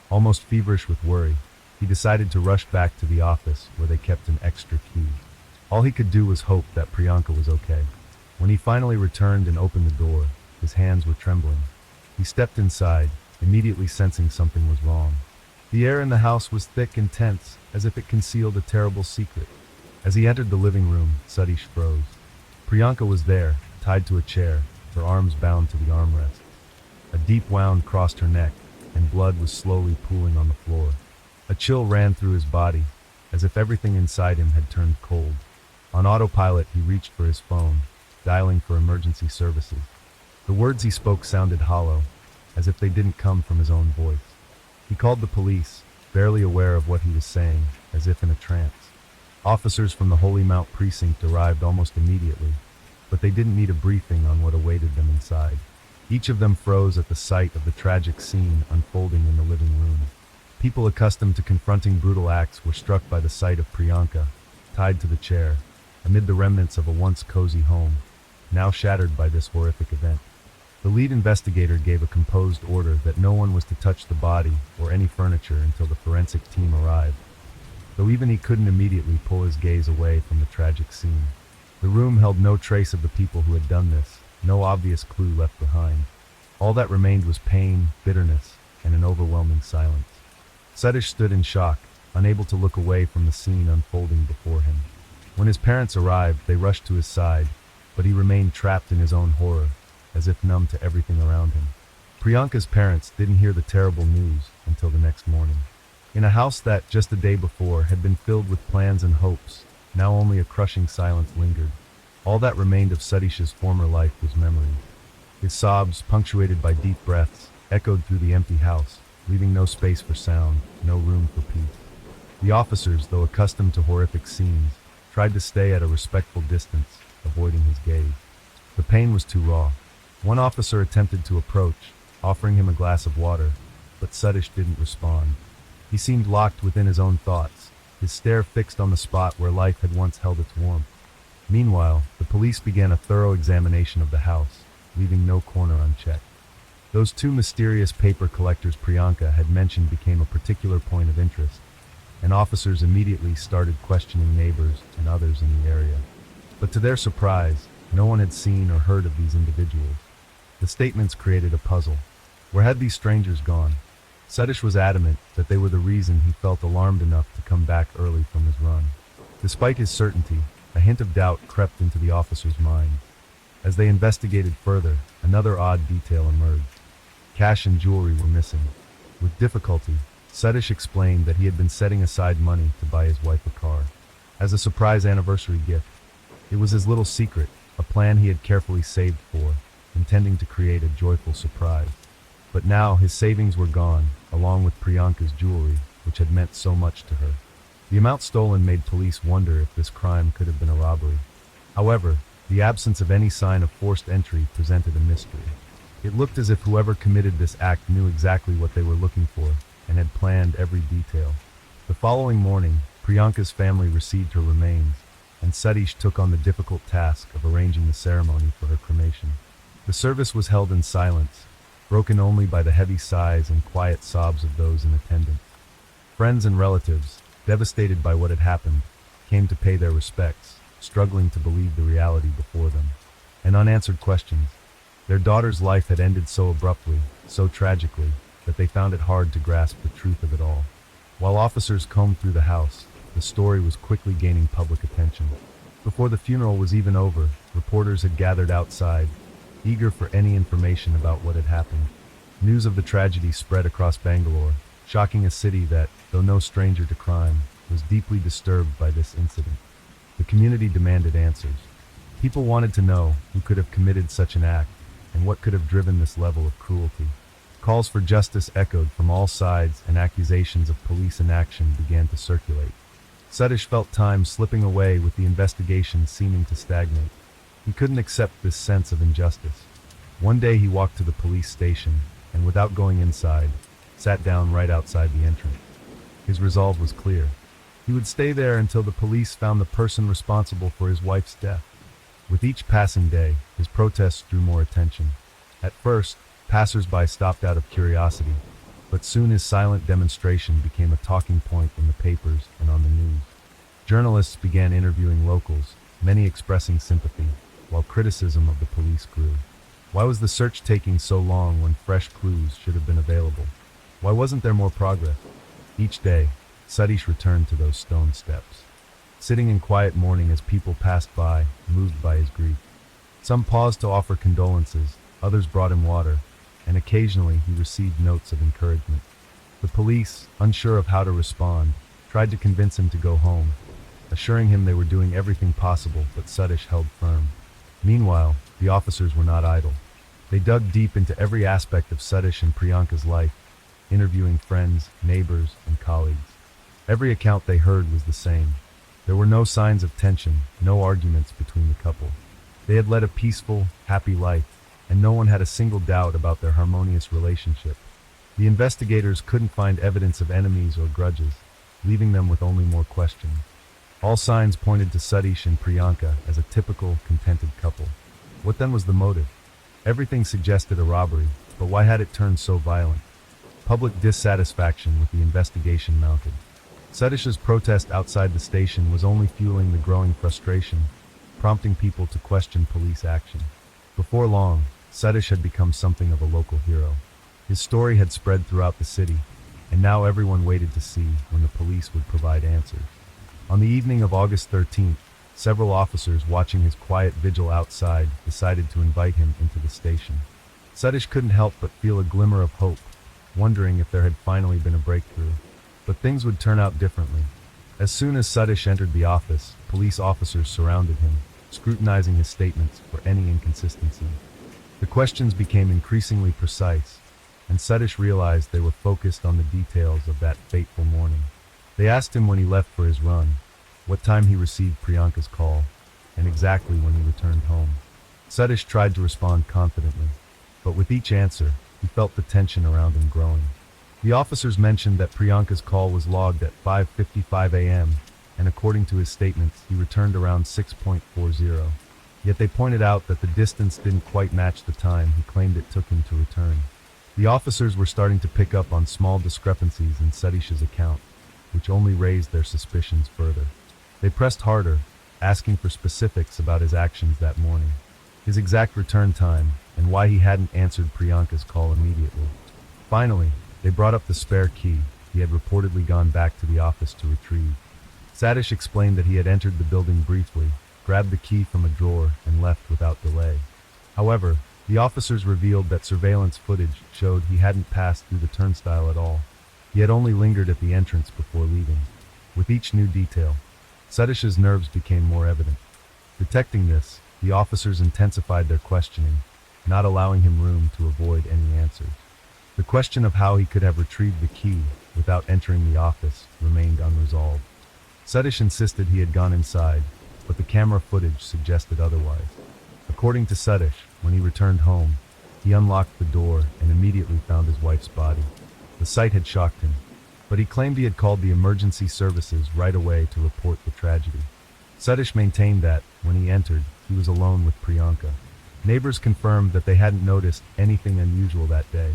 Almost feverish with worry, he decided to rush back to the office where they kept an extra key. All he could do was hope that Priyanka was okay. When he finally returned and opened the door, his hands were trembling. He stepped inside, immediately sensing something was wrong. The air in the house was thick and tense, as if it concealed a terrible secret. As he entered the living room, Satish froze. Priyanka was there, tied to a chair, her arms bound to the armrest. A deep wound crossed her neck, and blood was slowly pooling on the floor. A chill ran through his body, as if everything inside him had turned cold. On autopilot, he reached for his phone, dialing for emergency services. The words he spoke sounded hollow, as if they didn't come from his own voice. He called the police, barely aware of what he was saying, as if in a trance. Officers from the Holy Mount precinct arrived almost immediately, but they didn't need a briefing on what awaited them inside. Each of them froze at the sight of the tragic scene unfolding in the living room. People accustomed to confronting brutal acts were struck by the sight of Priyanka, tied to the chair, amid the remnants of a once cozy home, now shattered by this horrific event. The lead investigator gave a composed order that no one was to touch the body or any furniture until the forensic team arrived. Though even he couldn't immediately pull his gaze away from the tragic scene. The room held no trace of the people who had done this, no obvious clue left behind. All that remained was pain, bitterness, and an overwhelming silence. Satish stood in shock, unable to look away from the scene unfolding before him. When his parents arrived, they rushed to his side, but he remained trapped in his own horror, as if numb to everything around him. Priyanka's parents didn't hear the terrible news until the next morning. In a house that, just the day before, had been filled with plans and hopes, now only a crushing silence lingered. All that remained of Satish's former life was memory. His sobs, punctuated by deep breaths, echoed through the empty house, leaving no space for sound, no room for peace. The officers, though accustomed to horrific scenes, tried to stay at a respectful distance, avoiding his gaze. The pain was too raw. One officer attempted to approach, offering him a glass of water, but Satish didn't respond. He seemed locked within his own thoughts, his stare fixed on the spot where life had once held its warmth. Meanwhile, the police began a thorough examination of the house, leaving no corner unchecked. Those 2 mysterious paper collectors Priyanka had mentioned became a particular point of interest. and officers immediately started questioning neighbors and others in the area. But to their surprise, no one had seen or heard of these individuals. The statements created a puzzle. Where had these strangers gone? Setish was adamant that they were the reason he felt alarmed enough to come back early from his run. Despite his certainty, a hint of doubt crept into the officer's mind. As they investigated further, another odd detail emerged. Cash and jewelry were missing. With difficulty, Setish explained that he had been setting aside money to buy his wife a car, as a surprise anniversary gift. It was his little secret, a plan he had carefully saved for, intending to create a joyful surprise. But now his savings were gone, along with Priyanka's jewelry, which had meant so much to her. The amount stolen made police wonder if this crime could have been a robbery. However, the absence of any sign of forced entry presented a mystery. It looked as if whoever committed this act knew exactly what they were looking for and had planned every detail. The following morning, Priyanka's family received her remains, and Satish took on the difficult task of arranging the ceremony for her cremation. The service was held in silence, broken only by the heavy sighs and quiet sobs of those in attendance. Friends and relatives, devastated by what had happened, came to pay their respects, struggling to believe the reality before them. And unanswered questions. Their daughter's life had ended so abruptly, so tragically, that they found it hard to grasp the truth of it all. While officers combed through the house, the story was quickly gaining public attention. Before the funeral was even over, reporters had gathered outside, eager for any information about what had happened. News of the tragedy spread across Bangalore, shocking a city that, though no stranger to crime, was deeply disturbed by this incident. The community demanded answers. People wanted to know who could have committed such an act, and what could have driven this level of cruelty. Calls for justice echoed from all sides, and accusations of police inaction began to circulate. Satish felt time slipping away with the investigation seeming to stagnate. He couldn't accept this sense of injustice. One day he walked to the police station, and without going inside, sat down right outside the entrance. His resolve was clear. He would stay there until the police found the person responsible for his wife's death. With each passing day, his protests drew more attention. At first, passers-by stopped out of curiosity, but soon his silent demonstration became a talking point in the papers and on the news. Journalists began interviewing locals, many expressing sympathy, while criticism of the police grew. Why was the search taking so long when fresh clues should have been available? Why wasn't there more progress? Each day, Satish returned to those stone steps, sitting in quiet mourning as people passed by, moved by his grief. Some paused to offer condolences, others brought him water, and occasionally he received notes of encouragement. The police, unsure of how to respond, tried to convince him to go home, assuring him they were doing everything possible, but Satish held firm. Meanwhile, the officers were not idle. They dug deep into every aspect of Satish and Priyanka's life, interviewing friends, neighbors, and colleagues. Every account they heard was the same. There were no signs of tension, no arguments between the couple. They had led a peaceful, happy life, and no one had a single doubt about their harmonious relationship. The investigators couldn't find evidence of enemies or grudges, leaving them with only more questions. All signs pointed to Satish and Priyanka as a typical, contented couple. What then was the motive? Everything suggested a robbery, but why had it turned so violent? Public dissatisfaction with the investigation mounted. Satish's protest outside the station was only fueling the growing frustration, prompting people to question police action. Before long, Satish had become something of a local hero. His story had spread throughout the city, and now everyone waited to see when the police would provide answers. On the evening of August 13th, several officers watching his quiet vigil outside decided to invite him into the station. Satish couldn't help but feel a glimmer of hope, wondering if there had finally been a breakthrough. But things would turn out differently. As soon as Satish entered the office, police officers surrounded him, scrutinizing his statements for any inconsistency. The questions became increasingly precise, and Satish realized they were focused on the details of that fateful morning. They asked him when he left for his run, what time he received Priyanka's call, and exactly when he returned home. Satish tried to respond confidently, but with each answer, he felt the tension around him growing. The officers mentioned that Priyanka's call was logged at 5:55 a.m., and according to his statements, he returned around 6:40. Yet they pointed out that the distance didn't quite match the time he claimed it took him to return. The officers were starting to pick up on small discrepancies in Satish's account. which only raised their suspicions further. They pressed harder, asking for specifics about his actions that morning, his exact return time, and why he hadn't answered Priyanka's call immediately. Finally, they brought up the spare key he had reportedly gone back to the office to retrieve. Satish explained that he had entered the building briefly, grabbed the key from a drawer, and left without delay. However, the officers revealed that surveillance footage showed he hadn't passed through the turnstile at all. He had only lingered at the entrance before leaving. With each new detail, Satish's nerves became more evident. Detecting this, the officers intensified their questioning, not allowing him room to avoid any answers. The question of how he could have retrieved the key without entering the office remained unresolved. Satish insisted he had gone inside, but the camera footage suggested otherwise. According to Satish, when he returned home, he unlocked the door and immediately found his wife's body. The sight had shocked him, but he claimed he had called the emergency services right away to report the tragedy. Satish maintained that, when he entered, he was alone with Priyanka. Neighbors confirmed that they hadn't noticed anything unusual that day.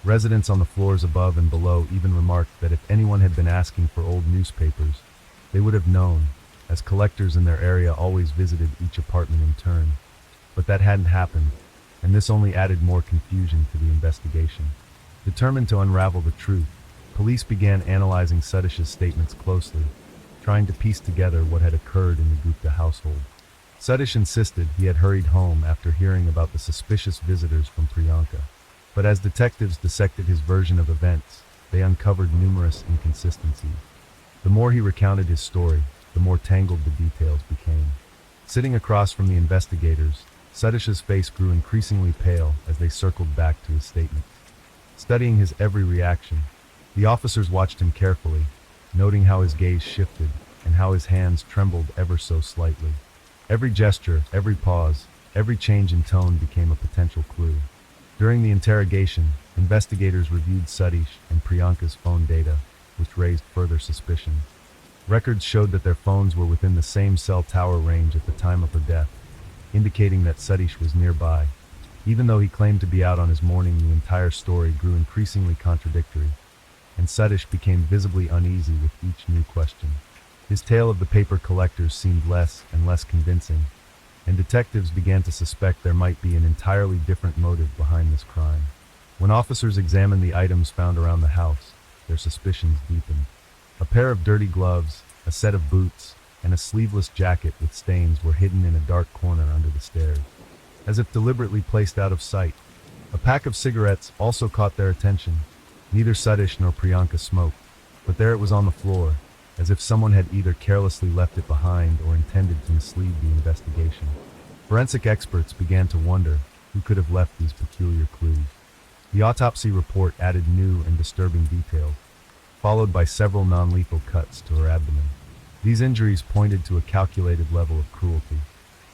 Residents on the floors above and below even remarked that if anyone had been asking for old newspapers, they would have known, as collectors in their area always visited each apartment in turn. But that hadn't happened, and this only added more confusion to the investigation. Determined to unravel the truth, police began analyzing Satish's statements closely, trying to piece together what had occurred in the Gupta household. Satish insisted he had hurried home after hearing about the suspicious visitors from Priyanka. But as detectives dissected his version of events, they uncovered numerous inconsistencies. The more he recounted his story, the more tangled the details became. Sitting across from the investigators, Satish's face grew increasingly pale as they circled back to his statements. Studying his every reaction, the officers watched him carefully, noting how his gaze shifted and how his hands trembled ever so slightly. Every gesture, every pause, every change in tone became a potential clue. During the interrogation, investigators reviewed Satish and Priyanka's phone data, which raised further suspicion. Records showed that their phones were within the same cell tower range at the time of her death, indicating that Satish was nearby. Even though he claimed to be out on his morning, the entire story grew increasingly contradictory, and Satish became visibly uneasy with each new question. His tale of the paper collectors seemed less and less convincing, and detectives began to suspect there might be an entirely different motive behind this crime. When officers examined the items found around the house, their suspicions deepened. A pair of dirty gloves, a set of boots, and a sleeveless jacket with stains were hidden in a dark corner under the stairs, as if deliberately placed out of sight. A pack of cigarettes also caught their attention. Neither Satish nor Priyanka smoked, but there it was on the floor, as if someone had either carelessly left it behind or intended to mislead the investigation. Forensic experts began to wonder who could have left these peculiar clues. The autopsy report added new and disturbing details, followed by several non-lethal cuts to her abdomen. These injuries pointed to a calculated level of cruelty.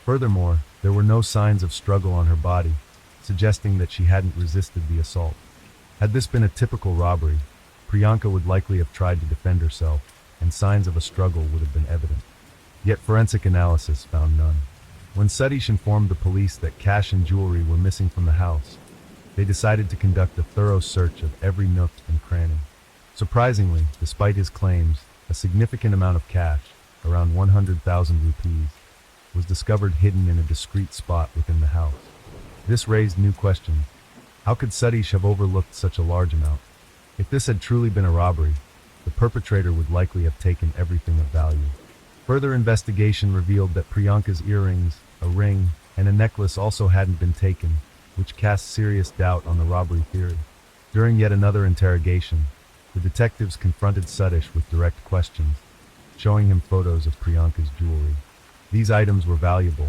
Furthermore, there were no signs of struggle on her body, suggesting that she hadn't resisted the assault. Had this been a typical robbery, Priyanka would likely have tried to defend herself, and signs of a struggle would have been evident. Yet forensic analysis found none. When Satish informed the police that cash and jewelry were missing from the house, they decided to conduct a thorough search of every nook and cranny. Surprisingly, despite his claims, a significant amount of cash, around 100,000 rupees, was discovered hidden in a discreet spot within the house. This raised new questions. How could Satish have overlooked such a large amount? If this had truly been a robbery, the perpetrator would likely have taken everything of value. Further investigation revealed that Priyanka's earrings, a ring, and a necklace also hadn't been taken, which cast serious doubt on the robbery theory. During yet another interrogation, the detectives confronted Satish with direct questions, showing him photos of Priyanka's jewelry. These items were valuable,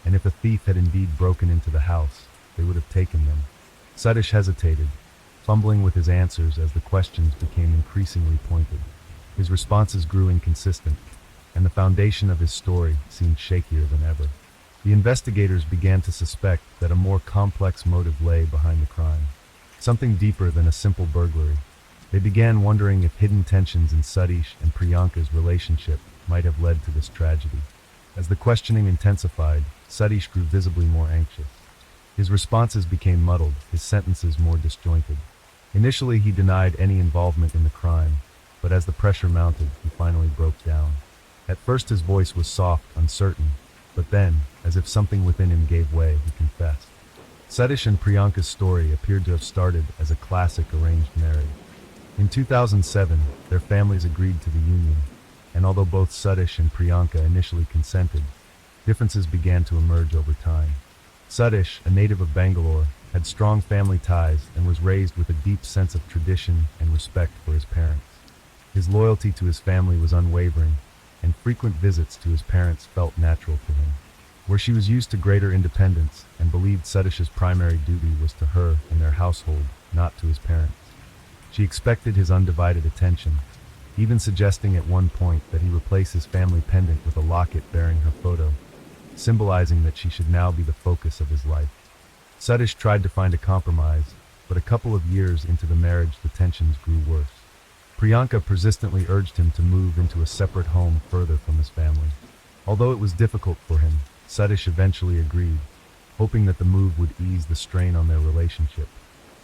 and if a thief had indeed broken into the house, they would have taken them. Satish hesitated, fumbling with his answers as the questions became increasingly pointed. His responses grew inconsistent, and the foundation of his story seemed shakier than ever. The investigators began to suspect that a more complex motive lay behind the crime, something deeper than a simple burglary. They began wondering if hidden tensions in Satish and Priyanka's relationship might have led to this tragedy. As the questioning intensified, Satish grew visibly more anxious. His responses became muddled, his sentences more disjointed. Initially, he denied any involvement in the crime, but as the pressure mounted, he finally broke down. At first his voice was soft, uncertain, but then, as if something within him gave way, he confessed. Satish and Priyanka's story appeared to have started as a classic arranged marriage. In 2007, their families agreed to the union, and although both Satish and Priyanka initially consented, differences began to emerge over time. Satish, a native of Bangalore, had strong family ties and was raised with a deep sense of tradition and respect for his parents. His loyalty to his family was unwavering, and frequent visits to his parents felt natural to him. Where she was used to greater independence and believed Satish's primary duty was to her and their household, not to his parents. She expected his undivided attention, even suggesting at one point that he replace his family pendant with a locket bearing her photo, symbolizing that she should now be the focus of his life. Satish tried to find a compromise, but a couple of years into the marriage the tensions grew worse. Priyanka persistently urged him to move into a separate home further from his family. Although it was difficult for him, Satish eventually agreed, hoping that the move would ease the strain on their relationship.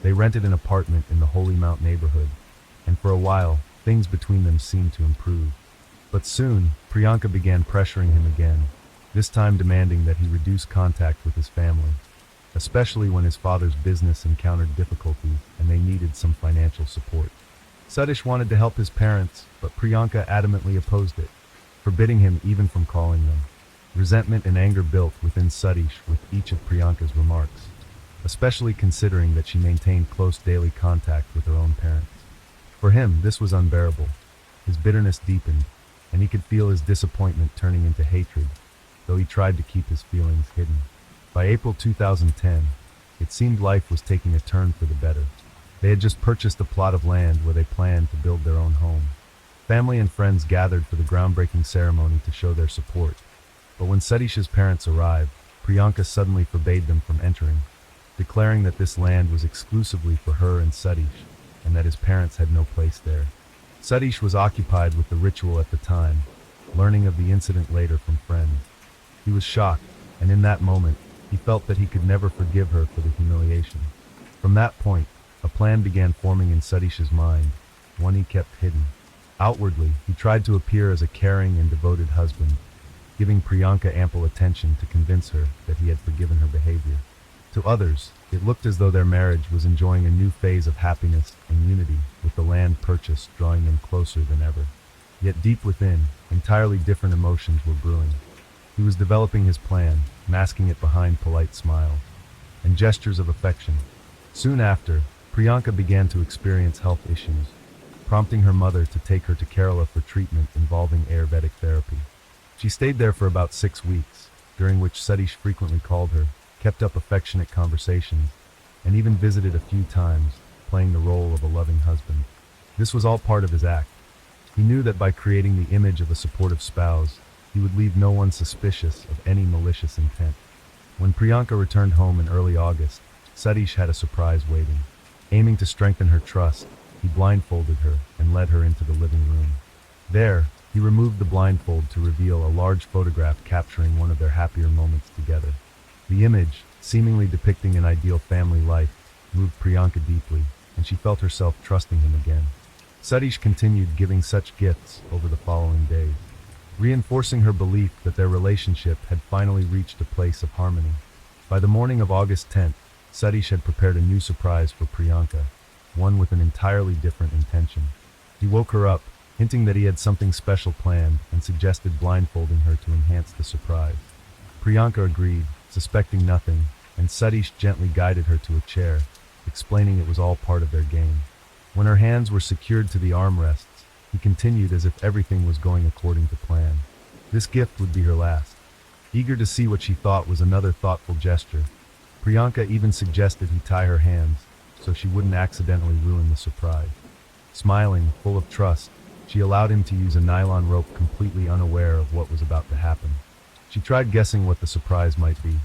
They rented an apartment in the Holy Mount neighborhood, and for a while, things between them seemed to improve. But soon, Priyanka began pressuring him again, this time demanding that he reduce contact with his family, especially when his father's business encountered difficulties and they needed some financial support. Satish wanted to help his parents, but Priyanka adamantly opposed it, forbidding him even from calling them. Resentment and anger built within Satish with each of Priyanka's remarks, especially considering that she maintained close daily contact with her own parents. For him, this was unbearable. His bitterness deepened, and he could feel his disappointment turning into hatred, though he tried to keep his feelings hidden. By April 2010, it seemed life was taking a turn for the better. They had just purchased a plot of land where they planned to build their own home. Family and friends gathered for the groundbreaking ceremony to show their support. But when Satish's parents arrived, Priyanka suddenly forbade them from entering, declaring that this land was exclusively for her and Satish, and that his parents had no place there. Satish was occupied with the ritual at the time, learning of the incident later from friends. He was shocked, and in that moment, he felt that he could never forgive her for the humiliation. From that point, a plan began forming in Satish's mind, one he kept hidden. Outwardly, he tried to appear as a caring and devoted husband, giving Priyanka ample attention to convince her that he had forgiven her behavior. To others, it looked as though their marriage was enjoying a new phase of happiness and unity, with the land purchase drawing them closer than ever. Yet deep within, entirely different emotions were brewing. He was developing his plan, masking it behind polite smiles and gestures of affection. Soon after, Priyanka began to experience health issues, prompting her mother to take her to Kerala for treatment involving Ayurvedic therapy. She stayed there for about 6 weeks, during which Satish frequently called her, kept up affectionate conversations, and even visited a few times, playing the role of a loving husband. This was all part of his act. He knew that by creating the image of a supportive spouse, he would leave no one suspicious of any malicious intent. When Priyanka returned home in early August, Satish had a surprise waiting. Aiming to strengthen her trust, he blindfolded her and led her into the living room. There, he removed the blindfold to reveal a large photograph capturing one of their happier moments together. The image, seemingly depicting an ideal family life, moved Priyanka deeply, and she felt herself trusting him again. Satish continued giving such gifts over the following days, reinforcing her belief that their relationship had finally reached a place of harmony. By the morning of August 10th, Satish had prepared a new surprise for Priyanka, one with an entirely different intention. He woke her up, hinting that he had something special planned, and suggested blindfolding her to enhance the surprise. Priyanka agreed, suspecting nothing, and Satish gently guided her to a chair, explaining it was all part of their game. When her hands were secured to the armrests, he continued as if everything was going according to plan. This gift would be her last. Eager to see what she thought was another thoughtful gesture, Priyanka even suggested he tie her hands, so she wouldn't accidentally ruin the surprise. Smiling, full of trust, she allowed him to use a nylon rope completely unaware of what was about to happen. She tried guessing what the surprise might be.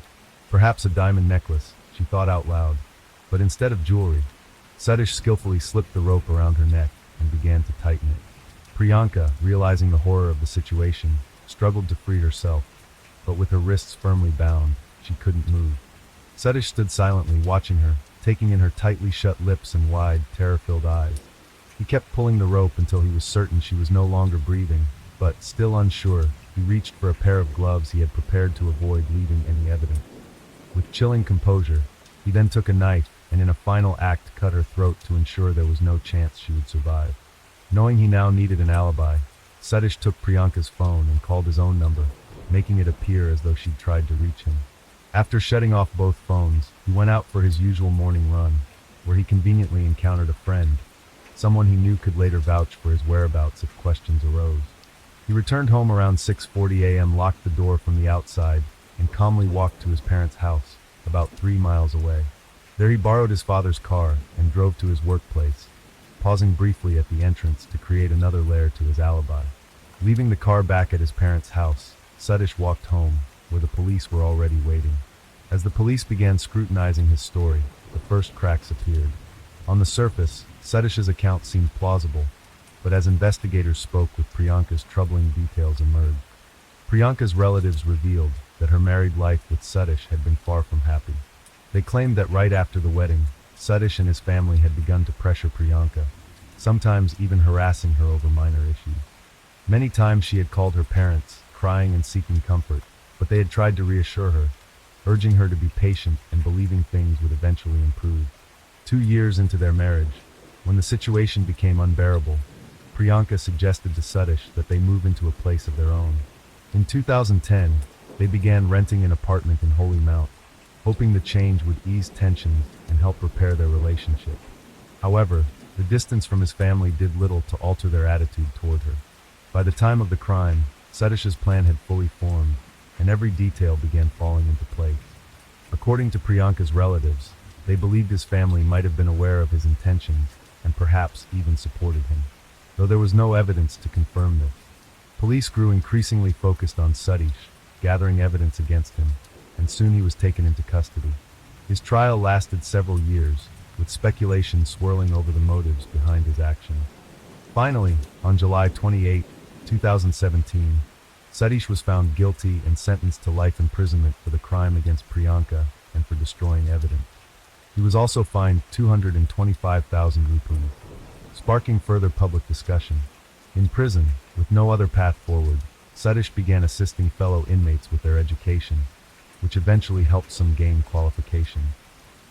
Perhaps a diamond necklace, she thought out loud, but instead of jewelry. Satish skillfully slipped the rope around her neck and began to tighten it. Priyanka, realizing the horror of the situation, struggled to free herself, but with her wrists firmly bound, she couldn't move. Satish stood silently watching her, taking in her tightly shut lips and wide, terror-filled eyes. He He kept pulling the rope until he was certain she was no longer breathing, but, still unsure, he reached for a pair of gloves he had prepared to avoid leaving any evidence. With chilling composure, he then took a knife and in a final act cut her throat to ensure there was no chance she would survive. Knowing he now needed an alibi, Satish took Priyanka's phone and called his own number, making it appear as though she'd tried to reach him. After shutting off both phones, he went out for his usual morning run, where he conveniently encountered a friend, someone he knew could later vouch for his whereabouts if questions arose. He returned home around 6:40 a.m., locked the door from the outside, and calmly walked to his parents' house, about 3 miles away. There he borrowed his father's car and drove to his workplace, pausing briefly at the entrance to create another layer to his alibi. Leaving the car back at his parents' house, Satish walked home, where the police were already waiting. As the police began scrutinizing his story, the first cracks appeared. On the surface, Satish's account seemed plausible, but as investigators spoke with Priyanka's, troubling details emerged. Priyanka's relatives revealed that her married life with Satish had been far from happy. They claimed that right after the wedding, Satish and his family had begun to pressure Priyanka, sometimes even harassing her over minor issues. Many times she had called her parents, crying and seeking comfort, but they had tried to reassure her, urging her to be patient and believing things would eventually improve. 2 years into their marriage, when the situation became unbearable, Priyanka suggested to Satish that they move into a place of their own. In 2010, they began renting an apartment in Holy Mount, hoping the change would ease tensions and help repair their relationship. However, the distance from his family did little to alter their attitude toward her. By the time of the crime, Satish's plan had fully formed, and every detail began falling into place. According to Priyanka's relatives, they believed his family might have been aware of his intentions and perhaps even supported him, though there was no evidence to confirm this. Police grew increasingly focused on Satish, gathering evidence against him, and soon he was taken into custody. His trial lasted several years, with speculation swirling over the motives behind his actions. Finally, on July 28, 2017, Satish was found guilty and sentenced to life imprisonment for the crime against Priyanka and for destroying evidence. He was also fined 225,000 rupees, sparking further public discussion. In prison, with no other path forward, Satish began assisting fellow inmates with their education, which eventually helped some gain qualifications.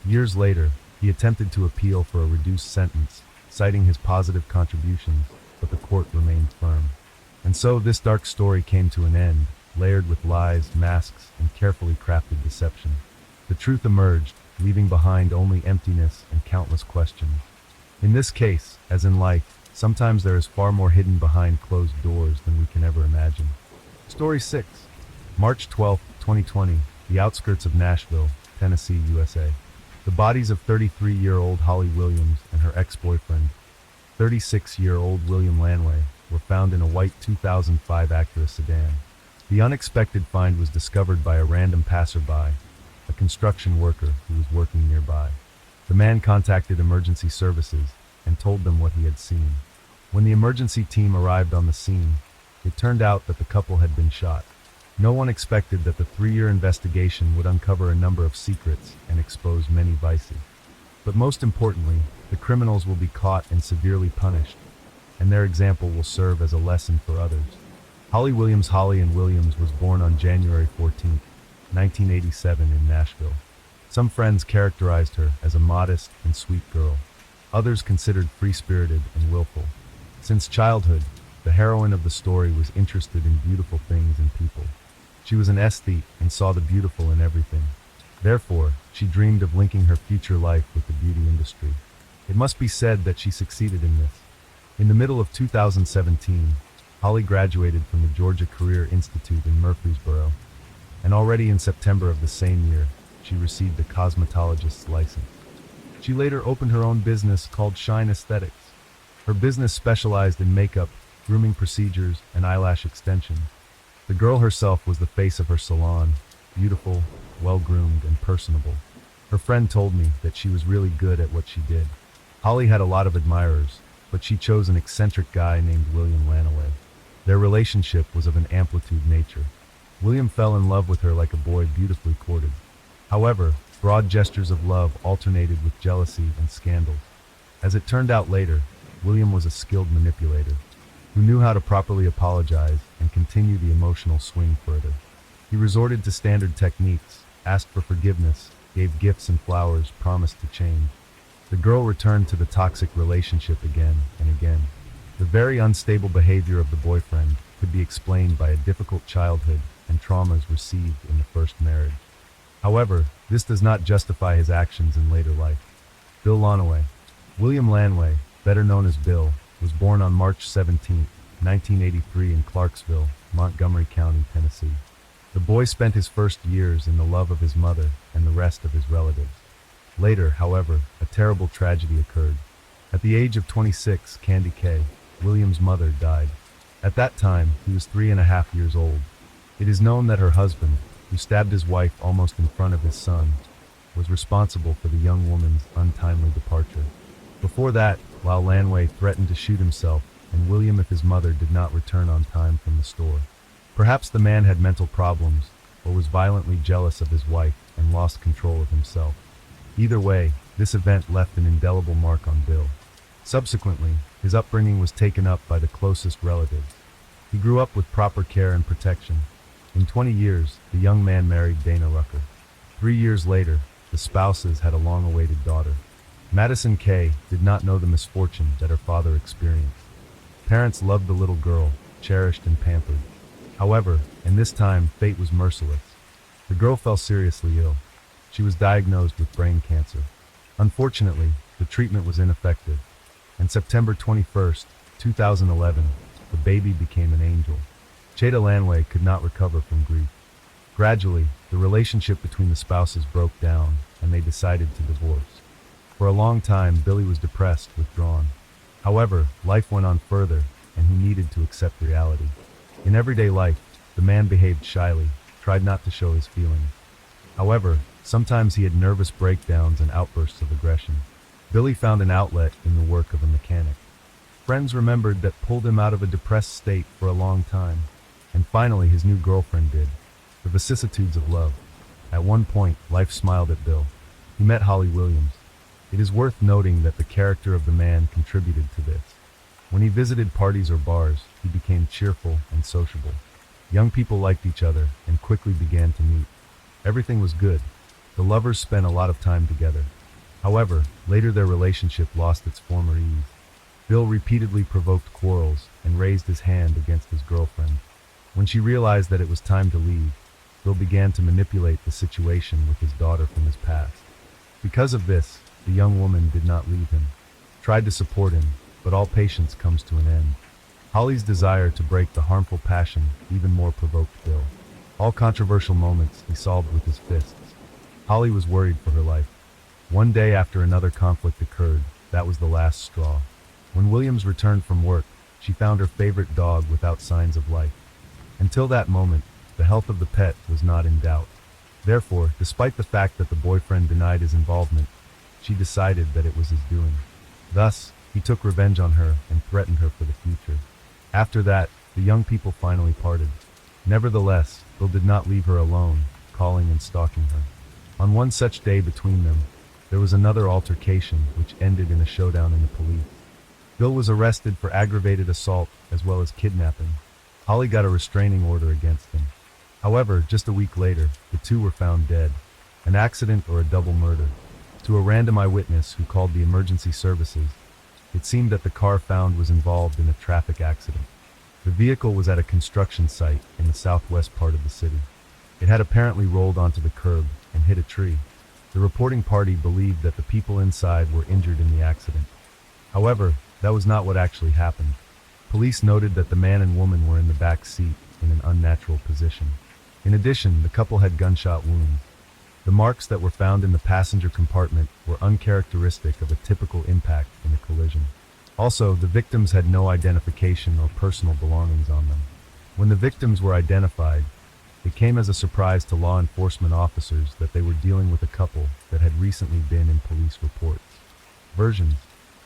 Years later, he attempted to appeal for a reduced sentence, citing his positive contributions, but the court remained firm. And so this dark story came to an end, layered with lies, masks, and carefully crafted deception. The truth emerged, leaving behind only emptiness and countless questions. In this case, as in life, sometimes there is far more hidden behind closed doors than we can ever imagine. Story 6. March 12, 2020, the outskirts of Nashville, Tennessee, USA. The bodies of 33-year-old Holly Williams and her ex-boyfriend, 36-year-old William Lanway, were found in a white 2005 Acura sedan. The unexpected find was discovered by a random passerby, a construction worker who was working nearby. The man contacted emergency services and told them what he had seen. When the emergency team arrived on the scene, it turned out that the couple had been shot. No one expected that the 3-year investigation would uncover a number of secrets and expose many vices. But most importantly, the criminals will be caught and severely punished, and their example will serve as a lesson for others. Holly Ann Williams was born on January 14, 1987 in Nashville. Some friends characterized her as a modest and sweet girl. Others considered free-spirited and willful. Since childhood, the heroine of the story was interested in beautiful things and people. She was an aesthete and saw the beautiful in everything. Therefore, she dreamed of linking her future life with the beauty industry. It must be said that she succeeded in this. In the middle of 2017, Holly graduated from the Georgia Career Institute in Murfreesboro, and already in September of the same year, she received a cosmetologist's license. She later opened her own business called Shine Aesthetics. Her business specialized in makeup, grooming procedures, and eyelash extensions. The girl herself was the face of her salon, beautiful, well-groomed, and personable. Her friend told me that she was really good at what she did. Holly had a lot of admirers, but she chose an eccentric guy named William Lanaway. Their relationship was of an amplitude nature. William fell in love with her like a boy beautifully courted. However, broad gestures of love alternated with jealousy and scandals. As it turned out later, William was a skilled manipulator who knew how to properly apologize and continue the emotional swing further. He resorted to standard techniques, asked for forgiveness, gave gifts and flowers, promised to change. The girl returned to the toxic relationship again and again. The very unstable behavior of the boyfriend could be explained by a difficult childhood and traumas received in the first marriage. However, this does not justify his actions in later life. Bill Lanway. William Lanway, better known as Bill, was born on March 17, 1983 in Clarksville, Montgomery County, Tennessee. The boy spent his first years in the love of his mother and the rest of his relatives. Later, however, a terrible tragedy occurred. At the age of 26, Candy Kay, William's mother, died. At that time, he was 3.5 years old. It is known that her husband, who stabbed his wife almost in front of his son, was responsible for the young woman's untimely departure. Before that, while Lanway threatened to shoot himself, and William if his mother did not return on time from the store. Perhaps the man had mental problems, or was violently jealous of his wife and lost control of himself. Either way, this event left an indelible mark on Bill. Subsequently, his upbringing was taken up by the closest relatives. He grew up with proper care and protection. In 20 years, the young man married Dana Rucker. 3 years later, the spouses had a long-awaited daughter. Madison Kay did not know the misfortune that her father experienced. Parents loved the little girl, cherished and pampered. However, in this time, fate was merciless. The girl fell seriously ill. She was diagnosed with brain cancer. Unfortunately, the treatment was ineffective. On September 21, 2011, the baby became an angel. Chada Lanway could not recover from grief. Gradually, the relationship between the spouses broke down, and they decided to divorce. For a long time, Billy was depressed, withdrawn. However, life went on further, and he needed to accept reality. In everyday life, the man behaved shyly, tried not to show his feelings. However, sometimes he had nervous breakdowns and outbursts of aggression. Billy found an outlet in the work of a mechanic. Friends remembered that pulled him out of a depressed state for a long time. And finally, his new girlfriend did. The vicissitudes of love. At one point, life smiled at Bill. He met Holly Williams. It is worth noting that the character of the man contributed to this. When he visited parties or bars, he became cheerful and sociable. Young people liked each other and quickly began to meet. Everything was good. The lovers spent a lot of time together. However, later their relationship lost its former ease. Bill repeatedly provoked quarrels and raised his hand against his girlfriend. When she realized that it was time to leave, Bill began to manipulate the situation with his daughter from his past. Because of this, the young woman did not leave him, tried to support him, but all patience comes to an end. Holly's desire to break the harmful passion even more provoked Bill. All controversial moments he solved with his fists. Holly was worried for her life. One day after another conflict occurred, that was the last straw. When Williams returned from work, she found her favorite dog without signs of life. Until that moment, the health of the pet was not in doubt. Therefore, despite the fact that the boyfriend denied his involvement, she decided that it was his doing. Thus, he took revenge on her and threatened her for the future. After that, the young people finally parted. Nevertheless, Bill did not leave her alone, calling and stalking her. On one such day between them, there was another altercation which ended in a showdown in the police. Bill was arrested for aggravated assault as well as kidnapping. Holly got a restraining order against him. However, just a week later, the two were found dead. An accident or a double murder. To a random eyewitness who called the emergency services, it seemed that the car found was involved in a traffic accident. The vehicle was at a construction site in the southwest part of the city. It had apparently rolled onto the curb and hit a tree. The reporting party believed that the people inside were injured in the accident. However, that was not what actually happened. Police noted that the man and woman were in the back seat in an unnatural position. In addition, the couple had gunshot wounds. The marks that were found in the passenger compartment were uncharacteristic of a typical impact in a collision. Also, the victims had no identification or personal belongings on them. When the victims were identified, it came as a surprise to law enforcement officers that they were dealing with a couple that had recently been in police reports. Versions.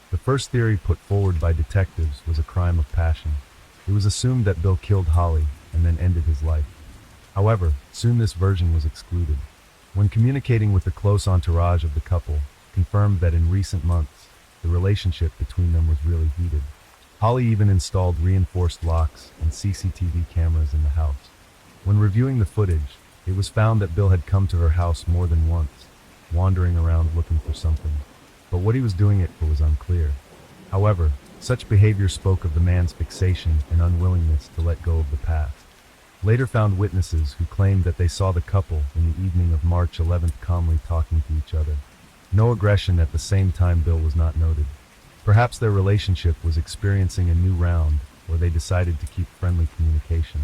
The first theory put forward by detectives was a crime of passion. It was assumed that Bill killed Holly and then ended his life. However, soon this version was excluded. When communicating with the close entourage of the couple, confirmed that in recent months, the relationship between them was really heated. Holly even installed reinforced locks and CCTV cameras in the house. When reviewing the footage, it was found that Bill had come to her house more than once, wandering around looking for something. But what he was doing it for was unclear. However, such behavior spoke of the man's fixation and unwillingness to let go of the past. Later found witnesses who claimed that they saw the couple in the evening of March 11th calmly talking to each other. No aggression at the same time. Bill was not noted. Perhaps their relationship was experiencing a new round, or they decided to keep friendly communication.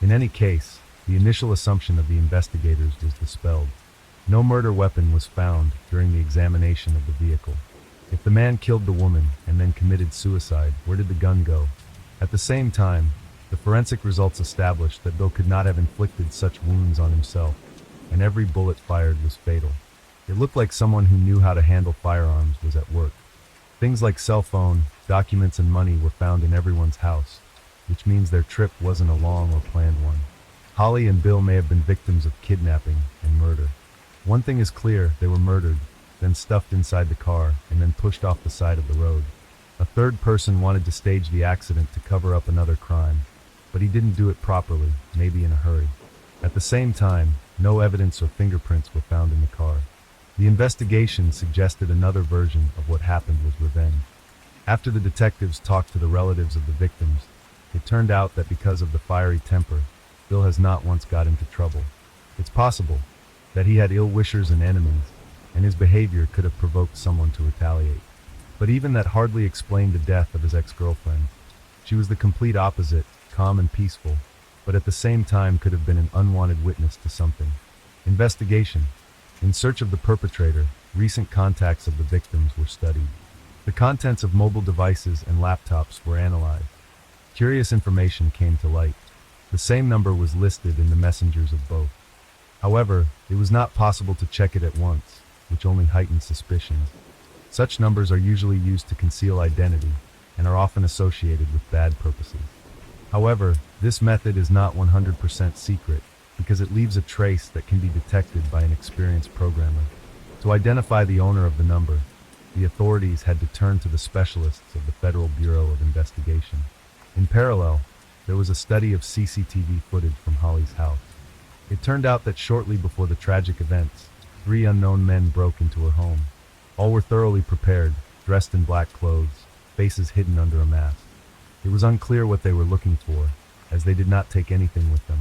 In any case, the initial assumption of the investigators was dispelled. No murder weapon was found during the examination of the vehicle. If the man killed the woman and then committed suicide, where did the gun go? At the same time, the forensic results established that Bill could not have inflicted such wounds on himself, and every bullet fired was fatal. It looked like someone who knew how to handle firearms was at work. Things like cell phone, documents, and money were found in everyone's house, which means their trip wasn't a long or planned one. Holly and Bill may have been victims of kidnapping and murder. One thing is clear: they were murdered, then stuffed inside the car, and then pushed off the side of the road. A third person wanted to stage the accident to cover up another crime, but he didn't do it properly, maybe in a hurry. At the same time, no evidence or fingerprints were found in the car. The investigation suggested another version of what happened was revenge. After the detectives talked to the relatives of the victims, it turned out that because of the fiery temper, Bill has not once got into trouble. It's possible that he had ill-wishers and enemies, and his behavior could have provoked someone to retaliate. But even that hardly explained the death of his ex-girlfriend. She was the complete opposite, calm and peaceful, but at the same time could have been an unwanted witness to something. Investigation. In search of the perpetrator, recent contacts of the victims were studied. The contents of mobile devices and laptops were analyzed. Curious information came to light. The same number was listed in the messengers of both. However, it was not possible to check it at once, which only heightened suspicions. Such numbers are usually used to conceal identity and are often associated with bad purposes. However, this method is not 100% secret because it leaves a trace that can be detected by an experienced programmer. To identify the owner of the number, the authorities had to turn to the specialists of the Federal Bureau of Investigation. In parallel, there was a study of CCTV footage from Holly's house. It turned out that shortly before the tragic events, 3 unknown men broke into her home. All were thoroughly prepared, dressed in black clothes, faces hidden under a mask. It was unclear what they were looking for, as they did not take anything with them.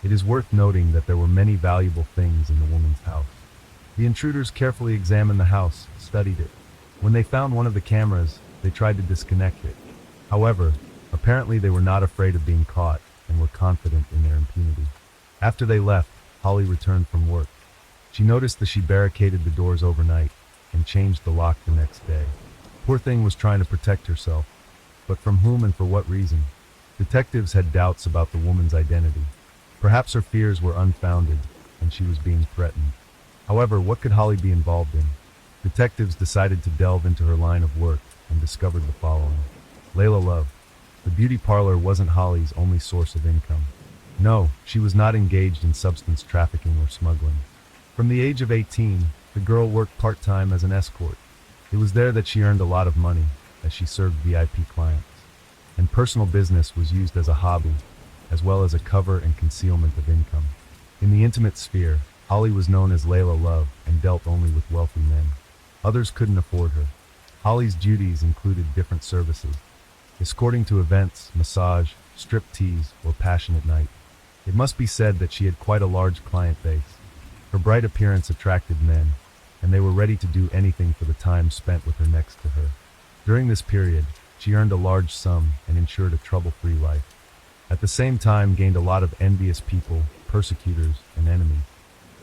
It is worth noting that there were many valuable things in the woman's house. The intruders carefully examined the house, studied it. When they found one of the cameras, they tried to disconnect it. However, apparently they were not afraid of being caught and were confident in their impunity. After they left, Holly returned from work. She noticed that she barricaded the doors overnight and changed the lock the next day. Poor thing was trying to protect herself, but from whom and for what reason? Detectives had doubts about the woman's identity. Perhaps her fears were unfounded and she was being threatened. However, what could Holly be involved in? Detectives decided to delve into her line of work and discovered the following. Layla Love. The beauty parlor wasn't Holly's only source of income. No, she was not engaged in substance trafficking or smuggling. From the age of 18, the girl worked part-time as an escort. It was there that she earned a lot of money, as she served VIP clients. And personal business was used as a hobby, as well as a cover and concealment of income. In the intimate sphere, Holly was known as Layla Love and dealt only with wealthy men. Others couldn't afford her. Holly's duties included different services: escorting to events, massage, strip-tease, or passionate night. It must be said that she had quite a large client base. Her bright appearance attracted men, and they were ready to do anything for the time spent with her next to her. During this period, she earned a large sum and ensured a trouble-free life. At the same time, gained a lot of envious people, persecutors, and enemies.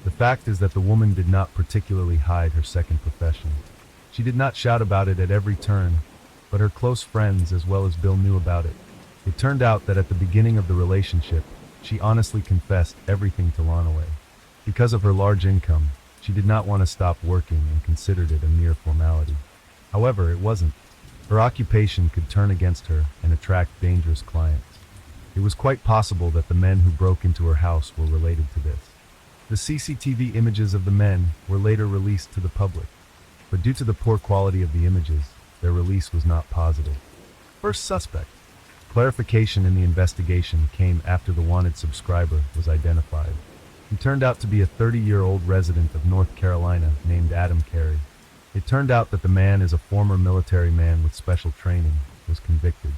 The fact is that the woman did not particularly hide her second profession. She did not shout about it at every turn, but her close friends as well as Bill knew about it. It turned out that at the beginning of the relationship, she honestly confessed everything to Lonaway. Because of her large income, she did not want to stop working and considered it a mere formality. However, it wasn't. Her occupation could turn against her and attract dangerous clients. It was quite possible that the men who broke into her house were related to this. The CCTV images of the men were later released to the public, but due to the poor quality of the images, their release was not positive. First suspect. Clarification in the investigation came after the wanted subscriber was identified. He turned out to be a 30-year-old resident of North Carolina named Adam Carey. It turned out that the man is a former military man with special training, was convicted,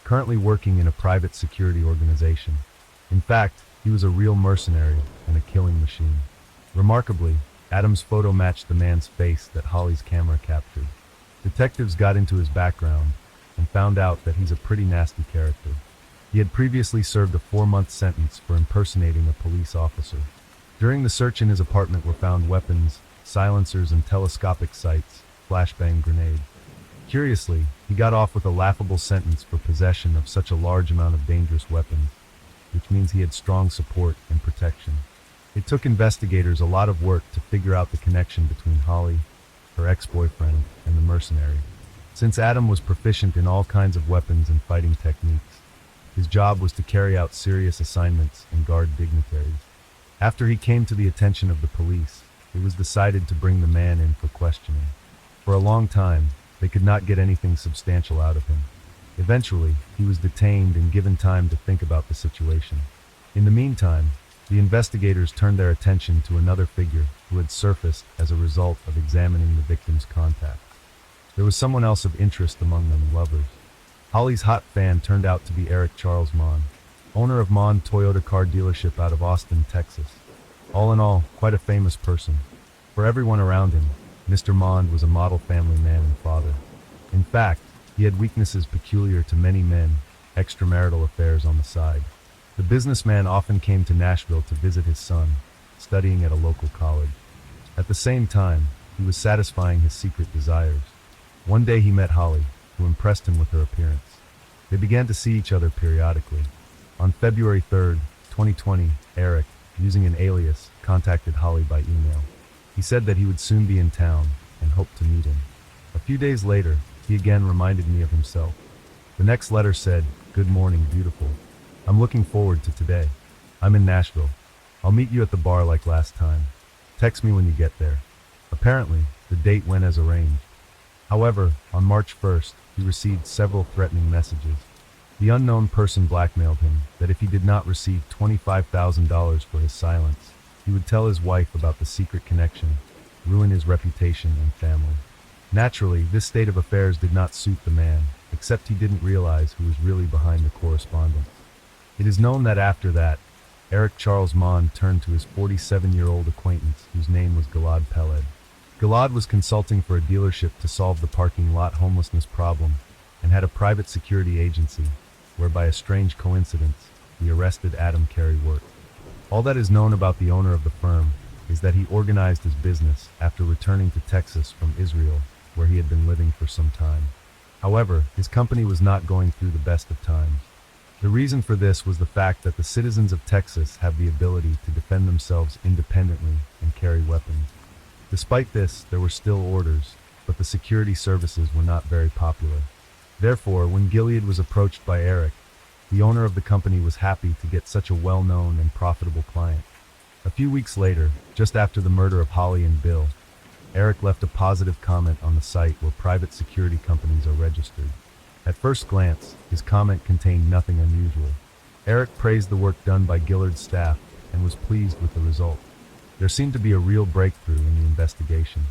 currently working in a private security organization. In fact, he was a real mercenary and a killing machine. Remarkably, Adam's photo matched the man's face that Holly's camera captured. Detectives got into his background and found out that he's a pretty nasty character. He had previously served a 4-month sentence for impersonating a police officer. During the search in his apartment were found weapons, silencers and telescopic sights, flashbang grenade. Curiously, he got off with a laughable sentence for possession of such a large amount of dangerous weapons, which means he had strong support and protection. It took investigators a lot of work to figure out the connection between Holly, her ex-boyfriend, and the mercenary. Since Adam was proficient in all kinds of weapons and fighting techniques, his job was to carry out serious assignments and guard dignitaries. After he came to the attention of the police, it was decided to bring the man in for questioning. For a long time, they could not get anything substantial out of him. Eventually, he was detained and given time to think about the situation. In the meantime, the investigators turned their attention to another figure who had surfaced as a result of examining the victim's contacts. There was someone else of interest among them, lovers. Holly's hot fan turned out to be Eric Charles Mon, owner of Mon Toyota car dealership out of Austin, Texas. All in all, quite a famous person. For everyone around him, Mr. Mond was a model family man and father. In fact, he had weaknesses peculiar to many men, extramarital affairs on the side. The businessman often came to Nashville to visit his son, studying at a local college. At the same time, he was satisfying his secret desires. One day he met Holly, who impressed him with her appearance. They began to see each other periodically. On February 3, 2020, Eric, using an alias, contacted Holly by email. He said that he would soon be in town and hoped to meet him. A few days later, he again reminded me of himself. The next letter said, "Good morning, beautiful. I'm looking forward to today. I'm in Nashville. I'll meet you at the bar like last time. Text me when you get there." Apparently, the date went as arranged. However, on March 1st, he received several threatening messages. The unknown person blackmailed him that if he did not receive $25,000 for his silence, he would tell his wife about the secret connection, ruin his reputation and family. Naturally, this state of affairs did not suit the man, except he didn't realize who was really behind the correspondence. It is known that after that, Eric Charles Mond turned to his 47-year-old acquaintance whose name was Gilad Peled. Gilad was consulting for a dealership to solve the parking lot homelessness problem and had a private security agency where, by a strange coincidence, the arrested Adam Carey worked. All that is known about the owner of the firm is that he organized his business after returning to Texas from Israel, where he had been living for some time. However, his company was not going through the best of times. The reason for this was the fact that the citizens of Texas have the ability to defend themselves independently and carry weapons. Despite this, there were still orders, but the security services were not very popular. Therefore, when Gilead was approached by Eric, the owner of the company was happy to get such a well-known and profitable client. A few weeks later, just after the murder of Holly and Bill, Eric left a positive comment on the site where private security companies are registered. At first glance, his comment contained nothing unusual. Eric praised the work done by Gillard's staff and was pleased with the result. There seemed to be a real breakthrough in the investigation.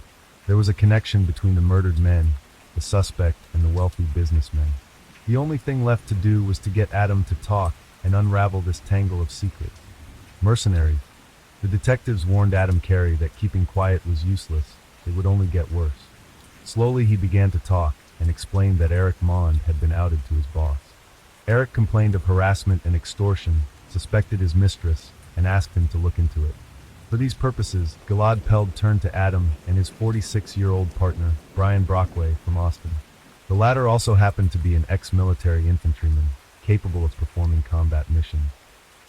There was a connection between the murdered men, the suspect, and the wealthy businessmen. The only thing left to do was to get Adam to talk and unravel this tangle of secrets. Mercenaries. The detectives warned Adam Carey that keeping quiet was useless. It would only get worse. Slowly he began to talk and explained that Eric Mond had been outed to his boss. Eric complained of harassment and extortion, suspected his mistress, and asked him to look into it. For these purposes, Gilad Peled turned to Adam and his 46-year-old partner, Brian Brockway, from Austin. The latter also happened to be an ex-military infantryman, capable of performing combat missions.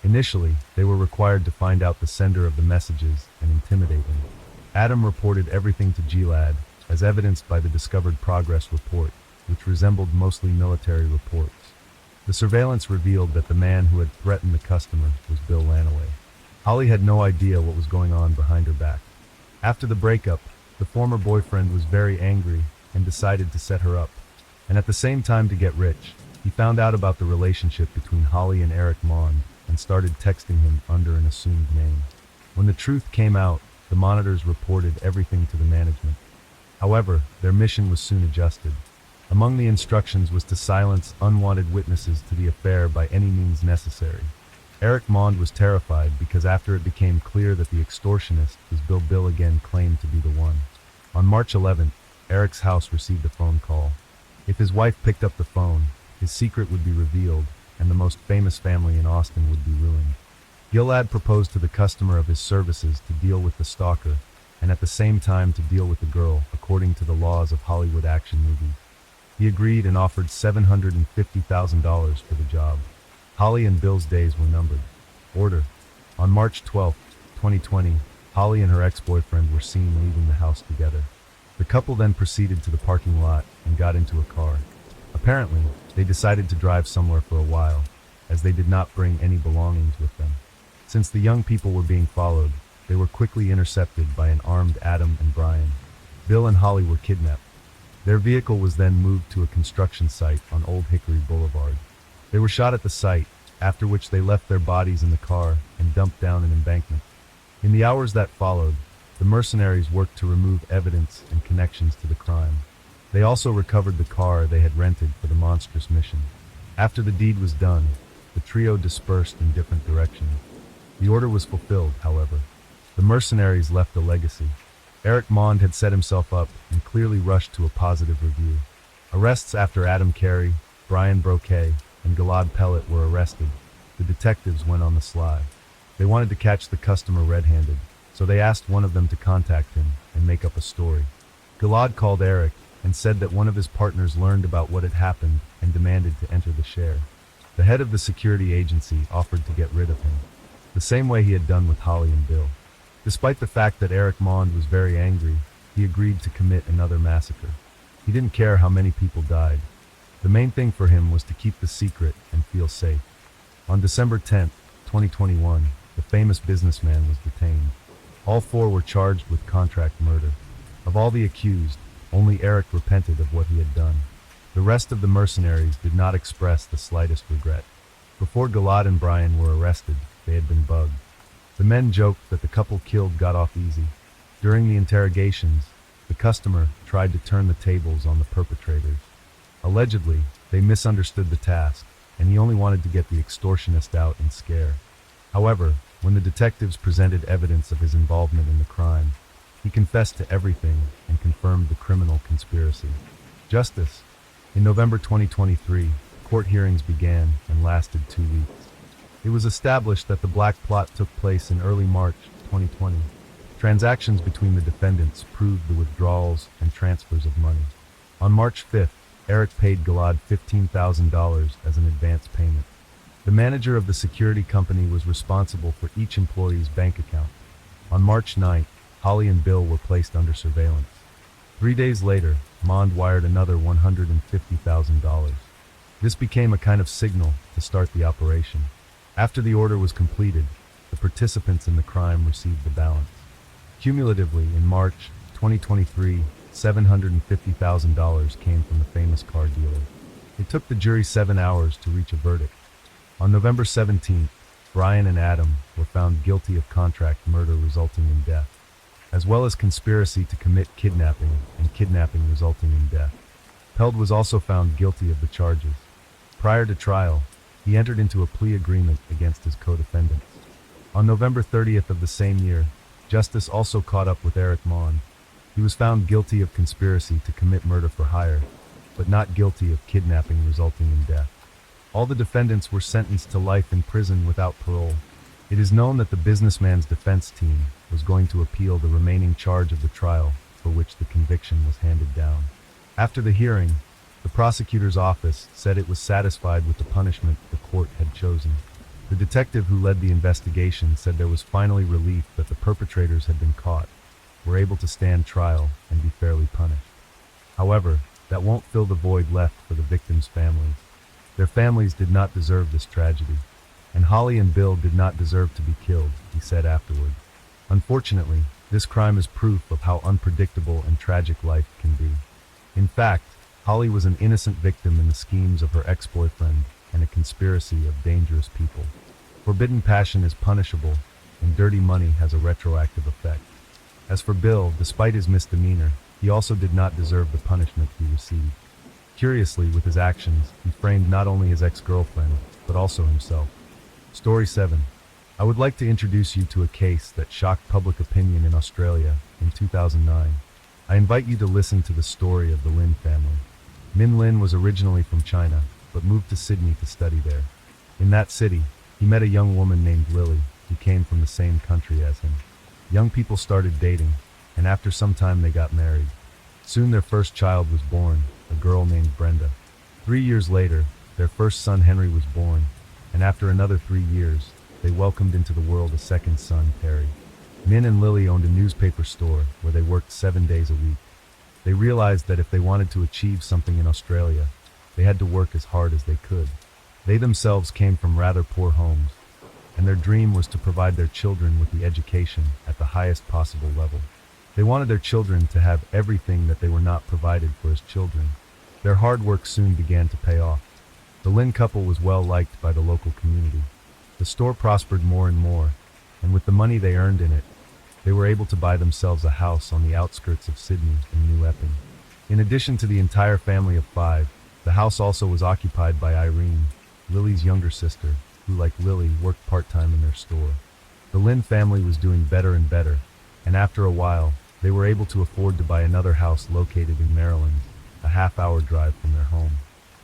Initially, they were required to find out the sender of the messages and intimidate him. Adam reported everything to Gilad, as evidenced by the discovered progress report, which resembled mostly military reports. The surveillance revealed that the man who had threatened the customer was Bill Lanaway. Holly had no idea what was going on behind her back. After the breakup, the former boyfriend was very angry and decided to set her up, and at the same time to get rich, he found out about the relationship between Holly and Eric Mond and started texting him under an assumed name. When the truth came out, the monitors reported everything to the management. However, their mission was soon adjusted. Among the instructions was to silence unwanted witnesses to the affair by any means necessary. Eric Mond was terrified because after it became clear that the extortionist was Bill again claimed to be the one. On March 11th, Eric's house received a phone call. If his wife picked up the phone, his secret would be revealed, and the most famous family in Austin would be ruined. Gilad proposed to the customer of his services to deal with the stalker, and at the same time to deal with the girl, according to the laws of Hollywood action movies. He agreed and offered $750,000 for the job. Holly and Bill's days were numbered. Order. On March 12, 2020, Holly and her ex-boyfriend were seen leaving the house together. The couple then proceeded to the parking lot and got into a car. Apparently, they decided to drive somewhere for a while, as they did not bring any belongings with them. Since the young people were being followed, they were quickly intercepted by an armed Adam and Brian. Bill and Holly were kidnapped. Their vehicle was then moved to a construction site on Old Hickory Boulevard. They were shot at the site, after which they left their bodies in the car and dumped down an embankment. In the hours that followed, the mercenaries worked to remove evidence and connections to the crime. They also recovered the car they had rented for the monstrous mission. After the deed was done, the trio dispersed in different directions. The order was fulfilled, however. The mercenaries left a legacy. Eric Mond had set himself up and clearly rushed to a positive review. Arrests after Adam Carey, Brian Broquet, and Gilad Pellet were arrested. The detectives went on the sly. They wanted to catch the customer red-handed, so they asked one of them to contact him and make up a story. Gilad called Eric and said that one of his partners learned about what had happened and demanded to enter the share. The head of the security agency offered to get rid of him, the same way he had done with Holly and Bill. Despite the fact that Eric Mond was very angry, he agreed to commit another massacre. He didn't care how many people died. The main thing for him was to keep the secret and feel safe. On December 10, 2021, the famous businessman was detained. All four were charged with contract murder. Of all the accused, only Eric repented of what he had done. The rest of the mercenaries did not express the slightest regret. Before Gilad and Brian were arrested, they had been bugged. The men joked that the couple killed got off easy. During the interrogations, the customer tried to turn the tables on the perpetrators. Allegedly, they misunderstood the task, and he only wanted to get the extortionist out and scare. However, when the detectives presented evidence of his involvement in the crime, he confessed to everything and confirmed the criminal conspiracy. Justice. In November 2023, court hearings began and lasted 2 weeks. It was established that the black plot took place in early March 2020. Transactions between the defendants proved the withdrawals and transfers of money. On March 5th, Eric paid Gilad $15,000 as an advance payment. The manager of the security company was responsible for each employee's bank account. On March 9th, Holly and Bill were placed under surveillance. 3 days later, Mond wired another $150,000. This became a kind of signal to start the operation. After the order was completed, the participants in the crime received the balance. Cumulatively, in March 2023, $750,000 came from the famous car dealer. It took the jury 7 hours to reach a verdict. On November 17th, Brian and Adam were found guilty of contract murder resulting in death, as well as conspiracy to commit kidnapping and kidnapping resulting in death. Peld was also found guilty of the charges. Prior to trial, he entered into a plea agreement against his co-defendants. On November 30th of the same year, justice also caught up with Eric Mond. He was found guilty of conspiracy to commit murder for hire, but not guilty of kidnapping resulting in death. All the defendants were sentenced to life in prison without parole. It is known that the businessman's defense team was going to appeal the remaining charge of the trial for which the conviction was handed down. After the hearing, the prosecutor's office said it was satisfied with the punishment the court had chosen. The detective who led the investigation said there was finally relief that the perpetrators had been caught, were able to stand trial and be fairly punished. However, that won't fill the void left for the victims' families. Their families did not deserve this tragedy, and Holly and Bill did not deserve to be killed, he said afterward. Unfortunately, this crime is proof of how unpredictable and tragic life can be. In fact, Holly was an innocent victim in the schemes of her ex-boyfriend and a conspiracy of dangerous people. Forbidden passion is punishable, and dirty money has a retroactive effect. As for Bill, despite his misdemeanor, he also did not deserve the punishment he received. Curiously, with his actions, he framed not only his ex-girlfriend, but also himself. Story 7. I would like to introduce you to a case that shocked public opinion in Australia in 2009. I invite you to listen to the story of the Lin family. Min Lin was originally from China, but moved to Sydney to study there. In that city, he met a young woman named Lily, who came from the same country as him. Young people started dating, and after some time they got married. Soon their first child was born, a girl named Brenda. 3 years later, their first son Henry was born, and after another 3 years, they welcomed into the world a second son, Perry. Min and Lily owned a newspaper store where they worked 7 days a week. They realized that if they wanted to achieve something in Australia, they had to work as hard as they could. They themselves came from rather poor homes, and their dream was to provide their children with the education at the highest possible level. They wanted their children to have everything that they were not provided for as children. Their hard work soon began to pay off. The Lin couple was well liked by the local community. The store prospered more and more, and with the money they earned in it, they were able to buy themselves a house on the outskirts of Sydney in New Epping. In addition to the entire family of 5, the house also was occupied by Irene, Lily's younger sister, who, like Lily, worked part-time in their store. The Lin family was doing better and better, and after a while, they were able to afford to buy another house located in Maryland, a half-hour drive from their home.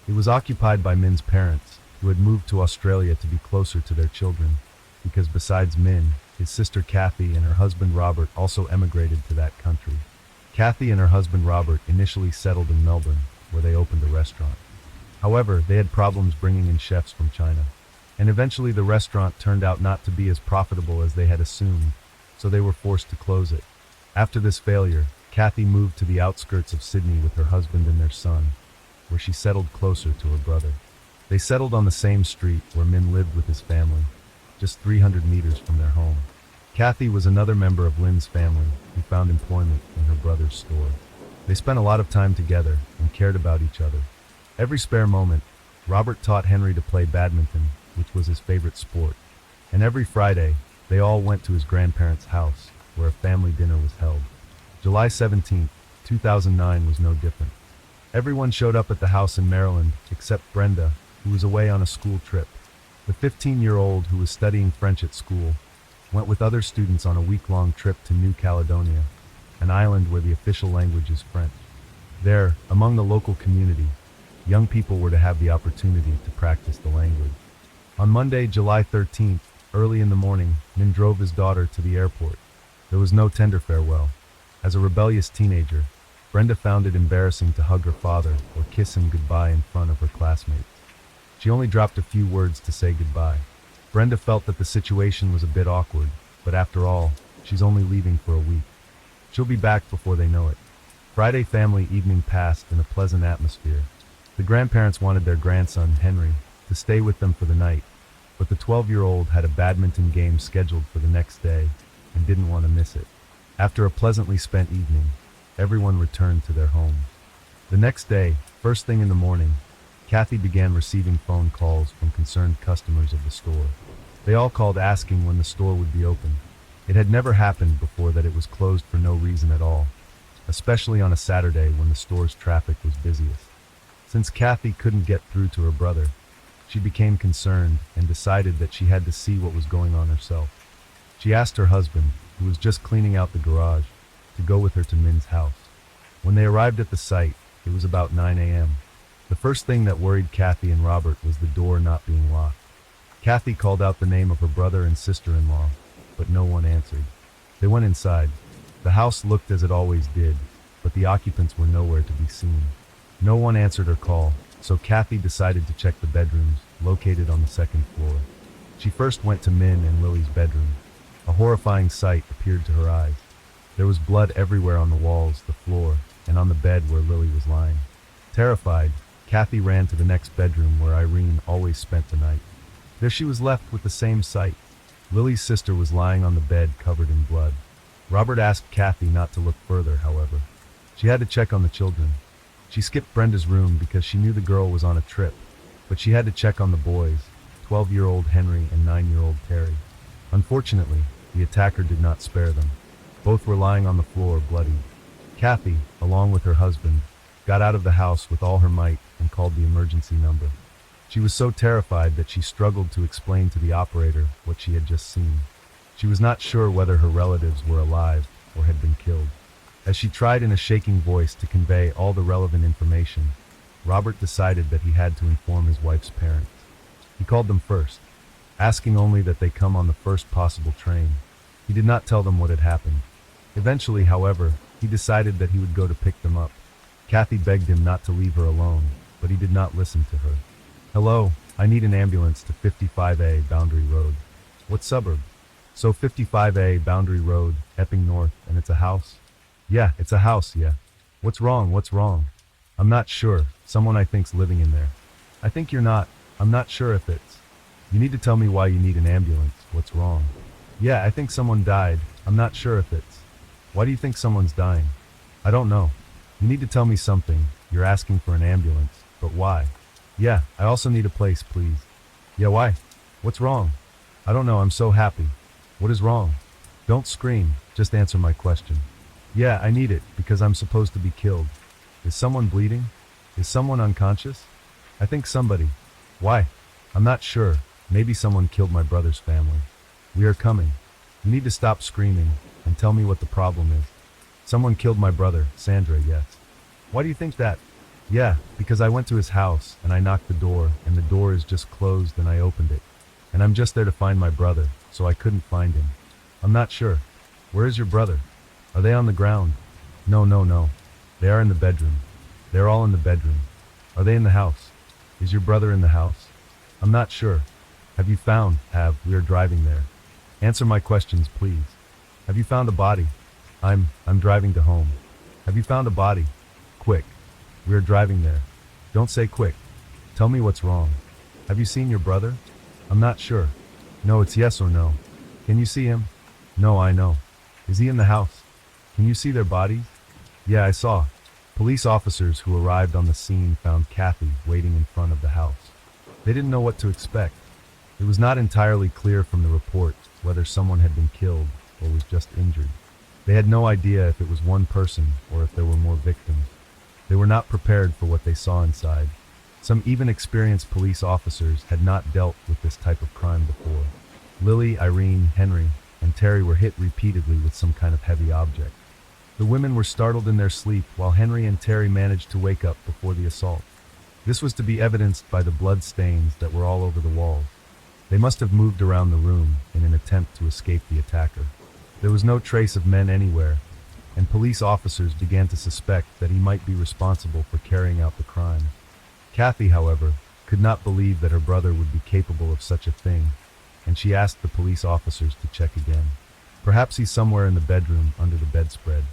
It was occupied by Min's parents, who had moved to Australia to be closer to their children, because besides Min, his sister Kathy and her husband Robert also emigrated to that country. Kathy and her husband Robert initially settled in Melbourne, where they opened a restaurant. However, they had problems bringing in chefs from China, and eventually the restaurant turned out not to be as profitable as they had assumed, so they were forced to close it. After this failure, Kathy moved to the outskirts of Sydney with her husband and their son, where she settled closer to her brother. They settled on the same street where Min lived with his family, just 300 meters from their home. Kathy was another member of Lin's family who found employment in her brother's store. They spent a lot of time together and cared about each other. Every spare moment, Robert taught Henry to play badminton, which was his favorite sport. And every Friday, they all went to his grandparents' house, where a family dinner was held. July 17, 2009 was no different. Everyone showed up at the house in Maryland except Brenda, who was away on a school trip. The 15-year-old, who was studying French at school, went with other students on a week-long trip to New Caledonia, an island where the official language is French. There, among the local community, young people were to have the opportunity to practice the language. On Monday, July 13th, early in the morning, Min drove his daughter to the airport. There was no tender farewell. As a rebellious teenager, Brenda found it embarrassing to hug her father or kiss him goodbye in front of her classmates. She only dropped a few words to say goodbye. Brenda felt that the situation was a bit awkward, but after all, she's only leaving for a week. She'll be back before they know it. Friday family evening passed in a pleasant atmosphere. The grandparents wanted their grandson, Henry, to stay with them for the night, but the 12-year-old had a badminton game scheduled for the next day and didn't want to miss it. After a pleasantly spent evening, everyone returned to their homes. The next day, first thing in the morning, Kathy began receiving phone calls from concerned customers of the store. They all called asking when the store would be open. It had never happened before that it was closed for no reason at all, especially on a Saturday when the store's traffic was busiest. Since Kathy couldn't get through to her brother, she became concerned and decided that she had to see what was going on herself. She asked her husband, who was just cleaning out the garage, to go with her to Min's house. When they arrived at the site, it was about 9 a.m. The first thing that worried Kathy and Robert was the door not being locked. Kathy called out the name of her brother and sister-in-law, but no one answered. They went inside. The house looked as it always did, but the occupants were nowhere to be seen. No one answered her call, so Kathy decided to check the bedrooms, located on the second floor. She first went to Min and Lily's bedroom. A horrifying sight appeared to her eyes. There was blood everywhere on the walls, the floor, and on the bed where Lily was lying. Terrified, Kathy ran to the next bedroom where Irene always spent the night. There she was left with the same sight. Lily's sister was lying on the bed covered in blood. Robert asked Kathy not to look further, however. She had to check on the children. She skipped Brenda's room because she knew the girl was on a trip, but she had to check on the boys, 12-year-old Henry and 9-year-old Terry. Unfortunately, the attacker did not spare them. Both were lying on the floor, bloodied. Kathy, along with her husband, got out of the house with all her might and called the emergency number. She was so terrified that she struggled to explain to the operator what she had just seen. She was not sure whether her relatives were alive or had been killed. As she tried in a shaking voice to convey all the relevant information, Robert decided that he had to inform his wife's parents. He called them first, asking only that they come on the first possible train. He did not tell them what had happened. Eventually, however, he decided that he would go to pick them up. Kathy begged him not to leave her alone, but he did not listen to her. "Hello, I need an ambulance to 55A Boundary Road." "What suburb?" "So 55A Boundary Road, Epping North, and it's a house?" "Yeah, it's a house, yeah." "What's wrong? What's wrong?" "I'm not sure. Someone I think's living in there." "I think you're not. I'm not sure if it's." "You need to tell me why you need an ambulance. What's wrong?" "Yeah, I think someone died. I'm not sure if it's." "Why do you think someone's dying?" "I don't know." "You need to tell me something. You're asking for an ambulance, but why?" "Yeah, I also need a place, please." "Yeah, why? What's wrong?" "I don't know, I'm so happy." "What is wrong?" "Don't scream, just answer my question." "Yeah, I need it, because I'm supposed to be killed." "Is someone bleeding? Is someone unconscious?" "I think somebody." "Why?" "I'm not sure. Maybe someone killed my brother's family." "We are coming." "You need to stop screaming, and tell me what the problem is." "Someone killed my brother, Sandra, yes." "Why do you think that?" "Yeah, because I went to his house, and I knocked the door, and the door is just closed, and I opened it. And I'm just there to find my brother, so I couldn't find him." "I'm not sure." "Where is your brother?" "Are they on the ground?" No. They are in the bedroom." "They're all in the bedroom." "Are they in the house?" "Is your brother in the house?" "I'm not sure." "Have you found?" We are driving there." "Answer my questions, please." "Have you found a body?" I'm driving to home." "Have you found a body?" "Quick. We are driving there." "Don't say quick. Tell me what's wrong." "Have you seen your brother?" "I'm not sure." "No, it's yes or no." "Can you see him?" "No, I know." "Is he in the house?" "Can you see their bodies?" "Yeah, I saw." Police officers who arrived on the scene found Kathy waiting in front of the house. They didn't know what to expect. It was not entirely clear from the report whether someone had been killed or was just injured. They had no idea if it was one person or if there were more victims. They were not prepared for what they saw inside. Some even experienced police officers had not dealt with this type of crime before. Lily, Irene, Henry, and Terry were hit repeatedly with some kind of heavy object. The women were startled in their sleep while Henry and Terry managed to wake up before the assault. This was to be evidenced by the blood stains that were all over the walls. They must have moved around the room in an attempt to escape the attacker. There was no trace of men anywhere, and police officers began to suspect that he might be responsible for carrying out the crime. Kathy, however, could not believe that her brother would be capable of such a thing, and she asked the police officers to check again. Perhaps he's somewhere in the bedroom under the bedspread.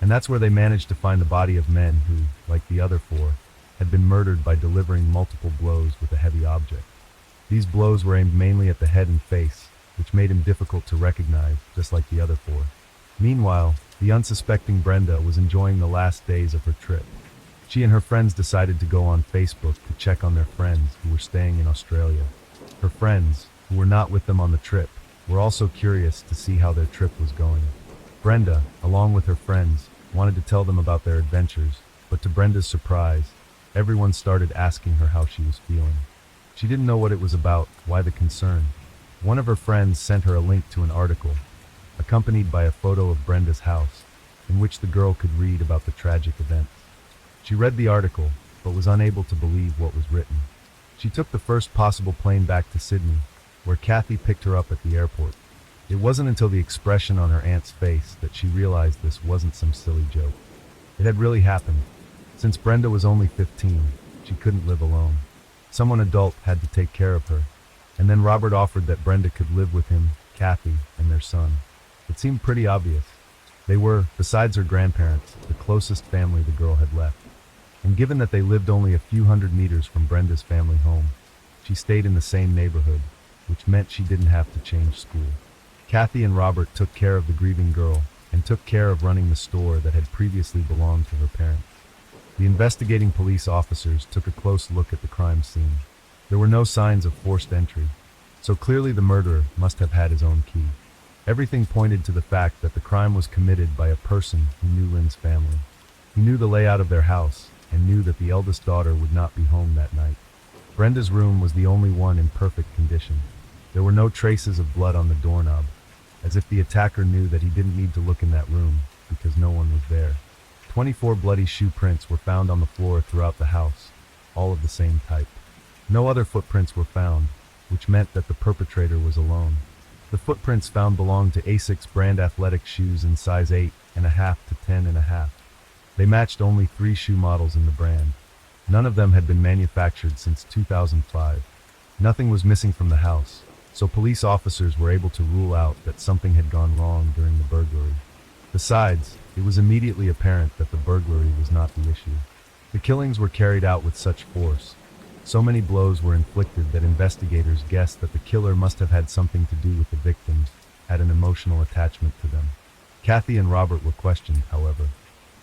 And that's where they managed to find the body of men who, like the other four, had been murdered by delivering multiple blows with a heavy object. These blows were aimed mainly at the head and face, which made him difficult to recognize, just like the other four. Meanwhile, the unsuspecting Brenda was enjoying the last days of her trip. She and her friends decided to go on Facebook to check on their friends who were staying in Australia. Her friends, who were not with them on the trip, were also curious to see how their trip was going. Brenda, along with her friends, wanted to tell them about their adventures, but to Brenda's surprise, everyone started asking her how she was feeling. She didn't know what it was about, why the concern. One of her friends sent her a link to an article, accompanied by a photo of Brenda's house, in which the girl could read about the tragic events. She read the article, but was unable to believe what was written. She took the first possible plane back to Sydney, where Kathy picked her up at the airport. It wasn't until the expression on her aunt's face that she realized this wasn't some silly joke. It had really happened. Since Brenda was only 15, she couldn't live alone. Someone adult had to take care of her, and then Robert offered that Brenda could live with him, Kathy, and their son. It seemed pretty obvious. They were, besides her grandparents, the closest family the girl had left. And given that they lived only a few hundred meters from Brenda's family home, she stayed in the same neighborhood, which meant she didn't have to change school. Kathy and Robert took care of the grieving girl and took care of running the store that had previously belonged to her parents. The investigating police officers took a close look at the crime scene. There were no signs of forced entry, so clearly the murderer must have had his own key. Everything pointed to the fact that the crime was committed by a person who knew Lynn's family. He knew the layout of their house and knew that the eldest daughter would not be home that night. Brenda's room was the only one in perfect condition. There were no traces of blood on the doorknob, as if the attacker knew that he didn't need to look in that room because no one was there. 24 bloody shoe prints were found on the floor throughout the house, all of the same type. No other footprints were found, which meant that the perpetrator was alone. The footprints found belonged to Asics brand athletic shoes in size 8.5 to 10.5. They matched only 3 shoe models in the brand. None of them had been manufactured since 2005. Nothing was missing from the house, so police officers were able to rule out that something had gone wrong during the burglary. Besides, it was immediately apparent that the burglary was not the issue. The killings were carried out with such force. So many blows were inflicted that investigators guessed that the killer must have had something to do with the victims, had an emotional attachment to them. Kathy and Robert were questioned, however.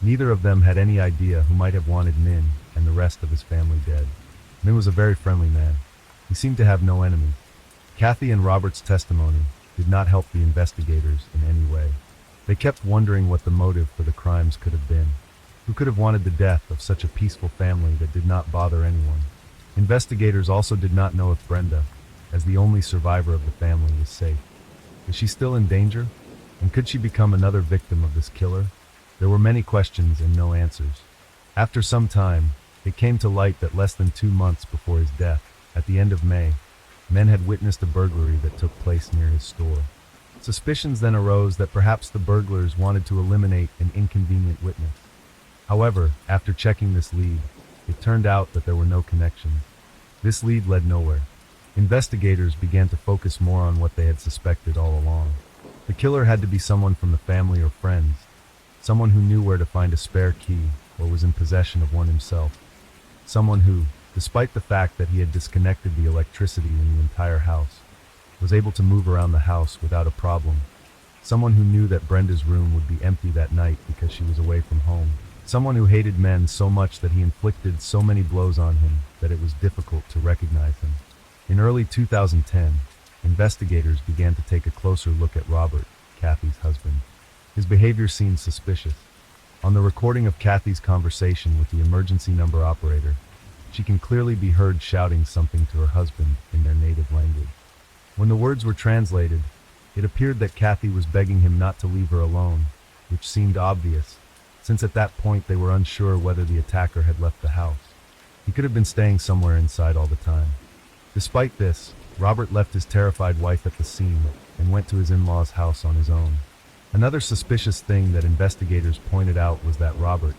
Neither of them had any idea who might have wanted Min and the rest of his family dead. Min was a very friendly man. He seemed to have no enemies. Kathy and Robert's testimony did not help the investigators in any way. They kept wondering what the motive for the crimes could have been. Who could have wanted the death of such a peaceful family that did not bother anyone? Investigators also did not know if Brenda, as the only survivor of the family, was safe. Is she still in danger? And could she become another victim of this killer? There were many questions and no answers. After some time, it came to light that less than 2 months before his death, at the end of May, men had witnessed a burglary that took place near his store. Suspicions then arose that perhaps the burglars wanted to eliminate an inconvenient witness. However, after checking this lead, it turned out that there were no connections. This lead led nowhere. Investigators began to focus more on what they had suspected all along. The killer had to be someone from the family or friends, someone who knew where to find a spare key or was in possession of one himself. Someone who, despite the fact that he had disconnected the electricity in the entire house, was able to move around the house without a problem. Someone who knew that Brenda's room would be empty that night because she was away from home. Someone who hated men so much that he inflicted so many blows on him that it was difficult to recognize him. In early 2010, investigators began to take a closer look at Robert, Kathy's husband. His behavior seemed suspicious. On the recording of Kathy's conversation with the emergency number operator, she can clearly be heard shouting something to her husband in their native language. When the words were translated, it appeared that Kathy was begging him not to leave her alone, which seemed obvious, since at that point they were unsure whether the attacker had left the house. He could have been staying somewhere inside all the time. Despite this, Robert left his terrified wife at the scene and went to his in-laws' house on his own. Another suspicious thing that investigators pointed out was that Robert,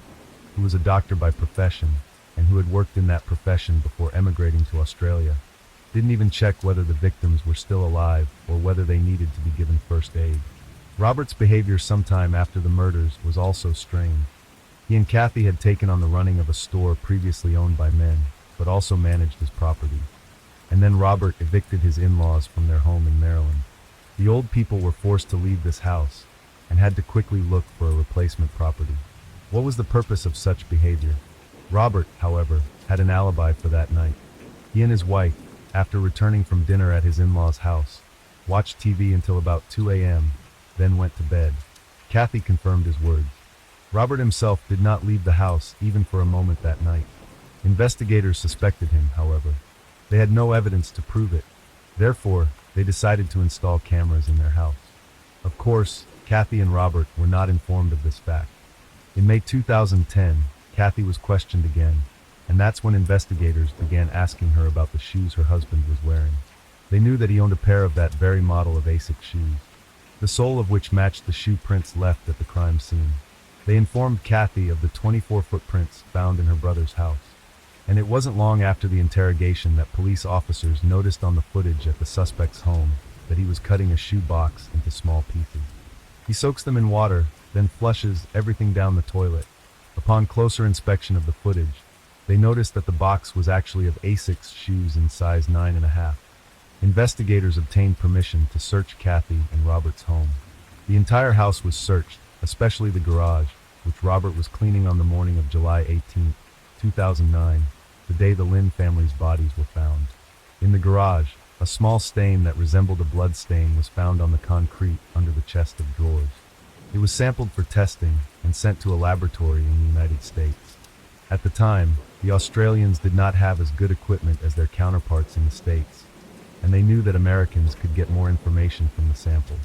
who was a doctor by profession and who had worked in that profession before emigrating to Australia, didn't even check whether the victims were still alive or whether they needed to be given first aid. Robert's behavior sometime after the murders was also strange. He and Kathy had taken on the running of a store previously owned by men, but also managed his property. And then Robert evicted his in-laws from their home in Maryland. The old people were forced to leave this house and had to quickly look for a replacement property. What was the purpose of such behavior? Robert, however, had an alibi for that night. He and his wife, after returning from dinner at his in-laws' house, watched TV until about 2 a.m., then went to bed. Kathy confirmed his words. Robert himself did not leave the house even for a moment that night. Investigators suspected him, however. They had no evidence to prove it. Therefore, they decided to install cameras in their house. Of course, Kathy and Robert were not informed of this fact. In May 2010, Kathy was questioned again, and that's when investigators began asking her about the shoes her husband was wearing. They knew that he owned a pair of that very model of Asics shoes, the sole of which matched the shoe prints left at the crime scene. They informed Kathy of the 24 footprints found in her brother's house. And it wasn't long after the interrogation that police officers noticed on the footage at the suspect's home that he was cutting a shoe box into small pieces. He soaks them in water, then flushes everything down the toilet. Upon closer inspection of the footage, they noticed that the box was actually of Asics shoes in size 9.5. Investigators obtained permission to search Kathy and Robert's home. The entire house was searched, especially the garage, which Robert was cleaning on the morning of July 18th, 2009, the day the Lynn family's bodies were found. In the garage, a small stain that resembled a blood stain was found on the concrete under the chest of drawers. It was sampled for testing and sent to a laboratory in the United States. At the time, the Australians did not have as good equipment as their counterparts in the States, and they knew that Americans could get more information from the sample.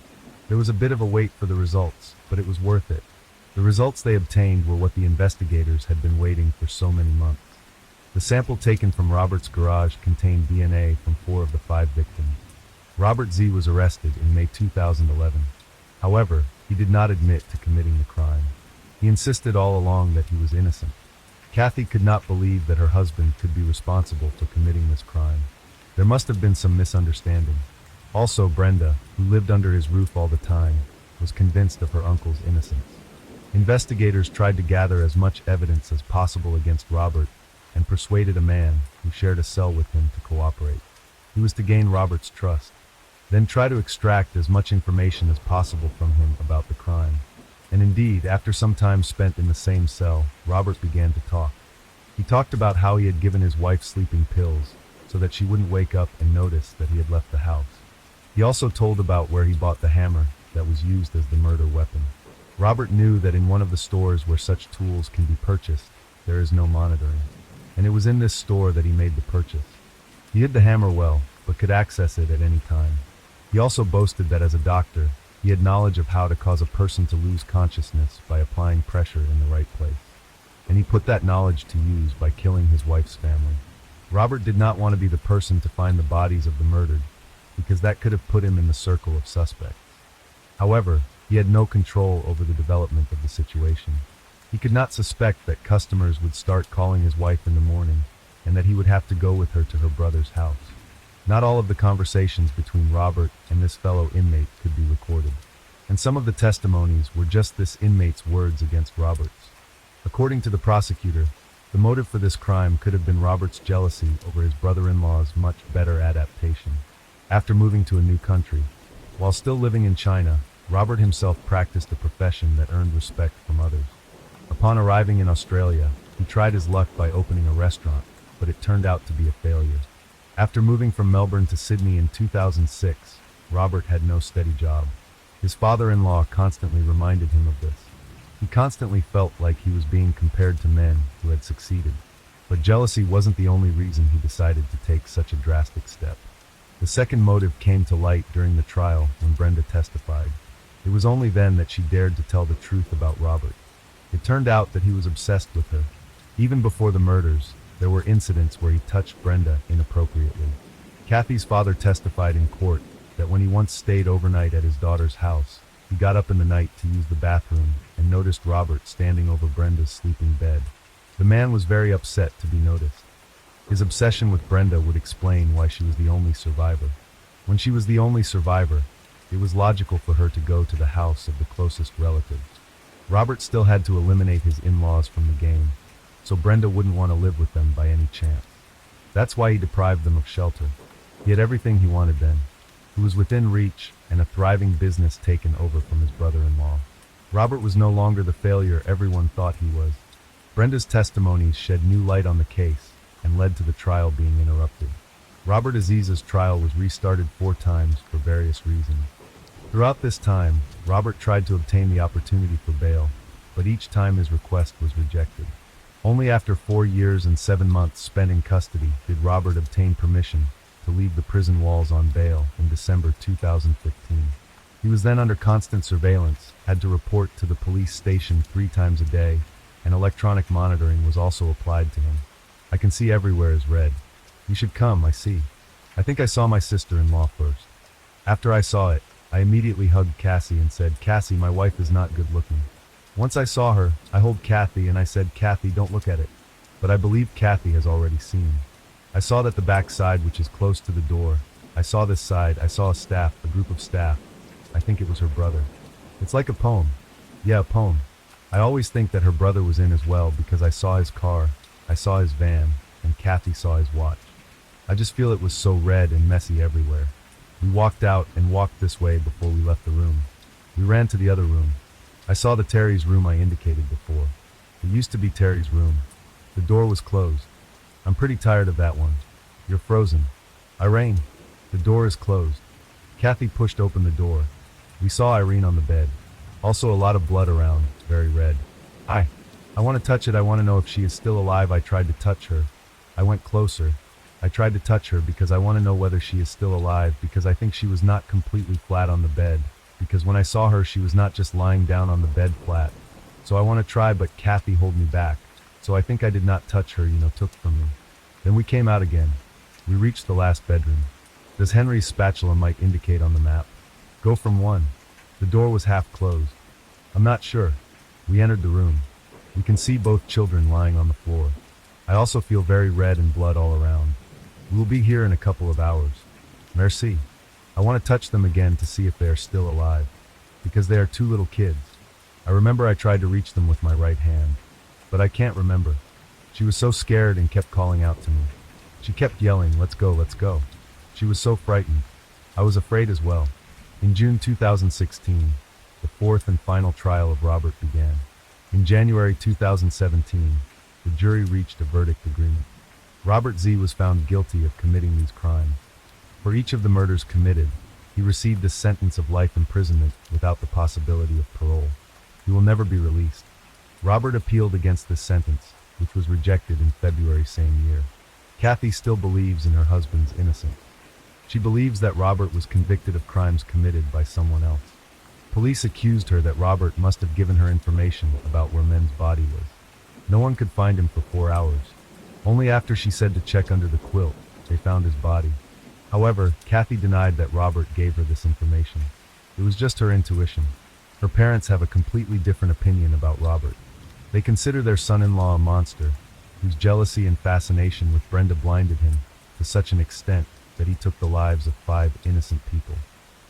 There was a bit of a wait for the results, but it was worth it. The results they obtained were what the investigators had been waiting for so many months. The sample taken from Robert's garage contained DNA from 4 of the 5 victims. Robert Z. was arrested in May 2011. However, he did not admit to committing the crime. He insisted all along that he was innocent. Kathy could not believe that her husband could be responsible for committing this crime. There must have been some misunderstanding. Also, Brenda, who lived under his roof all the time, was convinced of her uncle's innocence. Investigators tried to gather as much evidence as possible against Robert and persuaded a man who shared a cell with him to cooperate. He was to gain Robert's trust, then try to extract as much information as possible from him about the crime. And indeed, after some time spent in the same cell, Robert began to talk. He talked about how he had given his wife sleeping pills so that she wouldn't wake up and notice that he had left the house. He also told about where he bought the hammer that was used as the murder weapon. Robert knew that in one of the stores where such tools can be purchased, there is no monitoring, and it was in this store that he made the purchase. He hid the hammer well, but could access it at any time. He also boasted that as a doctor, he had knowledge of how to cause a person to lose consciousness by applying pressure in the right place. And he put that knowledge to use by killing his wife's family. Robert did not want to be the person to find the bodies of the murdered, because that could have put him in the circle of suspects. However, he had no control over the development of the situation. He could not suspect that customers would start calling his wife in the morning, and that he would have to go with her to her brother's house. Not all of the conversations between Robert and this fellow inmate could be recorded, and some of the testimonies were just this inmate's words against Robert's. According to the prosecutor, the motive for this crime could have been Robert's jealousy over his brother-in-law's much better adaptation. After moving to a new country, while still living in China, Robert himself practiced a profession that earned respect from others. Upon arriving in Australia, he tried his luck by opening a restaurant, but it turned out to be a failure. After moving from Melbourne to Sydney in 2006, Robert had no steady job. His father-in-law constantly reminded him of this. He constantly felt like he was being compared to men who had succeeded. But jealousy wasn't the only reason he decided to take such a drastic step. The second motive came to light during the trial when Brenda testified. It was only then that she dared to tell the truth about Robert. It turned out that he was obsessed with her. Even before the murders, there were incidents where he touched Brenda inappropriately. Kathy's father testified in court that when he once stayed overnight at his daughter's house, he got up in the night to use the bathroom and noticed Robert standing over Brenda's sleeping bed. The man was very upset to be noticed. His obsession with Brenda would explain why she was the only survivor. When she was the only survivor, it was logical for her to go to the house of the closest relatives. Robert still had to eliminate his in-laws from the game, so Brenda wouldn't want to live with them by any chance. That's why he deprived them of shelter. He had everything he wanted then. He was within reach, and a thriving business taken over from his brother-in-law. Robert was no longer the failure everyone thought he was. Brenda's testimonies shed new light on the case and led to the trial being interrupted. Robert Aziz's trial was restarted 4 times for various reasons. Throughout this time, Robert tried to obtain the opportunity for bail, but each time his request was rejected. Only after 4 years and 7 months spent in custody did Robert obtain permission to leave the prison walls on bail in December 2015. He was then under constant surveillance, had to report to the police station 3 times a day, and electronic monitoring was also applied to him. I can see everywhere is red. You should come, I see. I think I saw my sister-in-law first. After I saw it, I immediately hugged Cassie and said, "Cassie, my wife is not good looking." Once I saw her, I hold Kathy and I said, "Kathy, don't look at it." But I believe Kathy has already seen. I saw that the back side, which is close to the door, I saw this side, I saw a group of staff. I think it was her brother. It's like a poem. Yeah, a poem. I always think that her brother was in as well because I saw his car, I saw his van, and Kathy saw his watch. I just feel it was so red and messy everywhere. We walked out and walked this way before we left the room. We ran to the other room. I saw the Terry's room I indicated before. It used to be Terry's room. The door was closed. I'm pretty tired of that one. You're frozen. Irene, the door is closed. Kathy pushed open the door. We saw Irene on the bed. Also a lot of blood around, very red. I want to touch it. I want to know if she is still alive. I tried to touch her. I went closer. I tried to touch her because I want to know whether she is still alive, because I think she was not completely flat on the bed, because when I saw her she was not just lying down on the bed flat. So I want to try, but Kathy hold me back. So I think I did not touch her, took from me. Then we came out again. We reached the last bedroom. Does Henry's spatula might indicate on the map? Go from one. The door was half closed. I'm not sure. We entered the room. We can see both children lying on the floor. I also feel very red and blood all around. We will be here in a couple of hours. Merci. I want to touch them again to see if they are still alive, because they are two little kids. I remember I tried to reach them with my right hand, but I can't remember. She was so scared and kept calling out to me. She kept yelling, let's go, let's go. She was so frightened. I was afraid as well. In June 2016, the fourth and final trial of Robert began. In January 2017, the jury reached a verdict agreement. Robert Z. was found guilty of committing these crimes. For each of the murders committed, he received a sentence of life imprisonment without the possibility of parole. He will never be released. Robert appealed against this sentence, which was rejected in February same year. Kathy still believes in her husband's innocence. She believes that Robert was convicted of crimes committed by someone else. Police accused her that Robert must have given her information about where Men's body was. No one could find him for 4 hours. Only after she said to check under the quilt, they found his body. However, Kathy denied that Robert gave her this information. It was just her intuition. Her parents have a completely different opinion about Robert. They consider their son-in-law a monster, whose jealousy and fascination with Brenda blinded him to such an extent that he took the lives of 5 innocent people.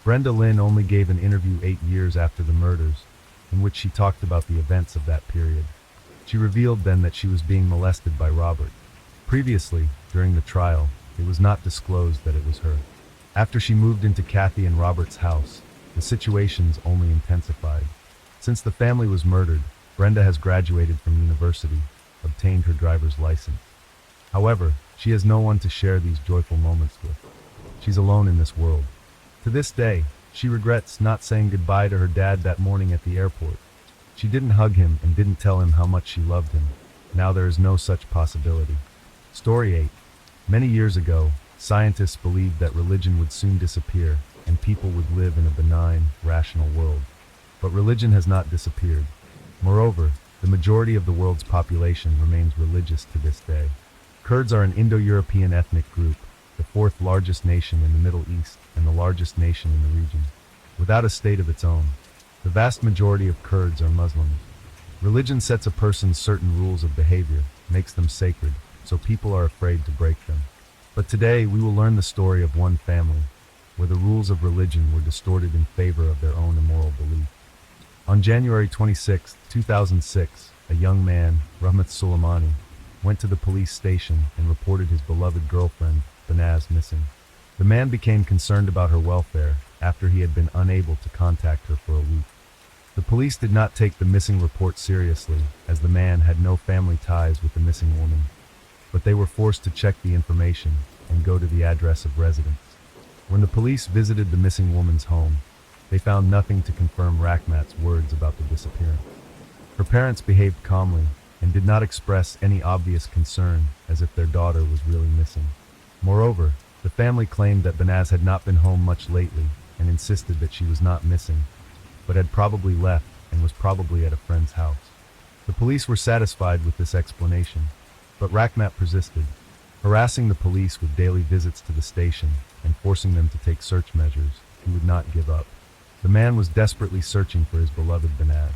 Brenda Lynn only gave an interview 8 years after the murders, in which she talked about the events of that period. She revealed then that she was being molested by Robert. Previously, during the trial, it was not disclosed that it was her. After she moved into Kathy and Robert's house, the situations only intensified. Since the family was murdered, Brenda has graduated from university, obtained her driver's license. However, she has no one to share these joyful moments with. She's alone in this world. To this day, she regrets not saying goodbye to her dad that morning at the airport. She didn't hug him and didn't tell him how much she loved him. Now there is no such possibility. Story 8. Many years ago, scientists believed that religion would soon disappear and people would live in a benign, rational world. But religion has not disappeared. Moreover, the majority of the world's population remains religious to this day. Kurds are an Indo-European ethnic group, the 4th largest nation in the Middle East and the largest nation in the region. Without a state of its own, the vast majority of Kurds are Muslims. Religion sets a person's certain rules of behavior, makes them sacred, so people are afraid to break them. But today we will learn the story of one family, where the rules of religion were distorted in favor of their own immoral belief. On January 26, 2006, a young man, Rahmat Soleimani, went to the police station and reported his beloved girlfriend, Banaz, missing. The man became concerned about her welfare after he had been unable to contact her for a week. The police did not take the missing report seriously, as the man had no family ties with the missing woman. But they were forced to check the information and go to the address of residence. When the police visited the missing woman's home, they found nothing to confirm Rahmat's words about the disappearance. Her parents behaved calmly and did not express any obvious concern, as if their daughter was really missing. Moreover, the family claimed that Banaz had not been home much lately and insisted that she was not missing, but had probably left and was probably at a friend's house. The police were satisfied with this explanation, but Rahmat persisted, harassing the police with daily visits to the station and forcing them to take search measures. He would not give up. The man was desperately searching for his beloved Banaz.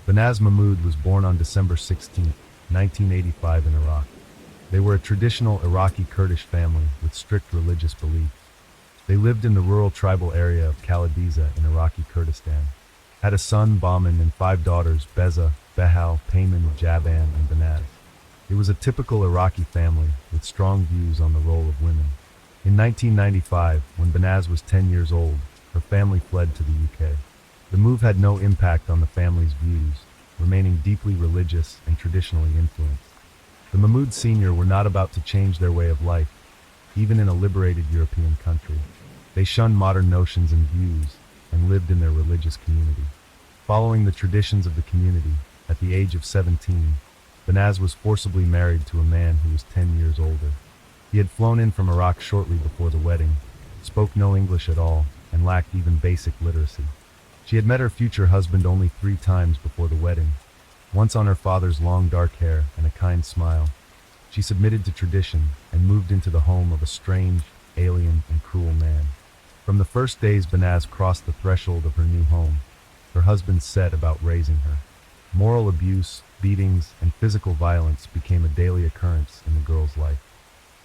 Banaz Mahmoud was born on December 16, 1985 in Iraq. They were a traditional Iraqi Kurdish family with strict religious beliefs. They lived in the rural tribal area of Kaladiza in Iraqi Kurdistan, had a son, Baman, and 5 daughters, Beza, Behal, Payman, Jaban, and Banaz. It was a typical Iraqi family with strong views on the role of women. In 1995, when Banaz was 10 years old, her family fled to the UK. The move had no impact on the family's views, remaining deeply religious and traditionally influenced. The Mahmud Sr. were not about to change their way of life, even in a liberated European country. They shunned modern notions and views and lived in their religious community. Following the traditions of the community, at the age of 17, Banaz was forcibly married to a man who was 10 years older. He had flown in from Iraq shortly before the wedding, spoke no English at all, and lacked even basic literacy. She had met her future husband only 3 times before the wedding, once on her father's long dark hair and a kind smile. She submitted to tradition and moved into the home of a strange, alien, and cruel man. From the first days Banaz crossed the threshold of her new home, her husband set about raising her. Moral abuse, beatings, and physical violence became a daily occurrence in the girl's life.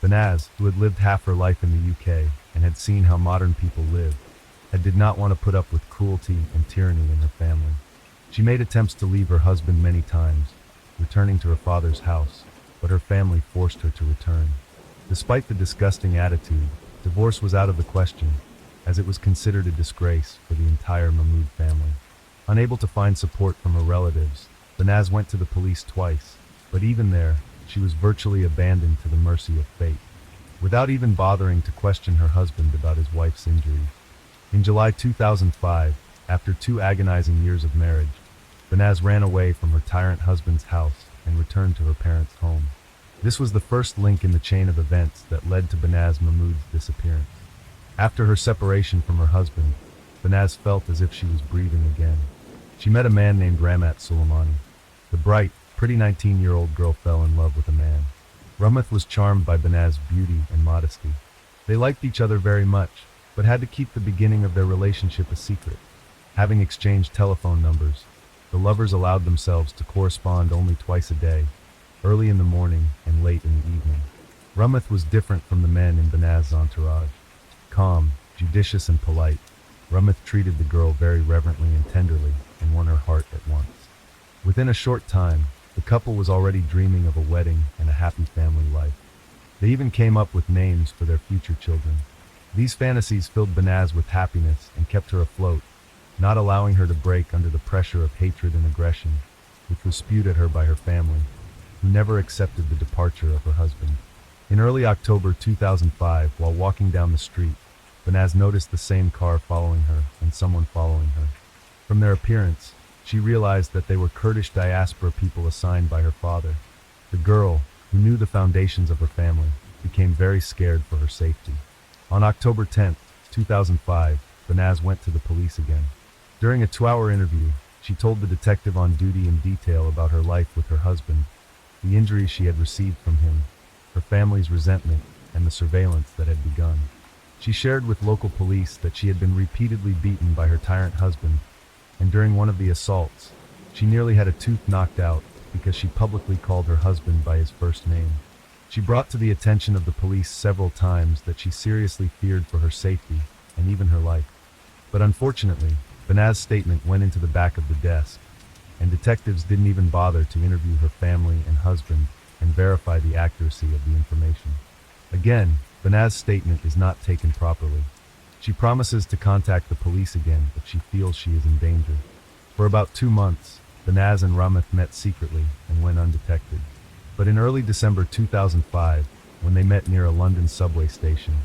Banaz, who had lived half her life in the UK and had seen how modern people live, did not want to put up with cruelty and tyranny in her family. She made attempts to leave her husband many times, returning to her father's house, but her family forced her to return. Despite the disgusting attitude, divorce was out of the question, as it was considered a disgrace for the entire Mahmoud family. Unable to find support from her relatives, Banaz went to the police twice, but even there, she was virtually abandoned to the mercy of fate, without even bothering to question her husband about his wife's injuries. In July 2005, after 2 agonizing years of marriage, Banaz ran away from her tyrant husband's house and returned to her parents' home. This was the first link in the chain of events that led to Banaz Mahmoud's disappearance. After her separation from her husband, Banaz felt as if she was breathing again. She met a man named Ramat Suleimani. The bright, pretty 19-year-old girl fell in love with a man. Ramat was charmed by Banaz's beauty and modesty. They liked each other very much, but had to keep the beginning of their relationship a secret. Having exchanged telephone numbers, the lovers allowed themselves to correspond only twice a day, early in the morning and late in the evening. Ramat was different from the men in Banaz's entourage. Calm, judicious, and polite, Ramat treated the girl very reverently and tenderly and won her heart at once. Within a short time, the couple was already dreaming of a wedding and a happy family life. They even came up with names for their future children. These fantasies filled Banaz with happiness and kept her afloat, not allowing her to break under the pressure of hatred and aggression, which was spewed at her by her family, who never accepted the departure of her husband. In early October 2005, while walking down the street, Banaz noticed the same car following her and someone following her. From their appearance, she realized that they were Kurdish diaspora people assigned by her father. The girl, who knew the foundations of her family, became very scared for her safety. On October 10, 2005, Banaz went to the police again. During a 2-hour interview, she told the detective on duty in detail about her life with her husband, the injuries she had received from him, her family's resentment, and the surveillance that had begun. She shared with local police that she had been repeatedly beaten by her tyrant husband, and during one of the assaults, she nearly had a tooth knocked out because she publicly called her husband by his first name. She brought to the attention of the police several times that she seriously feared for her safety and even her life. But unfortunately, Banaz's statement went into the back of the desk, and detectives didn't even bother to interview her family and husband and verify the accuracy of the information. Again, Banaz's statement is not taken properly. She promises to contact the police again if she feels she is in danger. For about 2 months, Banaz and Ramat met secretly and went undetected. But in early December 2005, when they met near a London subway station,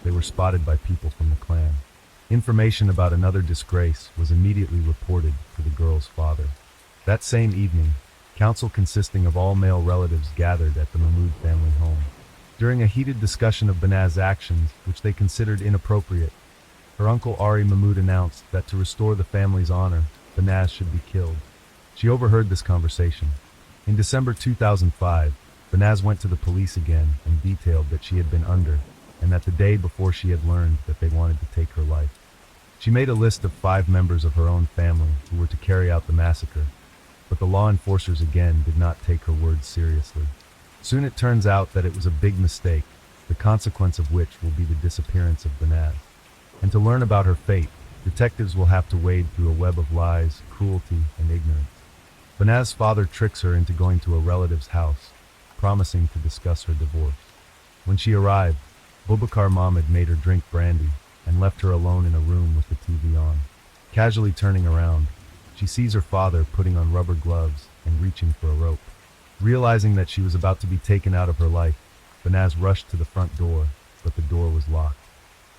they were spotted by people from the clan. Information about another disgrace was immediately reported to the girl's father. That same evening, council consisting of all male relatives gathered at the Mahmoud family home. During a heated discussion of Banaz's actions, which they considered inappropriate, her uncle Ari Mahmoud announced that to restore the family's honor, Banaz should be killed. She overheard this conversation. In December 2005, Banaz went to the police again and detailed that she had been under, and that the day before she had learned that they wanted to take her life. She made a list of 5 members of her own family who were to carry out the massacre, but the law enforcers again did not take her words seriously. Soon it turns out that it was a big mistake, the consequence of which will be the disappearance of Banaz. And to learn about her fate, detectives will have to wade through a web of lies, cruelty, and ignorance. Banaz's father tricks her into going to a relative's house, promising to discuss her divorce. When she arrived, Bubakar Mahmud made her drink brandy and left her alone in a room with the TV on. Casually turning around, she sees her father putting on rubber gloves and reaching for a rope. Realizing that she was about to be taken out of her life, Banaz rushed to the front door, but the door was locked.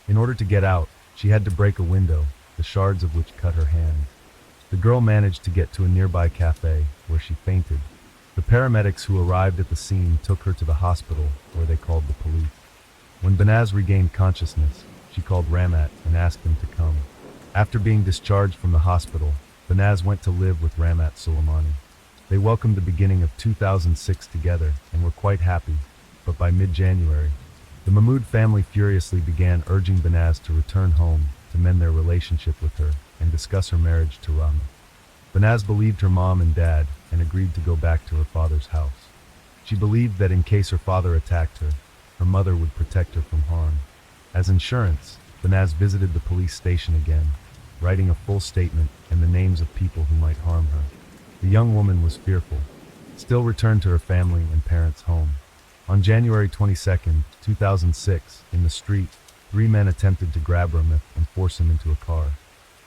In order to get out, she had to break a window, the shards of which cut her hand. The girl managed to get to a nearby cafe, where she fainted. The paramedics who arrived at the scene took her to the hospital, where they called the police. When Banaz regained consciousness, she called Ramat and asked him to come. After being discharged from the hospital, Banaz went to live with Ramat Soleimani. They welcomed the beginning of 2006 together and were quite happy, but by mid-January, the Mahmoud family furiously began urging Banaz to return home to mend their relationship with her and discuss her marriage to Rahma. Banaz believed her mom and dad and agreed to go back to her father's house. She believed that in case her father attacked her, her mother would protect her from harm. As insurance, Banaz visited the police station again, writing a full statement and the names of people who might harm her. The young woman was fearful, still returned to her family and parents' home. On January 22, 2006, in the street, 3 men attempted to grab Rahmat and force him into a car.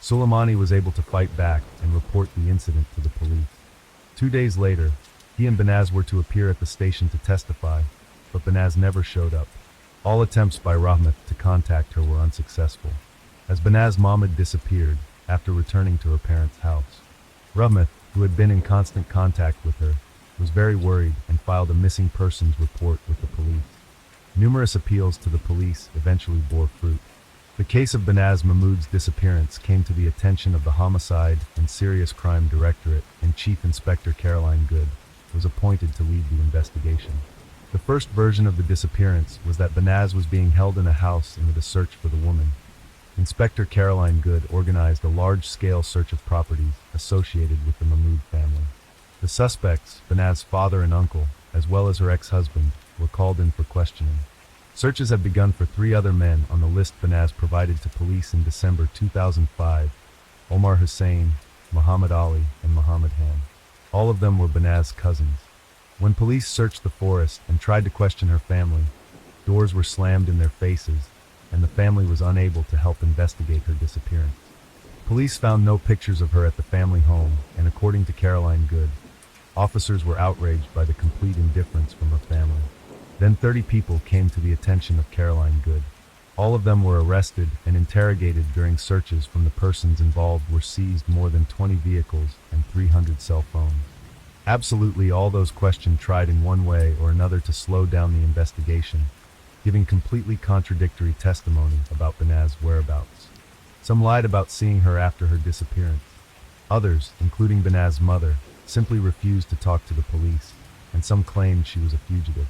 Soleimani was able to fight back and report the incident to the police. 2 days later, he and Banaz were to appear at the station to testify, but Banaz never showed up. All attempts by Rahmat to contact her were unsuccessful, as Banaz Mahmoud disappeared after returning to her parents' house. Rahmat, who had been in constant contact with her, was very worried and filed a missing persons report with the police. Numerous appeals to the police eventually bore fruit. The case of Banaz Mahmoud's disappearance came to the attention of the Homicide and Serious Crime Directorate, and Chief Inspector Caroline Good was appointed to lead the investigation. The first version of the disappearance was that Banaz was being held in a house in the search for the woman. Inspector Caroline Good organized a large-scale search of properties associated with the Mahmoud family. The suspects, Banaz's father and uncle, as well as her ex-husband, were called in for questioning. Searches have begun for 3 other men on the list Banaz provided to police in December 2005: Omar Hussein, Muhammad Ali, and Muhammad Ham. All of them were Banaz's cousins. When police searched the forest and tried to question her family, doors were slammed in their faces, and the family was unable to help investigate her disappearance. Police found no pictures of her at the family home, and according to Caroline Good, officers were outraged by the complete indifference from her family. Then 30 people came to the attention of Caroline Good. All of them were arrested and interrogated. During searches from the persons involved were seized more than 20 vehicles and 300 cell phones. Absolutely all those questioned tried in one way or another to slow down the investigation, giving completely contradictory testimony about Banaz's whereabouts. Some lied about seeing her after her disappearance. Others, including Banaz's mother, simply refused to talk to the police, and some claimed she was a fugitive.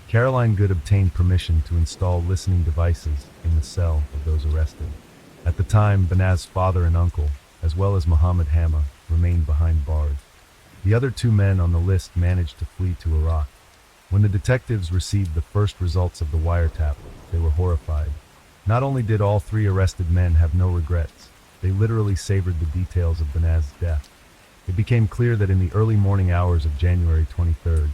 Caroline Good obtained permission to install listening devices in the cell of those arrested. At the time, Banaz's father and uncle, as well as Muhammad Hama, remained behind bars. The other 2 men on the list managed to flee to Iraq. When the detectives received the first results of the wiretap, they were horrified. Not only did all 3 arrested men have no regrets, they literally savored the details of Banaz's death. It became clear that in the early morning hours of January 23rd,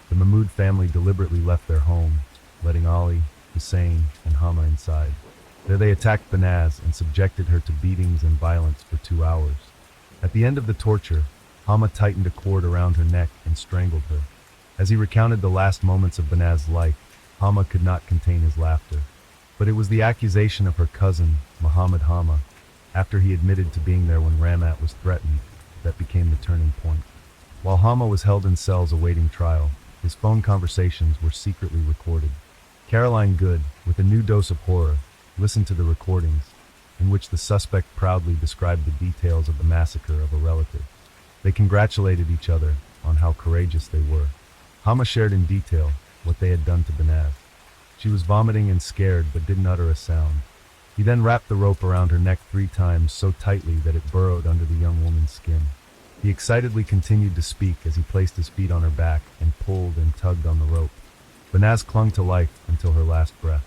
the Mahmoud family deliberately left their home, letting Ali, Hussein, and Hama inside. There they attacked Banaz and subjected her to beatings and violence for 2 hours. At the end of the torture, Hama tightened a cord around her neck and strangled her. As he recounted the last moments of Banaz's life, Hama could not contain his laughter. But it was the accusation of her cousin, Muhammad Hama, after he admitted to being there when Ramat was threatened, that became the turning point. While Hama was held in cells awaiting trial, his phone conversations were secretly recorded. Caroline Good, with a new dose of horror, listened to the recordings, in which the suspect proudly described the details of the massacre of a relative. They congratulated each other on how courageous they were. Hama shared in detail what they had done to Banaz. She was vomiting and scared but didn't utter a sound. He then wrapped the rope around her neck 3 times so tightly that it burrowed under the young woman's skin. He excitedly continued to speak as he placed his feet on her back and pulled and tugged on the rope. Banaz clung to life until her last breath.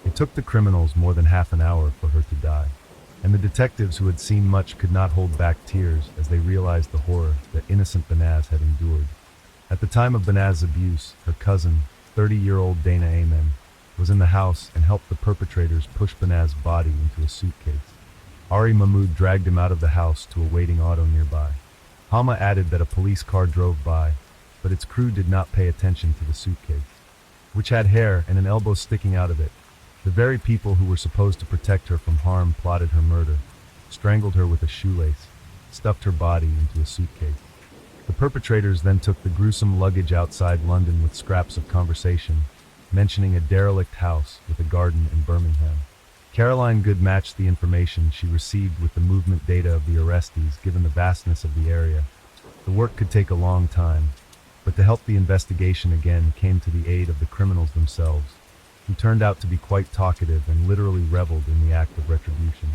It took the criminals more than half an hour for her to die, and the detectives who had seen much could not hold back tears as they realized the horror that innocent Banaz had endured. At the time of Banaz's abuse, her cousin, 30-year-old Dana Amen, was in the house and helped the perpetrators push Banaz's body into a suitcase. Ari Mahmoud dragged him out of the house to a waiting auto nearby. Hama added that a police car drove by, but its crew did not pay attention to the suitcase, which had hair and an elbow sticking out of it. The very people who were supposed to protect her from harm plotted her murder, strangled her with a shoelace, stuffed her body into a suitcase. The perpetrators then took the gruesome luggage outside London with scraps of conversation, mentioning a derelict house with a garden in Birmingham. Caroline Good matched the information she received with the movement data of the arrestees given the vastness of the area. The work could take a long time, but to help the investigation again came to the aid of the criminals themselves, who turned out to be quite talkative and literally reveled in the act of retribution.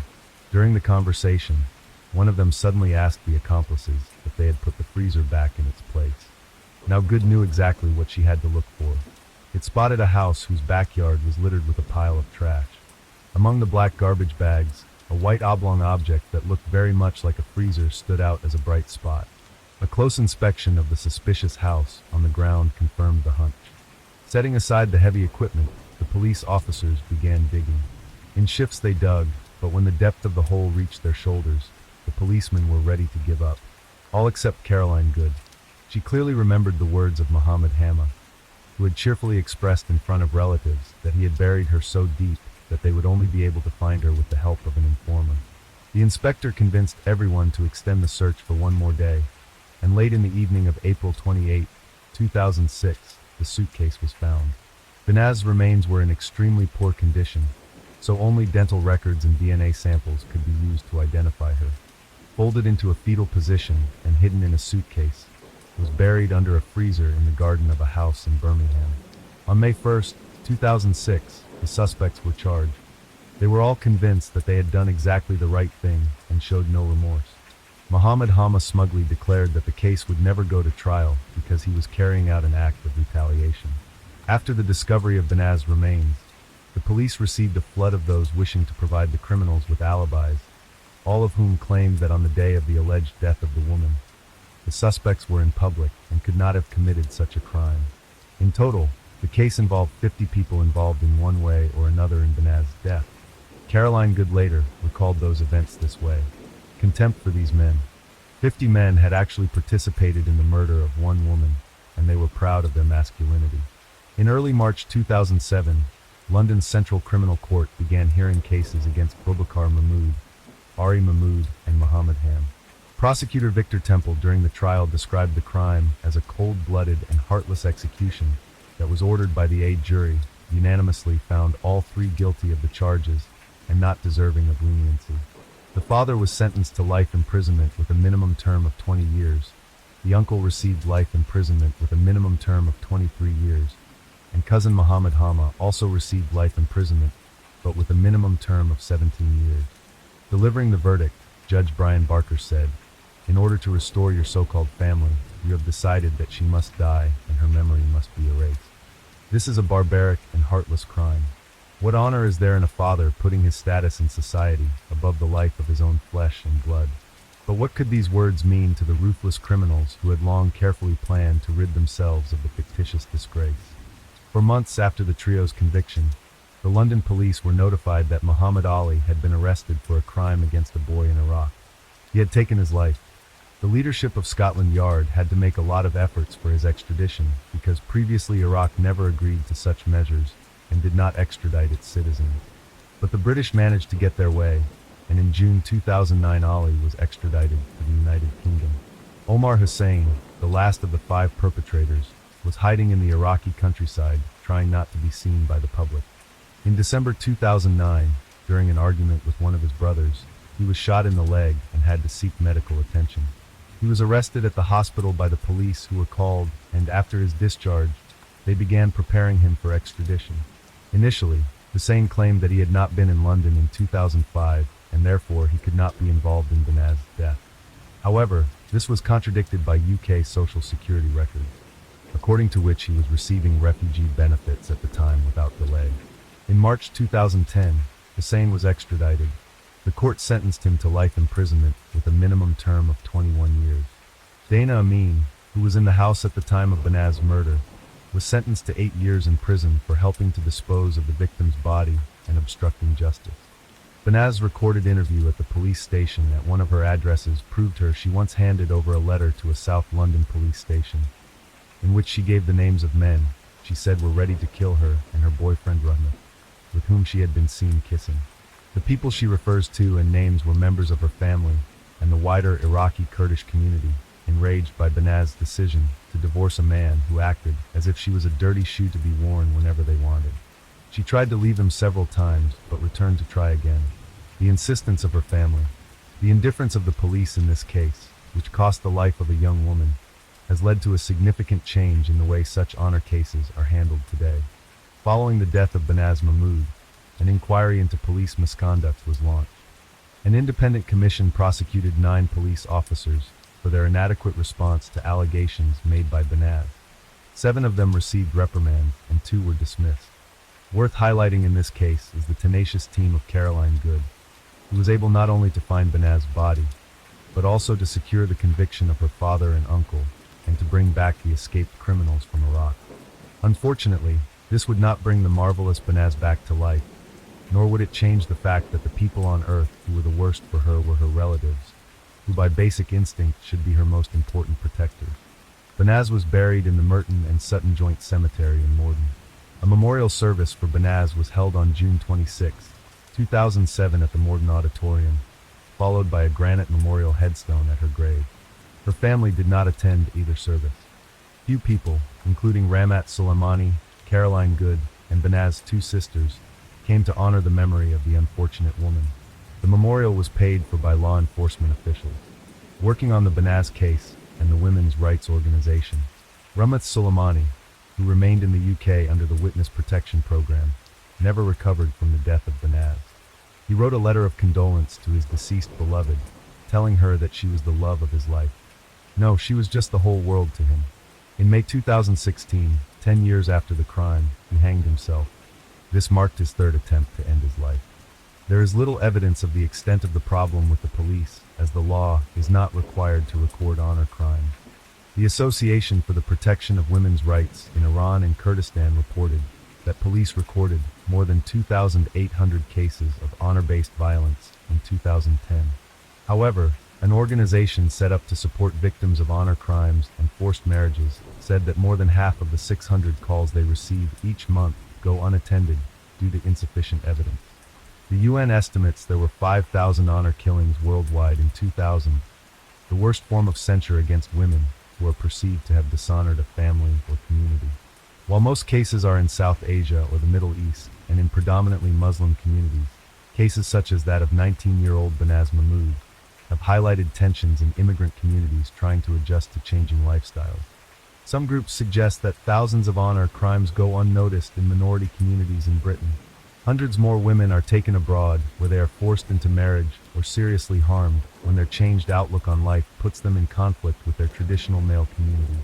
During the conversation, one of them suddenly asked the accomplices if they had put the freezer back in its place. Now Good knew exactly what she had to look for. It spotted a house whose backyard was littered with a pile of trash. Among the black garbage bags, a white oblong object that looked very much like a freezer stood out as a bright spot. A close inspection of the suspicious house on the ground confirmed the hunch. Setting aside the heavy equipment, the police officers began digging. In shifts they dug, but when the depth of the hole reached their shoulders, the policemen were ready to give up. All except Caroline Good. She clearly remembered the words of Muhammad Hama, who had cheerfully expressed in front of relatives that he had buried her so deep that they would only be able to find her with the help of an informer. The inspector convinced everyone to extend the search for one more day, and late in the evening of April 28, 2006, the suitcase was found. Banaz's remains were in extremely poor condition, so only dental records and DNA samples could be used to identify her. Folded into a fetal position and hidden in a suitcase, was buried under a freezer in the garden of a house in Birmingham. On May 1, 2006, the suspects were charged. They were all convinced that they had done exactly the right thing and showed no remorse. Muhammad Hama smugly declared that the case would never go to trial because he was carrying out an act of retaliation. After the discovery of Banaz's remains, the police received a flood of those wishing to provide the criminals with alibis, all of whom claimed that on the day of the alleged death of the woman, the suspects were in public and could not have committed such a crime. In total, the case involved 50 people involved in one way or another in Banaz's death. Caroline Good later recalled those events this way. Contempt for these men. 50 men had actually participated in the murder of one woman, and they were proud of their masculinity. In early March 2007, London's Central Criminal Court began hearing cases against Boubacar Mahmoud, Ari Mahmoud, and Muhammad Ham. Prosecutor Victor Temple during the trial described the crime as a cold-blooded and heartless execution that was ordered by the Aid jury, unanimously found all three guilty of the charges and not deserving of leniency. The father was sentenced to life imprisonment with a minimum term of 20 years. The uncle received life imprisonment with a minimum term of 23 years. And cousin Muhammad Hama also received life imprisonment, but with a minimum term of 17 years. Delivering the verdict, Judge Brian Barker said, "In order to restore your so-called family, you have decided that she must die and her memory must be erased. This is a barbaric and heartless crime. What honor is there in a father putting his status in society above the life of his own flesh and blood?" But what could these words mean to the ruthless criminals who had long carefully planned to rid themselves of the fictitious disgrace? For months after the trio's conviction, the London police were notified that Muhammad Ali had been arrested for a crime against a boy in Iraq. He had taken his life. The leadership of Scotland Yard had to make a lot of efforts for his extradition because previously Iraq never agreed to such measures and did not extradite its citizens. But the British managed to get their way, and in June 2009 Ali was extradited to the United Kingdom. Omar Hussein, the last of the 5 perpetrators, was hiding in the Iraqi countryside, trying not to be seen by the public. In December 2009, during an argument with one of his brothers, he was shot in the leg and had to seek medical attention. He was arrested at the hospital by the police who were called, and after his discharge, they began preparing him for extradition. Initially, Hussein claimed that he had not been in London in 2005, and therefore he could not be involved in Banaz's death. However, this was contradicted by UK Social Security records, according to which he was receiving refugee benefits at the time without delay. In March 2010, Hussein was extradited. The court sentenced him to life imprisonment with a minimum term of 21 years. Dana Amin, who was in the house at the time of Banaz's murder, was sentenced to 8 years in prison for helping to dispose of the victim's body and obstructing justice. Banaz's recorded interview at the police station at one of her addresses proved she once handed over a letter to a South London police station. in which she gave the names of men she said were ready to kill her and her boyfriend Rahmat, with whom she had been seen kissing. The people she refers to and names were members of her family and the wider Iraqi Kurdish community, enraged by Banaz's decision to divorce a man who acted as if she was a dirty shoe to be worn whenever they wanted. She tried to leave him several times, but returned to try again. The insistence of her family, the indifference of the police in this case, which cost the life of a young woman, has led to a significant change in the way such honor cases are handled today. Following the death of Banaz Mahmood, an inquiry into police misconduct was launched. An independent commission prosecuted 9 police officers for their inadequate response to allegations made by Banaz. 7 of them received reprimands and 2 were dismissed. Worth highlighting in this case is the tenacious team of Caroline Good, who was able not only to find Banaz's body, but also to secure the conviction of her father and uncle, and to bring back the escaped criminals from Iraq. Unfortunately, this would not bring the marvelous Banaz back to life, nor would it change the fact that the people on earth who were the worst for her were her relatives, who by basic instinct should be her most important protectors. Banaz was buried in the Merton and Sutton Joint Cemetery in Morden. A memorial service for Banaz was held on June 26, 2007 at the Morden Auditorium, followed by a granite memorial headstone at her grave. Her family did not attend either service. Few people, including Ramat Soleimani, Caroline Good, and Banaz's 2 sisters, came to honor the memory of the unfortunate woman. The memorial was paid for by law enforcement officials working on the Banaz case and the women's rights organization. Ramat Soleimani, who remained in the UK under the Witness Protection Program, never recovered from the death of Banaz. He wrote a letter of condolence to his deceased beloved, telling her that she was the love of his life. No, she was just the whole world to him. In May 2016, 10 years after the crime, he hanged himself. This marked his 3rd attempt to end his life. There is little evidence of the extent of the problem with the police, as the law is not required to record honor crimes. The Association for the Protection of Women's Rights in Iran and Kurdistan reported that police recorded more than 2,800 cases of honor-based violence in 2010. However, an organization set up to support victims of honor crimes and forced marriages said that more than half of the 600 calls they receive each month go unattended due to insufficient evidence. The UN estimates there were 5,000 honor killings worldwide in 2000, the worst form of censure against women who are perceived to have dishonored a family or community. While most cases are in South Asia or the Middle East and in predominantly Muslim communities, cases such as that of 19-year-old Banaz Mahmood have highlighted tensions in immigrant communities trying to adjust to changing lifestyles. Some groups suggest that thousands of honor crimes go unnoticed in minority communities in Britain. Hundreds more women are taken abroad where they are forced into marriage or seriously harmed when their changed outlook on life puts them in conflict with their traditional male communities.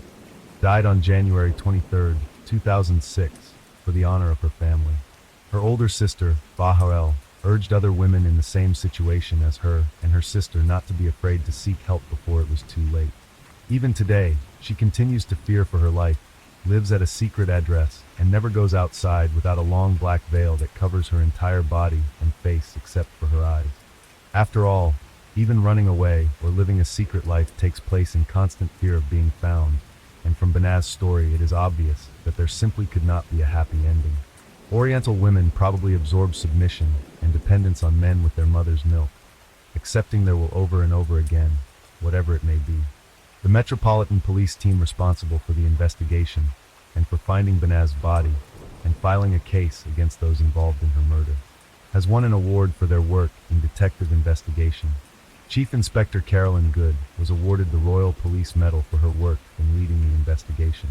Died on January 23, 2006, for the honor of her family. Her older sister, Baharel, urged other women in the same situation as her and her sister not to be afraid to seek help before it was too late. Even today, she continues to fear for her life, lives at a secret address, and never goes outside without a long black veil that covers her entire body and face except for her eyes. After all, even running away or living a secret life takes place in constant fear of being found, and from Banaz's story it is obvious that there simply could not be a happy ending. Oriental women probably absorb submission and dependence on men with their mother's milk, accepting their will over and over again, whatever it may be. The Metropolitan Police team responsible for the investigation and for finding Banaz's body and filing a case against those involved in her murder has won an award for their work in detective investigation. Chief Inspector Caroline Good was awarded the Royal Police Medal for her work in leading the investigation.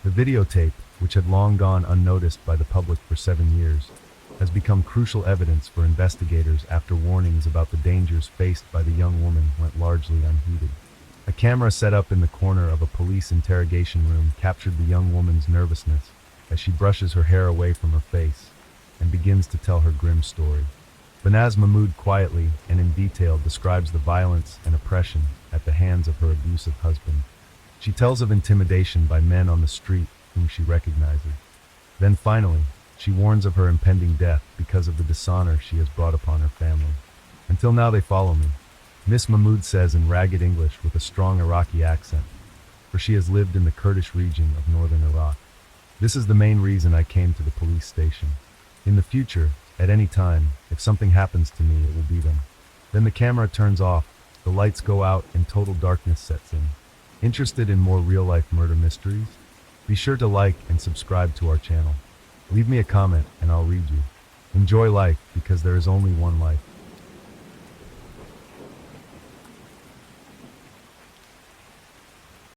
The videotape, which had long gone unnoticed by the public for 7 years, has become crucial evidence for investigators after warnings about the dangers faced by the young woman went largely unheeded. A camera set up in the corner of a police interrogation room captured the young woman's nervousness as she brushes her hair away from her face and begins to tell her grim story. Banaz Mahmood quietly and in detail describes the violence and oppression at the hands of her abusive husband. She tells of intimidation by men on the street whom she recognizes. Then finally, she warns of her impending death because of the dishonor she has brought upon her family. Until now they follow me, Miss Mahmood says in ragged English with a strong Iraqi accent. for she has lived in the Kurdish region of northern Iraq. This is the main reason I came to the police station. In the future, at any time, if something happens to me, it will be them. Then the camera turns off, the lights go out, and total darkness sets in. Interested in more real-life murder mysteries? Be sure to like and subscribe to our channel. Leave me a comment and I'll read you. Enjoy life because there is only one life.